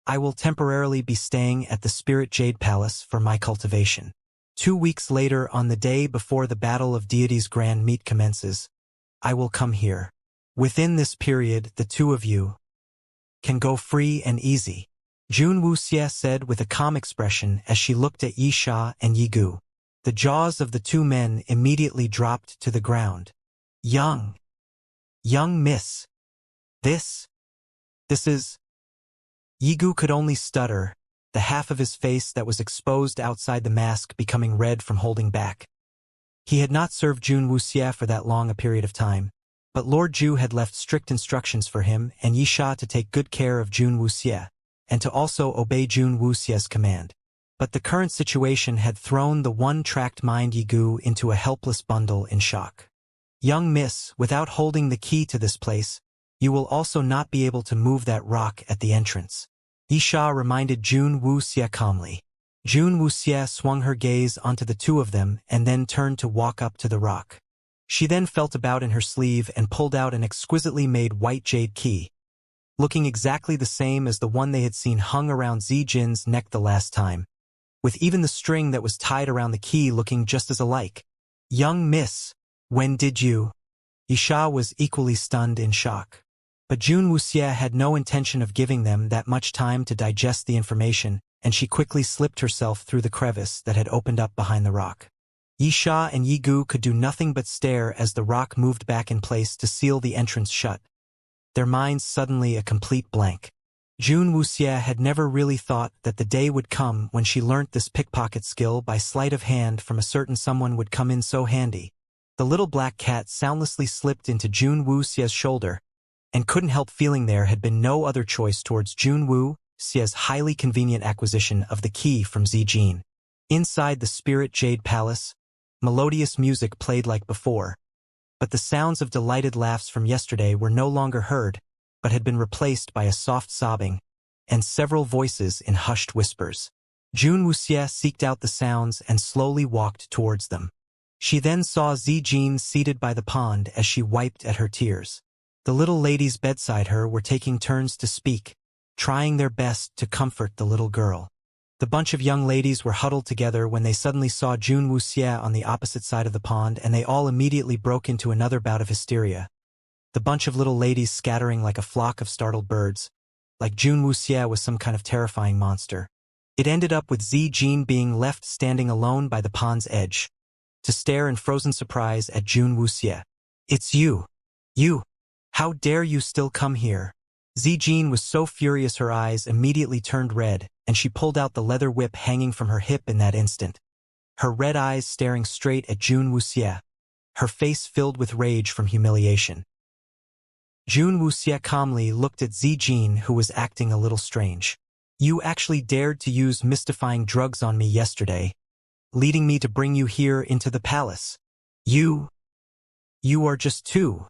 I will temporarily be staying at the Spirit Jade Palace for my cultivation. 2 weeks later, on the day before the Battle of Deities Grand Meet commences, I will come here. Within this period, the 2 of you can go free and easy. Jun Wuxie said with a calm expression as she looked at Yisha and Yigu. The jaws of the two men immediately dropped to the ground. Young miss. This is… Yigu could only stutter, the half of his face that was exposed outside the mask becoming red from holding back. He had not served Jun Wuxie for that long a period of time, but Lord Ju had left strict instructions for him and Yisha to take good care of Jun Wuxie, and to also obey Jun Wuxie's command. But the current situation had thrown the one-tracked mind Yigu into a helpless bundle in shock. Young miss, without holding the key to this place, you will also not be able to move that rock at the entrance. Yisha reminded Jun Wuxie calmly. Jun Wuxie swung her gaze onto the two of them and then turned to walk up to the rock. She then felt about in her sleeve and pulled out an exquisitely made white jade key, looking exactly the same as the one they had seen hung around Zijin's neck the last time, with even the string that was tied around the key looking just as alike. Young miss, when did you… Yisha was equally stunned in shock. But Jun Wuxie had no intention of giving them that much time to digest the information, and she quickly slipped herself through the crevice that had opened up behind the rock. Yisha and Yigu could do nothing but stare as the rock moved back in place to seal the entrance shut, their minds suddenly a complete blank. Jun Wuxie had never really thought that the day would come when she learnt this pickpocket skill by sleight of hand from a certain someone would come in so handy. The little black cat soundlessly slipped into Jun Wuxie's shoulder, and couldn't help feeling there had been no other choice towards Jun Wuxie's highly convenient acquisition of the key from Zijin. Inside the Spirit Jade Palace, melodious music played like before, but the sounds of delighted laughs from yesterday were no longer heard, but had been replaced by a soft sobbing, and several voices in hushed whispers. Jun Wuxie seeked out the sounds and slowly walked towards them. She then saw Zijin seated by the pond as she wiped at her tears. The little ladies beside her were taking turns to speak, trying their best to comfort the little girl. The bunch of young ladies were huddled together when they suddenly saw Jun Wuxie on the opposite side of the pond, and they all immediately broke into another bout of hysteria. The bunch of little ladies scattering like a flock of startled birds, like Jun Wuxie was some kind of terrifying monster. It ended up with Zijin being left standing alone by the pond's edge, to stare in frozen surprise at Jun Wuxie. "It's you! You! How dare you still come here?" Zijin was so furious her eyes immediately turned red, and she pulled out the leather whip hanging from her hip in that instant, her red eyes staring straight at Jun Wuxie, her face filled with rage from humiliation. Jun Wuxie calmly looked at Zijin, who was acting a little strange. "You actually dared to use mystifying drugs on me yesterday, leading me to bring you here into the palace. You are just too…"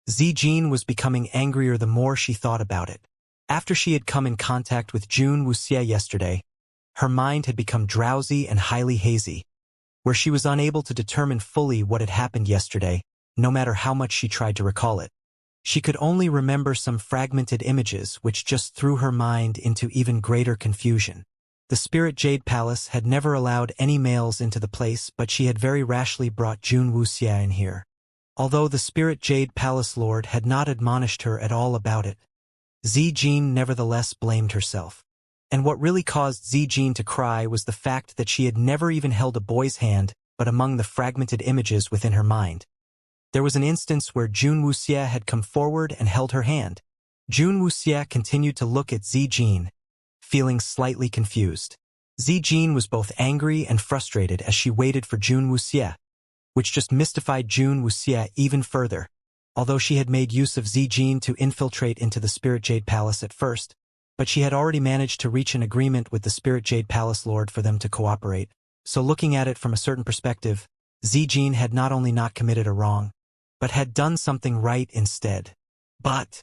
Zijin was becoming angrier the more she thought about it. After she had come in contact with Jun Wuxie yesterday, her mind had become drowsy and highly hazy, where she was unable to determine fully what had happened yesterday, no matter how much she tried to recall it. She could only remember some fragmented images which just threw her mind into even greater confusion. The Spirit Jade Palace had never allowed any males into the place, but she had very rashly brought Jun Wuxie in here. Although the Spirit Jade Palace Lord had not admonished her at all about it, Zijin nevertheless blamed herself. And what really caused Zijin to cry was the fact that she had never even held a boy's hand, but among the fragmented images within her mind. There was an instance where Jun Wuxie had come forward and held her hand. Jun Wuxie continued to look at Zijin, feeling slightly confused. Zijin was both angry and frustrated as she waited for Jun Wuxie, which just mystified Jun Wuxie even further. Although she had made use of Zijin to infiltrate into the Spirit Jade Palace at first, but she had already managed to reach an agreement with the Spirit Jade Palace Lord for them to cooperate. So looking at it from a certain perspective, Zijin had not only not committed a wrong, but had done something right instead. But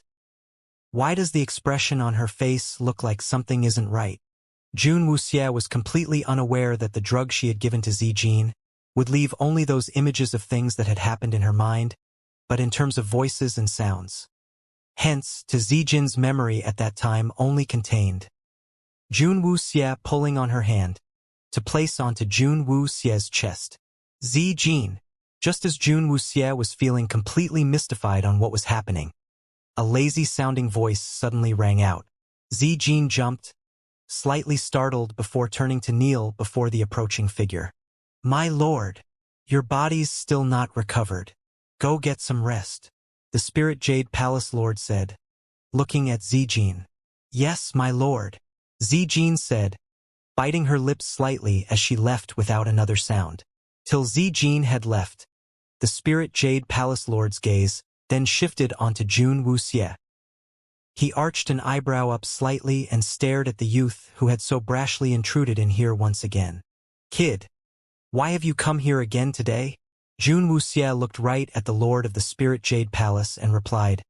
why does the expression on her face look like something isn't right? Jun Wuxie was completely unaware that the drug she had given to Zijin would leave only those images of things that had happened in her mind, but in terms of voices and sounds. Hence, to Zijin's memory at that time only contained Jun Wuxie pulling on her hand to place onto Jun Wuxie's chest. Zijin, just as Jun Wuxie was feeling completely mystified on what was happening, A lazy-sounding voice suddenly rang out. Zijin jumped, slightly startled before turning to kneel before the approaching figure. "My lord, your body's still not recovered. Go get some rest," the Spirit Jade Palace Lord said, looking at Zijin. "Yes, my lord," Zijin said, biting her lips slightly as she left without another sound. Till Zijin had left, the Spirit Jade Palace Lord's gaze then shifted onto Jun Wuxie. He arched an eyebrow up slightly and stared at the youth who had so brashly intruded in here once again. "Kid, why have you come here again today?" Jun Wuxie looked right at the Lord of the Spirit Jade Palace and replied,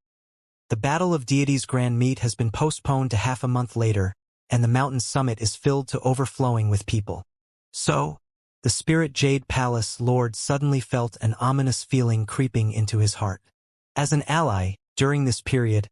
"The Battle of Deities Grand Meet has been postponed to half a month later, and the mountain summit is filled to overflowing with people." So, the Spirit Jade Palace Lord suddenly felt an ominous feeling creeping into his heart. "As an ally, during this period,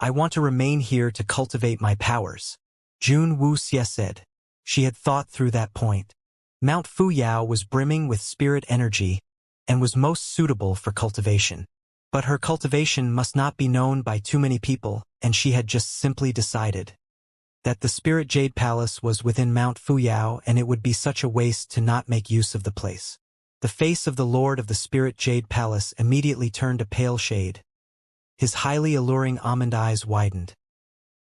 I want to remain here to cultivate my powers," Jun Wuxie said. She had thought through that point. Mount Fuyao was brimming with spirit energy and was most suitable for cultivation. But her cultivation must not be known by too many people, and she had just simply decided that the Spirit Jade Palace was within Mount Fuyao and it would be such a waste to not make use of the place. The face of the Lord of the Spirit Jade Palace immediately turned a pale shade. His highly alluring almond eyes widened,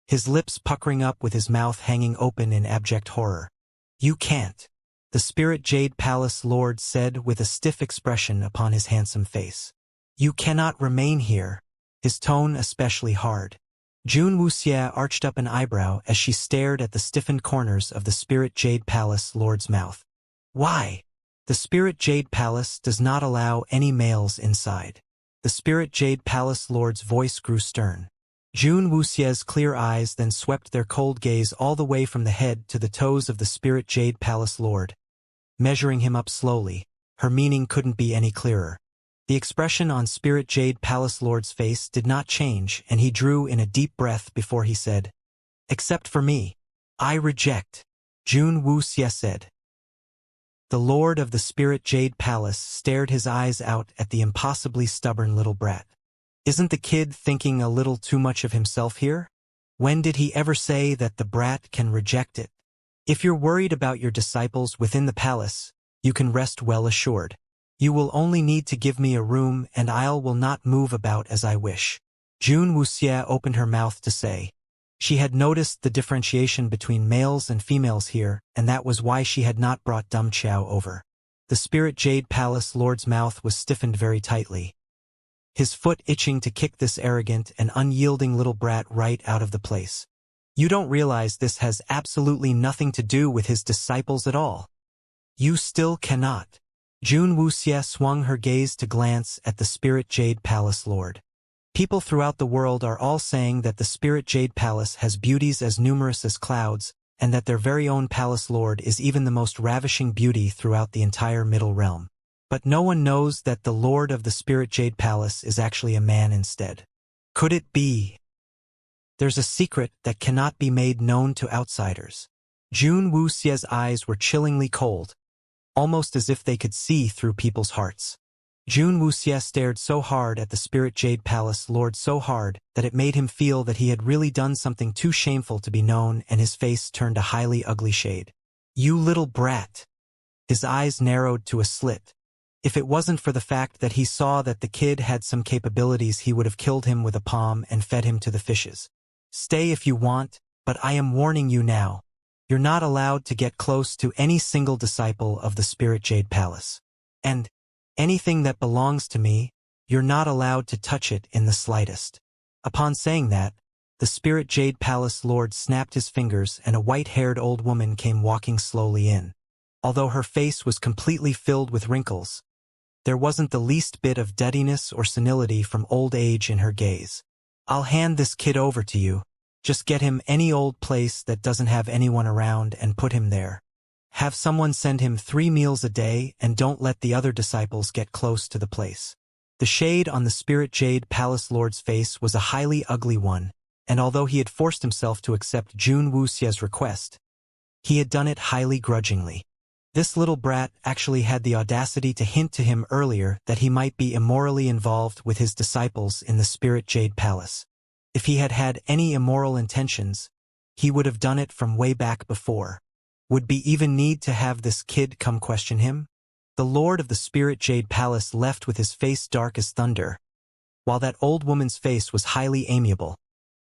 his lips puckering up with his mouth hanging open in abject horror. "You can't," the Spirit Jade Palace Lord said with a stiff expression upon his handsome face. "You cannot remain here," his tone especially hard. Jun Wuxie arched up an eyebrow as she stared at the stiffened corners of the Spirit Jade Palace Lord's mouth. "Why? The Spirit Jade Palace does not allow any males inside." The Spirit Jade Palace Lord's voice grew stern. Jun Wuxie's clear eyes then swept their cold gaze all the way from the head to the toes of the Spirit Jade Palace Lord. Measuring him up slowly, her meaning couldn't be any clearer. The expression on Spirit Jade Palace Lord's face did not change, and he drew in a deep breath before he said, "Except for me, I reject," Jun Wuxie said. The Lord of the Spirit Jade Palace stared his eyes out at the impossibly stubborn little brat. Isn't the kid thinking a little too much of himself here? When did he ever say that the brat can reject it? If you're worried about your disciples within the palace, you can rest well assured. You will only need to give me a room and I will not move about as I wish. Jun Wuxie opened her mouth to say. She had noticed the differentiation between males and females here, and that was why she had not brought Dum Chao over. The Spirit Jade Palace Lord's mouth was stiffened very tightly, his foot itching to kick this arrogant and unyielding little brat right out of the place. "You don't realize this has absolutely nothing to do with his disciples at all. You still cannot." Jun Wuxie swung her gaze to glance at the Spirit Jade Palace Lord. People throughout the world are all saying that the Spirit Jade Palace has beauties as numerous as clouds, and that their very own Palace Lord is even the most ravishing beauty throughout the entire Middle Realm. But no one knows that the Lord of the Spirit Jade Palace is actually a man instead. Could it be? There's a secret that cannot be made known to outsiders. Jun Wuxie's eyes were chillingly cold, almost as if they could see through people's hearts. Jun Wuxie stared so hard at the Spirit Jade Palace Lord, so hard that it made him feel that he had really done something too shameful to be known, and his face turned a highly ugly shade. "You little brat." His eyes narrowed to a slit. If it wasn't for the fact that he saw that the kid had some capabilities, he would have killed him with a palm and fed him to the fishes. "Stay if you want, but I am warning you now. You're not allowed to get close to any single disciple of the Spirit Jade Palace. And anything that belongs to me, you're not allowed to touch it in the slightest." Upon saying that, the Spirit Jade Palace Lord snapped his fingers and a white-haired old woman came walking slowly in. Although her face was completely filled with wrinkles, there wasn't the least bit of duddiness or senility from old age in her gaze. "I'll hand this kid over to you. Just get him any old place that doesn't have anyone around and put him there. Have someone send him 3 meals a day and don't let the other disciples get close to the place." The shade on the Spirit Jade Palace Lord's face was a highly ugly one, and although he had forced himself to accept Jun Wuxie's request, he had done it highly grudgingly. This little brat actually had the audacity to hint to him earlier that he might be immorally involved with his disciples in the Spirit Jade Palace. If he had had any immoral intentions, he would have done it from way back before. Would be even need to have this kid come question him? The lord of the Spirit Jade Palace left with his face dark as thunder, while that old woman's face was highly amiable,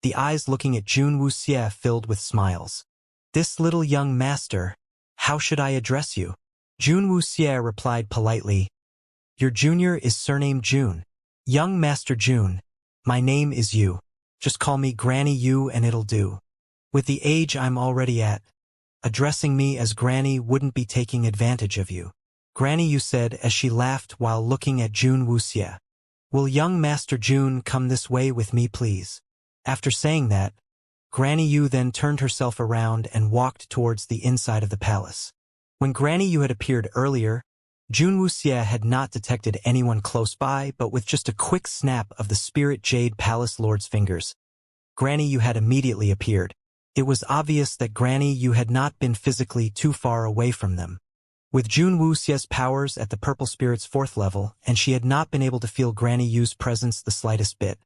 the eyes looking at Jun Wuxie filled with smiles. This little young master, how should I address you? Jun Wuxie replied politely, your junior is surnamed Jun. Young Master Jun, my name is Yu. Just call me Granny Yu and it'll do. With the age I'm already at, addressing me as Granny wouldn't be taking advantage of you. Granny Yu said as she laughed while looking at Jun Wuxie. Will young Master Jun come this way with me please? After saying that, Granny Yu then turned herself around and walked towards the inside of the palace. When Granny Yu had appeared earlier, Jun Wuxie had not detected anyone close by, but with just a quick snap of the Spirit Jade Palace Lord's fingers, Granny Yu had immediately appeared. It was obvious that Granny Yu had not been physically too far away from them. With Jun Wuxie's powers at the Purple Spirit's 4th level, and she had not been able to feel Granny Yu's presence the slightest bit,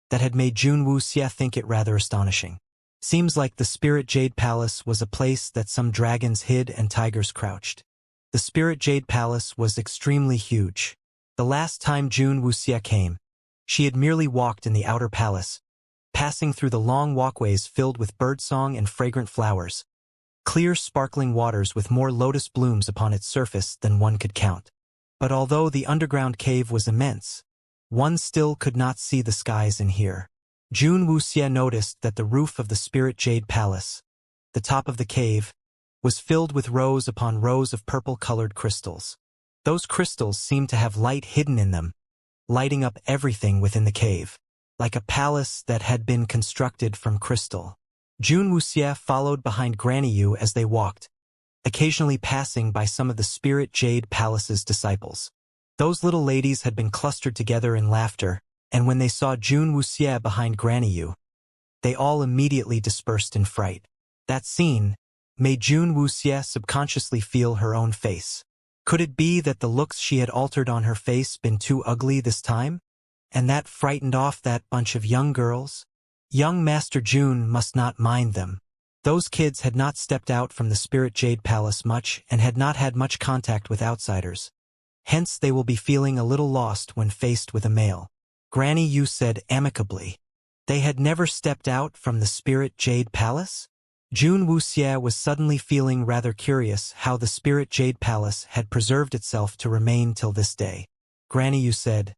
that had made Jun Wuxie think it rather astonishing. Seems like the Spirit Jade Palace was a place that some dragons hid and tigers crouched. The Spirit Jade Palace was extremely huge. The last time Jun Wuxie came, she had merely walked in the outer palace, passing through the long walkways filled with birdsong and fragrant flowers, clear sparkling waters with more lotus blooms upon its surface than one could count. But although the underground cave was immense, one still could not see the skies in here. Jun Wuxie noticed that the roof of the Spirit Jade Palace, the top of the cave, was filled with rows upon rows of purple-colored crystals. Those crystals seemed to have light hidden in them, lighting up everything within the cave, like a palace that had been constructed from crystal. Jun Wuxie followed behind Granny Yu as they walked, occasionally passing by some of the Spirit Jade Palace's disciples. Those little ladies had been clustered together in laughter, and when they saw Jun Wuxie behind Granny Yu, they all immediately dispersed in fright. That scene made Jun Wuxie subconsciously feel her own face. Could it be that the looks she had altered on her face been too ugly this time? And that frightened off that bunch of young girls? Young Master Jun must not mind them. Those kids had not stepped out from the Spirit Jade Palace much and had not had much contact with outsiders. Hence they will be feeling a little lost when faced with a male. Granny Yu said amicably. They had never stepped out from the Spirit Jade Palace? Jun Wuxie was suddenly feeling rather curious how the Spirit Jade Palace had preserved itself to remain till this day. Granny Yu said,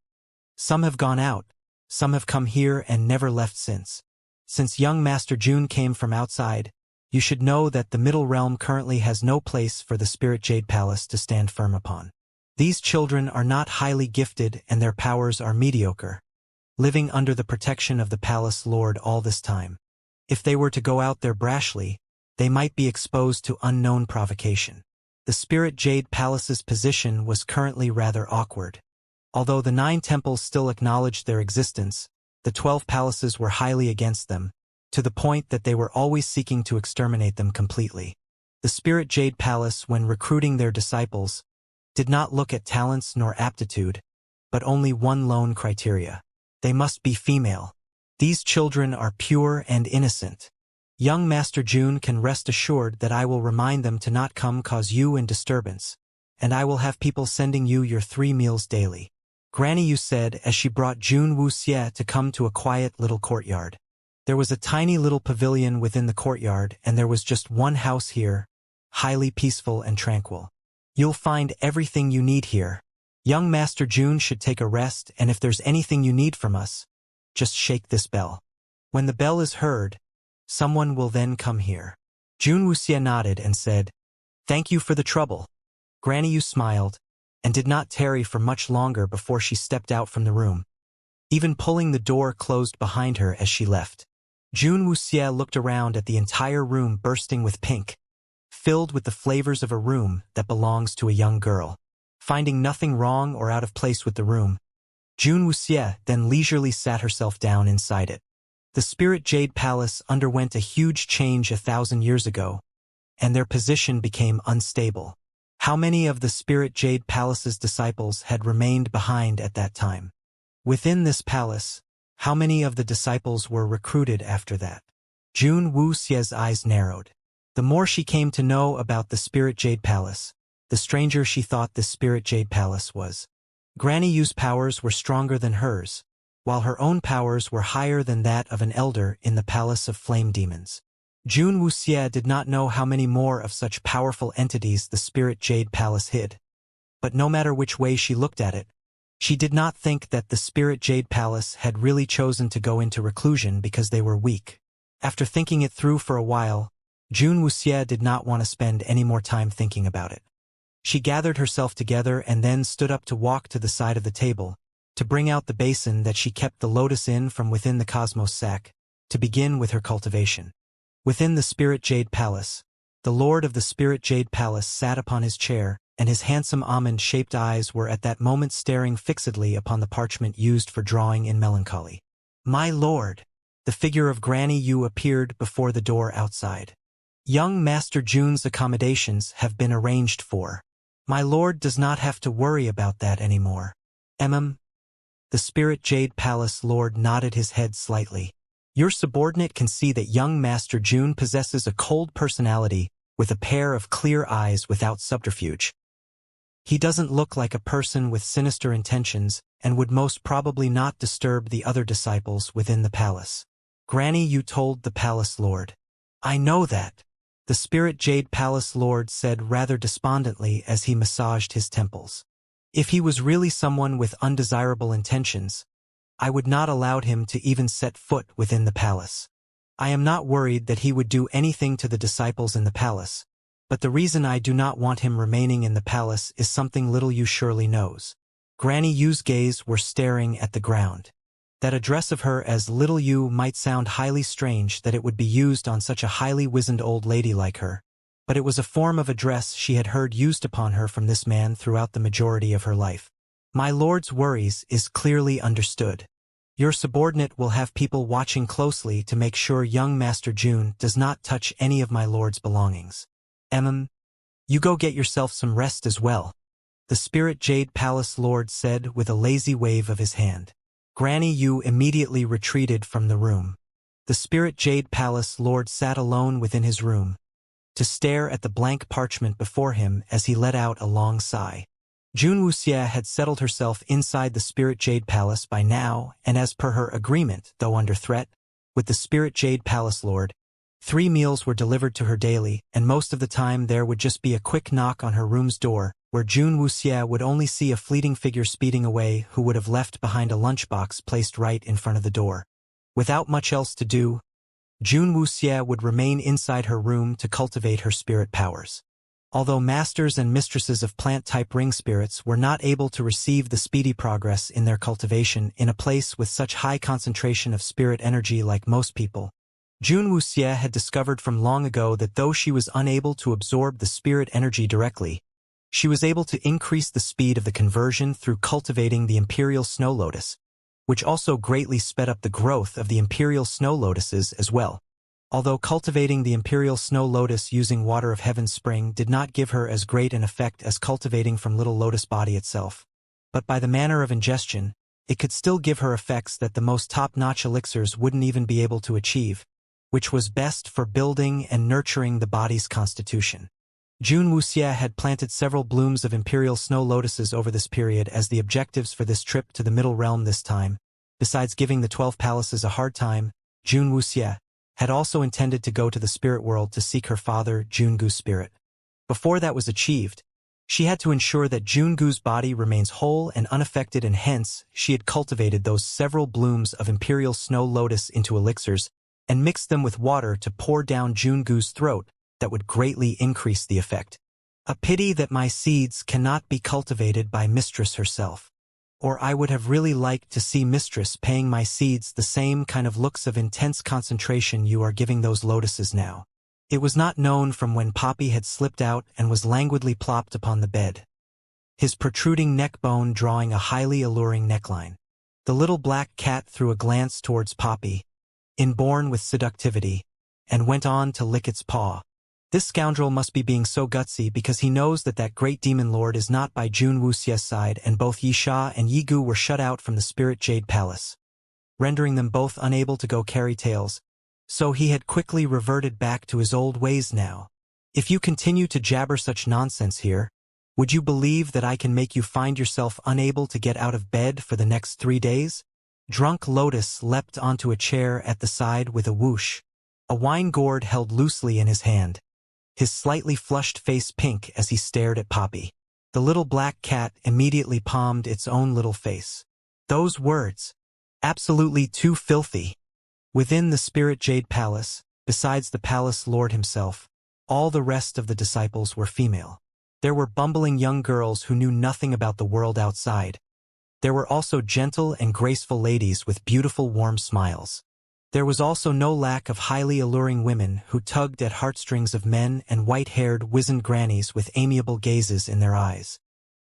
some have gone out, some have come here and never left since. Since young Master Jun came from outside, you should know that the Middle Realm currently has no place for the Spirit Jade Palace to stand firm upon. These children are not highly gifted and their powers are mediocre, living under the protection of the Palace Lord all this time. If they were to go out there brashly, they might be exposed to unknown provocation. The Spirit Jade Palace's position was currently rather awkward. Although the 9 temples still acknowledged their existence, the 12 palaces were highly against them, to the point that they were always seeking to exterminate them completely. The Spirit Jade Palace, when recruiting their disciples, did not look at talents nor aptitude, but only one lone criteria. They must be female. These children are pure and innocent. Young Master Jun can rest assured that I will remind them to not come cause you in disturbance, and I will have people sending you your 3 meals daily. Granny Yu said as she brought Jun Wuxie to come to a quiet little courtyard. There was a tiny little pavilion within the courtyard, and there was just one house here, highly peaceful and tranquil. You'll find everything you need here. Young Master Jun should take a rest, and if there's anything you need from us, just shake this bell. When the bell is heard, someone will then come here. Jun Wuxie nodded and said, thank you for the trouble. Granny Yu smiled, and did not tarry for much longer before she stepped out from the room, even pulling the door closed behind her as she left. Jun Wuxie looked around at the entire room bursting with pink, filled with the flavors of a room that belongs to a young girl. Finding nothing wrong or out of place with the room, Jun Wuxie then leisurely sat herself down inside it. The Spirit Jade Palace underwent a huge change 1,000 years ago, and their position became unstable. How many of the Spirit Jade Palace's disciples had remained behind at that time? Within this palace, How many of the disciples were recruited after that? Jun Wuxie's eyes narrowed. The more she came to know about the Spirit Jade Palace, the stranger she thought the Spirit Jade Palace was. Granny Yu's powers were stronger than hers, while her own powers were higher than that of an elder in the Palace of Flame Demons. Jun Wuxie did not know how many more of such powerful entities the Spirit Jade Palace hid. But no matter which way she looked at it, she did not think that the Spirit Jade Palace had really chosen to go into reclusion because they were weak. After thinking it through for a while, Jun Wuxie did not want to spend any more time thinking about it. She gathered herself together and then stood up to walk to the side of the table, to bring out the basin that she kept the lotus in from within the cosmos sac, to begin with her cultivation. Within the Spirit Jade Palace, the Lord of the Spirit Jade Palace sat upon his chair, and his handsome almond-shaped eyes were at that moment staring fixedly upon the parchment used for drawing in melancholy. "My lord!" The figure of Granny Yu appeared before the door outside. "Young Master Jun's accommodations have been arranged for. My lord does not have to worry about that anymore." The Spirit Jade Palace Lord nodded his head slightly. "Your subordinate can see that young Master Jun possesses a cold personality with a pair of clear eyes without subterfuge. He doesn't look like a person with sinister intentions and would most probably not disturb the other disciples within the palace." Granny Yu told the Palace Lord. "I know that," the Spirit Jade Palace Lord said rather despondently as he massaged his temples. "If he was really someone with undesirable intentions, I would not allow him to even set foot within the palace. I am not worried that he would do anything to the disciples in the palace, but the reason I do not want him remaining in the palace is something little Yu surely knows." Granny Yu's gaze were staring at the ground. That address of her as little Yu might sound highly strange that it would be used on such a highly wizened old lady like her, but it was a form of address she had heard used upon her from this man throughout the majority of her life. "My lord's worries is clearly understood. Your subordinate will have people watching closely to make sure young Master Jun does not touch any of my lord's belongings. You go get yourself some rest as well," the Spirit Jade Palace Lord said with a lazy wave of his hand. Granny Yu immediately retreated from the room. The Spirit Jade Palace Lord sat alone within his room, to stare at the blank parchment before him as he let out a long sigh. Jun Wuxie had settled herself inside the Spirit Jade Palace by now, and as per her agreement, though under threat, with the Spirit Jade Palace Lord, 3 meals were delivered to her daily, and most of the time there would just be a quick knock on her room's door, where Jun Wuxie would only see a fleeting figure speeding away who would have left behind a lunchbox placed right in front of the door. Without much else to do, Jun Wuxie would remain inside her room to cultivate her spirit powers. Although masters and mistresses of plant-type ring spirits were not able to receive the speedy progress in their cultivation in a place with such high concentration of spirit energy like most people, Jun Wuxie had discovered from long ago that though she was unable to absorb the spirit energy directly, she was able to increase the speed of the conversion through cultivating the Imperial Snow Lotus, which also greatly sped up the growth of the Imperial Snow Lotuses as well. Although cultivating the Imperial Snow Lotus using Water of Heaven Spring did not give her as great an effect as cultivating from Little Lotus Body itself, but by the manner of ingestion, it could still give her effects that the most top-notch elixirs wouldn't even be able to achieve, which was best for building and nurturing the body's constitution. Jun Wuxie had planted several blooms of Imperial Snow Lotuses over this period as the objectives for this trip to the Middle Realm this time. Besides giving the 12 palaces a hard time, Jun Wuxie had also intended to go to the spirit world to seek her father, Jungu's spirit. Before that was achieved, she had to ensure that Jungu's body remains whole and unaffected, and hence she had cultivated those several blooms of Imperial Snow Lotus into elixirs and mixed them with water to pour down Jungu's throat that would greatly increase the effect. A pity that my seeds cannot be cultivated by Mistress herself. Or I would have really liked to see Mistress paying my seeds the same kind of looks of intense concentration you are giving those lotuses now. It was not known from when Poppy had slipped out and was languidly plopped upon the bed, his protruding neck bone drawing a highly alluring neckline. The little black cat threw a glance towards Poppy, inborn with seductivity, and went on to lick its paw. This scoundrel must be being so gutsy because he knows that that great demon lord is not by Jun Wuxie's side, and both Yi Sha and Yi Gu were shut out from the Spirit Jade Palace. rendering them both unable to go carry tales. So he had quickly reverted back to his old ways now. If you continue to jabber such nonsense here, would you believe that I can make you find yourself unable to get out of bed for the next 3 days? Drunk Lotus leapt onto a chair at the side with a whoosh, a wine gourd held loosely in his hand, his slightly flushed face pink as he stared at Poppy. The little black cat immediately palmed its own little face. Those words. Absolutely too filthy. Within the Spirit Jade Palace, besides the palace lord himself, all the rest of the disciples were female. There were bumbling young girls who knew nothing about the world outside. There were also gentle and graceful ladies with beautiful warm smiles. There was also no lack of highly alluring women who tugged at heartstrings of men and white-haired wizened grannies with amiable gazes in their eyes.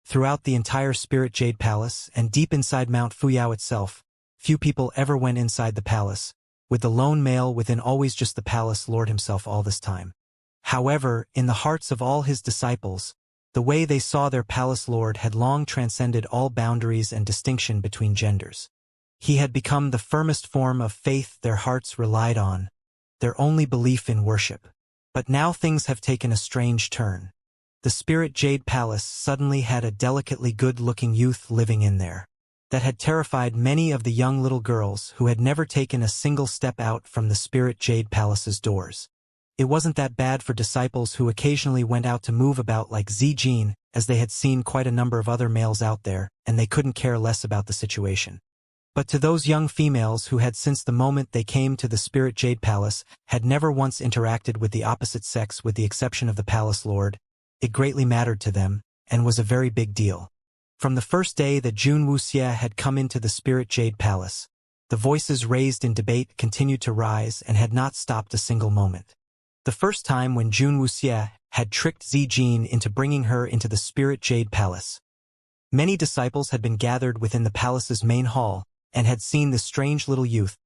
Throughout the entire Spirit Jade Palace and deep inside Mount Fuyao itself, few people ever went inside the palace, with the lone male within always just the palace lord himself all this time. However, in the hearts of all his disciples, the way they saw their palace lord had long transcended all boundaries and distinction between genders. He had become the firmest form of faith their hearts relied on, their only belief in worship. But now things have taken a strange turn. The Spirit Jade Palace suddenly had a delicately good-looking youth living in there that had terrified many of the young little girls who had never taken a single step out from the Spirit Jade Palace's doors. It wasn't that bad for disciples who occasionally went out to move about like Zijin, as they had seen quite a number of other males out there, and they couldn't care less about the situation. But to those young females who had since the moment they came to the Spirit Jade Palace had never once interacted with the opposite sex with the exception of the palace lord, it greatly mattered to them, and was a very big deal. From the first day that Jun Wuxia had come into the Spirit Jade Palace, the voices raised in debate continued to rise and had not stopped a single moment. The first time when Jun Wuxia had tricked Zijin into bringing her into the Spirit Jade Palace. Many disciples had been gathered within the palace's main hall and had seen the strange little youth,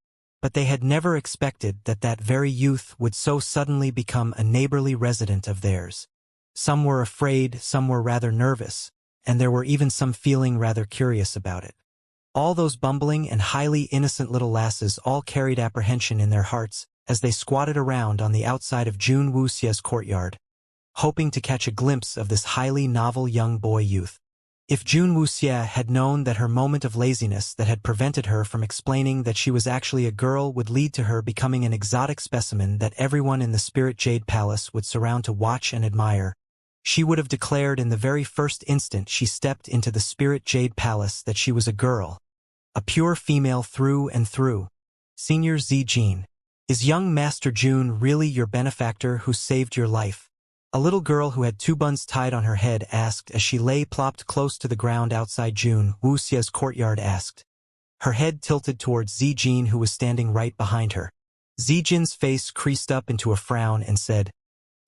but they had never expected that that very youth would so suddenly become a neighborly resident of theirs. Some were afraid, some were rather nervous, and there were even some feeling rather curious about it. All those bumbling and highly innocent little lasses all carried apprehension in their hearts as they squatted around on the outside of Jun Wuxia's courtyard, hoping to catch a glimpse of this highly novel young boy youth. If Jun Wuxia had known that her moment of laziness that had prevented her from explaining that she was actually a girl would lead to her becoming an exotic specimen that everyone in the Spirit Jade Palace would surround to watch and admire, she would have declared in the very first instant she stepped into the Spirit Jade Palace that she was a girl, a pure female through and through. Senior Zijin, is young Master Jun really your benefactor who saved your life? A little girl who had 2 buns tied on her head asked as she lay plopped close to the ground outside Jun Wuxia's courtyard asked. Her head tilted towards Zijin who was standing right behind her. Zijin's face creased up into a frown and said,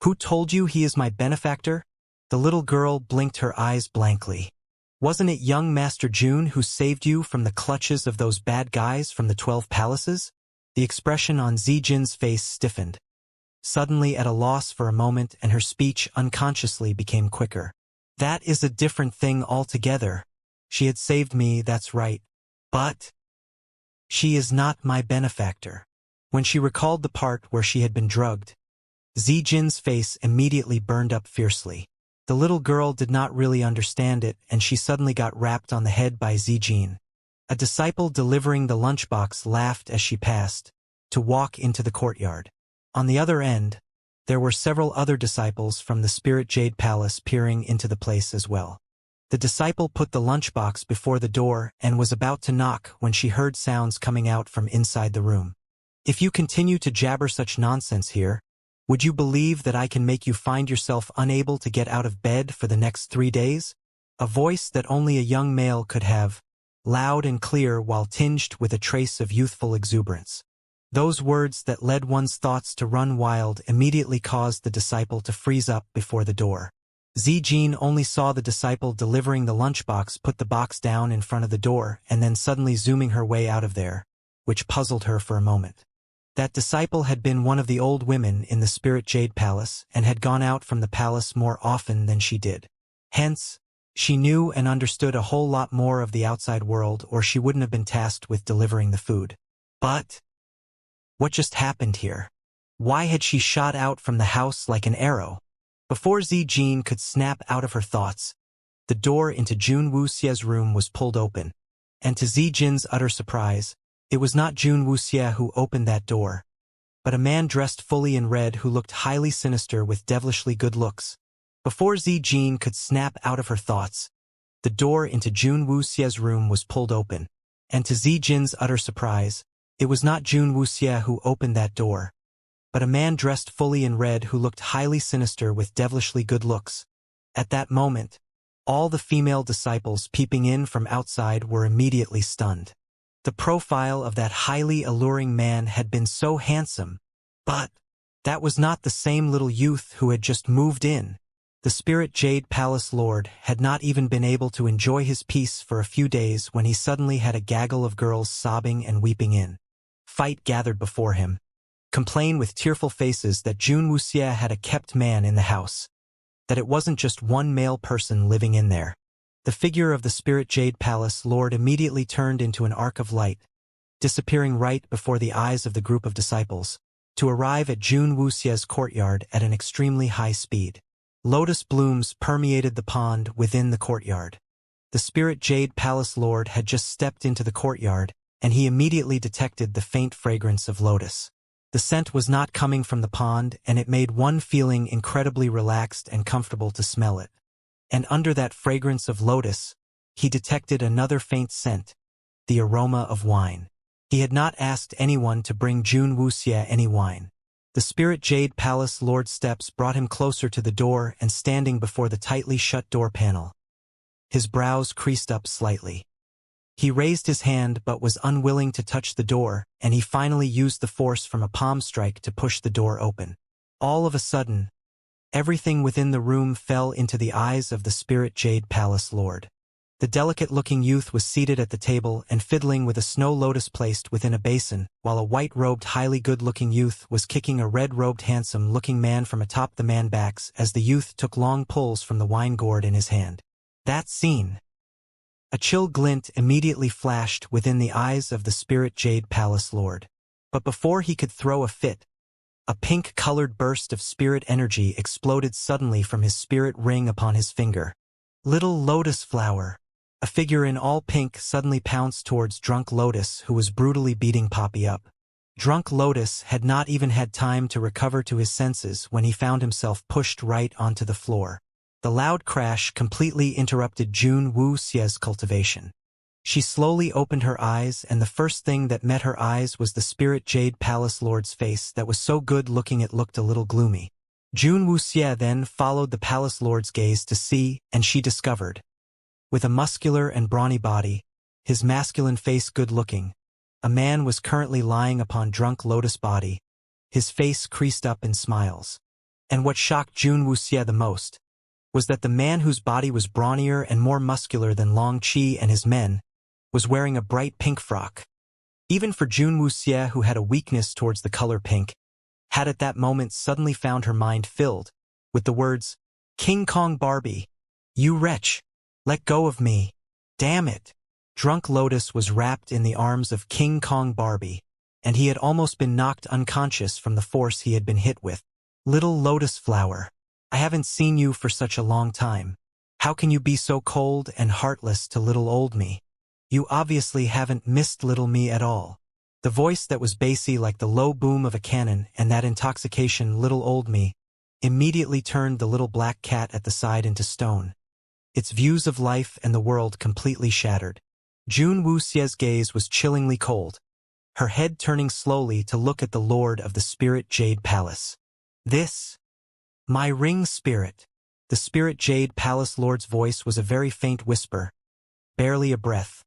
"Who told you he is my benefactor?" The little girl blinked her eyes blankly. "Wasn't it young Master Jun who saved you from the clutches of those bad guys from the 12 palaces?" The expression on Zijin's face stiffened, suddenly at a loss for a moment, and her speech unconsciously became quicker. "That is a different thing altogether. She had saved me, that's right. But she is not my benefactor." When she recalled the part where she had been drugged, Zijin's face immediately burned up fiercely. The little girl did not really understand it, and she suddenly got rapped on the head by Zijin. A disciple delivering the lunchbox laughed as she passed, to walk into the courtyard. On the other end, there were several other disciples from the Spirit Jade Palace peering into the place as well. The disciple put the lunchbox before the door and was about to knock when she heard sounds coming out from inside the room. "If you continue to jabber such nonsense here, would you believe that I can make you find yourself unable to get out of bed for the next 3 days?" A voice that only a young male could have, loud and clear while tinged with a trace of youthful exuberance. Those words that led one's thoughts to run wild immediately caused the disciple to freeze up before the door. Zijin only saw the disciple delivering the lunchbox put the box down in front of the door and then suddenly zooming her way out of there, which puzzled her for a moment. That disciple had been one of the old women in the Spirit Jade Palace and had gone out from the palace more often than she did. Hence, she knew and understood a whole lot more of the outside world, or she wouldn't have been tasked with delivering the food. But what just happened here? Why had she shot out from the house like an arrow? Before Zijin could snap out of her thoughts, the door into Jun Wuxie's room was pulled open, and to Zijin's utter surprise, it was not Jun Wuxie who opened that door, but a man dressed fully in red who looked highly sinister with devilishly good looks. Before Zijin could snap out of her thoughts, the door into Jun Wuxie's room was pulled open, and to Zijin's utter surprise, it was not Jun Wuxie who opened that door, but a man dressed fully in red who looked highly sinister with devilishly good looks. At that moment, all the female disciples peeping in from outside were immediately stunned. The profile of that highly alluring man had been so handsome, but that was not the same little youth who had just moved in. The Spirit Jade Palace Lord had not even been able to enjoy his peace for a few days when he suddenly had a gaggle of girls sobbing and weeping in fight gathered before him, complain with tearful faces that Jun Wuxie had a kept man in the house, that it wasn't just one male person living in there. The figure of the Spirit Jade Palace Lord immediately turned into an arc of light, disappearing right before the eyes of the group of disciples, to arrive at Jun Wuxie's courtyard at an extremely high speed. Lotus blooms permeated the pond within the courtyard. The Spirit Jade Palace Lord had just stepped into the courtyard, and he immediately detected the faint fragrance of lotus. The scent was not coming from the pond, and it made one feeling incredibly relaxed and comfortable to smell it. And under that fragrance of lotus, he detected another faint scent, the aroma of wine. He had not asked anyone to bring Jun Wuxie any wine. The Spirit Jade Palace Lord's steps brought him closer to the door and standing before the tightly shut door panel. His brows creased up slightly. He raised his hand but was unwilling to touch the door, and he finally used the force from a palm strike to push the door open. All of a sudden, everything within the room fell into the eyes of the Spirit Jade Palace Lord. The delicate-looking youth was seated at the table and fiddling with a snow lotus placed within a basin, while a white-robed, highly good-looking youth was kicking a red-robed, handsome-looking man from atop the man's backs as the youth took long pulls from the wine gourd in his hand. That scene. A chill glint immediately flashed within the eyes of the Spirit Jade Palace Lord. But before he could throw a fit, a pink-colored burst of spirit energy exploded suddenly from his spirit ring upon his finger. Little Lotus Flower. A figure in all pink suddenly pounced towards Drunk Lotus, who was brutally beating Poppy up. Drunk Lotus had not even had time to recover to his senses when he found himself pushed right onto the floor. The loud crash completely interrupted Jun Wuxie's cultivation. She slowly opened her eyes, and the first thing that met her eyes was the Spirit Jade Palace Lord's face that was so good-looking it looked a little gloomy. Jun Wuxie then followed the Palace Lord's gaze to see, and she discovered, with a muscular and brawny body, his masculine face good-looking, a man was currently lying upon Drunk Lotus' body, his face creased up in smiles. And what shocked Jun Wuxie the most was that the man whose body was brawnier and more muscular than Long Qi and his men was wearing a bright pink frock. Even for Jun Wuxie, who had a weakness towards the color pink, had at that moment suddenly found her mind filled with the words, "King Kong Barbie, you wretch, let go of me, damn it." Drunk Lotus was wrapped in the arms of King Kong Barbie, and he had almost been knocked unconscious from the force he had been hit with. "Little Lotus Flower, I haven't seen you for such a long time. How can you be so cold and heartless to little old me? You obviously haven't missed little me at all." The voice that was bassy like the low boom of a cannon and that intoxication little old me immediately turned the little black cat at the side into stone, its views of life and the world completely shattered. Jun Wuxie's gaze was chillingly cold, her head turning slowly to look at the Lord of the Spirit Jade Palace. "This, my ring spirit." The Spirit Jade Palace Lord's voice was a very faint whisper, barely a breath,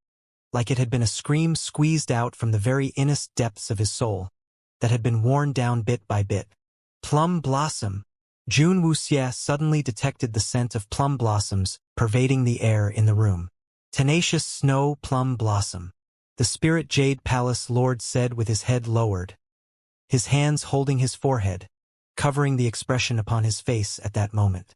like it had been a scream squeezed out from the very innermost depths of his soul, that had been worn down bit by bit. "Plum blossom." Jun Wuxie suddenly detected the scent of plum blossoms pervading the air in the room. "Tenacious snow plum blossom," the Spirit Jade Palace Lord said with his head lowered, his hands holding his forehead, covering the expression upon his face at that moment.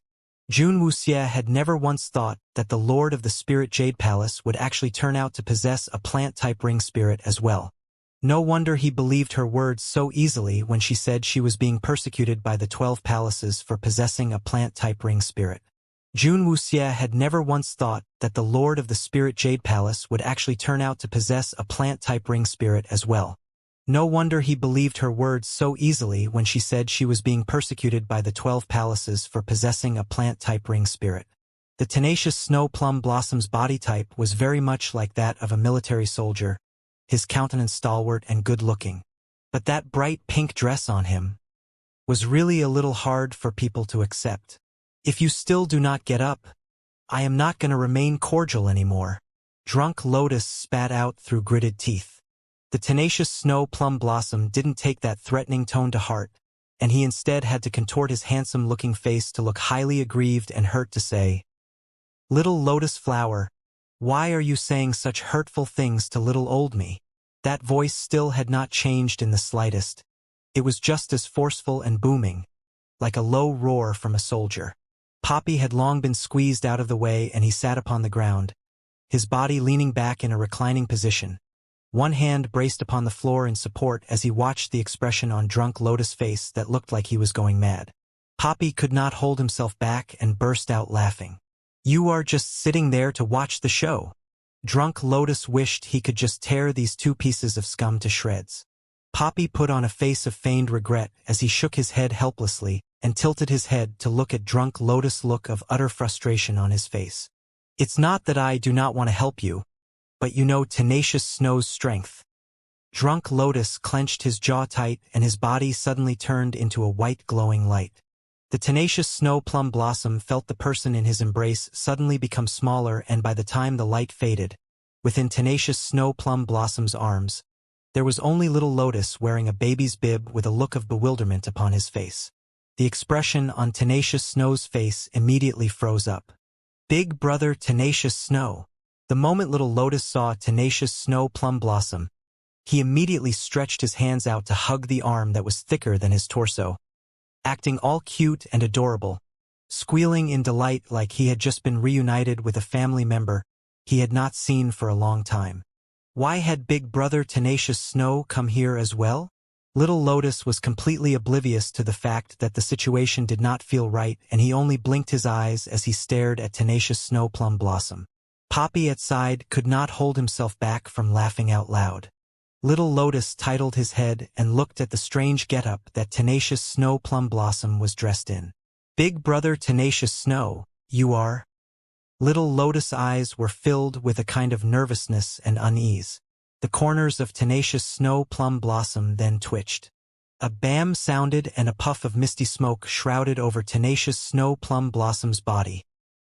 Jun Wuxie had never once thought that the Lord of the Spirit Jade Palace would actually turn out to possess a plant-type ring spirit as well. No wonder he believed her words so easily when she said she was being persecuted by the 12 palaces for possessing a plant-type ring spirit. Jun Wuxie had never once thought that the Lord of the Spirit Jade Palace would actually turn out to possess a plant-type ring spirit as well. No wonder he believed her words so easily when she said she was being persecuted by the 12 palaces for possessing a plant-type ring spirit. The tenacious Snow Plum Blossom's body type was very much like that of a military soldier, his countenance stalwart and good-looking. But that bright pink dress on him was really a little hard for people to accept. If you still do not get up, I am not going to remain cordial anymore. Drunk Lotus spat out through gritted teeth. The tenacious Snow Plum Blossom didn't take that threatening tone to heart, and he instead had to contort his handsome-looking face to look highly aggrieved and hurt to say, "Little Lotus Flower, why are you saying such hurtful things to little old me?" That voice still had not changed in the slightest. It was just as forceful and booming, like a low roar from a soldier. Poppy had long been squeezed out of the way and he sat upon the ground, his body leaning back in a reclining position. One hand braced upon the floor in support as he watched the expression on Drunk Lotus' face that looked like he was going mad. Poppy could not hold himself back and burst out laughing. "You are just sitting there to watch the show." Drunk Lotus wished he could just tear these two pieces of scum to shreds. Poppy put on a face of feigned regret as he shook his head helplessly and tilted his head to look at Drunk Lotus' look of utter frustration on his face. "It's not that I do not want to help you, but you know Tenacious Snow's strength." Drunk Lotus clenched his jaw tight and his body suddenly turned into a white glowing light. The Tenacious Snow Plum Blossom felt the person in his embrace suddenly become smaller, and by the time the light faded, within Tenacious Snow Plum Blossom's arms, there was only little Lotus wearing a baby's bib with a look of bewilderment upon his face. The expression on Tenacious Snow's face immediately froze up. "Big brother Tenacious Snow." The moment little Lotus saw Tenacious Snow Plum Blossom, he immediately stretched his hands out to hug the arm that was thicker than his torso, acting all cute and adorable, squealing in delight like he had just been reunited with a family member he had not seen for a long time. Why had Big Brother Tenacious Snow come here as well? Little Lotus was completely oblivious to the fact that the situation did not feel right, and he only blinked his eyes as he stared at Tenacious Snow Plum Blossom. Poppy at side could not hold himself back from laughing out loud. Little Lotus titled his head and looked at the strange getup that Tenacious Snow Plum Blossom was dressed in. "Big brother Tenacious Snow, you are?" Little Lotus' eyes were filled with a kind of nervousness and unease. The corners of Tenacious Snow Plum Blossom then twitched. A bam sounded and a puff of misty smoke shrouded over Tenacious Snow Plum Blossom's body,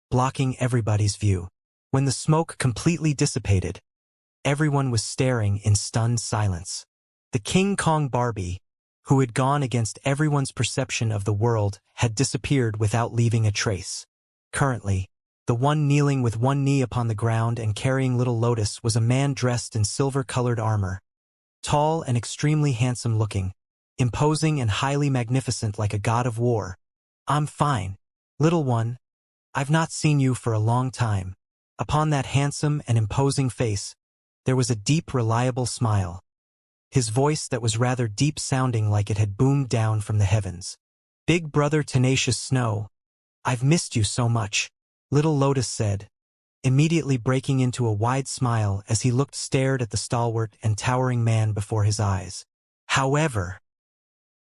blocking everybody's view. When the smoke completely dissipated, everyone was staring in stunned silence. The King Kong Barbie, who had gone against everyone's perception of the world, had disappeared without leaving a trace. Currently, the one kneeling with one knee upon the ground and carrying little Lotus was a man dressed in silver-colored armor, tall and extremely handsome-looking, imposing and highly magnificent like a god of war. "I'm fine, little one. I've not seen you for a long time." Upon that handsome and imposing face, there was a deep, reliable smile. His voice that was rather deep-sounding like it had boomed down from the heavens. "Big brother Tenacious Snow, I've missed you so much," Little Lotus said, immediately breaking into a wide smile as he stared at the stalwart and towering man before his eyes. However,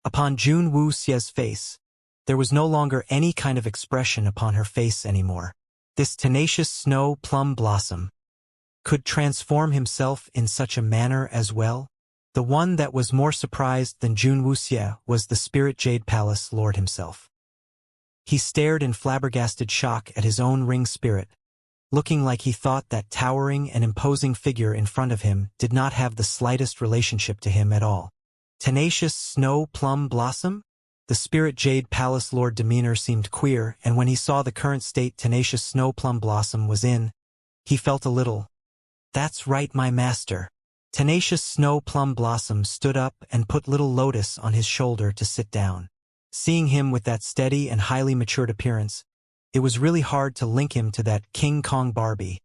upon Jun Wuxie's face, there was no longer any kind of expression upon her face anymore. This Tenacious Snow Plum Blossom could transform himself in such a manner as well? The one that was more surprised than Jun Wuxie was the Spirit Jade Palace Lord himself. He stared in flabbergasted shock at his own ring spirit, looking like he thought that towering and imposing figure in front of him did not have the slightest relationship to him at all. Tenacious Snow Plum Blossom? The Spirit Jade Palace Lord demeanor seemed queer, and when he saw the current state Tenacious Snow Plum Blossom was in, he felt a little, "That's right, my master." Tenacious Snow Plum Blossom stood up and put little Lotus on his shoulder to sit down. Seeing him with that steady and highly matured appearance, it was really hard to link him to that King Kong Barbie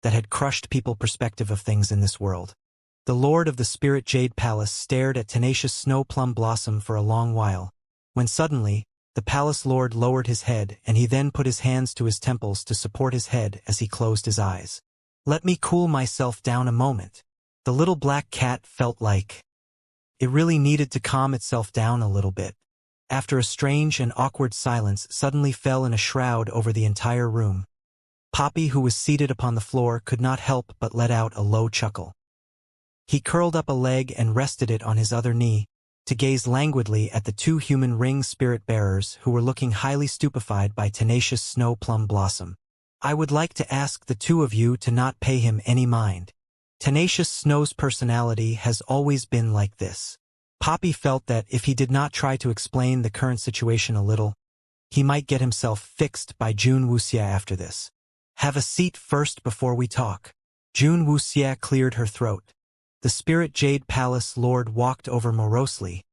that had crushed people's perspective of things in this world. The lord of the spirit jade palace stared at tenacious snow plum blossom for a long while, when suddenly, the palace lord lowered his head and he then put his hands to his temples to support his head as he closed his eyes. Let me cool myself down a moment. The little black cat felt like it really needed to calm itself down a little bit. After a strange and awkward silence suddenly fell in a shroud over the entire room. Poppy, who was seated upon the floor, could not help but let out a low chuckle. He curled up a leg and rested it on his other knee, to gaze languidly at the two human ring spirit bearers who were looking highly stupefied by tenacious snow plum blossom. I would like to ask the two of you to not pay him any mind. Tenacious Snow's personality has always been like this. Poppy felt that if he did not try to explain the current situation a little, he might get himself fixed by Jun Wuxia after this. Have a seat first before we talk. Jun Wuxia cleared her throat. The spirit jade palace lord walked over morosely,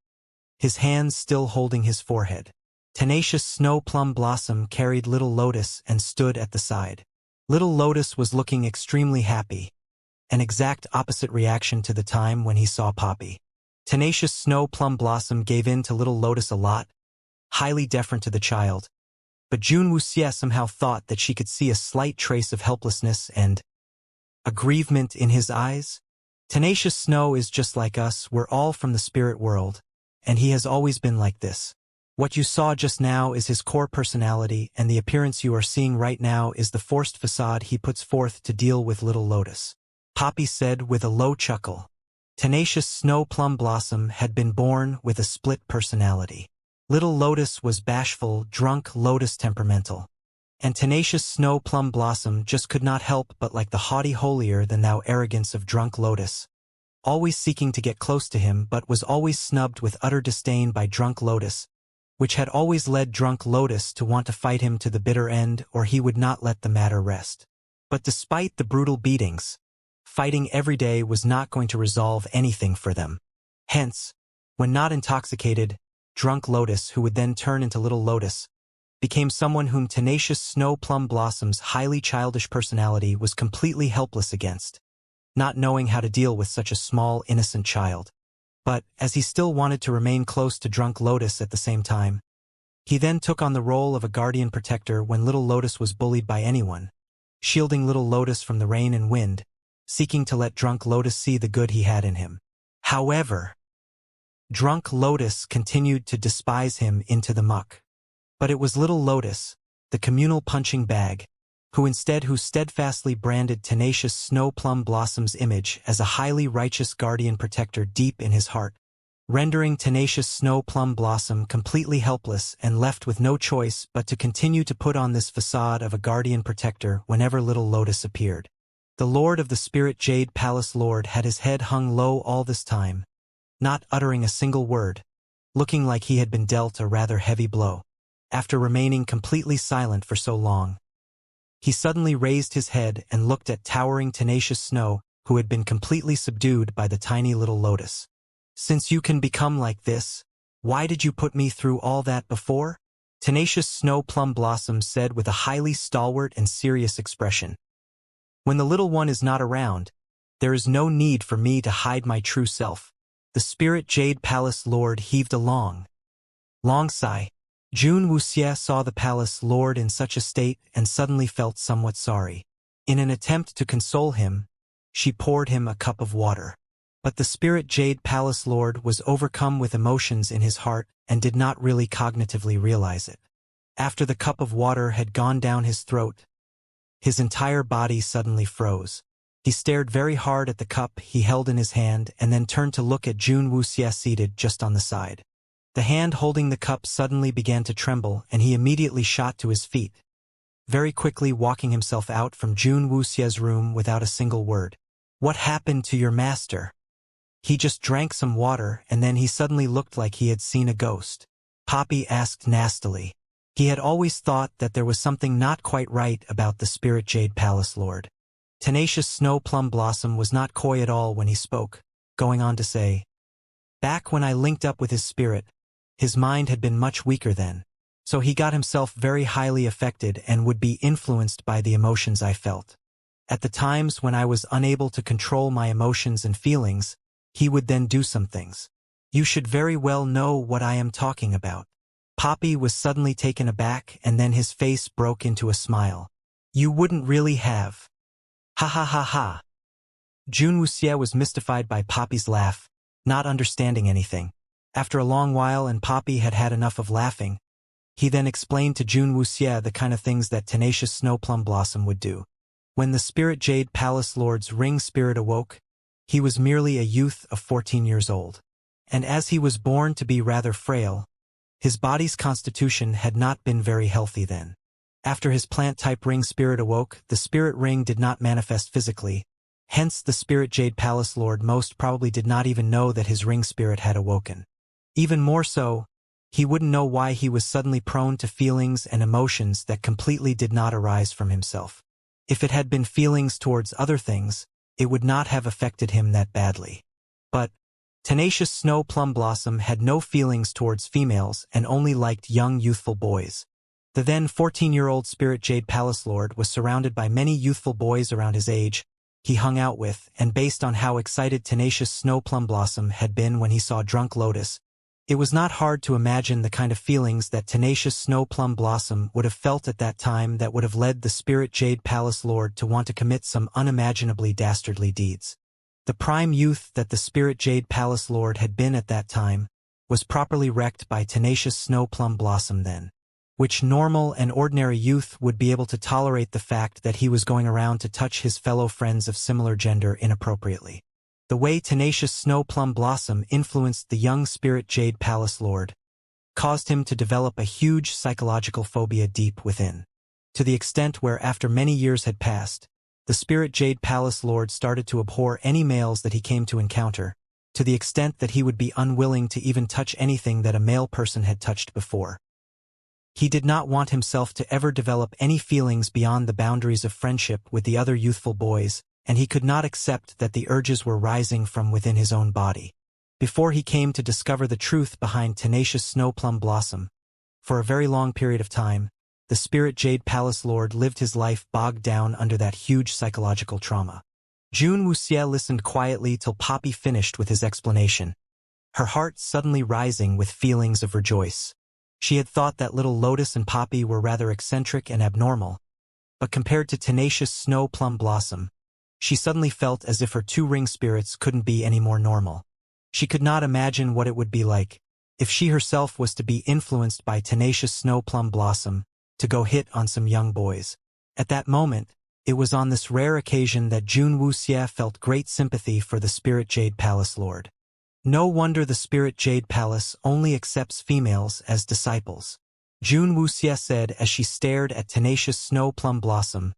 his hands still holding his forehead. Tenacious snow plum blossom carried Little Lotus and stood at the side. Little Lotus was looking extremely happy, an exact opposite reaction to the time when he saw Poppy. Tenacious snow plum blossom gave in to Little Lotus a lot, highly deferent to the child, but Jun Wuxia somehow thought that she could see a slight trace of helplessness and aggrievement in his eyes. Tenacious Snow is just like us, we're all from the spirit world, and he has always been like this. What you saw just now is his core personality, and the appearance you are seeing right now is the forced facade he puts forth to deal with Little Lotus. Poppy said with a low chuckle. Tenacious Snow Plum Blossom had been born with a split personality. Little Lotus was bashful, drunk Lotus temperamental. And tenacious Snow Plum Blossom just could not help but like the haughty holier-than-thou arrogance of drunk Lotus, always seeking to get close to him but was always snubbed with utter disdain by drunk Lotus, which had always led drunk Lotus to want to fight him to the bitter end, or he would not let the matter rest. But despite the brutal beatings, fighting every day was not going to resolve anything for them. Hence, when not intoxicated, drunk Lotus, who would then turn into Little Lotus, became someone whom tenacious Snow Plum Blossom's highly childish personality was completely helpless against, not knowing how to deal with such a small, innocent child. But, as he still wanted to remain close to drunk Lotus at the same time, he then took on the role of a guardian protector when Little Lotus was bullied by anyone, shielding Little Lotus from the rain and wind, seeking to let drunk Lotus see the good he had in him. However, drunk Lotus continued to despise him into the muck. But it was Little Lotus, the communal punching bag, who steadfastly branded tenacious Snow Plum Blossom's image as a highly righteous guardian protector deep in his heart, rendering tenacious Snow Plum Blossom completely helpless and left with no choice but to continue to put on this facade of a guardian protector whenever Little Lotus appeared. The lord of the spirit jade palace lord had his head hung low all this time, not uttering a single word, looking like he had been dealt a rather heavy blow. After remaining completely silent for so long, he suddenly raised his head and looked at towering tenacious Snow, who had been completely subdued by the tiny Little Lotus. Since you can become like this, why did you put me through all that before? Tenacious Snow Plum Blossom said with a highly stalwart and serious expression. When the little one is not around, there is no need for me to hide my true self. The spirit jade palace lord heaved a long sigh. Jun Wuxia saw the palace lord in such a state and suddenly felt somewhat sorry. In an attempt to console him, she poured him a cup of water. But the spirit jade palace lord was overcome with emotions in his heart and did not really cognitively realize it. After the cup of water had gone down his throat, his entire body suddenly froze. He stared very hard at the cup he held in his hand and then turned to look at Jun Wuxia seated just on the side. The hand holding the cup suddenly began to tremble and he immediately shot to his feet, very quickly walking himself out from Jun Wuxia's room without a single word. What happened to your master? He just drank some water and then he suddenly looked like he had seen a ghost. Poppy asked nastily. He had always thought that there was something not quite right about the spirit jade palace lord. Tenacious Snow Plum Blossom was not coy at all when he spoke, going on to say, back when I linked up with his spirit, his mind had been much weaker then, so he got himself very highly affected and would be influenced by the emotions I felt. At the times when I was unable to control my emotions and feelings, he would then do some things. You should very well know what I am talking about. Poppy was suddenly taken aback, and then his face broke into a smile. You wouldn't really have. Ha ha ha ha. Jun Wuxie was mystified by Poppy's laugh, not understanding anything. After a long while and Poppy had had enough of laughing, he then explained to Jun Wuxie the kind of things that tenacious Snow Plum Blossom would do. When the Spirit Jade Palace Lord's ring spirit awoke, he was merely a youth of 14 years old. And as he was born to be rather frail, his body's constitution had not been very healthy then. After his plant-type ring spirit awoke, the spirit ring did not manifest physically. Hence the Spirit Jade Palace Lord most probably did not even know that his ring spirit had awoken. Even more so, he wouldn't know why he was suddenly prone to feelings and emotions that completely did not arise from himself. If it had been feelings towards other things, it would not have affected him that badly. But tenacious Snow Plum Blossom had no feelings towards females and only liked young youthful boys. The then 14-year-old Spirit Jade Palace Lord was surrounded by many youthful boys around his age he hung out with, and based on how excited tenacious Snow Plum Blossom had been when he saw Drunk Lotus, it was not hard to imagine the kind of feelings that tenacious Snow Plum Blossom would have felt at that time that would have led the Spirit Jade Palace Lord to want to commit some unimaginably dastardly deeds. The prime youth that the Spirit Jade Palace Lord had been at that time was properly wrecked by tenacious Snow Plum Blossom then. Which normal and ordinary youth would be able to tolerate the fact that he was going around to touch his fellow friends of similar gender inappropriately. The way tenacious Snow Plum Blossom influenced the young Spirit Jade Palace Lord caused him to develop a huge psychological phobia deep within, to the extent where after many years had passed, the Spirit Jade Palace Lord started to abhor any males that he came to encounter, to the extent that he would be unwilling to even touch anything that a male person had touched before. He did not want himself to ever develop any feelings beyond the boundaries of friendship with the other youthful boys, and he could not accept that the urges were rising from within his own body. Before he came to discover the truth behind tenacious Snow Plum Blossom, for a very long period of time, the Spirit Jade Palace Lord lived his life bogged down under that huge psychological trauma. Jun Wuxie listened quietly till Poppy finished with his explanation, her heart suddenly rising with feelings of rejoice. She had thought that little Lotus and Poppy were rather eccentric and abnormal, but compared to tenacious Snow Plum Blossom, she suddenly felt as if her two ring spirits couldn't be any more normal. She could not imagine what it would be like if she herself was to be influenced by tenacious Snow Plum Blossom to go hit on some young boys. At that moment, it was on this rare occasion that Jun Wuxie felt great sympathy for the Spirit Jade Palace Lord. No wonder the Spirit Jade Palace only accepts females as disciples. Jun Wuxie said as she stared at tenacious Snow Plum Blossom,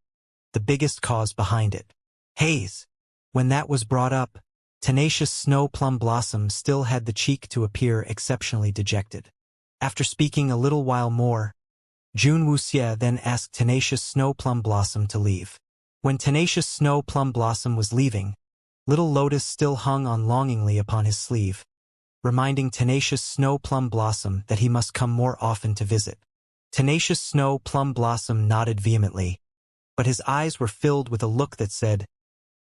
the biggest cause behind it. Haze. When that was brought up, tenacious Snow Plum Blossom still had the cheek to appear exceptionally dejected. After speaking a little while more, Jun Wuxie then asked tenacious Snow Plum Blossom to leave. When tenacious Snow Plum Blossom was leaving, little Lotus still hung on longingly upon his sleeve, reminding tenacious Snow Plum Blossom that he must come more often to visit. Tenacious Snow Plum Blossom nodded vehemently, but his eyes were filled with a look that said,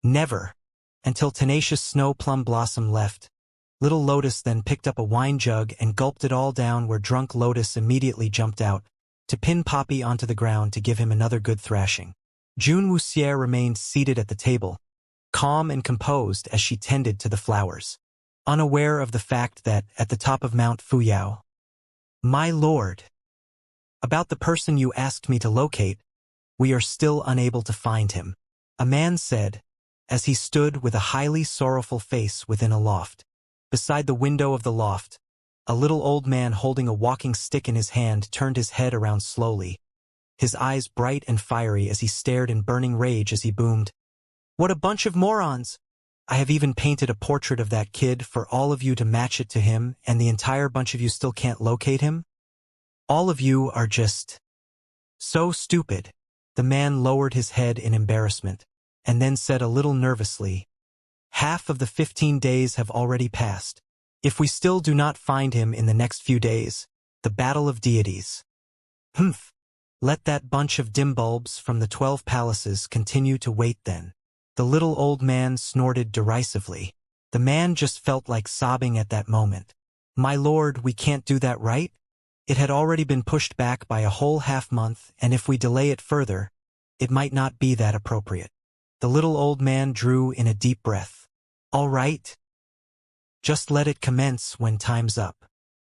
"Never," until tenacious Snow Plum Blossom left. Little Lotus then picked up a wine jug and gulped it all down, where Drunk Lotus immediately jumped out to pin Poppy onto the ground to give him another good thrashing. Jun Wuxie remained seated at the table, calm and composed as she tended to the flowers, unaware of the fact that, at the top of Mount Fuyao, "My lord, about the person you asked me to locate, we are still unable to find him," a man said, as he stood with a highly sorrowful face within a loft. Beside the window of the loft, a little old man holding a walking stick in his hand turned his head around slowly, his eyes bright and fiery as he stared in burning rage as he boomed, "What a bunch of morons! I have even painted a portrait of that kid for all of you to match it to him, and the entire bunch of you still can't locate him? All of you are just so stupid." The man lowered his head in embarrassment, and then said a little nervously, "Half of the 15 days have already passed. If we still do not find him in the next few days, the battle of deities." "Humph." Let that bunch of dim bulbs from the 12 palaces continue to wait then. The little old man snorted derisively. The man just felt like sobbing at that moment. My lord, we can't do that, right? It had already been pushed back by a whole half-month, and if we delay it further, it might not be that appropriate. The little old man drew in a deep breath. All right. Just let it commence when time's up.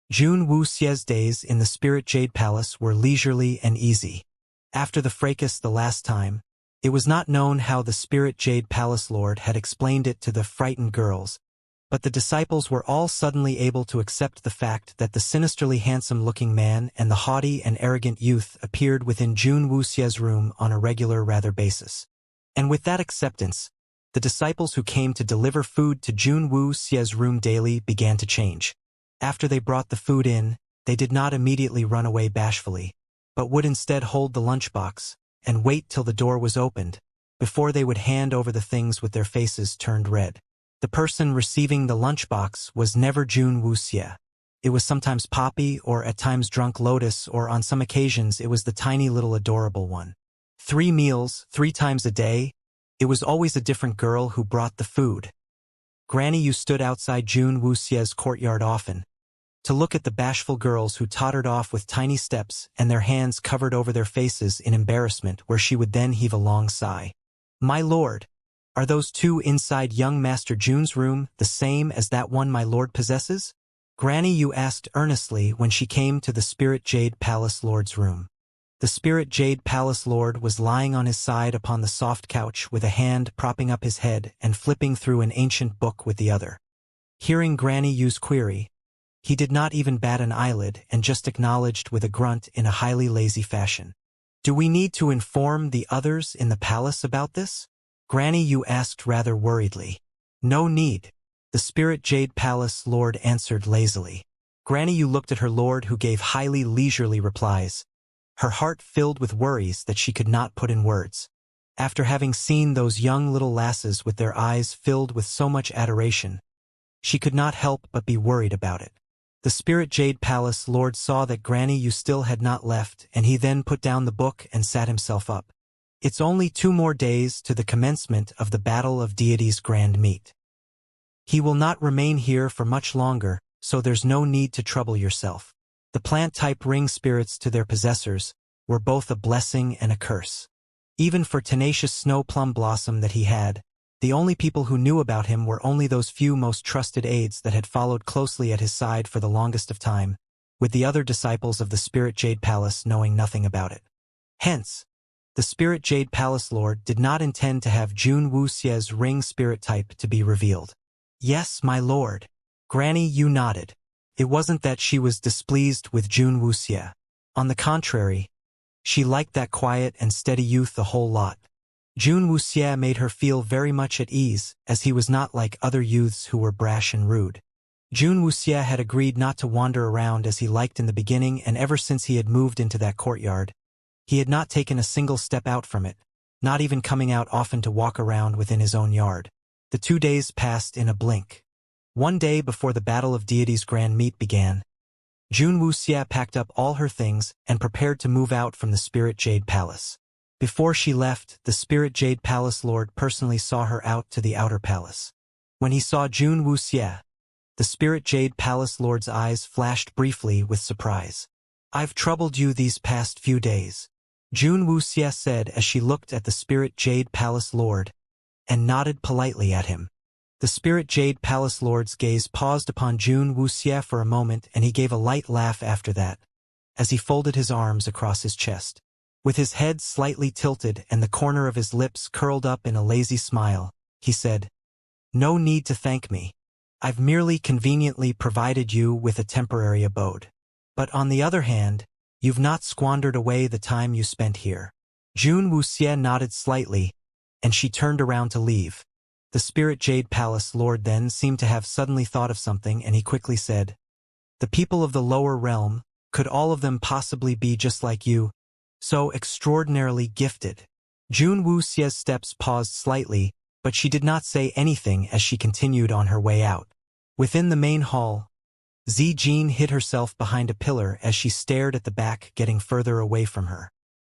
Jun Wuxie's days in the Spirit Jade Palace were leisurely and easy. After the fracas the last time, it was not known how the Spirit Jade Palace Lord had explained it to the frightened girls, but the disciples were all suddenly able to accept the fact that the sinisterly handsome-looking man and the haughty and arrogant youth appeared within Jun Wuxie's room on a regular basis. And with that acceptance, the disciples who came to deliver food to Jun Wuxie's room daily began to change. After they brought the food in, they did not immediately run away bashfully, but would instead hold the lunchbox and wait till the door was opened, before they would hand over the things with their faces turned red. The person receiving the lunchbox was never Jun Wuxie. It was sometimes Poppy, or at times Drunk Lotus, or on some occasions it was the tiny little adorable one. 3 meals, 3 times a day, it was always a different girl who brought the food. Granny Yu stood outside Jun Wuxie's courtyard often, to look at the bashful girls who tottered off with tiny steps and their hands covered over their faces in embarrassment, where she would then heave a long sigh. My lord, are those 2 inside young Master Jun's room the same as that one my lord possesses? Granny Yu asked earnestly when she came to the Spirit Jade Palace Lord's room. The Spirit Jade Palace Lord was lying on his side upon the soft couch with a hand propping up his head and flipping through an ancient book with the other. Hearing Granny Yu's query, he did not even bat an eyelid and just acknowledged with a grunt in a highly lazy fashion. Do we need to inform the others in the palace about this? Granny Yu asked rather worriedly. No need, the Spirit Jade Palace Lord answered lazily. Granny Yu looked at her lord, who gave highly leisurely replies, her heart filled with worries that she could not put in words. After having seen those young little lasses with their eyes filled with so much adoration, she could not help but be worried about it. The Spirit Jade Palace Lord saw that Granny Yu still had not left, and he then put down the book and sat himself up. It's only 2 more days to the commencement of the Battle of Deities Grand Meet. He will not remain here for much longer, so there's no need to trouble yourself. The plant-type ring spirits to their possessors were both a blessing and a curse. Even for tenacious Snow Plum Blossom that he had, the only people who knew about him were only those few most trusted aides that had followed closely at his side for the longest of time, with the other disciples of the Spirit Jade Palace knowing nothing about it. Hence, the Spirit Jade Palace Lord did not intend to have Jun Wuxie's ring spirit type to be revealed. Yes, my lord. Granny Yu nodded. It wasn't that she was displeased with Jun Wuxie. On the contrary, she liked that quiet and steady youth a whole lot. Jun Wuxie made her feel very much at ease, as he was not like other youths who were brash and rude. Jun Wuxie had agreed not to wander around as he liked in the beginning, and ever since he had moved into that courtyard, he had not taken a single step out from it, not even coming out often to walk around within his own yard. The 2 days passed in a blink. One day before the Battle of Deities Grand Meet began, Jun Wuxie packed up all her things and prepared to move out from the Spirit Jade Palace. Before she left, the Spirit Jade Palace Lord personally saw her out to the outer palace. When he saw Jun Wuxie, the Spirit Jade Palace Lord's eyes flashed briefly with surprise. I've troubled you these past few days, Jun Wuxie said as she looked at the Spirit Jade Palace Lord and nodded politely at him. The Spirit Jade Palace Lord's gaze paused upon Jun Wuxie for a moment, and he gave a light laugh after that, as he folded his arms across his chest. With his head slightly tilted and the corner of his lips curled up in a lazy smile, he said, No need to thank me. I've merely conveniently provided you with a temporary abode. But on the other hand, you've not squandered away the time you spent here. Jun Wuxie nodded slightly, and she turned around to leave. The Spirit Jade Palace Lord then seemed to have suddenly thought of something, and he quickly said, The people of the lower realm, could all of them possibly be just like you, so extraordinarily gifted? Jun Wuxie's steps paused slightly, but she did not say anything as she continued on her way out. Within the main hall, Zi Jin hid herself behind a pillar as she stared at the back getting further away from her.